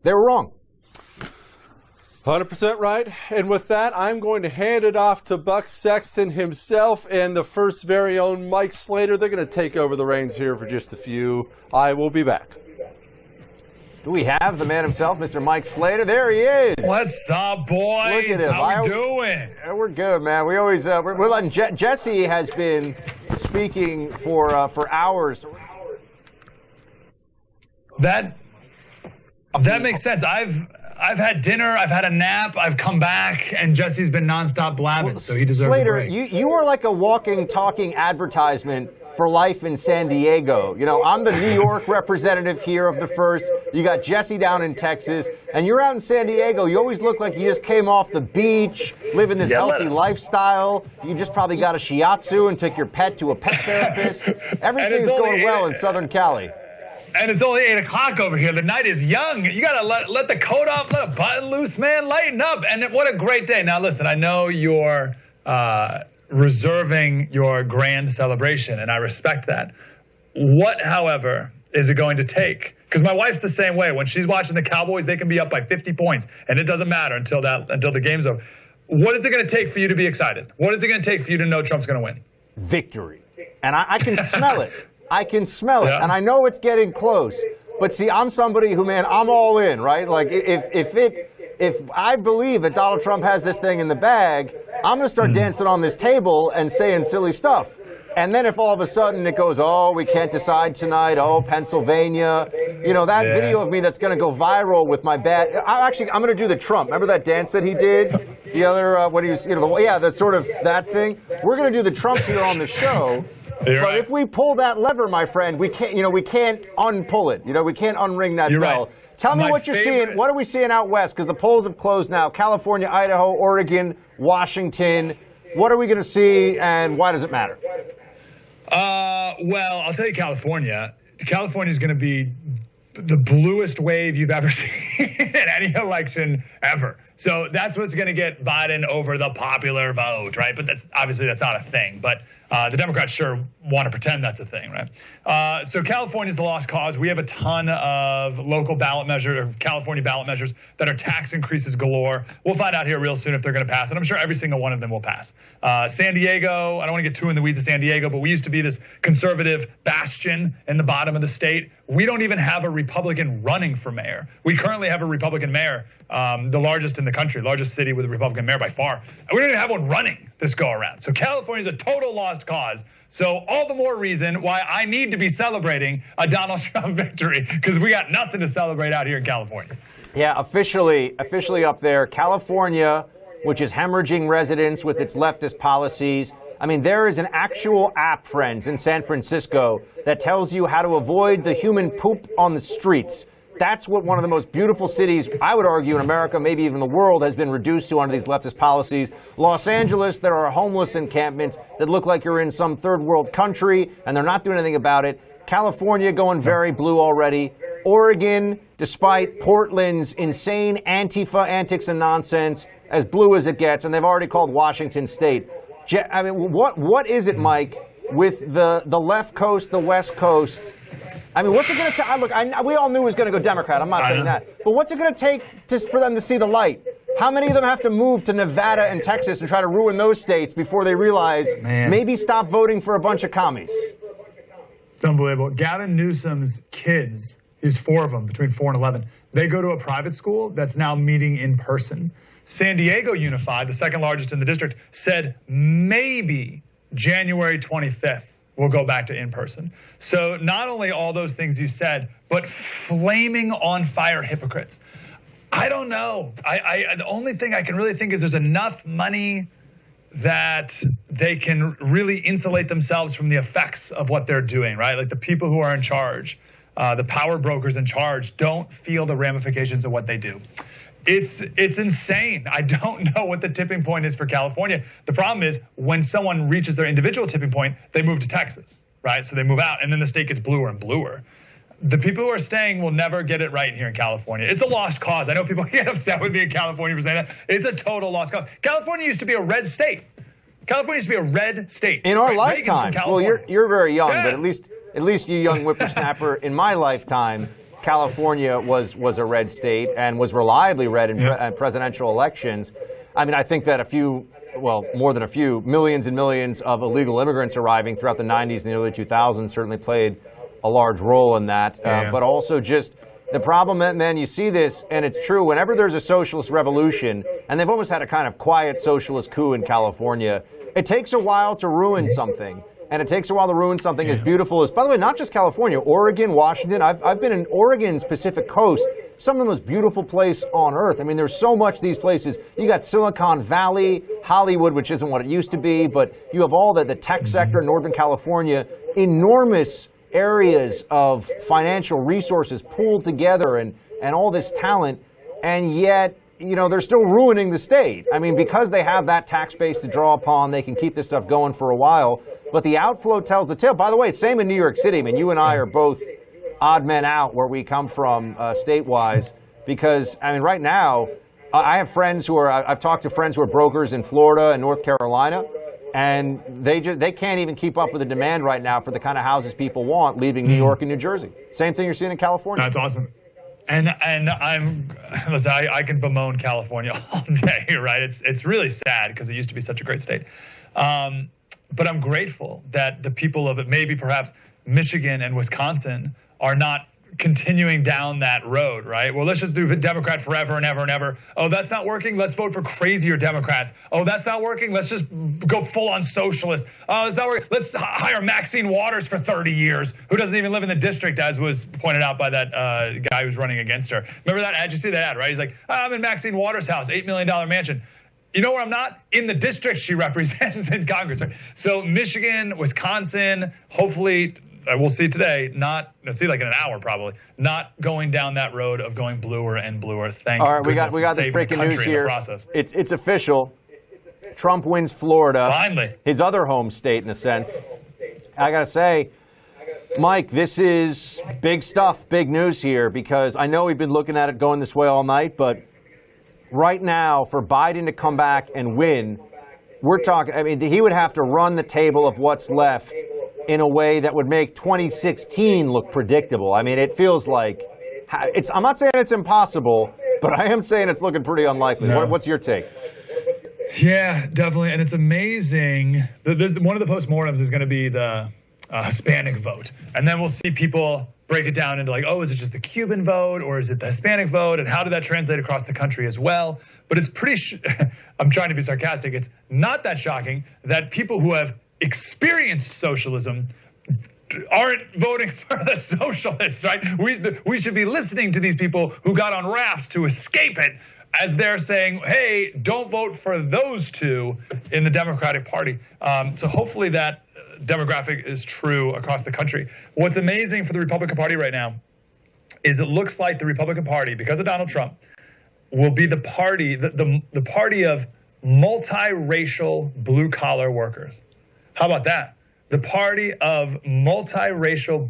Speaker 14: They were wrong.
Speaker 17: 100% right. And with that, I'm going to hand it off to Buck Sexton himself and the first very own Mike Slater. They're going to take over the reins here for just a few. I will be back.
Speaker 14: Do we have the man himself, Mr. Mike Slater? There he is.
Speaker 21: What's up, boys? How we doing?
Speaker 14: We're good, man. We always we're letting Jesse has been speaking for hours.
Speaker 21: That makes sense. I've had dinner, I've had a nap, I've come back, and Jesse's been nonstop blabbing, so he deserves
Speaker 14: Slater,
Speaker 21: a break.
Speaker 14: you are like a walking, talking advertisement for life in San Diego. I'm the New York representative here of the First. You got Jesse down in Texas, and you're out in San Diego. You always look like you just came off the beach, living this healthy lifestyle. You just probably got a shiatsu and took your pet to a pet therapist. Everything's going well in Southern Cali.
Speaker 21: And it's only 8 o'clock over here. The night is young. You got to let the coat off, let a button loose, man. Lighten up. And what a great day. Now, listen, I know you're reserving your grand celebration, and I respect that. What, however, is it going to take? Because my wife's the same way. When she's watching the Cowboys, they can be up by 50 points, and it doesn't matter until the game's over. What is it going to take for you to be excited? What is it going to take for you to know Trump's going to win?
Speaker 14: Victory. And I can smell it. I can smell it. And I know it's getting close. But see, I'm somebody who, man, I'm all in, right? Like, if I believe that Donald Trump has this thing in the bag, I'm going to start dancing on this table and saying silly stuff. And then if all of a sudden it goes, oh, we can't decide tonight, oh, Pennsylvania, you know, that video of me that's going to go viral with my bat. I'm going to do the Trump. Remember that dance that he did? The other, that's sort of that thing. We're going to do the Trump here on the show. But if we pull that lever, my friend, we can't unpull it. You know, we can't unring that bell.
Speaker 21: Right.
Speaker 14: Tell me what you're seeing. What are we seeing out west? Because the polls have closed now. California, Idaho, Oregon, Washington. What are we going to see, and why does it matter?
Speaker 21: Well, I'll tell you, California is going to be the bluest wave you've ever seen in any election ever. So that's what's going to get Biden over the popular vote, right? But that's not a thing. But the Democrats sure want to pretend that's a thing, right? So California's the lost cause. We have a ton of local ballot measures, California ballot measures that are tax increases galore. We'll find out here real soon if they're going to pass, and I'm sure every single one of them will pass. San Diego, I don't want to get too in the weeds of San Diego, but we used to be this conservative bastion in the bottom of the state. We don't even have a Republican running for mayor. We currently have a Republican mayor, the largest in the country, largest city with a Republican mayor by far. And we don't even have one running this go around. So California is a total lost cause. So all the more reason why I need to be celebrating a Donald Trump victory, because we got nothing to celebrate out here in California.
Speaker 14: Yeah, officially up there, California, which is hemorrhaging residents with its leftist policies. I mean, there is an actual app, friends, in San Francisco that tells you how to avoid the human poop on the streets. That's what one of the most beautiful cities, I would argue, in America, maybe even the world, has been reduced to under these leftist policies. Los Angeles, there are homeless encampments that look like you're in some third world country, and they're not doing anything about it. California going very blue already. Oregon, despite Portland's insane Antifa antics and nonsense, as blue as it gets, and they've already called Washington State. I mean, what is it, Mike, with the left coast, the west coast? I mean, what's it going to take? Look, we all knew it was going to go Democrat. I'm not saying that. But what's it going to take for them to see the light? How many of them have to move to Nevada and Texas and try to ruin those states before they realize maybe stop voting for a bunch of commies?
Speaker 21: It's unbelievable. Gavin Newsom's kids, he's 4 of them, between 4 and 11. They go to a private school that's now meeting in person. San Diego Unified, the second largest in the district, said maybe January 25th. We'll go back to in person. So not only all those things you said, but flaming on fire hypocrites. I don't know. The only thing I can really think is there's enough money that they can really insulate themselves from the effects of what they're doing, right? Like the people who are in charge, the power brokers in charge don't feel the ramifications of what they do. It's insane. I don't know what the tipping point is for California. The problem is when someone reaches their individual tipping point, they move to Texas, right? So they move out and then the state gets bluer and bluer. The people who are staying will never get it right here in California. It's a lost cause. I know people get upset with me in California for saying that. It's a total lost cause. California used to be a red state. California used to be a red state.
Speaker 14: In our lifetime. Well, you're very young, but at least you young whippersnapper, in my lifetime, California was a red state and was reliably red in presidential elections. I mean, I think that more than a few, millions and millions of illegal immigrants arriving throughout the 90s and the early 2000s certainly played a large role in that. But also just the problem, and then you see this, and it's true, whenever there's a socialist revolution, and they've almost had a kind of quiet socialist coup in California, it takes a while to ruin something. And it takes a while to ruin something as beautiful as, by the way, not just California, Oregon, Washington. I've been in Oregon's Pacific Coast, some of the most beautiful place on earth. I mean, there's so much these places. You got Silicon Valley, Hollywood, which isn't what it used to be, but you have all the tech sector in Northern California, enormous areas of financial resources pooled together and all this talent, and yet, you know, they're still ruining the state. I mean, because they have that tax base to draw upon, they can keep this stuff going for a while. But the outflow tells the tale. By the way, same in New York City. I mean, you and I are both odd men out where we come from state-wise. Because, I mean, right now, I have friends I've talked to friends who are brokers in Florida and North Carolina. and they can't even keep up with the demand right now for the kind of houses people want, leaving New York and New Jersey. Same thing you're seeing in California.
Speaker 21: That's awesome. And listen, I can bemoan California all day, right? It's really sad because it used to be such a great state. But I'm grateful that the people of it, maybe perhaps Michigan and Wisconsin, are not continuing down that road, right? Well, let's just do Democrat forever and ever and ever. Oh, that's not working. Let's vote for crazier Democrats. Oh, that's not working. Let's just go full on socialist. Oh, that's not working. Let's hire Maxine Waters for 30 years, who doesn't even live in the district, as was pointed out by that guy who's running against her. Remember that ad? Did you see that ad, right? He's like, I'm in Maxine Waters' house, $8 million mansion. You know where I'm not? In the district she represents in Congress. Right? So Michigan, Wisconsin, hopefully, we'll see today, like in an hour probably, not going down that road of going bluer and bluer. Thank
Speaker 14: All right,
Speaker 21: goodness.
Speaker 14: we got this breaking news here. It's official. Trump wins Florida.
Speaker 21: Finally.
Speaker 14: His other home state, in a sense. I got to say, Mike, this is big stuff, big news here, because I know we've been looking at it going this way all night, but right now, for Biden to come back and win, we're talking, I mean, he would have to run the table of what's left in a way that would make 2016 look predictable. I mean, it feels like, I'm not saying it's impossible, but I am saying it's looking pretty unlikely.
Speaker 21: No.
Speaker 14: What's your take?
Speaker 21: Yeah, definitely. And it's amazing. One of the postmortems is going to be the Hispanic vote. And then we'll see people break it down into like, oh, is it just the Cuban vote or is it the Hispanic vote? And how did that translate across the country as well? But it's pretty, I'm trying to be sarcastic. It's not that shocking that people who have experienced socialism aren't voting for the socialists, right? We should be listening to these people who got on rafts to escape it, as they're saying, hey, don't vote for those two in the Democratic Party. So hopefully that demographic is true across the country. What's amazing for the Republican Party right now is it looks like the Republican Party, because of Donald Trump, will be the party, the party of multiracial blue-collar workers. How about that? The party of multiracial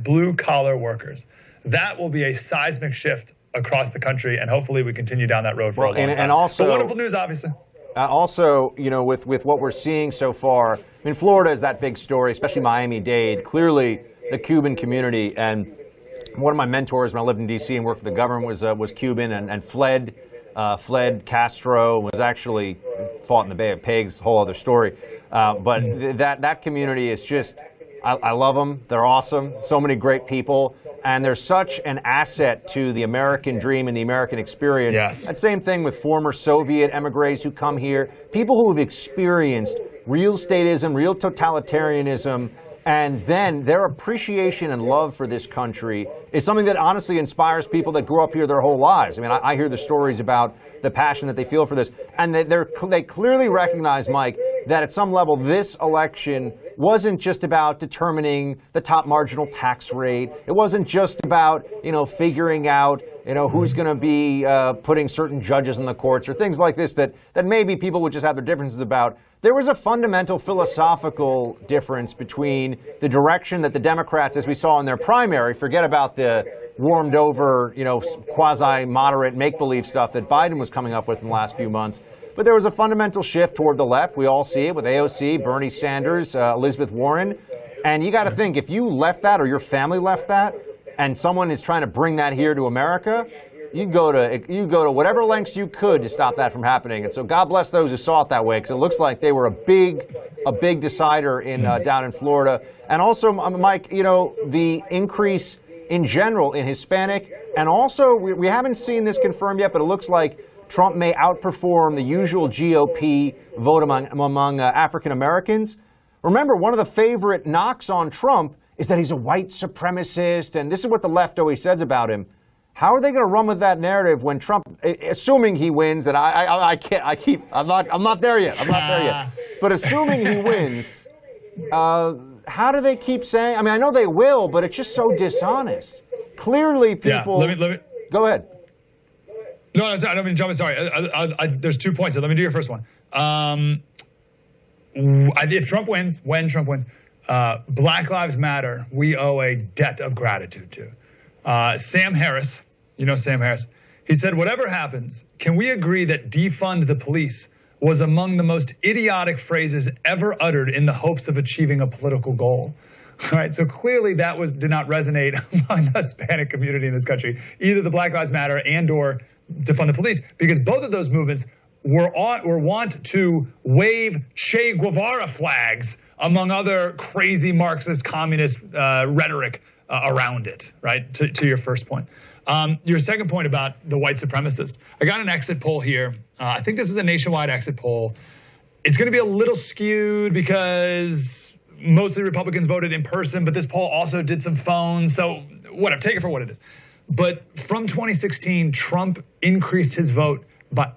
Speaker 21: blue-collar workers. That will be a seismic shift across the country, and hopefully we continue down that road for a long time.
Speaker 14: And also,
Speaker 21: but wonderful news, obviously.
Speaker 14: Also, you know, with what we're seeing so far, I mean, Florida is that big story, especially Miami-Dade. Clearly, the Cuban community, and one of my mentors when I lived in D.C. and worked for the government was Cuban and fled Castro, was actually fought in the Bay of Pigs, whole other story. But that community is just, I love them. They're awesome. So many great people. And they're such an asset to the American dream and the American experience.
Speaker 21: Yes.
Speaker 14: That same thing with former Soviet emigres who come here, people who have experienced real statism, real totalitarianism, and then their appreciation and love for this country is something that honestly inspires people that grew up here their whole lives. I mean, I hear the stories about the passion that they feel for this. And they clearly recognize, Mike, that at some level this election wasn't just about determining the top marginal tax rate. It wasn't just about, figuring out, who's going to be putting certain judges in the courts or things like this that maybe people would just have their differences about. There was a fundamental philosophical difference between the direction that the Democrats, as we saw in their primary, forget about the warmed over, quasi-moderate make-believe stuff that Biden was coming up with in the last few months. But there was a fundamental shift toward the left. We all see it with AOC, Bernie Sanders, Elizabeth Warren. And you got to think, if you left that or your family left that, and someone is trying to bring that here to America, you go to whatever lengths you could to stop that from happening. And so God bless those who saw it that way, because it looks like they were a big decider in down in Florida. And also, Mike, the increase in general in Hispanic, and also we haven't seen this confirmed yet, but it looks like Trump may outperform the usual GOP vote among African Americans. Remember, one of the favorite knocks on Trump is that he's a white supremacist, and this is what the left always says about him. How are they going to run with that narrative when Trump, assuming he wins, and I'm not there yet. But assuming he wins, how do they keep saying? I mean, I know they will, but it's just so dishonest. Clearly, people.
Speaker 21: Yeah, let me.
Speaker 14: Go ahead.
Speaker 21: No, I don't mean to jump in. Sorry. There's 2 points. Let me do your first one. If Trump wins, when Trump wins, Black Lives Matter, we owe a debt of gratitude to. Sam Harris, Sam Harris, he said, whatever happens, can we agree that defund the police was among the most idiotic phrases ever uttered in the hopes of achieving a political goal. All right, so clearly that did not resonate among the Hispanic community in this country, either the Black Lives Matter and or defund the police, because both of those movements were want to wave Che Guevara flags among other crazy Marxist communist rhetoric around it, right? To your first point. Your second point about the white supremacist. I got an exit poll here. I think this is a nationwide exit poll. It's going to be a little skewed because mostly Republicans voted in person, but this poll also did some phones. So whatever, take it for what it is. But from 2016, Trump increased his vote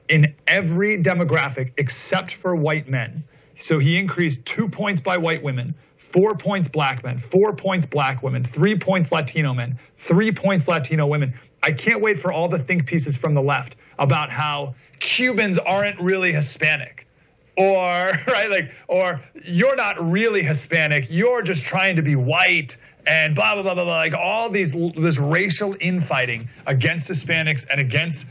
Speaker 21: in every demographic except for white men. So he increased 2 points by white women, 4 points black men, 4 points black women, 3 points Latino men, 3 points Latino women. I can't wait for all the think pieces from the left about how Cubans aren't really Hispanic, or right, like, or you're not really Hispanic, you're just trying to be white, and blah blah blah blah blah. Like all this racial infighting against Hispanics and against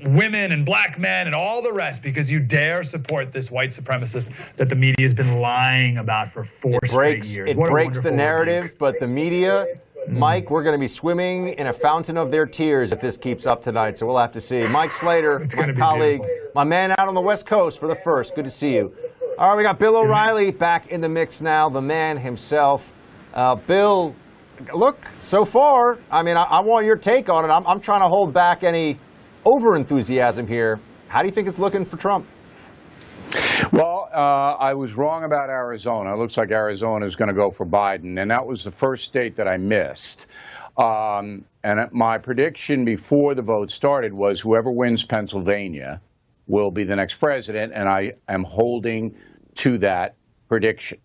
Speaker 21: women and black men and all the rest, because you dare support this white supremacist that the media has been lying about for four straight years.
Speaker 14: It breaks the narrative, but the media, Mike, we're going to be swimming in a fountain of their tears if this keeps up tonight, so we'll have to see. Mike Slater, my colleague, my man out on the West Coast for the first. Good to see you. All right, we got Bill O'Reilly back in the mix now, the man himself. Bill, look, so far, I mean, I want your take on it. I'm trying to hold back any over-enthusiasm here. How do you think it's looking for Trump?
Speaker 19: Well, I was wrong about Arizona. It looks like Arizona is going to go for Biden, and that was the first state that I missed. And my prediction before the vote started was whoever wins Pennsylvania will be the next president, and I am holding to that prediction.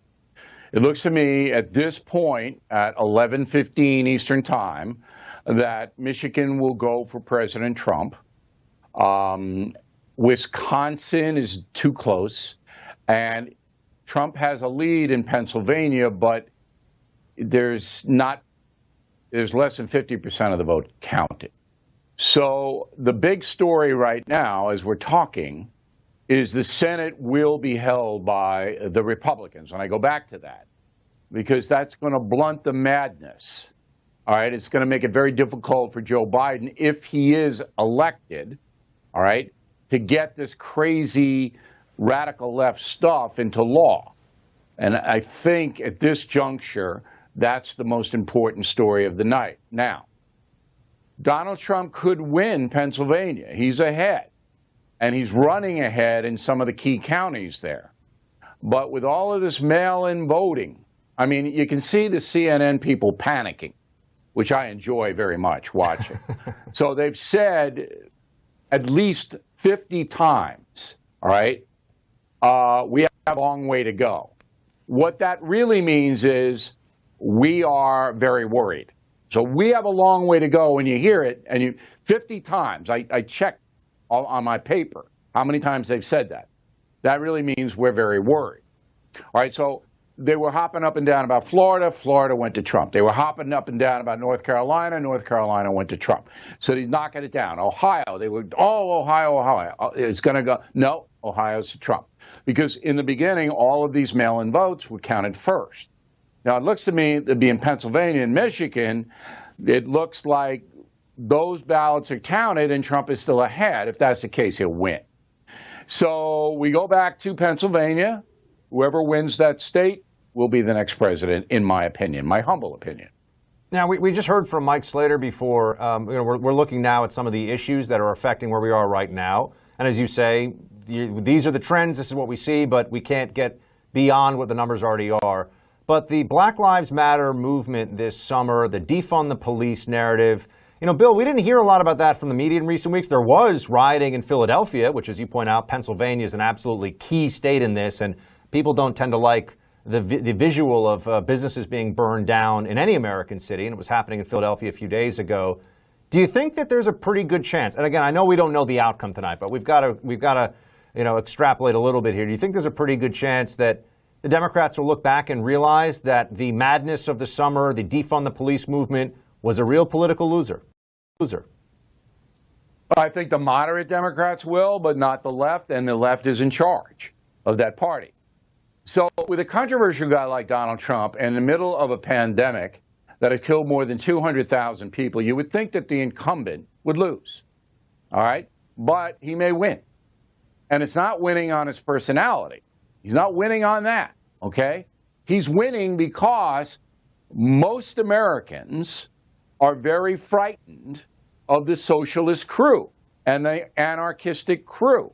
Speaker 19: It looks to me at this point at 11:15 Eastern Time that Michigan will go for President Trump. Wisconsin is too close, and Trump has a lead in Pennsylvania, but there's less than 50% of the vote counted. So the big story right now, as we're talking, is the Senate will be held by the Republicans. And I go back to that because that's going to blunt the madness. All right, it's going to make it very difficult for Joe Biden, if he is elected, all right, to get this crazy radical left stuff into law. And I think at this juncture, that's the most important story of the night. Now, Donald Trump could win Pennsylvania. He's ahead, and he's running ahead in some of the key counties there. But with all of this mail-in voting, I mean, you can see the CNN people panicking, which I enjoy very much watching. So they've said at least 50 times, all right, we have a long way to go. What that really means is we are very worried. So we have a long way to go when you hear it, and you 50 times, I checked on my paper how many times they've said that. That really means we're very worried. All right, so they were hopping up and down about Florida. Florida went to Trump. They were hopping up and down about North Carolina. North Carolina went to Trump. So he's knocking it down. Ohio, they were, Ohio. It's going to go. No, Ohio's to Trump. Because in the beginning, all of these mail-in votes were counted first. Now, it looks to me to be in Pennsylvania and Michigan, it looks like those ballots are counted and Trump is still ahead. If that's the case, he'll win. So we go back to Pennsylvania. Whoever wins that state will be the next president, in my opinion, my humble opinion.
Speaker 14: Now, we just heard from Mike Slater before. We're looking now at some of the issues that are affecting where we are right now. And as you say, these are the trends. This is what we see, but we can't get beyond what the numbers already are. But the Black Lives Matter movement this summer, the defund the police narrative, Bill, we didn't hear a lot about that from the media in recent weeks. There was rioting in Philadelphia, which, as you point out, Pennsylvania is an absolutely key state in this, and people don't tend to like the visual of businesses being burned down in any American city, and it was happening in Philadelphia a few days ago. Do you think that there's a pretty good chance? And again, I know we don't know the outcome tonight, but we've got to extrapolate a little bit here. Do you think there's a pretty good chance that the Democrats will look back and realize that the madness of the summer, the defund the police movement, was a real political loser?
Speaker 19: I think the moderate Democrats will, but not the left, and the left is in charge of that party. So with a controversial guy like Donald Trump in the middle of a pandemic that has killed more than 200,000 people, you would think that the incumbent would lose. All right? But he may win. And it's not winning on his personality. He's not winning on that. Okay? He's winning because most Americans are very frightened of the socialist crew and the anarchistic crew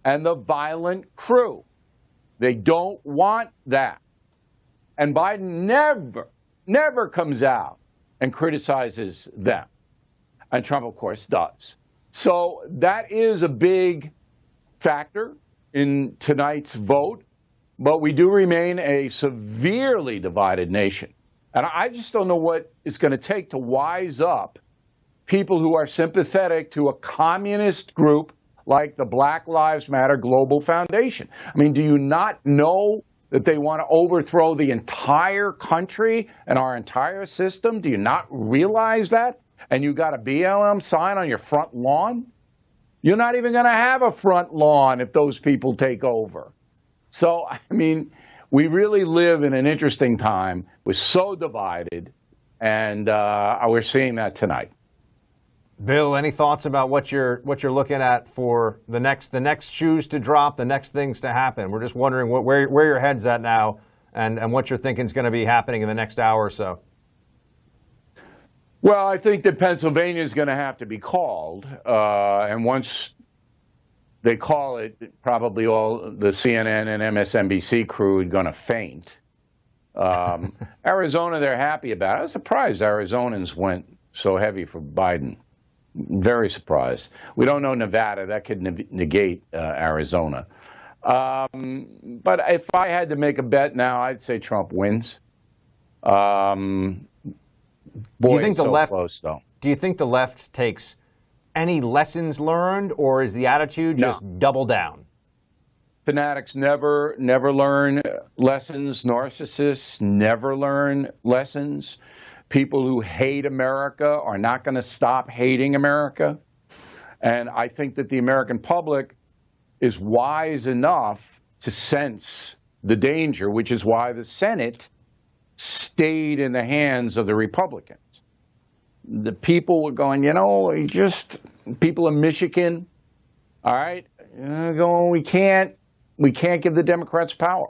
Speaker 19: and the violent crew. They don't want that. And Biden never comes out and criticizes them. And Trump, of course, does. So that is a big factor in tonight's vote. But we do remain a severely divided nation. And I just don't know what it's going to take to wise up people who are sympathetic to a communist group like the Black Lives Matter Global Foundation. I mean, do you not know that they want to overthrow the entire country and our entire system? Do you not realize that? And you got a BLM sign on your front lawn? You're not even going to have a front lawn if those people take over. So, I mean, we really live in an interesting time. We're so divided, and we're seeing that tonight.
Speaker 14: Bill, any thoughts about what you're looking at for the next shoes to drop, the next things to happen? We're just wondering where your head's at now, and what you're thinking is going to be happening in the next hour or so.
Speaker 19: Well, I think that Pennsylvania is going to have to be called, and once they call it, probably all the CNN and MSNBC crew are going to faint. Arizona, they're happy about it. I was surprised Arizonans went so heavy for Biden. Very surprised. We don't know Nevada. That could negate Arizona. But if I had to make a bet now, I'd say Trump wins. Boy,
Speaker 14: do you think the left,
Speaker 19: close, though.
Speaker 14: Do you think the left takes any lessons learned, or is the attitude just double down?
Speaker 19: Fanatics never learn lessons. Narcissists never learn lessons. People who hate America are not going to stop hating America. And I think that the American public is wise enough to sense the danger, which is why the Senate stayed in the hands of the Republicans. The people were going, people in Michigan, all right, going, we can't give the Democrats power.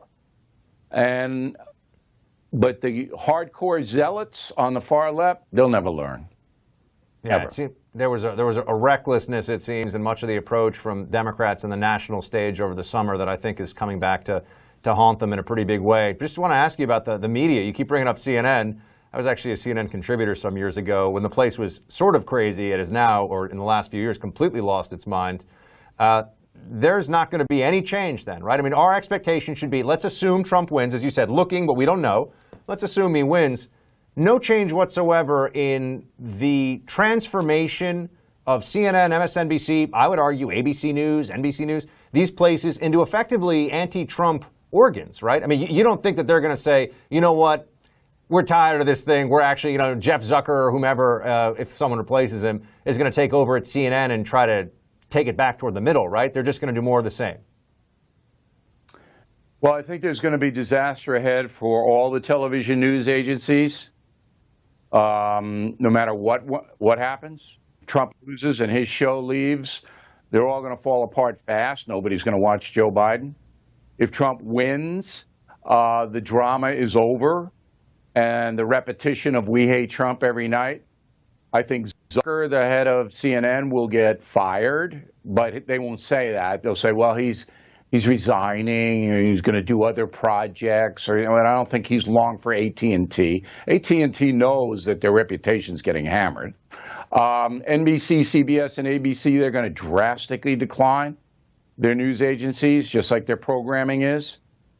Speaker 19: But the hardcore zealots on the far left, they'll never learn.
Speaker 14: Yeah, there was a recklessness, it seems, in much of the approach from Democrats in the national stage over the summer that I think is coming back to haunt them in a pretty big way. Just want to ask you about the media. You keep bringing up CNN. I was actually a CNN contributor some years ago when the place was sort of crazy. It is now, or in the last few years, completely lost its mind. There's not going to be any change then, right? I mean, our expectation should be, let's assume Trump wins, as you said, looking, but we don't know. Let's assume he wins. No change whatsoever in the transformation of CNN, MSNBC, I would argue ABC News, NBC News, these places into effectively anti-Trump organs, right? I mean, you don't think that they're going to say, you know what, we're tired of this thing. We're actually, Jeff Zucker or whomever, if someone replaces him, is going to take over at CNN and try to take it back toward the middle, right? They're just going to do more of the same.
Speaker 19: Well, I think there's going to be disaster ahead for all the television news agencies, no matter what happens. Trump loses and his show leaves, they're all going to fall apart fast. Nobody's going to watch Joe Biden. If Trump wins, the drama is over, and the repetition of "we hate Trump" every night. I think Zucker, the head of CNN, will get fired, but they won't say that. They'll say, well, he's resigning, or he's going to do other projects, and I don't think he's long for AT&T. AT&T knows that their reputation's getting hammered. NBC, CBS, and ABC, they're going to drastically decline their news agencies, just like their programming is.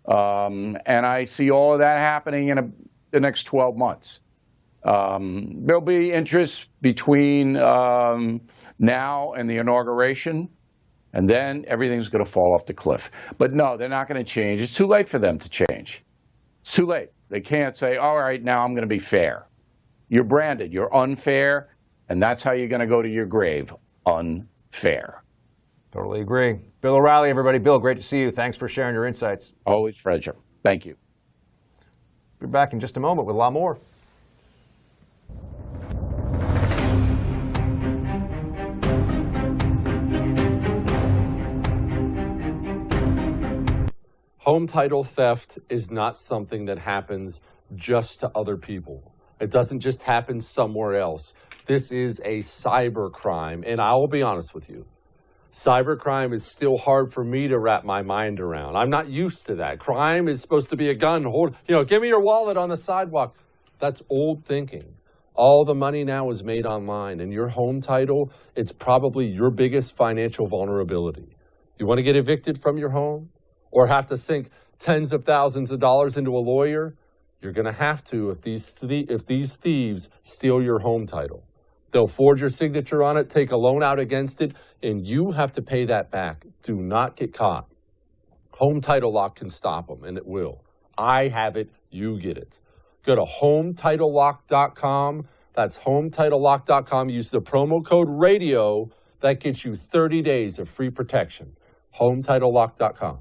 Speaker 19: And I see all of that happening in the next 12 months. There'll be interest between now and the inauguration, and then everything's going to fall off the cliff. But no, they're not going to change. It's too late for them to change. It's too late. They can't say, all right, now I'm going to be fair. You're branded. You're unfair, and that's how you're going to go to your grave. unfair.
Speaker 14: Totally agree. Bill O'Reilly, everybody. Bill, great to see you. Thanks for sharing your insights.
Speaker 19: Always a pleasure. Thank you.
Speaker 14: Be back in just a moment with a lot more.
Speaker 7: Home title theft is not something that happens just to other people. It doesn't just happen somewhere else. This is a cyber crime, and I will be honest with you. Cybercrime is still hard for me to wrap my mind around. I'm not used to that. Crime is supposed to be a gun. Give me your wallet on the sidewalk. That's old thinking. All the money now is made online, and your home title, it's probably your biggest financial vulnerability. You want to get evicted from your home or have to sink tens of thousands of dollars into a lawyer? You're going to have to if these thieves steal your home title. They'll forge your signature on it, take a loan out against it, and you have to pay that back. Do not get caught. Home Title Lock can stop them, and it will. I have it, you get it. Go to HomeTitleLock.com. That's HomeTitleLock.com. Use the promo code RADIO. That gets you 30 days of free protection. HomeTitleLock.com.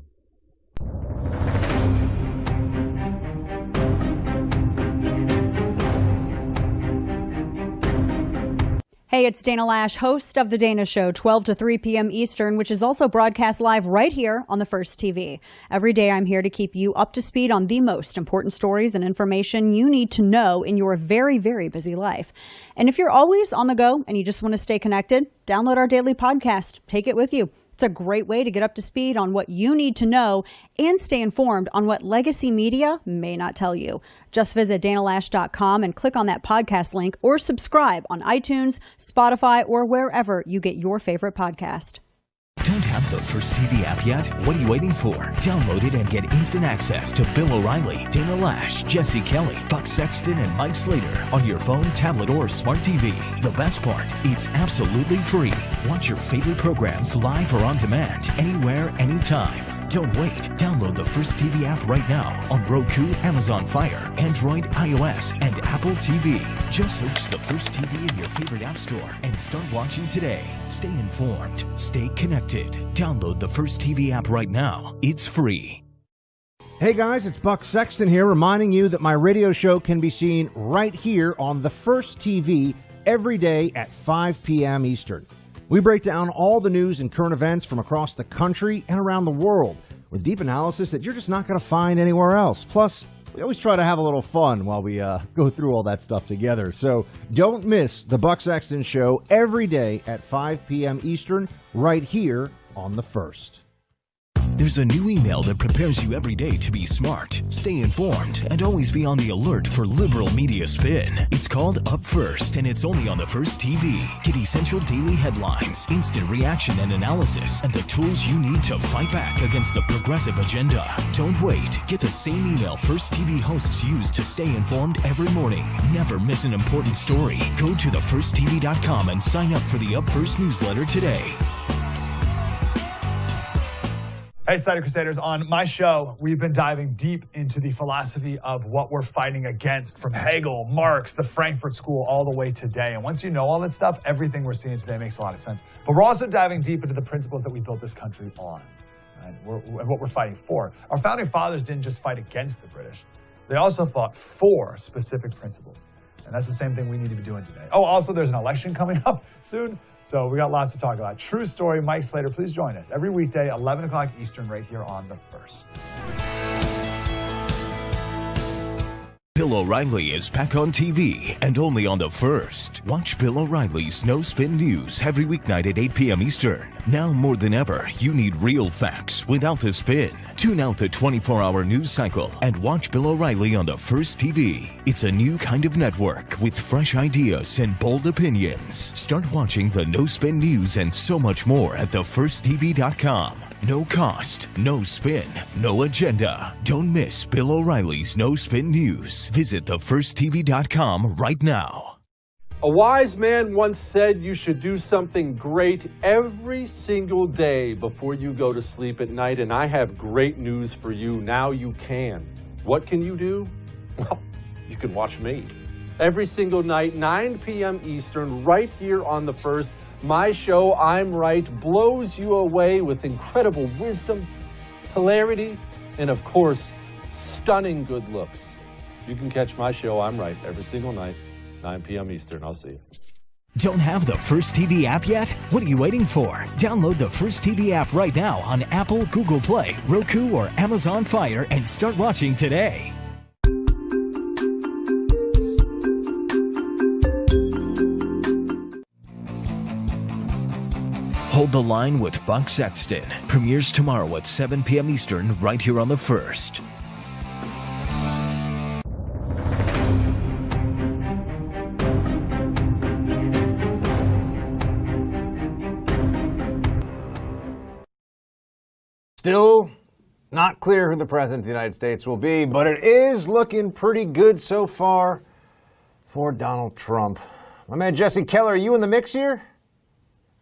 Speaker 6: Hey, it's Dana Lash, host of The Dana Show, 12 to 3 p.m. Eastern, which is also broadcast live right here on the First TV. Every day I'm here to keep you up to speed on the most important stories and information you need to know in your very, very busy life. And if you're always on the go and you just want to stay connected, download our daily podcast. Take it with you. It's a great way to get up to speed on what you need to know and stay informed on what legacy media may not tell you. Just visit danalash.com and click on that podcast link or subscribe on iTunes, Spotify, or wherever you get your favorite podcast.
Speaker 4: Don't have the First TV app yet? What are you waiting for? Download it and get instant access to Bill O'Reilly, Dana Lash, Jesse Kelly, Buck Sexton, and Mike Slater on your phone, tablet, or smart TV. The best part, it's absolutely free. Watch your favorite programs live or on demand, anywhere, anytime. Don't wait. Download the First TV app right now on Roku, Amazon Fire, Android, iOS, and Apple TV. Just search the First TV in your favorite app store and start watching today. Stay informed. Stay connected. Download the First TV app right now. It's free.
Speaker 9: Hey guys, it's Buck Sexton here, reminding you that my radio show can be seen right here on the First TV every day at 5 p.m. Eastern. We break down all the news and current events from across the country and around the world with deep analysis that you're just not going to find anywhere else. Plus, we always try to have a little fun while we go through all that stuff together. So don't miss the Buck Sexton Show every day at 5 p.m. Eastern right here on the First.
Speaker 4: There's a new email that prepares you every day to be smart, stay informed, and always be on the alert for liberal media spin. It's called Up First, and it's only on the First TV. Get essential daily headlines, instant reaction and analysis, and the tools you need to fight back against the progressive agenda. Don't wait. Get the same email First TV hosts use to stay informed every morning. Never miss an important story. Go to thefirsttv.com and sign up for the Up First newsletter today.
Speaker 1: Hey, Slider Crusaders, on my show, we've been diving deep into the philosophy of what we're fighting against, from Hegel, Marx, the Frankfurt School, all the way today. And once you know all that stuff, everything we're seeing today makes a lot of sense. But we're also diving deep into the principles that we built this country on, right? What we're fighting for. Our founding fathers didn't just fight against the British. They also fought for specific principles. And that's the same thing we need to be doing today. Oh, also, there's an election coming up soon. So we got lots to talk about. True story, Mike Slater, please join us every weekday, 11 o'clock Eastern, right here on The First.
Speaker 4: Bill O'Reilly is back on TV and only on The First. Watch Bill O'Reilly's No Spin News every weeknight at 8 p.m. Eastern. Now more than ever, you need real facts without the spin. Tune out the 24-hour news cycle and watch Bill O'Reilly on The First TV. It's a new kind of network with fresh ideas and bold opinions. Start watching the No Spin News and so much more at thefirsttv.com. No cost, no spin, no agenda. Don't miss Bill O'Reilly's No Spin News. Visit thefirsttv.com right now.
Speaker 7: A wise man once said you should do something great every single day before you go to sleep at night, and I have great news for you. Now you can. What can you do? Well, you can watch me. every single night, 9 p.m. Eastern, right here on The First. My show, I'm Right, blows you away with incredible wisdom, hilarity, and of course, stunning good looks. You can catch my show, I'm Right, every single night, 9 p.m. Eastern. I'll see you.
Speaker 4: Don't have the First TV app yet? What are you waiting for? Download the First TV app right now on Apple, Google Play, Roku, or Amazon Fire and start watching today. Hold the Line with Buck Sexton premieres tomorrow at 7 p.m. Eastern right here on The First.
Speaker 14: Still not clear who the president of the United States will be, but it is looking pretty good so far for Donald Trump. My man Jesse Keller, are you in the mix here?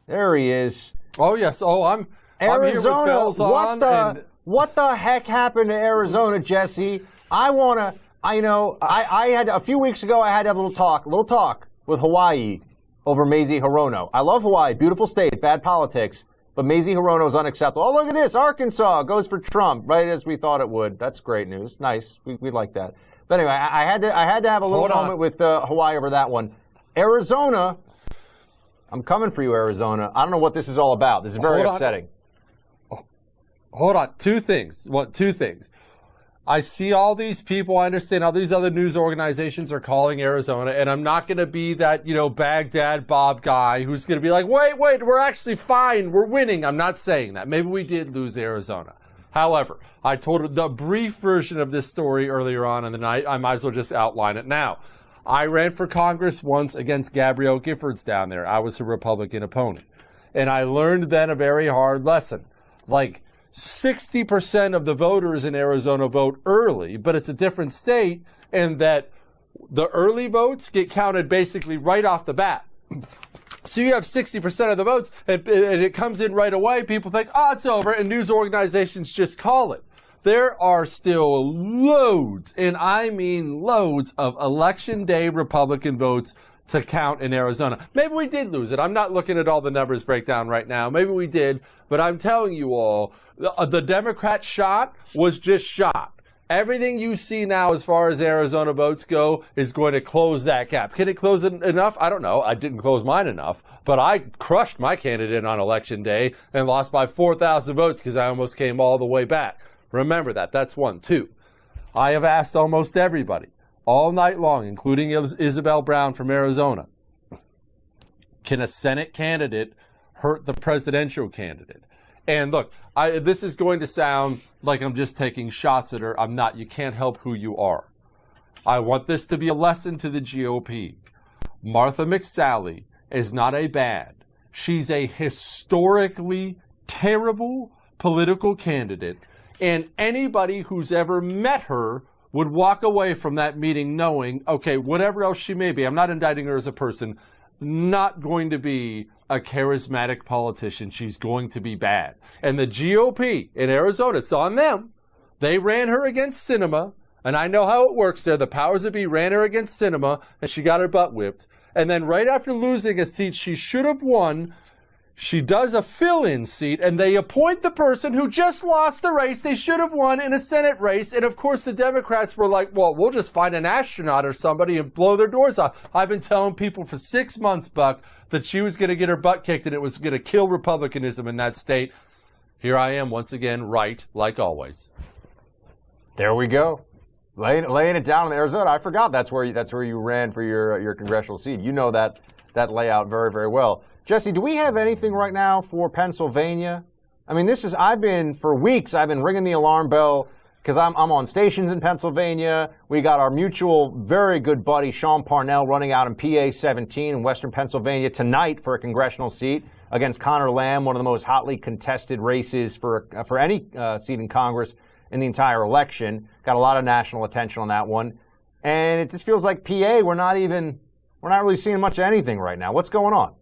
Speaker 14: There he is.
Speaker 17: Oh yes. Oh, I'm
Speaker 14: Arizona.
Speaker 17: I'm here with bells on.
Speaker 14: What the heck happened to Arizona, Jesse? I had a few weeks ago. I had to have a little talk with Hawaii over Mazie Hirono. I love Hawaii, beautiful state, bad politics. But Mazie Hirono is unacceptable. Oh, look at this. Arkansas goes for Trump, right as we thought it would. That's great news. Nice. We like that. But anyway, I had to have a little moment with Hawaii over that one. Arizona, I'm coming for you, Arizona. I don't know what this is all about. This is very upsetting.
Speaker 17: Hold on. Two things. Two things. I see all these people. I understand all these other news organizations are calling Arizona, and I'm not going to be that, Baghdad Bob guy who's going to be like, wait, we're actually fine. We're winning. I'm not saying that. Maybe we did lose Arizona. However, I told the brief version of this story earlier on in the night. I might as well just outline it now. I ran for Congress once against Gabrielle Giffords down there. I was her Republican opponent. And I learned then a very hard lesson. Like, 60% of the voters in Arizona vote early, but it's a different state, and that the early votes get counted basically right off the bat. So you have 60% of the votes, and it comes in right away. People think, oh, it's over, and news organizations just call it. There are still loads, and I mean loads, of Election Day Republican votes to count in Arizona. Maybe we did lose it. I'm not looking at all the numbers breakdown right now. Maybe we did, but I'm telling you all, the Democrat shot was just shot. Everything you see now as far as Arizona votes go is going to close that gap. Can it close it enough? I don't know. I didn't close mine enough, but I crushed my candidate on Election Day and lost by 4,000 votes because I almost came all the way back. Remember that. That's 1. 2, I have asked almost everybody all night long, including Isabel Brown from Arizona, can a Senate candidate hurt the presidential candidate? And look, this is going to sound like I'm just taking shots at her. I'm not. You can't help who you are. I want this to be a lesson to the GOP. Martha McSally is not a bad. She's a historically terrible political candidate. And anybody who's ever met her would walk away from that meeting knowing, okay, whatever else she may be, I'm not indicting her as a person, not going to be a charismatic politician. She's going to be bad. And the GOP in Arizona, it's on them. They ran her against Sinema, and I know how it works there. The powers that be ran her against Sinema, and she got her butt whipped. And then right after losing a seat she should have won, she does a fill-in seat, and they appoint the person who just lost the race they should have won in a Senate race. And of course, the Democrats were like, well, we'll just find an astronaut or somebody and blow their doors off. I've been telling people for 6 months, Buck, that she was going to get her butt kicked and it was going to kill Republicanism in that state. Here I am once again, right, like always.
Speaker 14: There we go. Laying it down in Arizona. I forgot that's where you ran for your congressional seat. You know that layout very, very well. Jesse, do we have anything right now for Pennsylvania? I mean, for weeks, I've been ringing the alarm bell because I'm on stations in Pennsylvania. We got our mutual, very good buddy, Sean Parnell, running out in PA 17 in Western Pennsylvania tonight for a congressional seat against Connor Lamb, one of the most hotly contested races for any seat in Congress in the entire election. Got a lot of national attention on that one. And it just feels like PA, we're not really seeing much of anything right now. What's going on?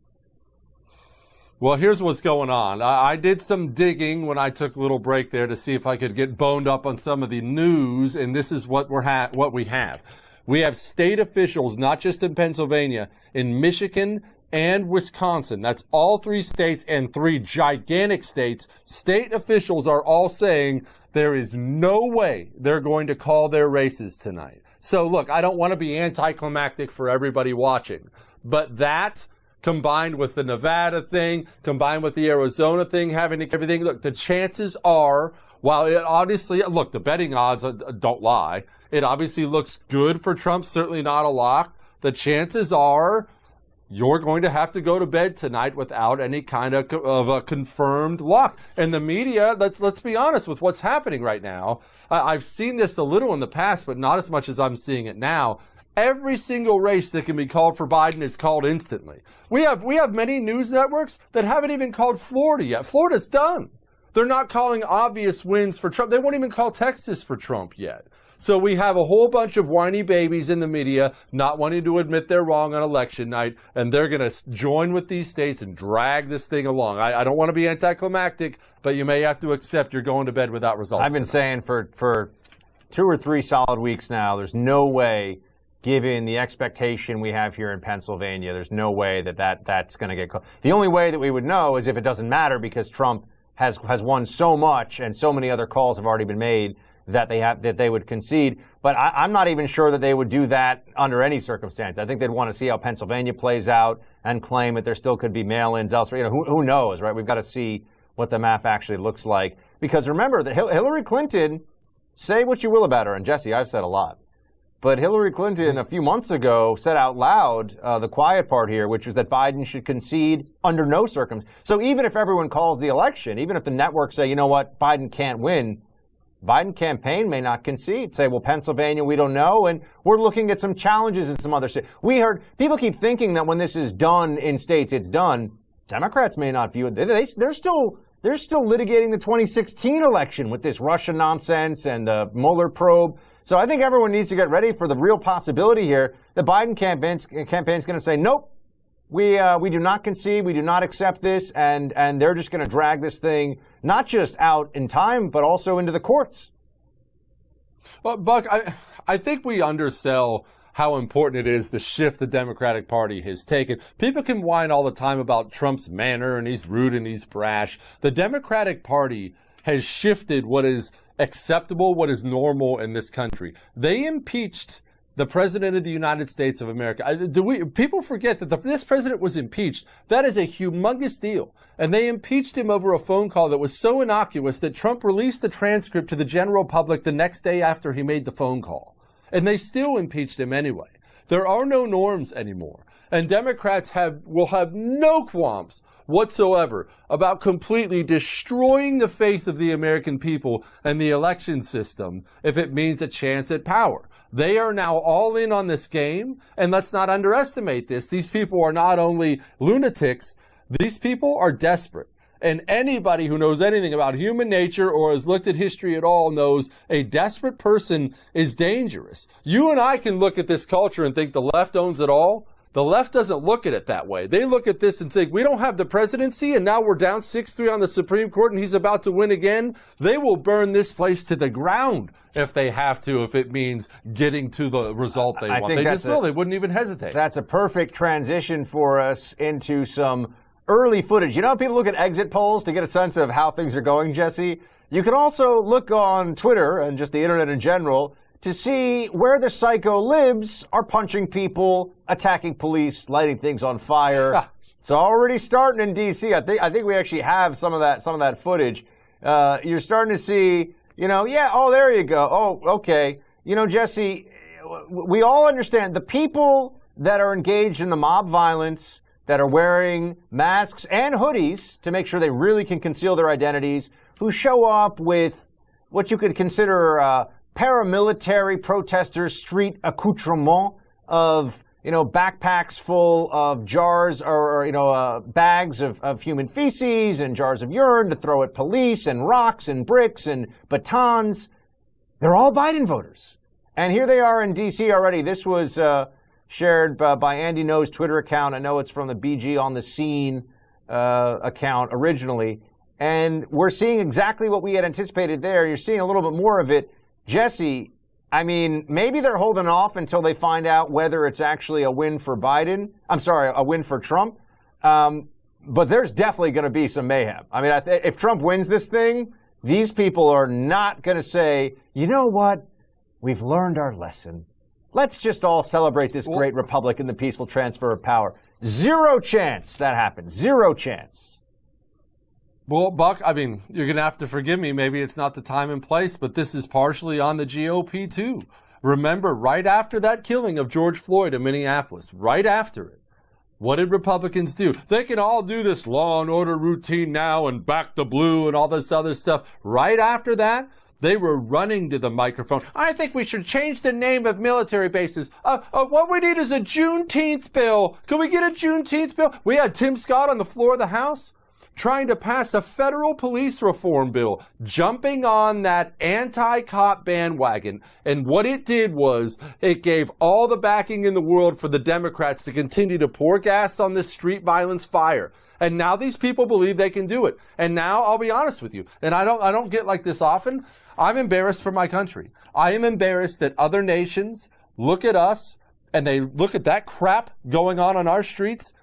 Speaker 17: Well, here's what's going on. I did some digging when I took a little break there to see if I could get boned up on some of the news, and this is what we have. We have state officials, not just in Pennsylvania, in Michigan and Wisconsin. That's all 3 states and 3 gigantic states. State officials are all saying there is no way they're going to call their races tonight. So look, I don't want to be anticlimactic for everybody watching, but that combined with the Nevada thing, combined with the Arizona thing, having everything, look, the chances are, while it obviously, look, the betting odds don't lie. It obviously looks good for Trump, certainly not a lock. The chances are you're going to have to go to bed tonight without any kind of a confirmed lock. And the media, let's be honest with what's happening right now. I've seen this a little in the past, but not as much as I'm seeing it now. Every single race that can be called for Biden is called instantly. We have many news networks that haven't even called Florida yet. Florida's done. They're not calling obvious wins for Trump. They won't even call Texas for Trump yet. So we have a whole bunch of whiny babies in the media not wanting to admit they're wrong on election night, and they're going to join with these states and drag this thing along. I don't want to be anticlimactic, but you may have to accept you're going to bed without results.
Speaker 14: I've been saying for 2 or 3 solid weeks now, there's no way, given the expectation we have here in Pennsylvania, there's no way that's going to get called. The only way that we would know is if it doesn't matter, because Trump has won so much and so many other calls have already been made that they would concede. But I'm not even sure that they would do that under any circumstance. I think they'd want to see how Pennsylvania plays out and claim that there still could be mail-ins elsewhere. Who knows, right? We've got to see what the map actually looks like. Because remember that Hillary Clinton, say what you will about her, and Jesse, I've said a lot, but Hillary Clinton a few months ago said out loud the quiet part here, which is that Biden should concede under no circumstance. So even if everyone calls the election, even if the networks say, you know what, Biden can't win, Biden campaign may not concede. Say, well, Pennsylvania, we don't know, and we're looking at some challenges in some other states. We heard people keep thinking that when this is done in states, it's done. Democrats may not view it. They're still litigating the 2016 election with this Russia nonsense and the Mueller probe. So I think everyone needs to get ready for the real possibility here. The Biden campaign's going to say, nope, we do not concede, we do not accept this, and they're just going to drag this thing not just out in time, but also into the courts.
Speaker 17: Well, Buck, I think we undersell how important it is the shift the Democratic Party has taken. People can whine all the time about Trump's manner and he's rude and he's brash. The Democratic Party has shifted what is acceptable, what is normal in this country. They impeached the President of the United States of America. People forget that this president was impeached. That is a humongous deal. And they impeached him over a phone call that was so innocuous that Trump released the transcript to the general public the next day after he made the phone call. And they still impeached him anyway. There are no norms anymore. And Democrats will have no qualms whatsoever about completely destroying the faith of the American people and the election system if it means a chance at power. They are now all in on this game, and let's not underestimate this. These people are not only lunatics, these people are desperate. And anybody who knows anything about human nature or has looked at history at all knows a desperate person is dangerous. You and I can look at this culture and think the left owns it all. The left doesn't look at it that way. They look at this and think, we don't have the presidency, and now we're down 6-3 on the Supreme Court, and he's about to win again. They will burn this place to the ground if they have to, if it means getting to the result they want. They just will. They wouldn't even hesitate.
Speaker 14: That's a perfect transition for us into some early footage. You know how people look at exit polls to get a sense of how things are going, Jesse? You can also look on Twitter and just the internet in general to see where the psycho libs are punching people, attacking police, lighting things on fire. It's already starting in D.C. I think we actually have some of that footage. You're starting to see, there you go. Oh, okay. Jesse, we all understand the people that are engaged in the mob violence, that are wearing masks and hoodies to make sure they really can conceal their identities, who show up with what you could consider paramilitary protesters' street accoutrement of, backpacks full of jars or bags of human feces and jars of urine to throw at police and rocks and bricks and batons. They're all Biden voters. And here they are in D.C. already. This was shared by Andy Ngo's Twitter account. I know it's from the BG on the Scene account originally. And we're seeing exactly what we had anticipated there. You're seeing a little bit more of it. Jesse, I mean, maybe they're holding off until they find out whether it's actually a win for Biden. I'm sorry, a win for Trump. But there's definitely going to be some mayhem. I mean, if Trump wins this thing, these people are not going to say, you know what? We've learned our lesson. Let's just all celebrate this great republic and the peaceful transfer of power. Zero chance that happens. Zero chance.
Speaker 17: Well, Buck, I mean, you're going to have to forgive me. Maybe it's not the time and place, but this is partially on the GOP, too. Remember, right after that killing of George Floyd in Minneapolis, right after it, what did Republicans do? They can all do this law and order routine now and back the blue and all this other stuff. Right after that, they were running to the microphone. I think we should change the name of military bases. What we need is a Juneteenth bill. Can we get a Juneteenth bill? We had Tim Scott on the floor of the House trying to pass a federal police reform bill, jumping on that anti-cop bandwagon. And what it did was it gave all the backing in the world for the Democrats to continue to pour gas on this street violence fire. And now these people believe they can do it. And now I'll be honest with you, and I don't get like this often. I'm embarrassed for my country. I am embarrassed that other nations look at us and they look at that crap going on our streets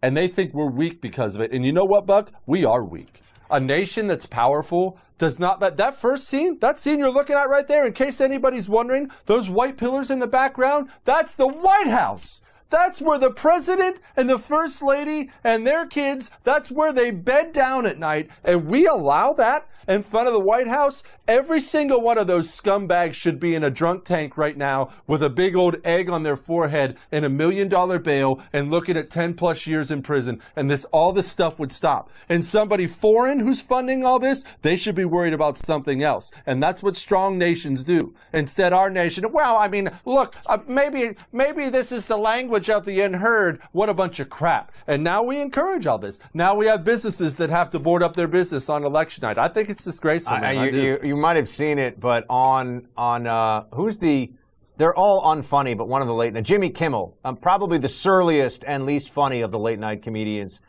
Speaker 17: and they think we're weak because of it. And you know what, Buck? We are weak. A nation that's powerful does not, that first scene, that scene you're looking at right there, in case anybody's wondering, those white pillars in the background, that's the White House. That's where the president and the first lady and their kids, that's where they bed down at night. And we allow that in front of the White House. Every single one of those scumbags should be in a drunk tank right now with a big old egg on their forehead and $1 million bail and looking at 10 plus years in prison. And all this stuff would stop. And somebody foreign who's funding all this, they should be worried about something else. And that's what strong nations do. Instead, our nation, well, I mean, look, maybe this is the language of the unheard. What a bunch of crap. And now we encourage all this. Now we have businesses that have to board up their business on election night. I think it's disgraceful.
Speaker 14: You might have seen it, but on they're all unfunny, but one of the late night, Jimmy Kimmel, probably the surliest and least funny of the late night comedians.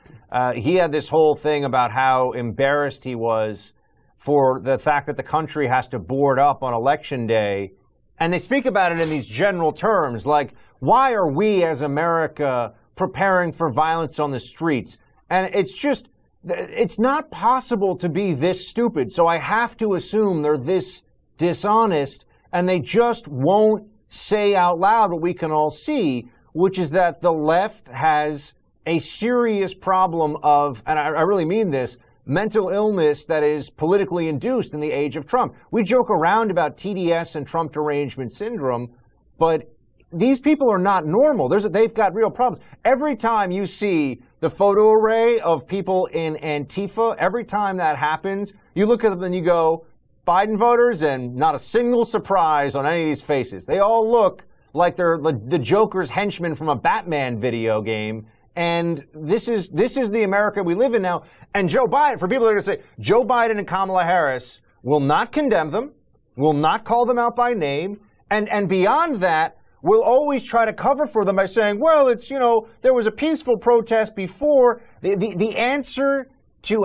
Speaker 14: He had this whole thing about how embarrassed he was for the fact that the country has to board up on election day. And they speak about it in these general terms, like, why are we as America preparing for violence on the streets? And it's not possible to be this stupid. So I have to assume they're this dishonest, and they just won't say out loud what we can all see, which is that the left has a serious problem of, and I really mean this, mental illness that is politically induced in the age of Trump. We joke around about TDS and Trump derangement syndrome, but these people are not normal. They've got real problems. Every time you see the photo array of people in Antifa, every time that happens, you look at them and you go, Biden voters, and not a single surprise on any of these faces. They all look like they're the Joker's henchmen from a Batman video game. And this is the America we live in now. And Joe Biden, for people that are going to say, Joe Biden and Kamala Harris will not condemn them, will not call them out by name, and beyond that, will always try to cover for them by saying, well, it's, there was a peaceful protest before. The answer to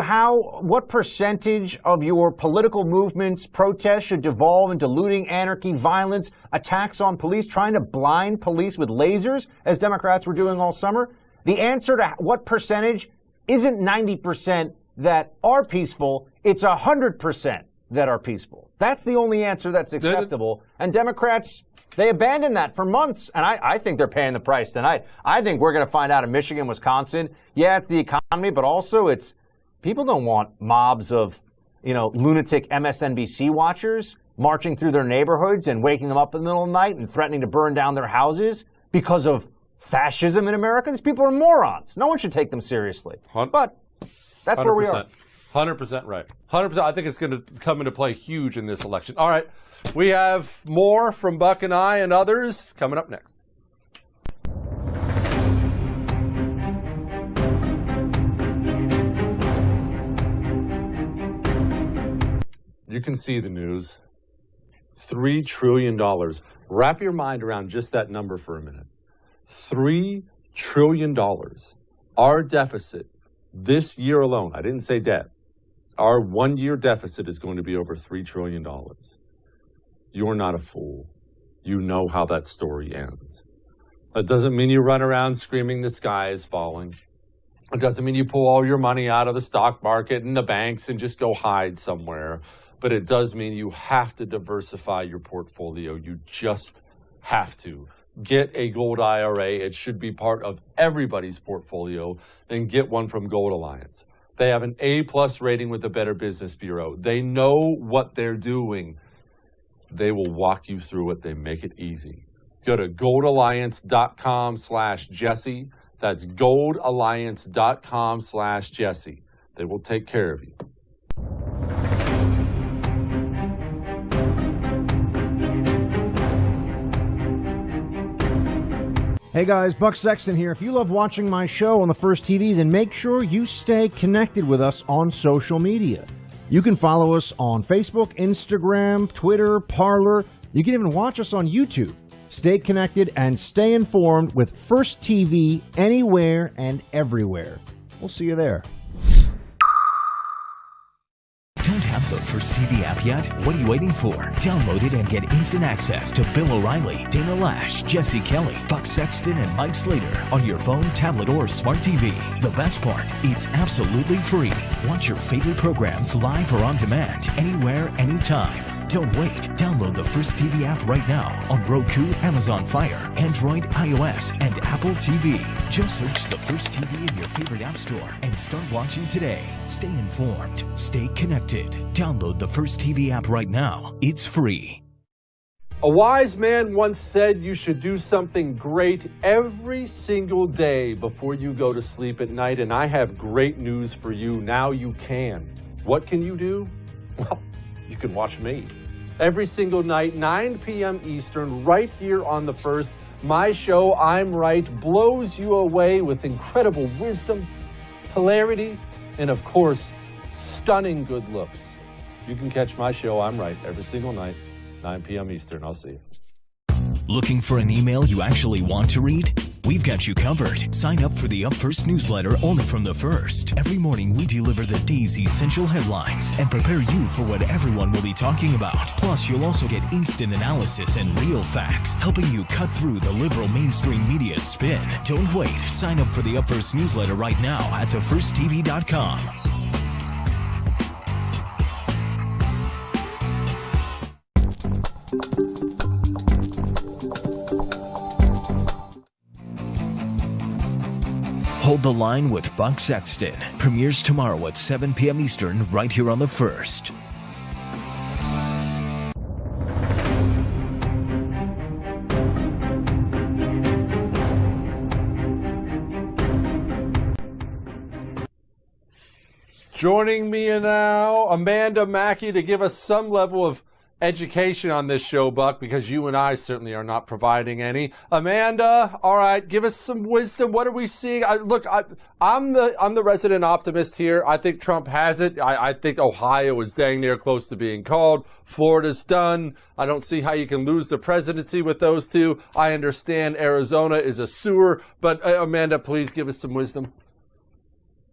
Speaker 14: what percentage of your political movements, protests should devolve into looting, anarchy, violence, attacks on police, trying to blind police with lasers, as Democrats were doing all summer. The answer to what percentage isn't 90% that are peaceful, it's 100% that are peaceful. That's the only answer that's acceptable. And Democrats, they abandoned that for months, and I think they're paying the price tonight. I think we're going to find out in Michigan, Wisconsin, yeah, it's the economy, but also it's people don't want mobs of, lunatic MSNBC watchers marching through their neighborhoods and waking them up in the middle of the night and threatening to burn down their houses because of fascism in America. These people are morons. No one should take them seriously. But that's 100%. Where we are.
Speaker 17: 100% right. 100%. I think it's going to come into play huge in this election. All right. We have more from Buck and I and others coming up next. You can see the news. $3 trillion. Wrap your mind around just that number for a minute. $3 trillion. Our deficit this year alone, I didn't say debt, our 1 year deficit is going to be over $3 trillion. You're not a fool. you know how that story ends. It doesn't mean you run around screaming the sky is falling. It doesn't mean you pull all your money out of the stock market and the banks and just go hide somewhere. But it does mean you have to diversify your portfolio. You just have to. Get a gold IRA. It should be part of everybody's portfolio, and get one from Gold Alliance. They have an A+ rating with the Better Business Bureau. They know what they're doing. They will walk you through it. They make it easy. Go to goldalliance.com/Jesse. That's goldalliance.com/Jesse. They will take care of you.
Speaker 9: Hey guys, Buck Sexton here. If you love watching my show on the First TV, then make sure you stay connected with us on social media. You can follow us on Facebook, Instagram, Twitter, Parler. You can even watch us on YouTube. Stay connected and stay informed with First TV anywhere and everywhere. We'll see you there.
Speaker 4: Don't have the First TV app yet? What are you waiting for? Download it and get instant access to Bill O'Reilly, Dana Lash, Jesse Kelly, Buck Sexton, and Mike Slater on your phone, tablet, or smart TV. The best part, it's absolutely free. Watch your favorite programs live or on demand, anywhere, anytime. Don't wait. Download the First TV app right now on Roku, Amazon Fire, Android, iOS, and Apple TV. Just search the First TV in your favorite app store and start watching today. Stay informed. Stay connected. Download the First TV app right now. It's free.
Speaker 7: A wise man once said you should do something great every single day before you go to sleep at night, and I have great news for you. Now you can. What can you do? Well, you can watch me. Every single night, 9 p.m. Eastern, right here on The First. My show, I'm Right, blows you away with incredible wisdom, hilarity, and of course, stunning good looks. You can catch my show, I'm Right, every single night, 9 p.m. Eastern. I'll see you.
Speaker 4: Looking for an email you actually want to read? We've got you covered. Sign up for the Up First newsletter only from The First. Every morning we deliver the day's essential headlines and prepare you for what everyone will be talking about. Plus, you'll also get instant analysis and real facts, helping you cut through the liberal mainstream media spin. Don't wait. Sign up for the Up First newsletter right now at thefirsttv.com. Hold the Line with Buck Sexton premieres tomorrow at 7 p.m. Eastern right here on The First.
Speaker 17: Joining me now, Amanda Mackey, to give us some level of education on this show, Buck, because you and I certainly are not providing any. Amanda, all right, give us some wisdom. What are we seeing? I'm the resident optimist here. I think Trump has it. I think Ohio is dang near close to being called. Florida's done. I don't see how you can lose the presidency with those two. I understand Arizona is a sewer, but Amanda, please give us some wisdom.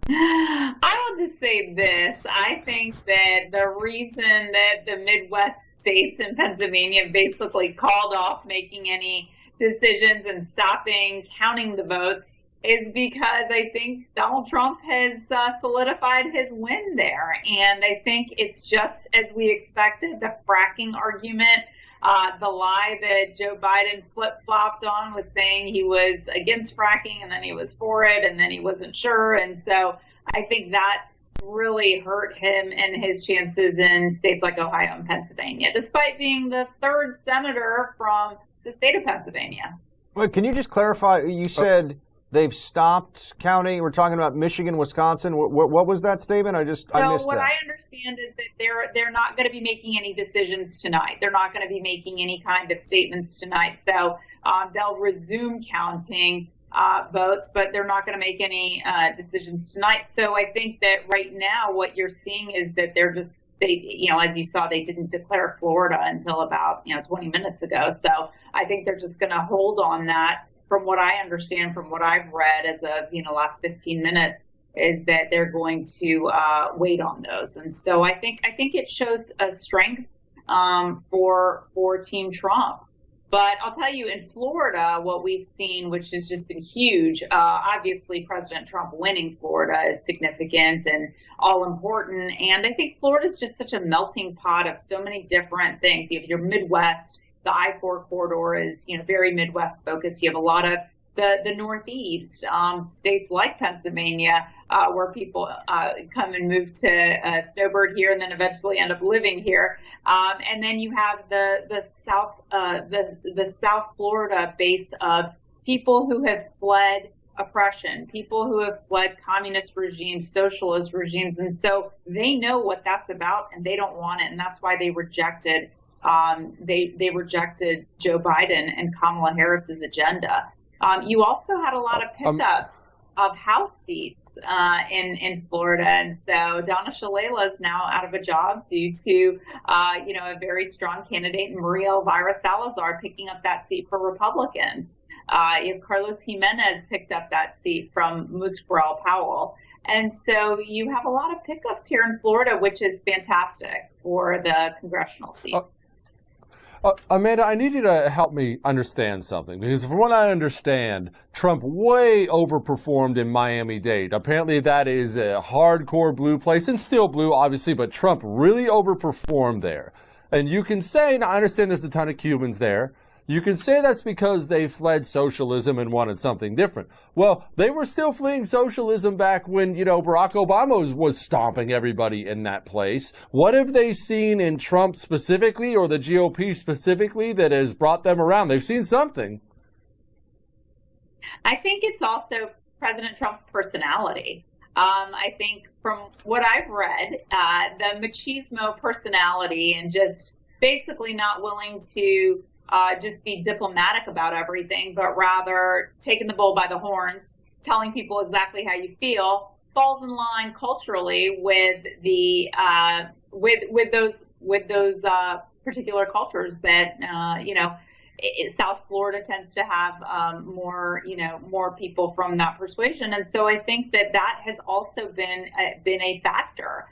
Speaker 2: I will just say this. I think that the reason that the Midwest states and Pennsylvania basically called off making any decisions and stopping counting the votes is because I think Donald Trump has solidified his win there. And I think it's just as we expected, the fracking argument, the lie that Joe Biden flip-flopped on with saying he was against fracking and then he was for it and then he wasn't sure. And so I think that's really hurt him and his chances in states like Ohio and Pennsylvania, despite being the third senator from the state of Pennsylvania.
Speaker 14: Wait, can you just clarify? You said they've stopped counting. We're talking about Michigan, Wisconsin. What was that statement? I missed that.
Speaker 2: What I understand is that they're not going to be making any decisions tonight. They're not going to be making any kind of statements tonight. So they'll resume counting votes, but they're not going to make any decisions tonight. So I think that right now what you're seeing is that as you saw, they didn't declare Florida until about 20 minutes ago. So I think they're just going to hold on that. From what I understand, from what I've read as of last 15 minutes, is that they're going to wait on those. And so I think it shows a strength for Team Trump. But I'll tell you, in Florida, what we've seen, which has just been huge, obviously President Trump winning Florida is significant and all important. And I think Florida is just such a melting pot of so many different things. You have your Midwest, the I-4 corridor is, very Midwest focused. You have a lot of the Northeast, states like Pennsylvania, where people come and move to Snowbird here and then eventually end up living here. And then you have the South Florida base of people who have fled oppression, people who have fled communist regimes, socialist regimes. And so they know what that's about and they don't want it. And that's why they rejected they rejected Joe Biden and Kamala Harris's agenda. You also had a lot of pickups of House seats in Florida, and so Donna Shalala is now out of a job due to a very strong candidate, Maria Elvira Salazar, picking up that seat for Republicans. You have Carlos Jimenez picked up that seat from Musqueral Powell. And so you have a lot of pickups here in Florida, which is fantastic for the congressional seat.
Speaker 17: Amanda, I need you to help me understand something, because from what I understand, Trump way overperformed in Miami-Dade. Apparently that is a hardcore blue place, and still blue, obviously, but Trump really overperformed there. And you can say, now I understand there's a ton of Cubans there, you can say that's because they fled socialism and wanted something different. Well, they were still fleeing socialism back when, Barack Obama was stomping everybody in that place. What have they seen in Trump specifically, or the GOP specifically, that has brought them around? They've seen something.
Speaker 2: I think it's also President Trump's personality. I think from what I've read, the machismo personality and just basically not willing to just be diplomatic about everything, but rather taking the bull by the horns, telling people exactly how you feel, falls in line culturally with the with those particular cultures that South Florida tends to have more people from that persuasion, and so I think that has also been a factor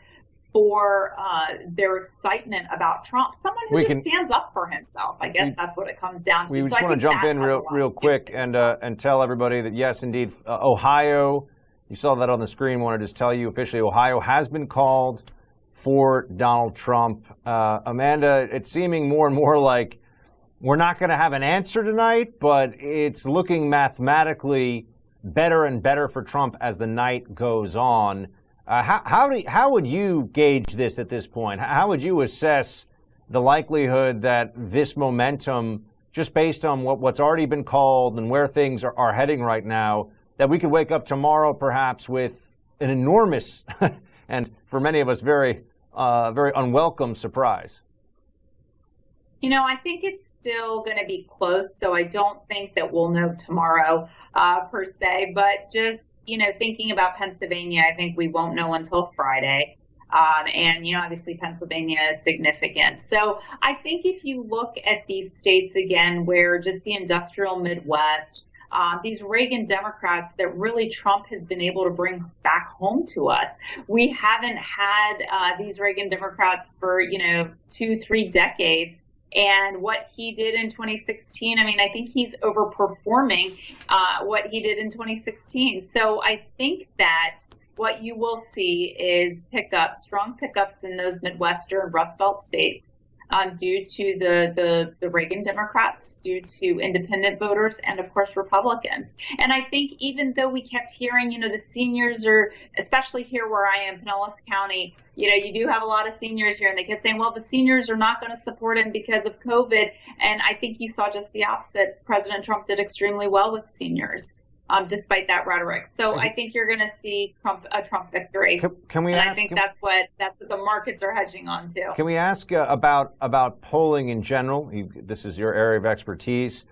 Speaker 2: for their excitement about Trump, someone who stands up for himself. I guess that's what it comes down to.
Speaker 14: We just want to jump in real quick and tell everybody that, yes, indeed, Ohio, you saw that on the screen, want to just tell you officially, Ohio has been called for Donald Trump. Amanda, it's seeming more and more like we're not going to have an answer tonight, but it's looking mathematically better and better for Trump as the night goes on. How would you gauge this at this point? How would you assess the likelihood that this momentum, just based on what's already been called and where things are heading right now, that we could wake up tomorrow perhaps with an enormous and for many of us very unwelcome surprise?
Speaker 2: I think it's still going to be close, so I don't think that we'll know tomorrow per se, but just thinking about Pennsylvania, I think we won't know until Friday. And obviously Pennsylvania is significant. So I think if you look at these states again, where just the industrial Midwest, these Reagan Democrats that really Trump has been able to bring back home to us. We haven't had these Reagan Democrats for, 2-3 decades. And what he did in 2016, I think he's overperforming what he did in 2016. So I think that what you will see is strong pickups in those Midwestern Rust Belt states due to the Reagan Democrats, due to independent voters, and of course Republicans. And I think even though we kept hearing, the seniors are, especially here where I am, Pinellas County, you do have a lot of seniors here, and they kept saying, well, the seniors are not going to support him because of COVID. And I think you saw just the opposite. President Trump did extremely well with seniors, despite that rhetoric. So I think you're going to see a Trump victory.
Speaker 14: Can we
Speaker 2: and
Speaker 14: ask,
Speaker 2: I think that's what the markets are hedging on to.
Speaker 14: Can we ask about polling in general? This is your area of expertise.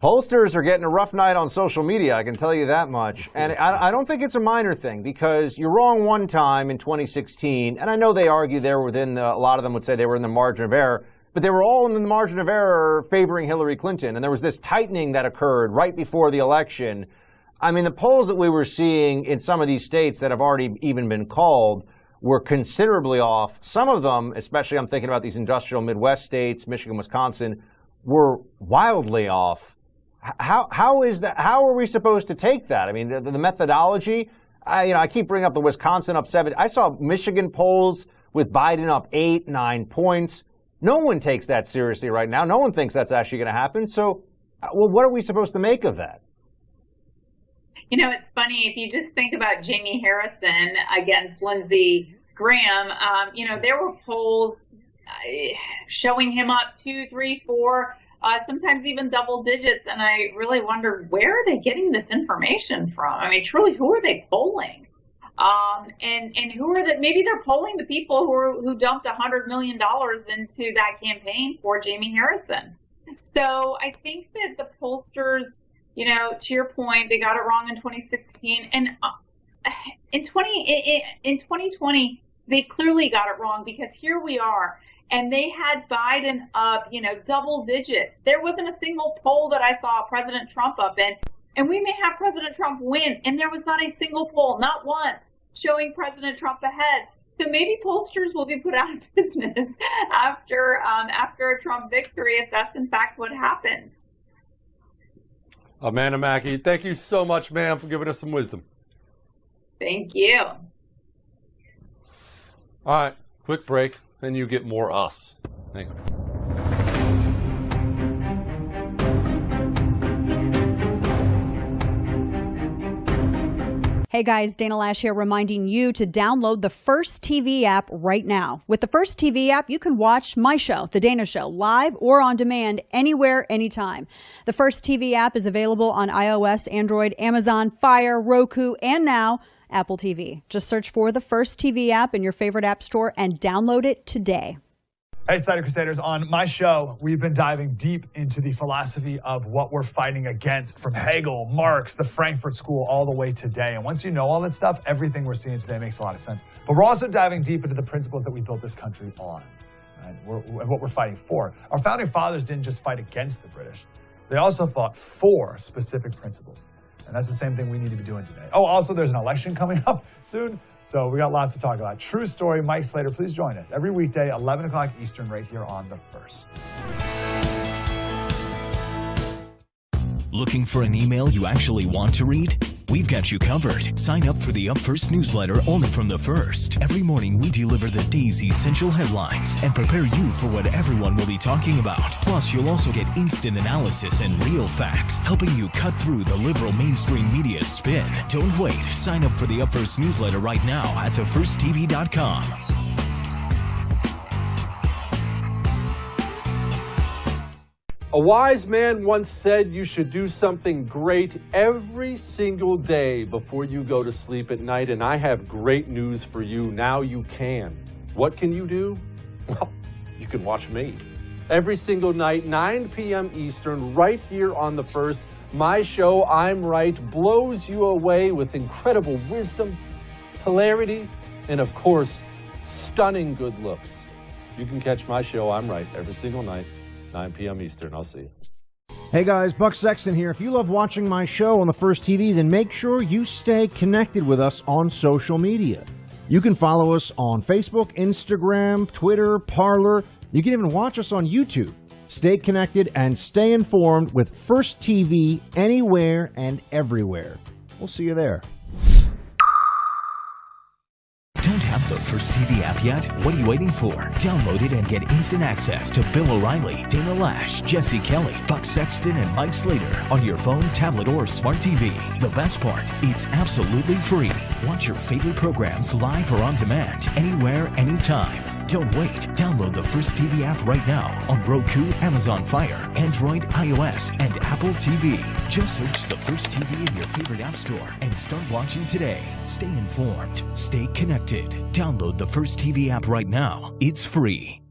Speaker 14: Pollsters are getting a rough night on social media, I can tell you that much. And I don't think it's a minor thing, because you're wrong one time in 2016, and I know they argue a lot of them would say they were in the margin of error, but they were all in the margin of error favoring Hillary Clinton. And there was this tightening that occurred right before the election. The polls that we were seeing in some of these states that have already even been called were considerably off. Some of them, especially I'm thinking about these industrial Midwest states, Michigan, Wisconsin, were wildly off. How is that? How are we supposed to take that? I mean, the methodology. I keep bringing up the Wisconsin up 7. I saw Michigan polls with Biden up 8, 9 points. No one takes that seriously right now. No one thinks that's actually going to happen. So, well, what are we supposed to make of that?
Speaker 2: You know, it's funny if you just think about Jamie Harrison against Lindsey Graham. There were polls showing him up 2, 3, 4. Sometimes even double digits, and I really wondered, where are they getting this information from? I mean, truly, who are they polling? And who are maybe they're polling the people who dumped $100 million into that campaign for Jamie Harrison. So I think that the pollsters, to your point, they got it wrong in 2016, and in 2020 they clearly got it wrong, because here we are. And they had Biden up, double digits. There wasn't a single poll that I saw President Trump up in. And we may have President Trump win. And there was not a single poll, not once, showing President Trump ahead. So maybe pollsters will be put out of business after a Trump victory, if that's in fact what happens.
Speaker 17: Amanda Mackey, thank you so much, ma'am, for giving us some wisdom.
Speaker 2: Thank you.
Speaker 17: All right, quick break. Then you get more us. Hang on.
Speaker 6: Hey guys, Dana Lash here, reminding you to download the First TV app right now. With the First TV app, you can watch my show, The Dana Show, live or on demand anywhere, anytime. The First TV app is available on iOS, Android, Amazon, Fire, Roku, and now Apple TV. Just search for the First TV app in your favorite app store and download it today.
Speaker 1: Hey, Slider Crusaders. On my show, we've been diving deep into the philosophy of what we're fighting against, from Hegel, Marx, the Frankfurt School, all the way today. And once you know all that stuff, everything we're seeing today makes a lot of sense. But we're also diving deep into the principles that we built this country on, right? And what we're fighting for. Our founding fathers didn't just fight against the British. They also fought for specific principles. And that's the same thing we need to be doing today. Oh, also, there's an election coming up soon, so we got lots to talk about. True story, Mike Slater, please join us every weekday, 11 o'clock Eastern, right here on The First.
Speaker 4: Looking for an email you actually want to read? We've got you covered. Sign up for the Up First newsletter only from The First. Every morning we deliver the day's essential headlines and prepare you for what everyone will be talking about. Plus, you'll also get instant analysis and real facts, helping you cut through the liberal mainstream media spin. Don't wait. Sign up for the Up First newsletter right now at thefirsttv.com.
Speaker 7: A wise man once said you should do something great every single day before you go to sleep at night, and I have great news for you. Now you can. What can you do? Well, you can watch me. Every single night, 9 p.m. Eastern, right here on The First. My show, I'm Right, blows you away with incredible wisdom, hilarity, and of course, stunning good looks. You can catch my show, I'm Right, every single night. 9 p.m. Eastern. I'll see you.
Speaker 9: Hey guys, Buck Sexton here. If you love watching my show on The First TV, then make sure you stay connected with us on social media. You can follow us on Facebook, Instagram, Twitter, Parler. You can even watch us on YouTube. Stay connected and stay informed with First TV anywhere and everywhere. We'll see you there.
Speaker 4: Don't have the First TV app yet? What are you waiting for? Download it and get instant access to Bill O'Reilly, Dana Lash, Jesse Kelly, Buck Sexton, and Mike Slater on your phone, tablet, or smart TV. The best part, it's absolutely free. Watch your favorite programs live or on demand, anywhere, anytime. Don't wait. Download the First TV app right now on Roku, Amazon Fire, Android, iOS, and Apple TV. Just search the First TV in your favorite app store and start watching today. Stay informed. Stay connected. Download the First TV app right now. It's free.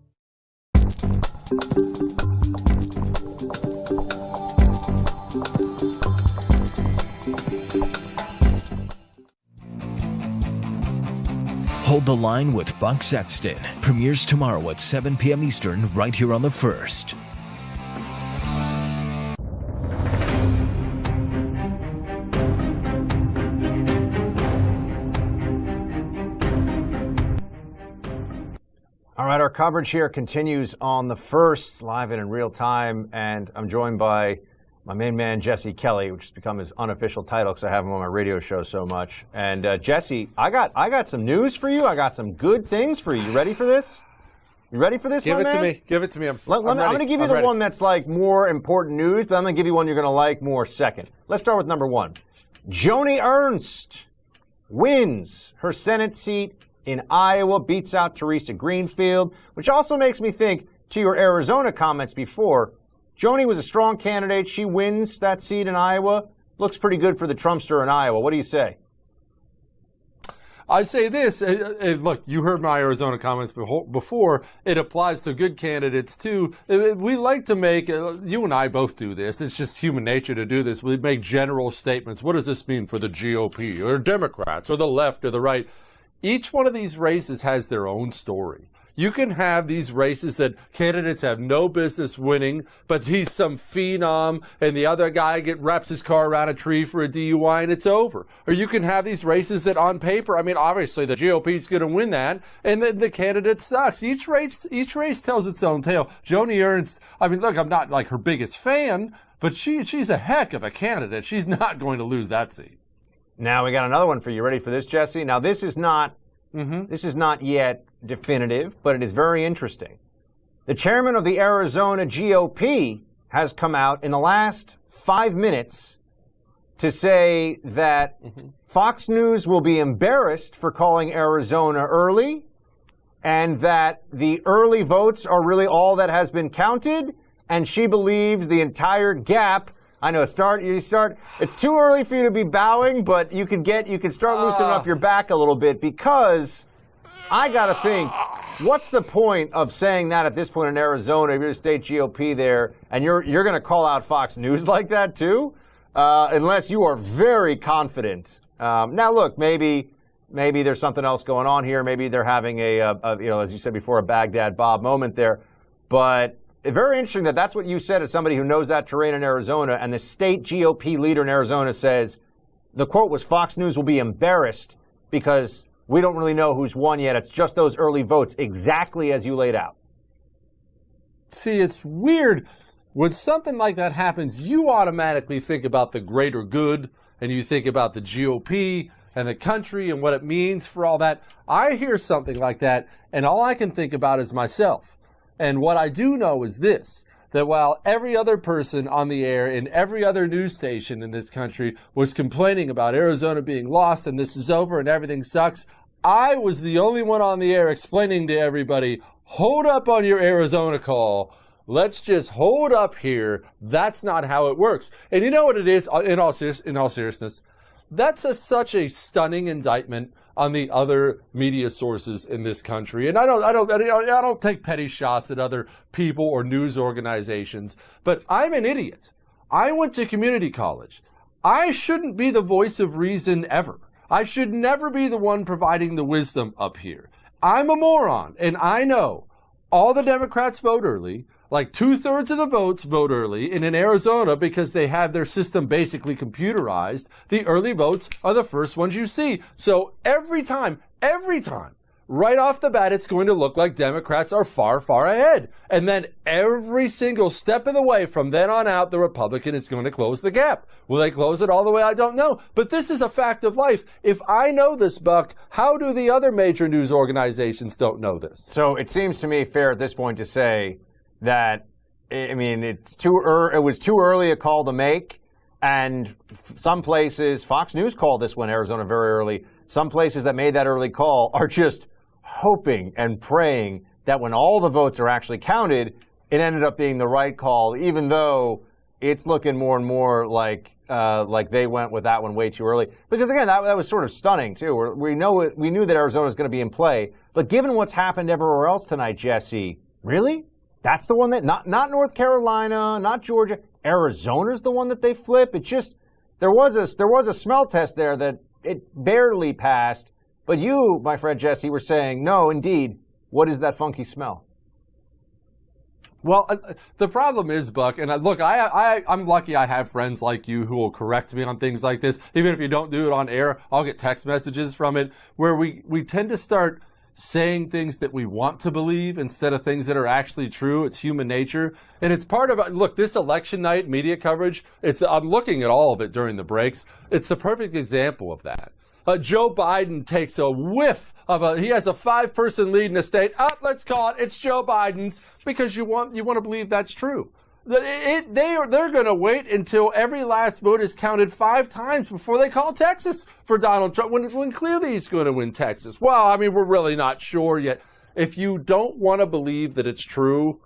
Speaker 4: Hold the Line with Buck Sexton premieres tomorrow at 7 p.m. Eastern right here on The First.
Speaker 14: All right, our coverage here continues on the first, live and in real time, and I'm joined by my main man, Jesse Kelly, which has become his unofficial title because I have him on my radio show so much. And Jesse, I got some news for you. I got some good things for you. You ready for this? You ready for this,
Speaker 17: Give
Speaker 14: my
Speaker 17: it
Speaker 14: man?
Speaker 17: to me. Give it to me. I'm
Speaker 14: going to give you the one that's like more important news, but I'm going to give you one you're going to like more second. Let's start with number one. Joni Ernst wins her Senate seat in Iowa, beats out Teresa Greenfield, which also makes me think, to your Arizona comments before, Joni was a strong candidate. She wins that seat in Iowa. Looks pretty good for the Trumpster in Iowa. What do you say?
Speaker 17: I say this, look, you heard my Arizona comments before. It applies to good candidates, too. We like to make, you and I both do this, it's just human nature to do this. We make general statements. What does this mean for the GOP or Democrats or the left or the right? Each one of these races has their own story. You can have these races that candidates have no business winning, but he's some phenom and the other guy wraps his car around a tree for a DUI and it's over. Or you can have these races that on paper, I mean, obviously the GOP is going to win that, and then the candidate sucks. Each race tells its own tale. Joni Ernst, I mean, look, I'm not like her biggest fan, but she's a heck of a candidate. She's not going to lose that seat.
Speaker 14: Now we got another one for you. Ready for this, Jesse? Now this is not yet definitive, but it is very interesting. The chairman of the Arizona GOP has come out in the last 5 minutes to say that Fox News will be embarrassed for calling Arizona early, and that the early votes are really all that has been counted, and she believes the entire gap. I know, it's too early for you to be bowing, but you could start loosening up your back a little bit, because I got to think, what's the point of saying that at this point in Arizona, if you're the state GOP there, and you're going to call out Fox News like that too, unless you are very confident. Now, look, maybe there's something else going on here. Maybe they're having as you said before, a Baghdad Bob moment there. But very interesting that's what you said as somebody who knows that terrain in Arizona, and the state GOP leader in Arizona says, the quote was, Fox News will be embarrassed because we don't really know who's won yet. It's just those early votes, exactly as you laid out.
Speaker 17: See, it's weird. When something like that happens, you automatically think about the greater good, and you think about the GOP and the country and what it means for all that. I hear something like that, and all I can think about is myself. And what I do know is this, that while every other person on the air in every other news station in this country was complaining about Arizona being lost and this is over and everything sucks, I was the only one on the air explaining to everybody, hold up on your Arizona call. Let's just hold up here. That's not how it works. And you know what it is, in all seriousness? That's such a stunning indictment on the other media sources in this country. And I don't take petty shots at other people or news organizations, but I'm an idiot. I went to community college. I shouldn't be the voice of reason ever. I should never be the one providing the wisdom up here. I'm a moron, and I know all the Democrats vote early. Like 2/3 of the votes vote early, and in Arizona, because they have their system basically computerized, the early votes are the first ones you see. So every time, right off the bat, it's going to look like Democrats are far, far ahead. And then every single step of the way from then on out, the Republican is going to close the gap. Will they close it all the way? I don't know. But this is a fact of life. If I know this, Buck, how do the other major news organizations don't know this?
Speaker 14: So it seems to me fair at this point to say that, I mean, it was too early a call to make, and some places, Fox News called this one, Arizona, very early. Some places that made that early call are just hoping and praying that when all the votes are actually counted, it ended up being the right call, even though it's looking more and more like they went with that one way too early. Because again, that was sort of stunning too. We knew that Arizona was going to be in play, but given what's happened everywhere else tonight, Jesse, really? That's the one that, not North Carolina, not Georgia, Arizona's the one that they flip. It just, there was a smell test there that it barely passed. But you, my friend Jesse, were saying, no, indeed, what is that funky smell?
Speaker 17: Well, the problem is, Buck, and look, I'm lucky I have friends like you who will correct me on things like this. Even if you don't do it on air, I'll get text messages from it, where we tend to start saying things that we want to believe instead of things that are actually true. It's human nature. And it's part of, look, this election night media coverage, I'm looking at all of it during the breaks. It's the perfect example of that. Joe Biden takes a whiff of he has a 5-person lead in the state. Let's call it's Joe Biden's, because you want to believe that's true. They're going to wait until every last vote is counted 5 times before they call Texas for Donald Trump, when clearly he's going to win Texas. Well, I mean, we're really not sure yet. If you don't want to believe that it's true,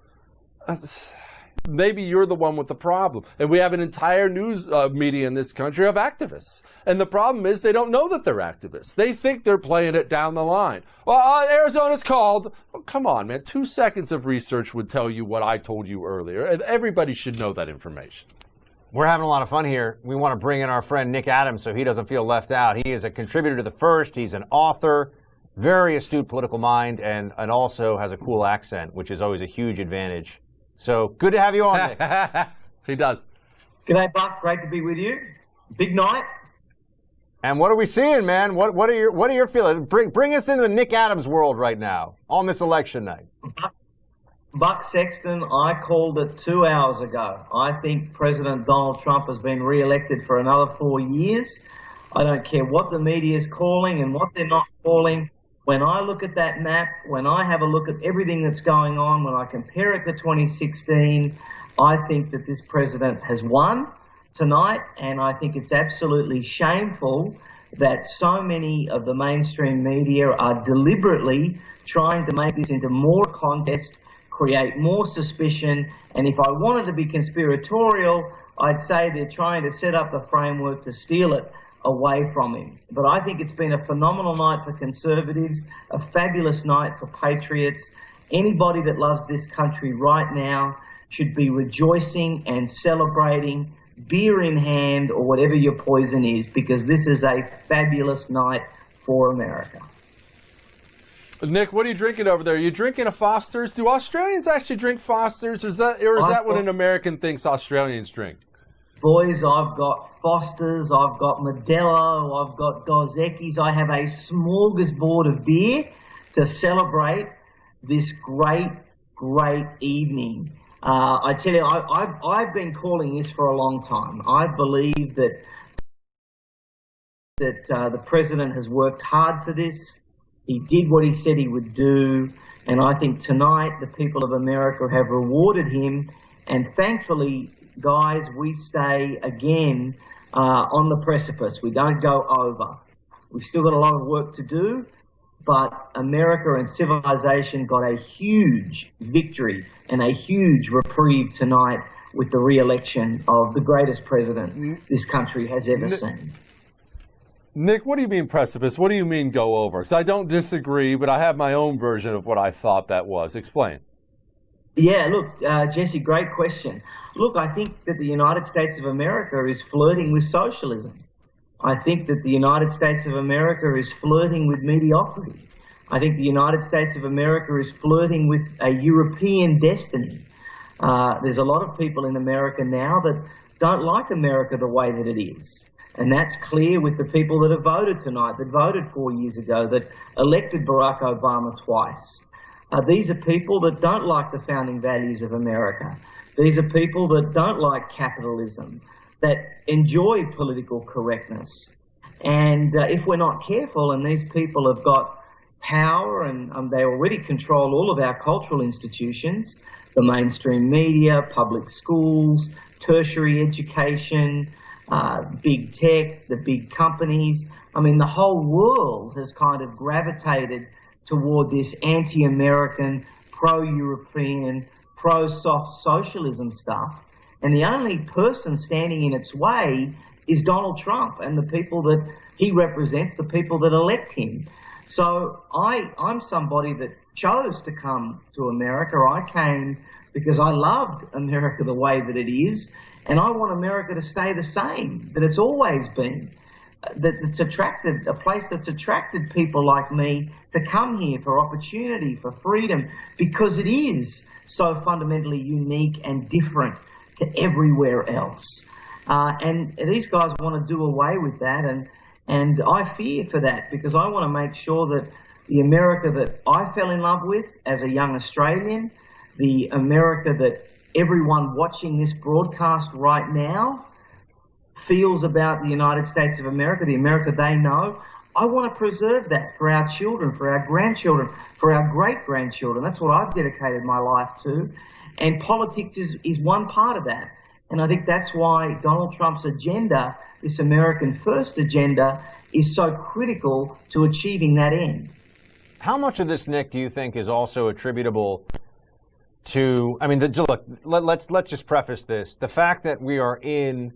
Speaker 17: maybe you're the one with the problem. And we have an entire news media in this country of activists. And the problem is they don't know that they're activists. They think they're playing it down the line. Well, Arizona's called. Oh, come on, man. 2 seconds of research would tell you what I told you earlier. And everybody should know that information.
Speaker 14: We're having a lot of fun here. We want to bring in our friend Nick Adams so he doesn't feel left out. He is a contributor to The First. He's an author, very astute political mind, and also has a cool accent, which is always a huge advantage. So good to have you on, Nick.
Speaker 17: He does.
Speaker 3: G'day, Buck. Great to be with you. Big night.
Speaker 14: And what are we seeing, man? What are your feelings? Bring us into the Nick Adams world right now on this election night.
Speaker 3: Buck Sexton, I called it 2 hours ago. I think President Donald Trump has been re-elected for another 4 years. I don't care what the media is calling and what they're not calling. When I look at that map, when I have a look at everything that's going on, when I compare it to 2016, I think that this president has won tonight, and I think it's absolutely shameful that so many of the mainstream media are deliberately trying to make this into more contest, create more suspicion, and if I wanted to be conspiratorial, I'd say they're trying to set up the framework to steal it away from him. But I think it's been a phenomenal night for conservatives, a fabulous night for patriots. Anybody that loves this country right now should be rejoicing and celebrating, beer in hand or whatever your poison is, because this is a fabulous night for America.
Speaker 17: Nick, what are you drinking over there? Are you drinking a Foster's? Do Australians actually drink Foster's, or is that what an American thinks Australians drink?
Speaker 3: Boys, I've got Foster's, I've got Modelo, I've got Dos Equis. I have a smorgasbord of beer to celebrate this great, great evening. I tell you, I've been calling this for a long time. I believe that the president has worked hard for this. He did what he said he would do. And I think tonight the people of America have rewarded him. And thankfully, guys, we stay again on the precipice. We don't go over. We've still got a lot of work to do, but America and civilization got a huge victory and a huge reprieve tonight with the re-election of the greatest president this country has ever seen.
Speaker 17: Nick, what do you mean precipice? What do you mean go over? Because I don't disagree, but I have my own version of what I thought that was. Explain.
Speaker 3: Yeah, look, Jesse, great question. Look, I think that the United States of America is flirting with socialism. I think that the United States of America is flirting with mediocrity. I think the United States of America is flirting with a European destiny. There's a lot of people in America now that don't like America the way that it is. And that's clear with the people that have voted tonight, that voted 4 years ago, that elected Barack Obama twice. These are people that don't like the founding values of America. These are people that don't like capitalism, that enjoy political correctness. And if we're not careful, and these people have got power and they already control all of our cultural institutions, the mainstream media, public schools, tertiary education, big tech, the big companies. I mean, the whole world has kind of gravitated toward this anti-American, pro-European, pro-soft socialism stuff. And the only person standing in its way is Donald Trump and the people that he represents, the people that elect him. So I'm somebody that chose to come to America. I came because I loved America the way that it is, and I want America to stay the same, that it's always been. That it's attracted, a place that's attracted people like me to come here for opportunity, for freedom, because it is so fundamentally unique and different to everywhere else. And these guys want to do away with that, and I fear for that, because I want to make sure that the America that I fell in love with as a young Australian, the America that everyone watching this broadcast right now feels about the United States of America, the America they know. I want to preserve that for our children, for our grandchildren, for our great-grandchildren. That's what I've dedicated my life to. And politics is one part of that. And I think that's why Donald Trump's agenda, this American First agenda, is so critical to achieving that end.
Speaker 14: How much of this, Nick, do you think is also attributable to, I mean, look, let's just preface this. The fact that we're in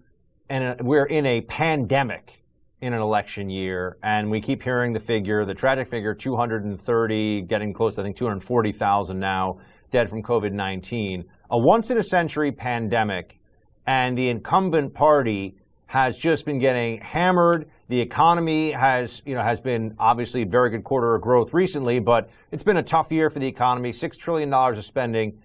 Speaker 14: a pandemic in an election year, and we keep hearing the tragic figure, 230, getting close to, I think, 240,000 now dead from COVID-19. A once-in-a-century pandemic, and the incumbent party has just been getting hammered. The economy has been obviously a very good quarter of growth recently, but it's been a tough year for the economy, $6 trillion of spending.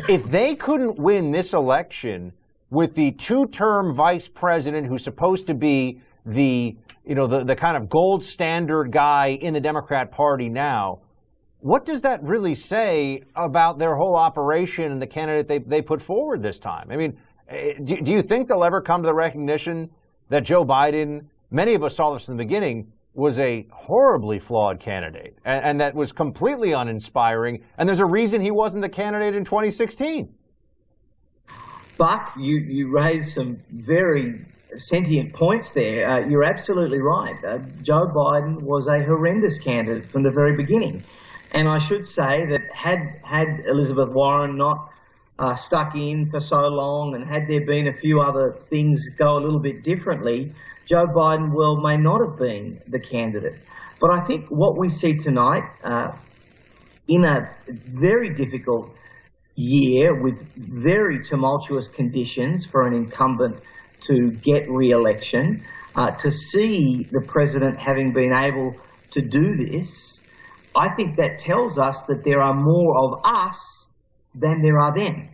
Speaker 14: If they couldn't win this election with the two-term vice president who's supposed to be the kind of gold standard guy in the Democrat Party now, what does that really say about their whole operation and the candidate they put forward this time? I mean, do you think they'll ever come to the recognition that Joe Biden, many of us saw this in the beginning, was a horribly flawed candidate and that was completely uninspiring, and there's a reason he wasn't the candidate in 2016?
Speaker 3: Buck, you raised some very sentient points there. You're absolutely right. Joe Biden was a horrendous candidate from the very beginning. And I should say that had Elizabeth Warren not stuck in for so long, and had there been a few other things go a little bit differently, Joe Biden may not have been the candidate. But I think what we see tonight, in a very difficult year with very tumultuous conditions for an incumbent to get re-election, to see the president having been able to do this, I think that tells us that there are more of us than there are them.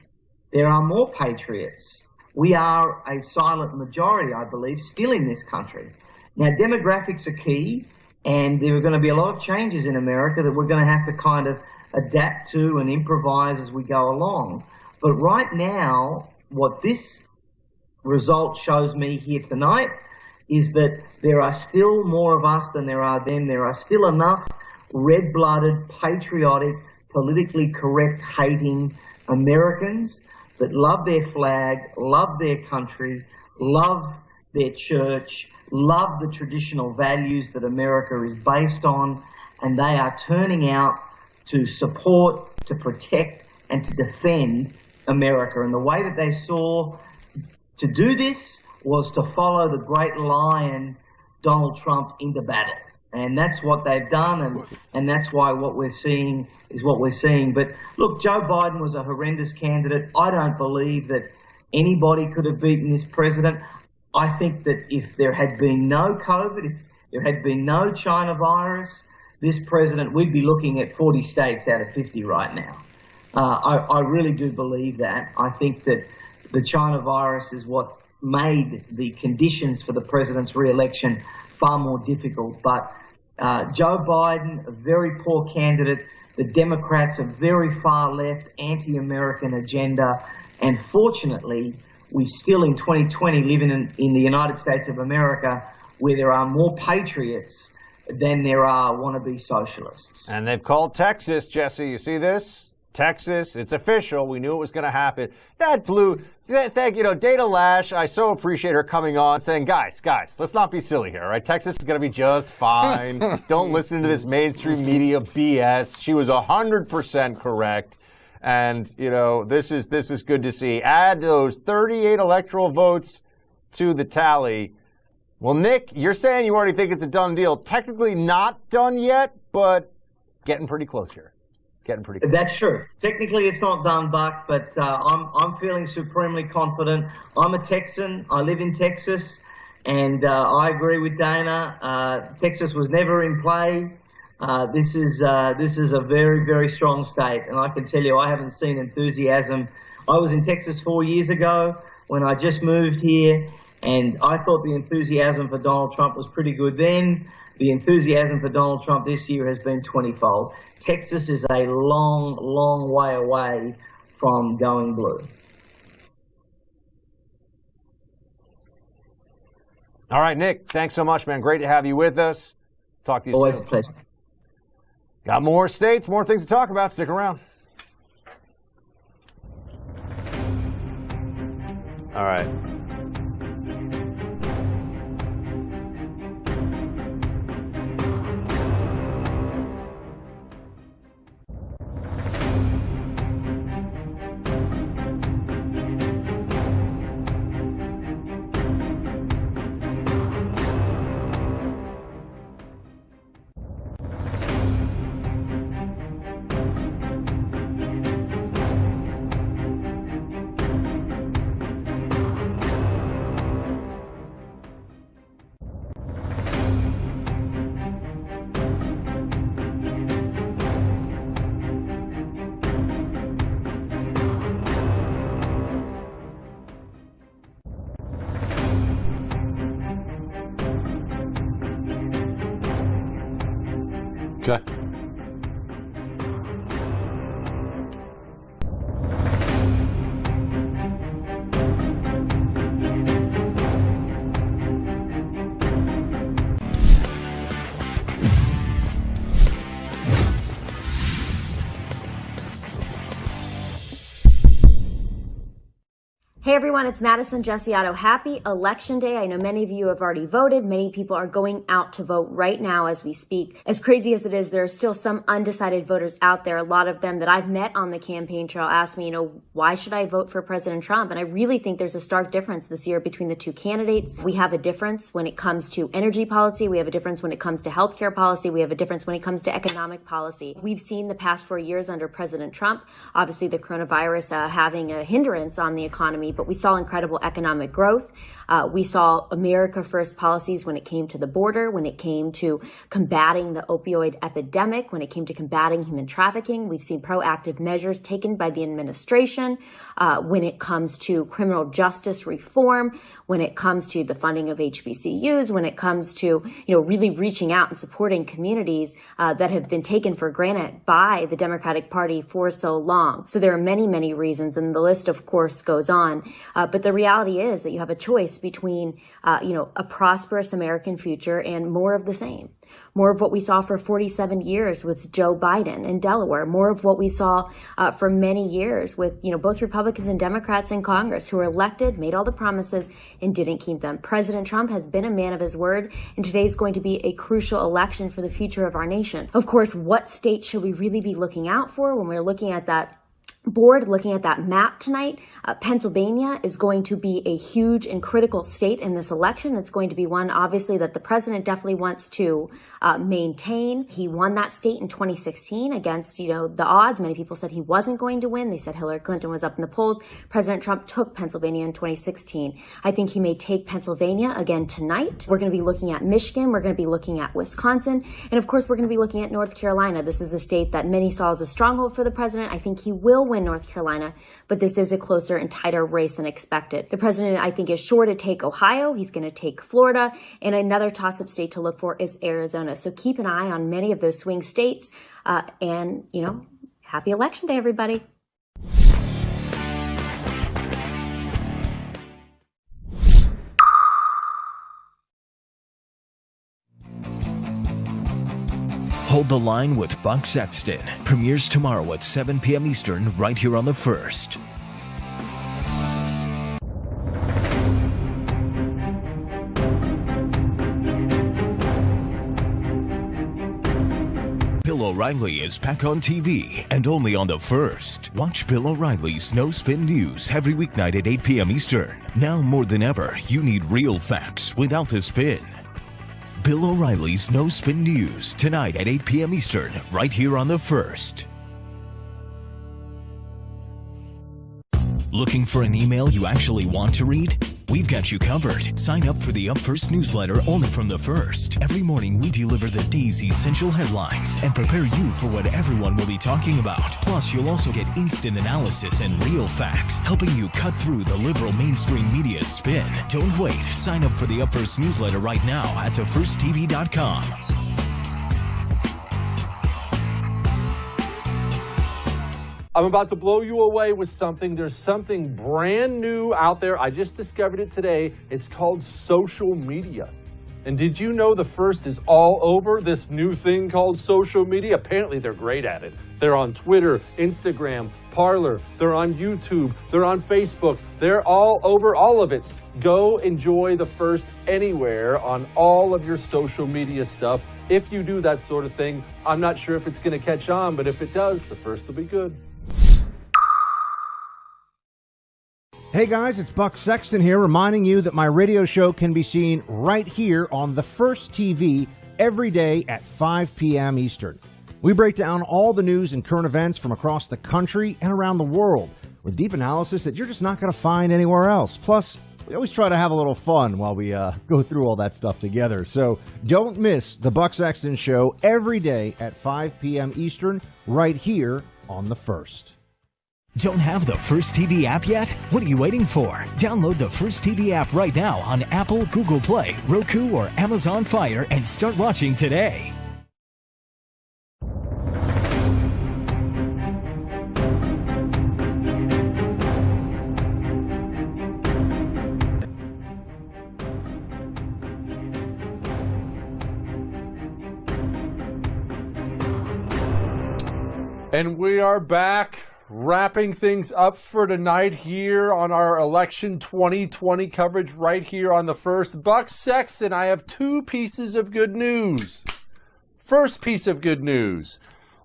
Speaker 3: There are more patriots. We are a silent majority, I believe, still in this country. Now, demographics are key, and there are going to be a lot of changes in America that we're going to have to kind of adapt to and improvise as we go along. But right now, what this result shows me here tonight is that there are still more of us than there are them. There are still enough red-blooded, patriotic, politically correct, hating Americans that love their flag, love their country, love their church, love the traditional values that America is based on, and they are turning out to support, to protect, and to defend America. And the way that they saw to do this was to follow the great lion, Donald Trump, into battle. And that's what they've done, and that's why what we're seeing is what we're seeing. But look, Joe Biden was a horrendous candidate. I don't believe that anybody could have beaten this president. I think that if there had been no COVID, if there had been no China virus, this president, we'd be looking at 40 states out of 50 right now. I really do believe that. I think that the China virus is what made the conditions for the president's re-election far more difficult. But Joe Biden, a very poor candidate. The Democrats are very far left, anti-American agenda. And fortunately, we still in 2020 live in the United States of America where there are more patriots than there are wannabe socialists.
Speaker 14: And they've called Texas, Jesse. You see this? Texas, it's official. We knew it was going to happen. That blew. Thank you. Dana Lash, I so appreciate her coming on saying, guys, let's not be silly here, all right? Texas is going to be just fine. Don't listen to this mainstream media BS. She was 100% correct. And, this is good to see. Add those 38 electoral votes to the tally. Well, Nick, you're saying you already think it's a done deal. Technically not done yet, but getting pretty close here.
Speaker 3: That's true. Technically, it's not done, Buck, but I'm feeling supremely confident. I'm a Texan. I live in Texas, and I agree with Dana. Texas was never in play. This is a very, very strong state, and I can tell you I haven't seen enthusiasm. I was in Texas 4 years ago when I just moved here, and I thought the enthusiasm for Donald Trump was pretty good then. The enthusiasm for Donald Trump this year has been 20-fold. Texas is a long, long way away from going blue.
Speaker 14: All right, Nick, thanks so much, man. Great to have you with us. Talk to you soon.
Speaker 3: Always a pleasure.
Speaker 14: Got more states, more things to talk about. Stick around. All right.
Speaker 17: Okay.
Speaker 8: Hey everyone, it's Madison Jessiato. Happy Election Day. I know many of you have already voted. Many people are going out to vote right now as we speak. As crazy as it is, there are still some undecided voters out there. A lot of them that I've met on the campaign trail ask me, why should I vote for President Trump? And I really think there's a stark difference this year between the two candidates. We have a difference when it comes to energy policy. We have a difference when it comes to healthcare policy. We have a difference when it comes to economic policy. We've seen the past 4 years under President Trump, obviously the coronavirus having a hindrance on the economy, but we saw incredible economic growth. We saw America First policies when it came to the border, when it came to combating the opioid epidemic, when it came to combating human trafficking. We've seen proactive measures taken by the administration when it comes to criminal justice reform, when it comes to the funding of HBCUs, when it comes to really reaching out and supporting communities that have been taken for granted by the Democratic Party for so long. So there are many, many reasons, and the list, of course, goes on. But the reality is that you have a choice between, a prosperous American future and more of the same. More of what we saw for 47 years with Joe Biden in Delaware. More of what we saw for many years with, both Republicans and Democrats in Congress who were elected, made all the promises, and didn't keep them. President Trump has been a man of his word, and today is going to be a crucial election for the future of our nation. Of course, what states should we really be looking out for when we're looking at that board, looking at that map tonight? Pennsylvania is going to be a huge and critical state in this election. It's going to be one, obviously, that the president definitely wants to maintain. He won that state in 2016 against, the odds. Many people said he wasn't going to win. They said Hillary Clinton was up in the polls. President Trump took Pennsylvania in 2016. I think he may take Pennsylvania again tonight. We're going to be looking at Michigan. We're going to be looking at Wisconsin. And of course, we're going to be looking at North Carolina. This is a state that many saw as a stronghold for the president. I think he will win North Carolina, but this is a closer and tighter race than expected. The president, I think, is sure to take Ohio. He's going to take Florida, and another toss-up state to look for is Arizona. So keep an eye on many of those swing states, and, happy Election Day, everybody.
Speaker 4: Hold the Line with Buck Sexton premieres tomorrow at 7 p.m. Eastern right here on The First. Bill O'Reilly is back on TV and only on The First. Watch Bill O'Reilly's No Spin News every weeknight at 8 p.m. Eastern. Now more than ever, you need real facts without the spin. Bill O'Reilly's No Spin News tonight at 8 p.m. Eastern, right here on The First. Looking for an email you actually want to read? We've got you covered. Sign up for the Up First newsletter only from The First. Every morning we deliver the day's essential headlines and prepare you for what everyone will be talking about. Plus, you'll also get instant analysis and real facts, helping you cut through the liberal mainstream media spin. Don't wait. Sign up for the Up First newsletter right now at thefirsttv.com.
Speaker 17: I'm about to blow you away with something. There's something brand new out there. I just discovered it today. It's called social media. And did you know The First is all over this new thing called social media? Apparently they're great at it. They're on Twitter, Instagram, Parler. They're on YouTube. They're on Facebook. They're all over all of it. Go enjoy The First anywhere on all of your social media stuff. If you do that sort of thing, I'm not sure if it's going to catch on, but if it does, The First will be good.
Speaker 9: Hey guys, it's Buck Sexton here, reminding you that my radio show can be seen right here on The First TV every day at 5 p.m. Eastern. We break down all the news and current events from across the country and around the world with deep analysis that you're just not going to find anywhere else. Plus, we always try to have a little fun while we go through all that stuff together. So don't miss the Buck Sexton Show every day at 5 p.m. Eastern right here on The First.
Speaker 4: Don't have the First TV app yet? What are you waiting for? Download the First TV app right now on Apple, Google Play, Roku, or Amazon Fire and start watching today.
Speaker 17: And we are back, wrapping things up for tonight here on our election 2020 coverage right here on The First. Buck Sexton, I have two pieces of good news. First piece of good news.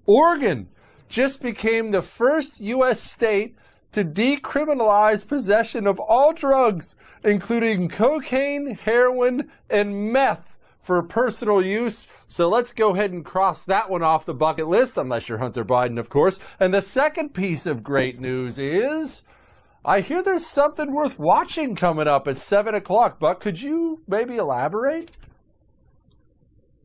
Speaker 17: Oregon just became the first U.S. state to decriminalize possession of all drugs, including cocaine, heroin, and meth, for personal use. So let's go ahead and cross that one off the bucket list, unless you're Hunter Biden, of course. And the second piece of great news is, I hear there's something worth watching coming up at 7 o'clock. Buck, could you maybe elaborate?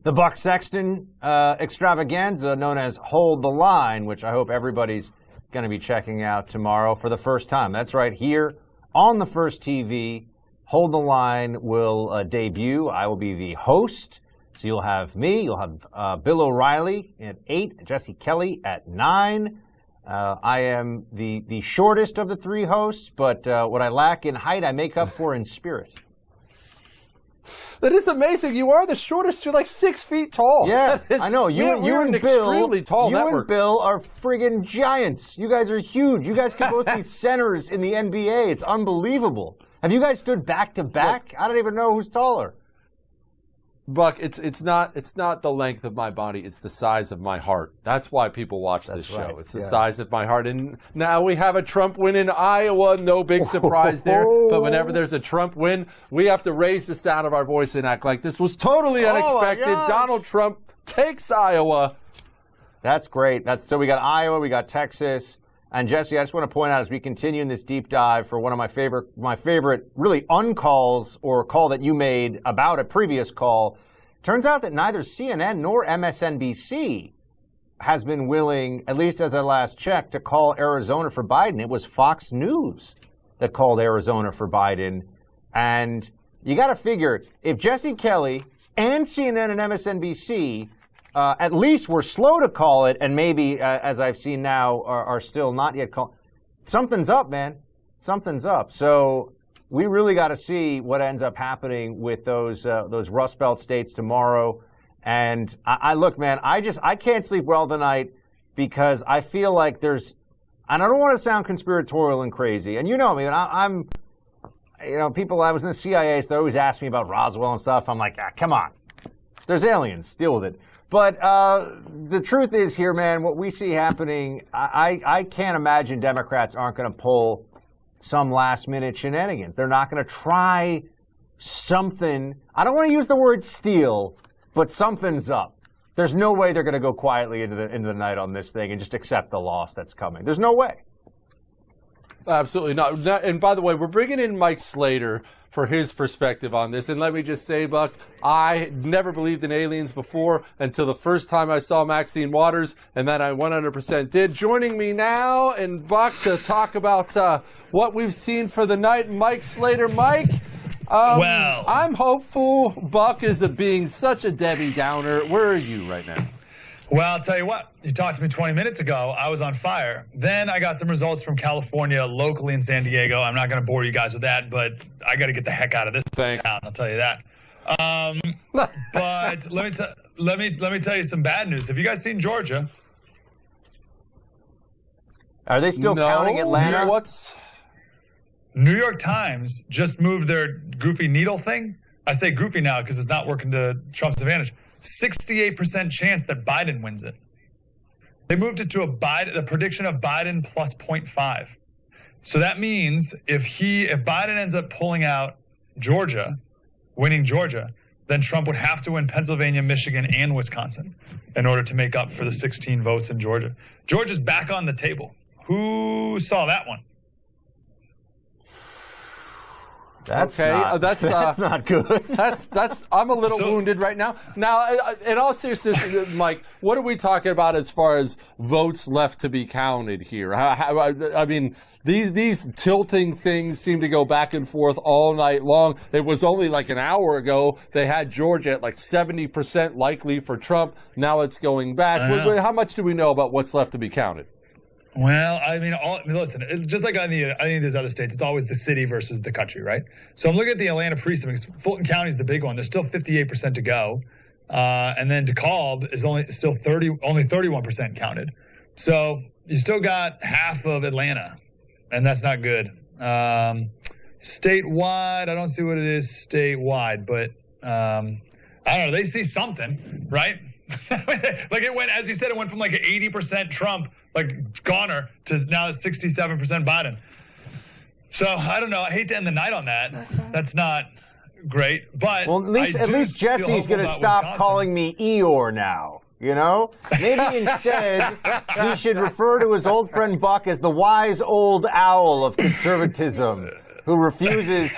Speaker 14: The Buck Sexton extravaganza known as Hold the Line, which I hope everybody's going to be checking out tomorrow for the first time. That's right, here on The First TV. Hold the Line will debut. I will be the host. So you'll have me, you'll have Bill O'Reilly at 8, Jesse Kelly at 9. I am the shortest of the three hosts, but what I lack in height, I make up for in spirit.
Speaker 17: That is amazing. You are the shortest. You're like 6 feet tall.
Speaker 14: Yeah, I know. You and Bill,
Speaker 17: extremely tall
Speaker 14: you
Speaker 17: network.
Speaker 14: and Bill are friggin' giants. You guys are huge. You guys could both be centers in the NBA. It's unbelievable. Have you guys stood back to back? I don't even know who's taller.
Speaker 17: Buck, it's not the length of my body, it's the size of my heart. That's why people watch this show.
Speaker 14: Right.
Speaker 17: It's the size of my heart. And now we have a Trump win in Iowa. No big surprise there. But whenever there's a Trump win, we have to raise the sound of our voice and act like this was totally unexpected. Donald Trump takes Iowa.
Speaker 14: That's great. So we got Iowa, we got Texas. And Jesse, I just want to point out as we continue in this deep dive for one of my favorite really uncalls or call that you made about a previous call, turns out that neither CNN nor MSNBC has been willing, at least as I last checked, to call Arizona for Biden. It was Fox News that called Arizona for Biden. And you got to figure, if Jesse Kelly and CNN and MSNBC at least were slow to call it, and maybe, as I've seen now, are still not yet called. Something's up, man. Something's up. So we really got to see what ends up happening with those Rust Belt states tomorrow. And I look, man, I can't sleep well tonight because I feel like there's, and I don't want to sound conspiratorial and crazy. And you know me, I'm people, I was in the CIA, so they always ask me about Roswell and stuff. I'm like, come on. There's aliens. Deal with it. But the truth is here, man, what we see happening, I can't imagine Democrats aren't going to pull some last-minute shenanigans. They're not going to try something. I don't want to use the word steal, but something's up. There's no way they're going to go quietly into the night on this thing and just accept the loss that's coming. There's no way.
Speaker 17: Absolutely not. And by the way, we're bringing in Mike Slater for his perspective on this. And let me just say, Buck, I never believed in aliens before until the first time I saw Maxine Waters, and then I 100% did. Joining me now, and Buck, to talk about what we've seen for the night, Mike Slater. Mike,
Speaker 21: well,
Speaker 17: I'm hopeful. Buck is being such a Debbie Downer. Where are you right now?
Speaker 21: Well, I'll tell you what, you talked to me 20 minutes ago, I was on fire. Then I got some results from California, locally in San Diego. I'm not going to bore you guys with that, but I got to get the heck out of this town, I'll tell you that. But let me tell you some bad news. Have you guys seen Georgia?
Speaker 14: Are they still counting Atlanta?
Speaker 21: New York Times just moved their goofy needle thing. I say goofy now because it's not working to Trump's advantage. 68% chance that Biden wins it. They moved it to a prediction of Biden plus 0.5. So that means if Biden ends up pulling out Georgia, winning Georgia, then Trump would have to win Pennsylvania, Michigan, and Wisconsin in order to make up for the 16 votes in Georgia. Georgia's back on the table. Who saw that one?
Speaker 14: That's
Speaker 17: okay,
Speaker 14: not, that's not good.
Speaker 17: I'm a little wounded right now. Now, in all seriousness, Mike, what are we talking about as far as votes left to be counted here? I mean, these tilting things seem to go back and forth all night long. It was only like an hour ago they had Georgia at like 70% likely for Trump. Now it's going back. How much do we know about what's left to be counted?
Speaker 21: Well, listen, just like any of these other states, it's always the city versus the country, right? So I'm looking at the Atlanta precincts. Fulton County is the big one. There's still 58% to go. And then DeKalb is only 31% counted. So you still got half of Atlanta, and that's not good. Statewide, I don't see what it is statewide, but I don't know. They see something, right? Like it went, as you said, it went from like 80% Trump, like goner, to now 67% Biden. So I don't know. I hate to end the night on that. That's not great. But
Speaker 14: well, at least Jesse's going to stop calling me Eeyore now. You know, maybe instead he should refer to his old friend Buck as the wise old owl of conservatism, who refuses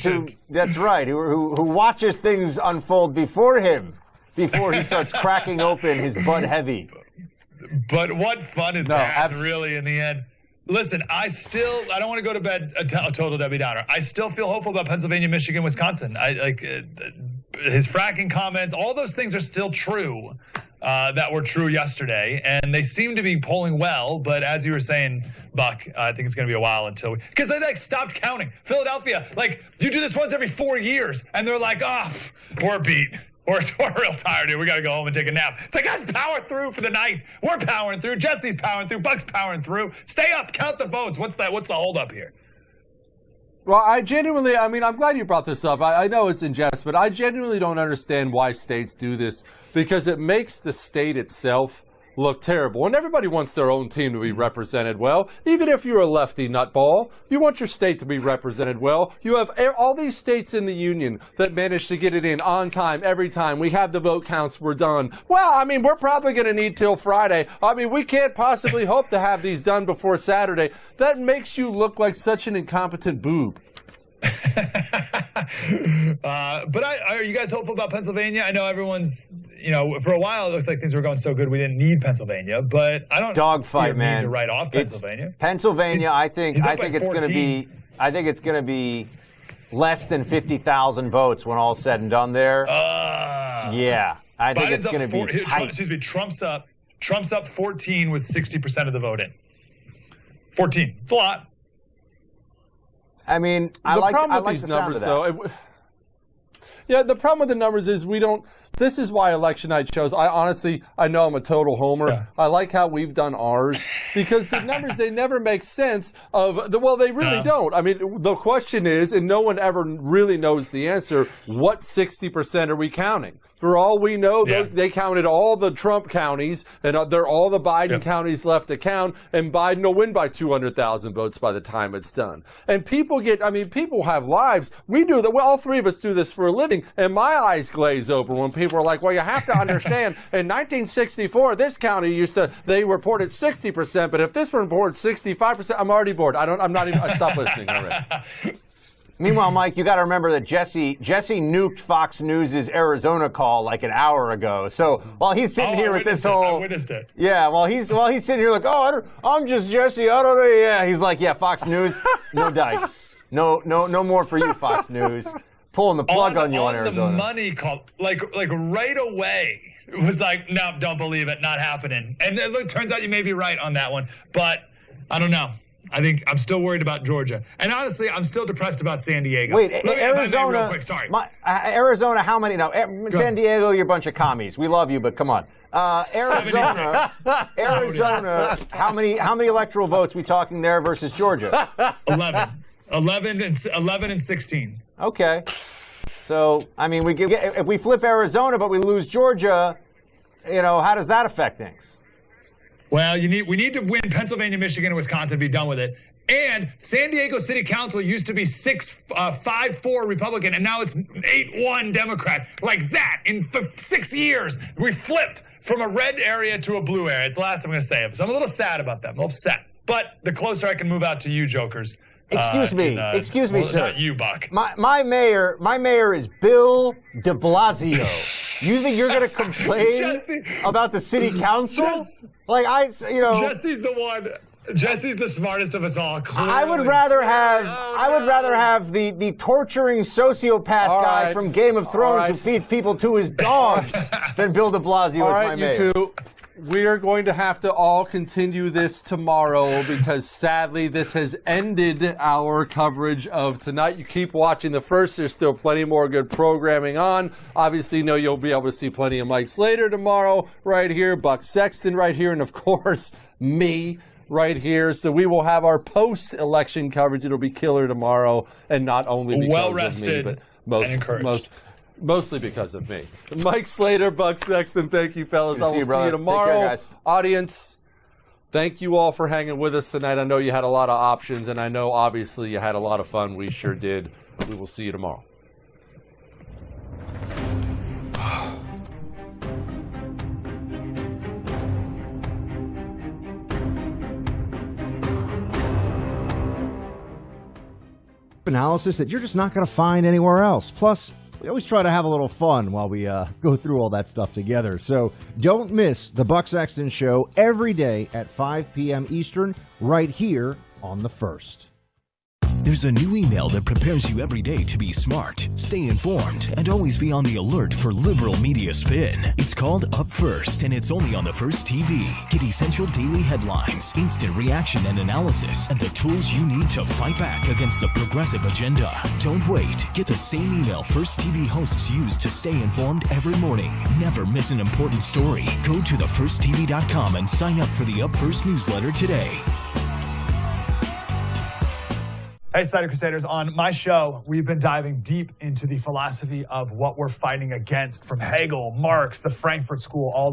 Speaker 14: to. That's right. Who watches things unfold before him. Before he starts cracking open his Bud Heavy.
Speaker 21: But what fun is that, really, in the end? Listen, I don't want to go to bed a total Debbie Downer. I still feel hopeful about Pennsylvania, Michigan, Wisconsin. His fracking comments, all those things are still true that were true yesterday. And they seem to be polling well. But as you were saying, Buck, I think it's going to be a while until because they stopped counting. Philadelphia, you do this once every 4 years. And they're like, we're beat. We're real tired, dude. We got to go home and take a nap. It's like, guys, power through for the night. We're powering through. Jesse's powering through. Buck's powering through. Stay up. Count the votes. What's the holdup here?
Speaker 17: Well, I'm glad you brought this up. I know it's in jest, but I genuinely don't understand why states do this because it makes the state itself look terrible. And everybody wants their own team to be represented well. Even if you're a lefty nutball, you want your state to be represented well. You have all these states in the union that manage to get it in on time, every time. We have the vote counts, we're done. Well, we're probably going to need till Friday. we can't possibly hope to have these done before Saturday. That makes you look like such an incompetent boob.
Speaker 21: But are you guys hopeful about Pennsylvania? I know everyone's, for a while it looks like things were going so good we didn't need Pennsylvania, but I don't see a need to write off Pennsylvania.
Speaker 14: Pennsylvania, I think it's going to be less than 50,000 votes when all's said and done there. Yeah, I think it's going to be tight.
Speaker 21: Excuse me, Trump's up 14 with 60% of the vote in. 14. It's a lot.
Speaker 17: I like these numbers, though. Yeah, the problem with the numbers is this is why election night shows. I know I'm a total homer. Yeah. I like how we've done ours because the numbers, they never make sense they really don't. The question is, and no one ever really knows the answer, what 60% are we counting? For all we know, they counted all the Trump counties, and they're all the Biden counties left to count, and Biden will win by 200,000 votes by the time it's done. And people have lives. We do that. Well, all three of us do this for a living. And my eyes glaze over when people are like, well, you have to understand, in 1964, this county they reported 60%, but if this one reported 65%, I'm already bored. I stopped listening already.
Speaker 14: Meanwhile, Mike, you got to remember that Jesse nuked Fox News' Arizona call like an hour ago. So while he's sitting here with this whole,
Speaker 21: I witnessed it.
Speaker 14: Yeah, while he's sitting here like, I'm just Jesse. I don't know. Yeah, he's like, yeah, Fox News, no dice, no more for you, Fox News. Pulling the plug on you on Arizona.
Speaker 21: The money call, like right away, it was like, no, don't believe it, not happening. And it turns out you may be right on that one, but I don't know. I think I'm still worried about Georgia. And honestly, I'm still depressed about San Diego.
Speaker 14: Wait, Arizona,
Speaker 21: real quick, sorry.
Speaker 14: Arizona, how many? No, San Diego, you're a bunch of commies. We love you, but come on. Arizona, how many electoral votes we talking there versus Georgia?
Speaker 21: 11 and 16.
Speaker 14: Okay. So, I mean, if we flip Arizona but we lose Georgia, how does that affect things?
Speaker 21: Well, we need to win Pennsylvania, Michigan, and Wisconsin to be done with it. And San Diego City Council used to be 5-4 Republican, and now it's 8-1 Democrat. Like that, in 6 years, we flipped from a red area to a blue area. It's the last I'm going to say. So I'm a little sad about that. I'm upset. But the closer I can move out to you, jokers.
Speaker 14: Excuse me, sir.
Speaker 21: Not you, Buck.
Speaker 14: My mayor is Bill de Blasio. You think you're going to complain about the city council?
Speaker 21: Jesse's the one. Jesse's the smartest of us all. Clearly.
Speaker 14: I would rather have the torturing sociopath guy from Game of Thrones who feeds people to his dogs than Bill de Blasio as my mayor.
Speaker 17: You two. We are going to have to all continue this tomorrow because sadly this has ended our coverage of tonight. You keep watching the first. There's still plenty more good programming on. Obviously, you'll be able to see plenty of Mike Slater tomorrow right here, Buck Sexton right here, and of course, me right here. So we will have our post-election coverage. It'll be killer tomorrow, and not only because of me, but mostly because of me. Mike Slater, Buck Sexton, thank you, fellas. I will see you tomorrow.
Speaker 14: Take care, guys.
Speaker 17: Audience, thank you all for hanging with us tonight. I know you had a lot of options, and I know, obviously, you had a lot of fun. We sure did. We will see you tomorrow.
Speaker 9: Analysis that you're just not going to find anywhere else. Plus, we always try to have a little fun while we go through all that stuff together. So don't miss the Buck Sexton Show every day at 5 p.m. Eastern, right here on The First.
Speaker 4: There's a new email that prepares you every day to be smart, stay informed, and always be on the alert for liberal media spin. It's called Up First, and it's only on The First TV. Get essential daily headlines, instant reaction and analysis, and the tools you need to fight back against the progressive agenda. Don't wait. Get the same email First TV hosts use to stay informed every morning. Never miss an important story. Go to thefirsttv.com and sign up for the Up First newsletter today.
Speaker 1: Hey, Slider Crusaders, on my show, we've been diving deep into the philosophy of what we're fighting against, from Hegel, Marx, the Frankfurt School, all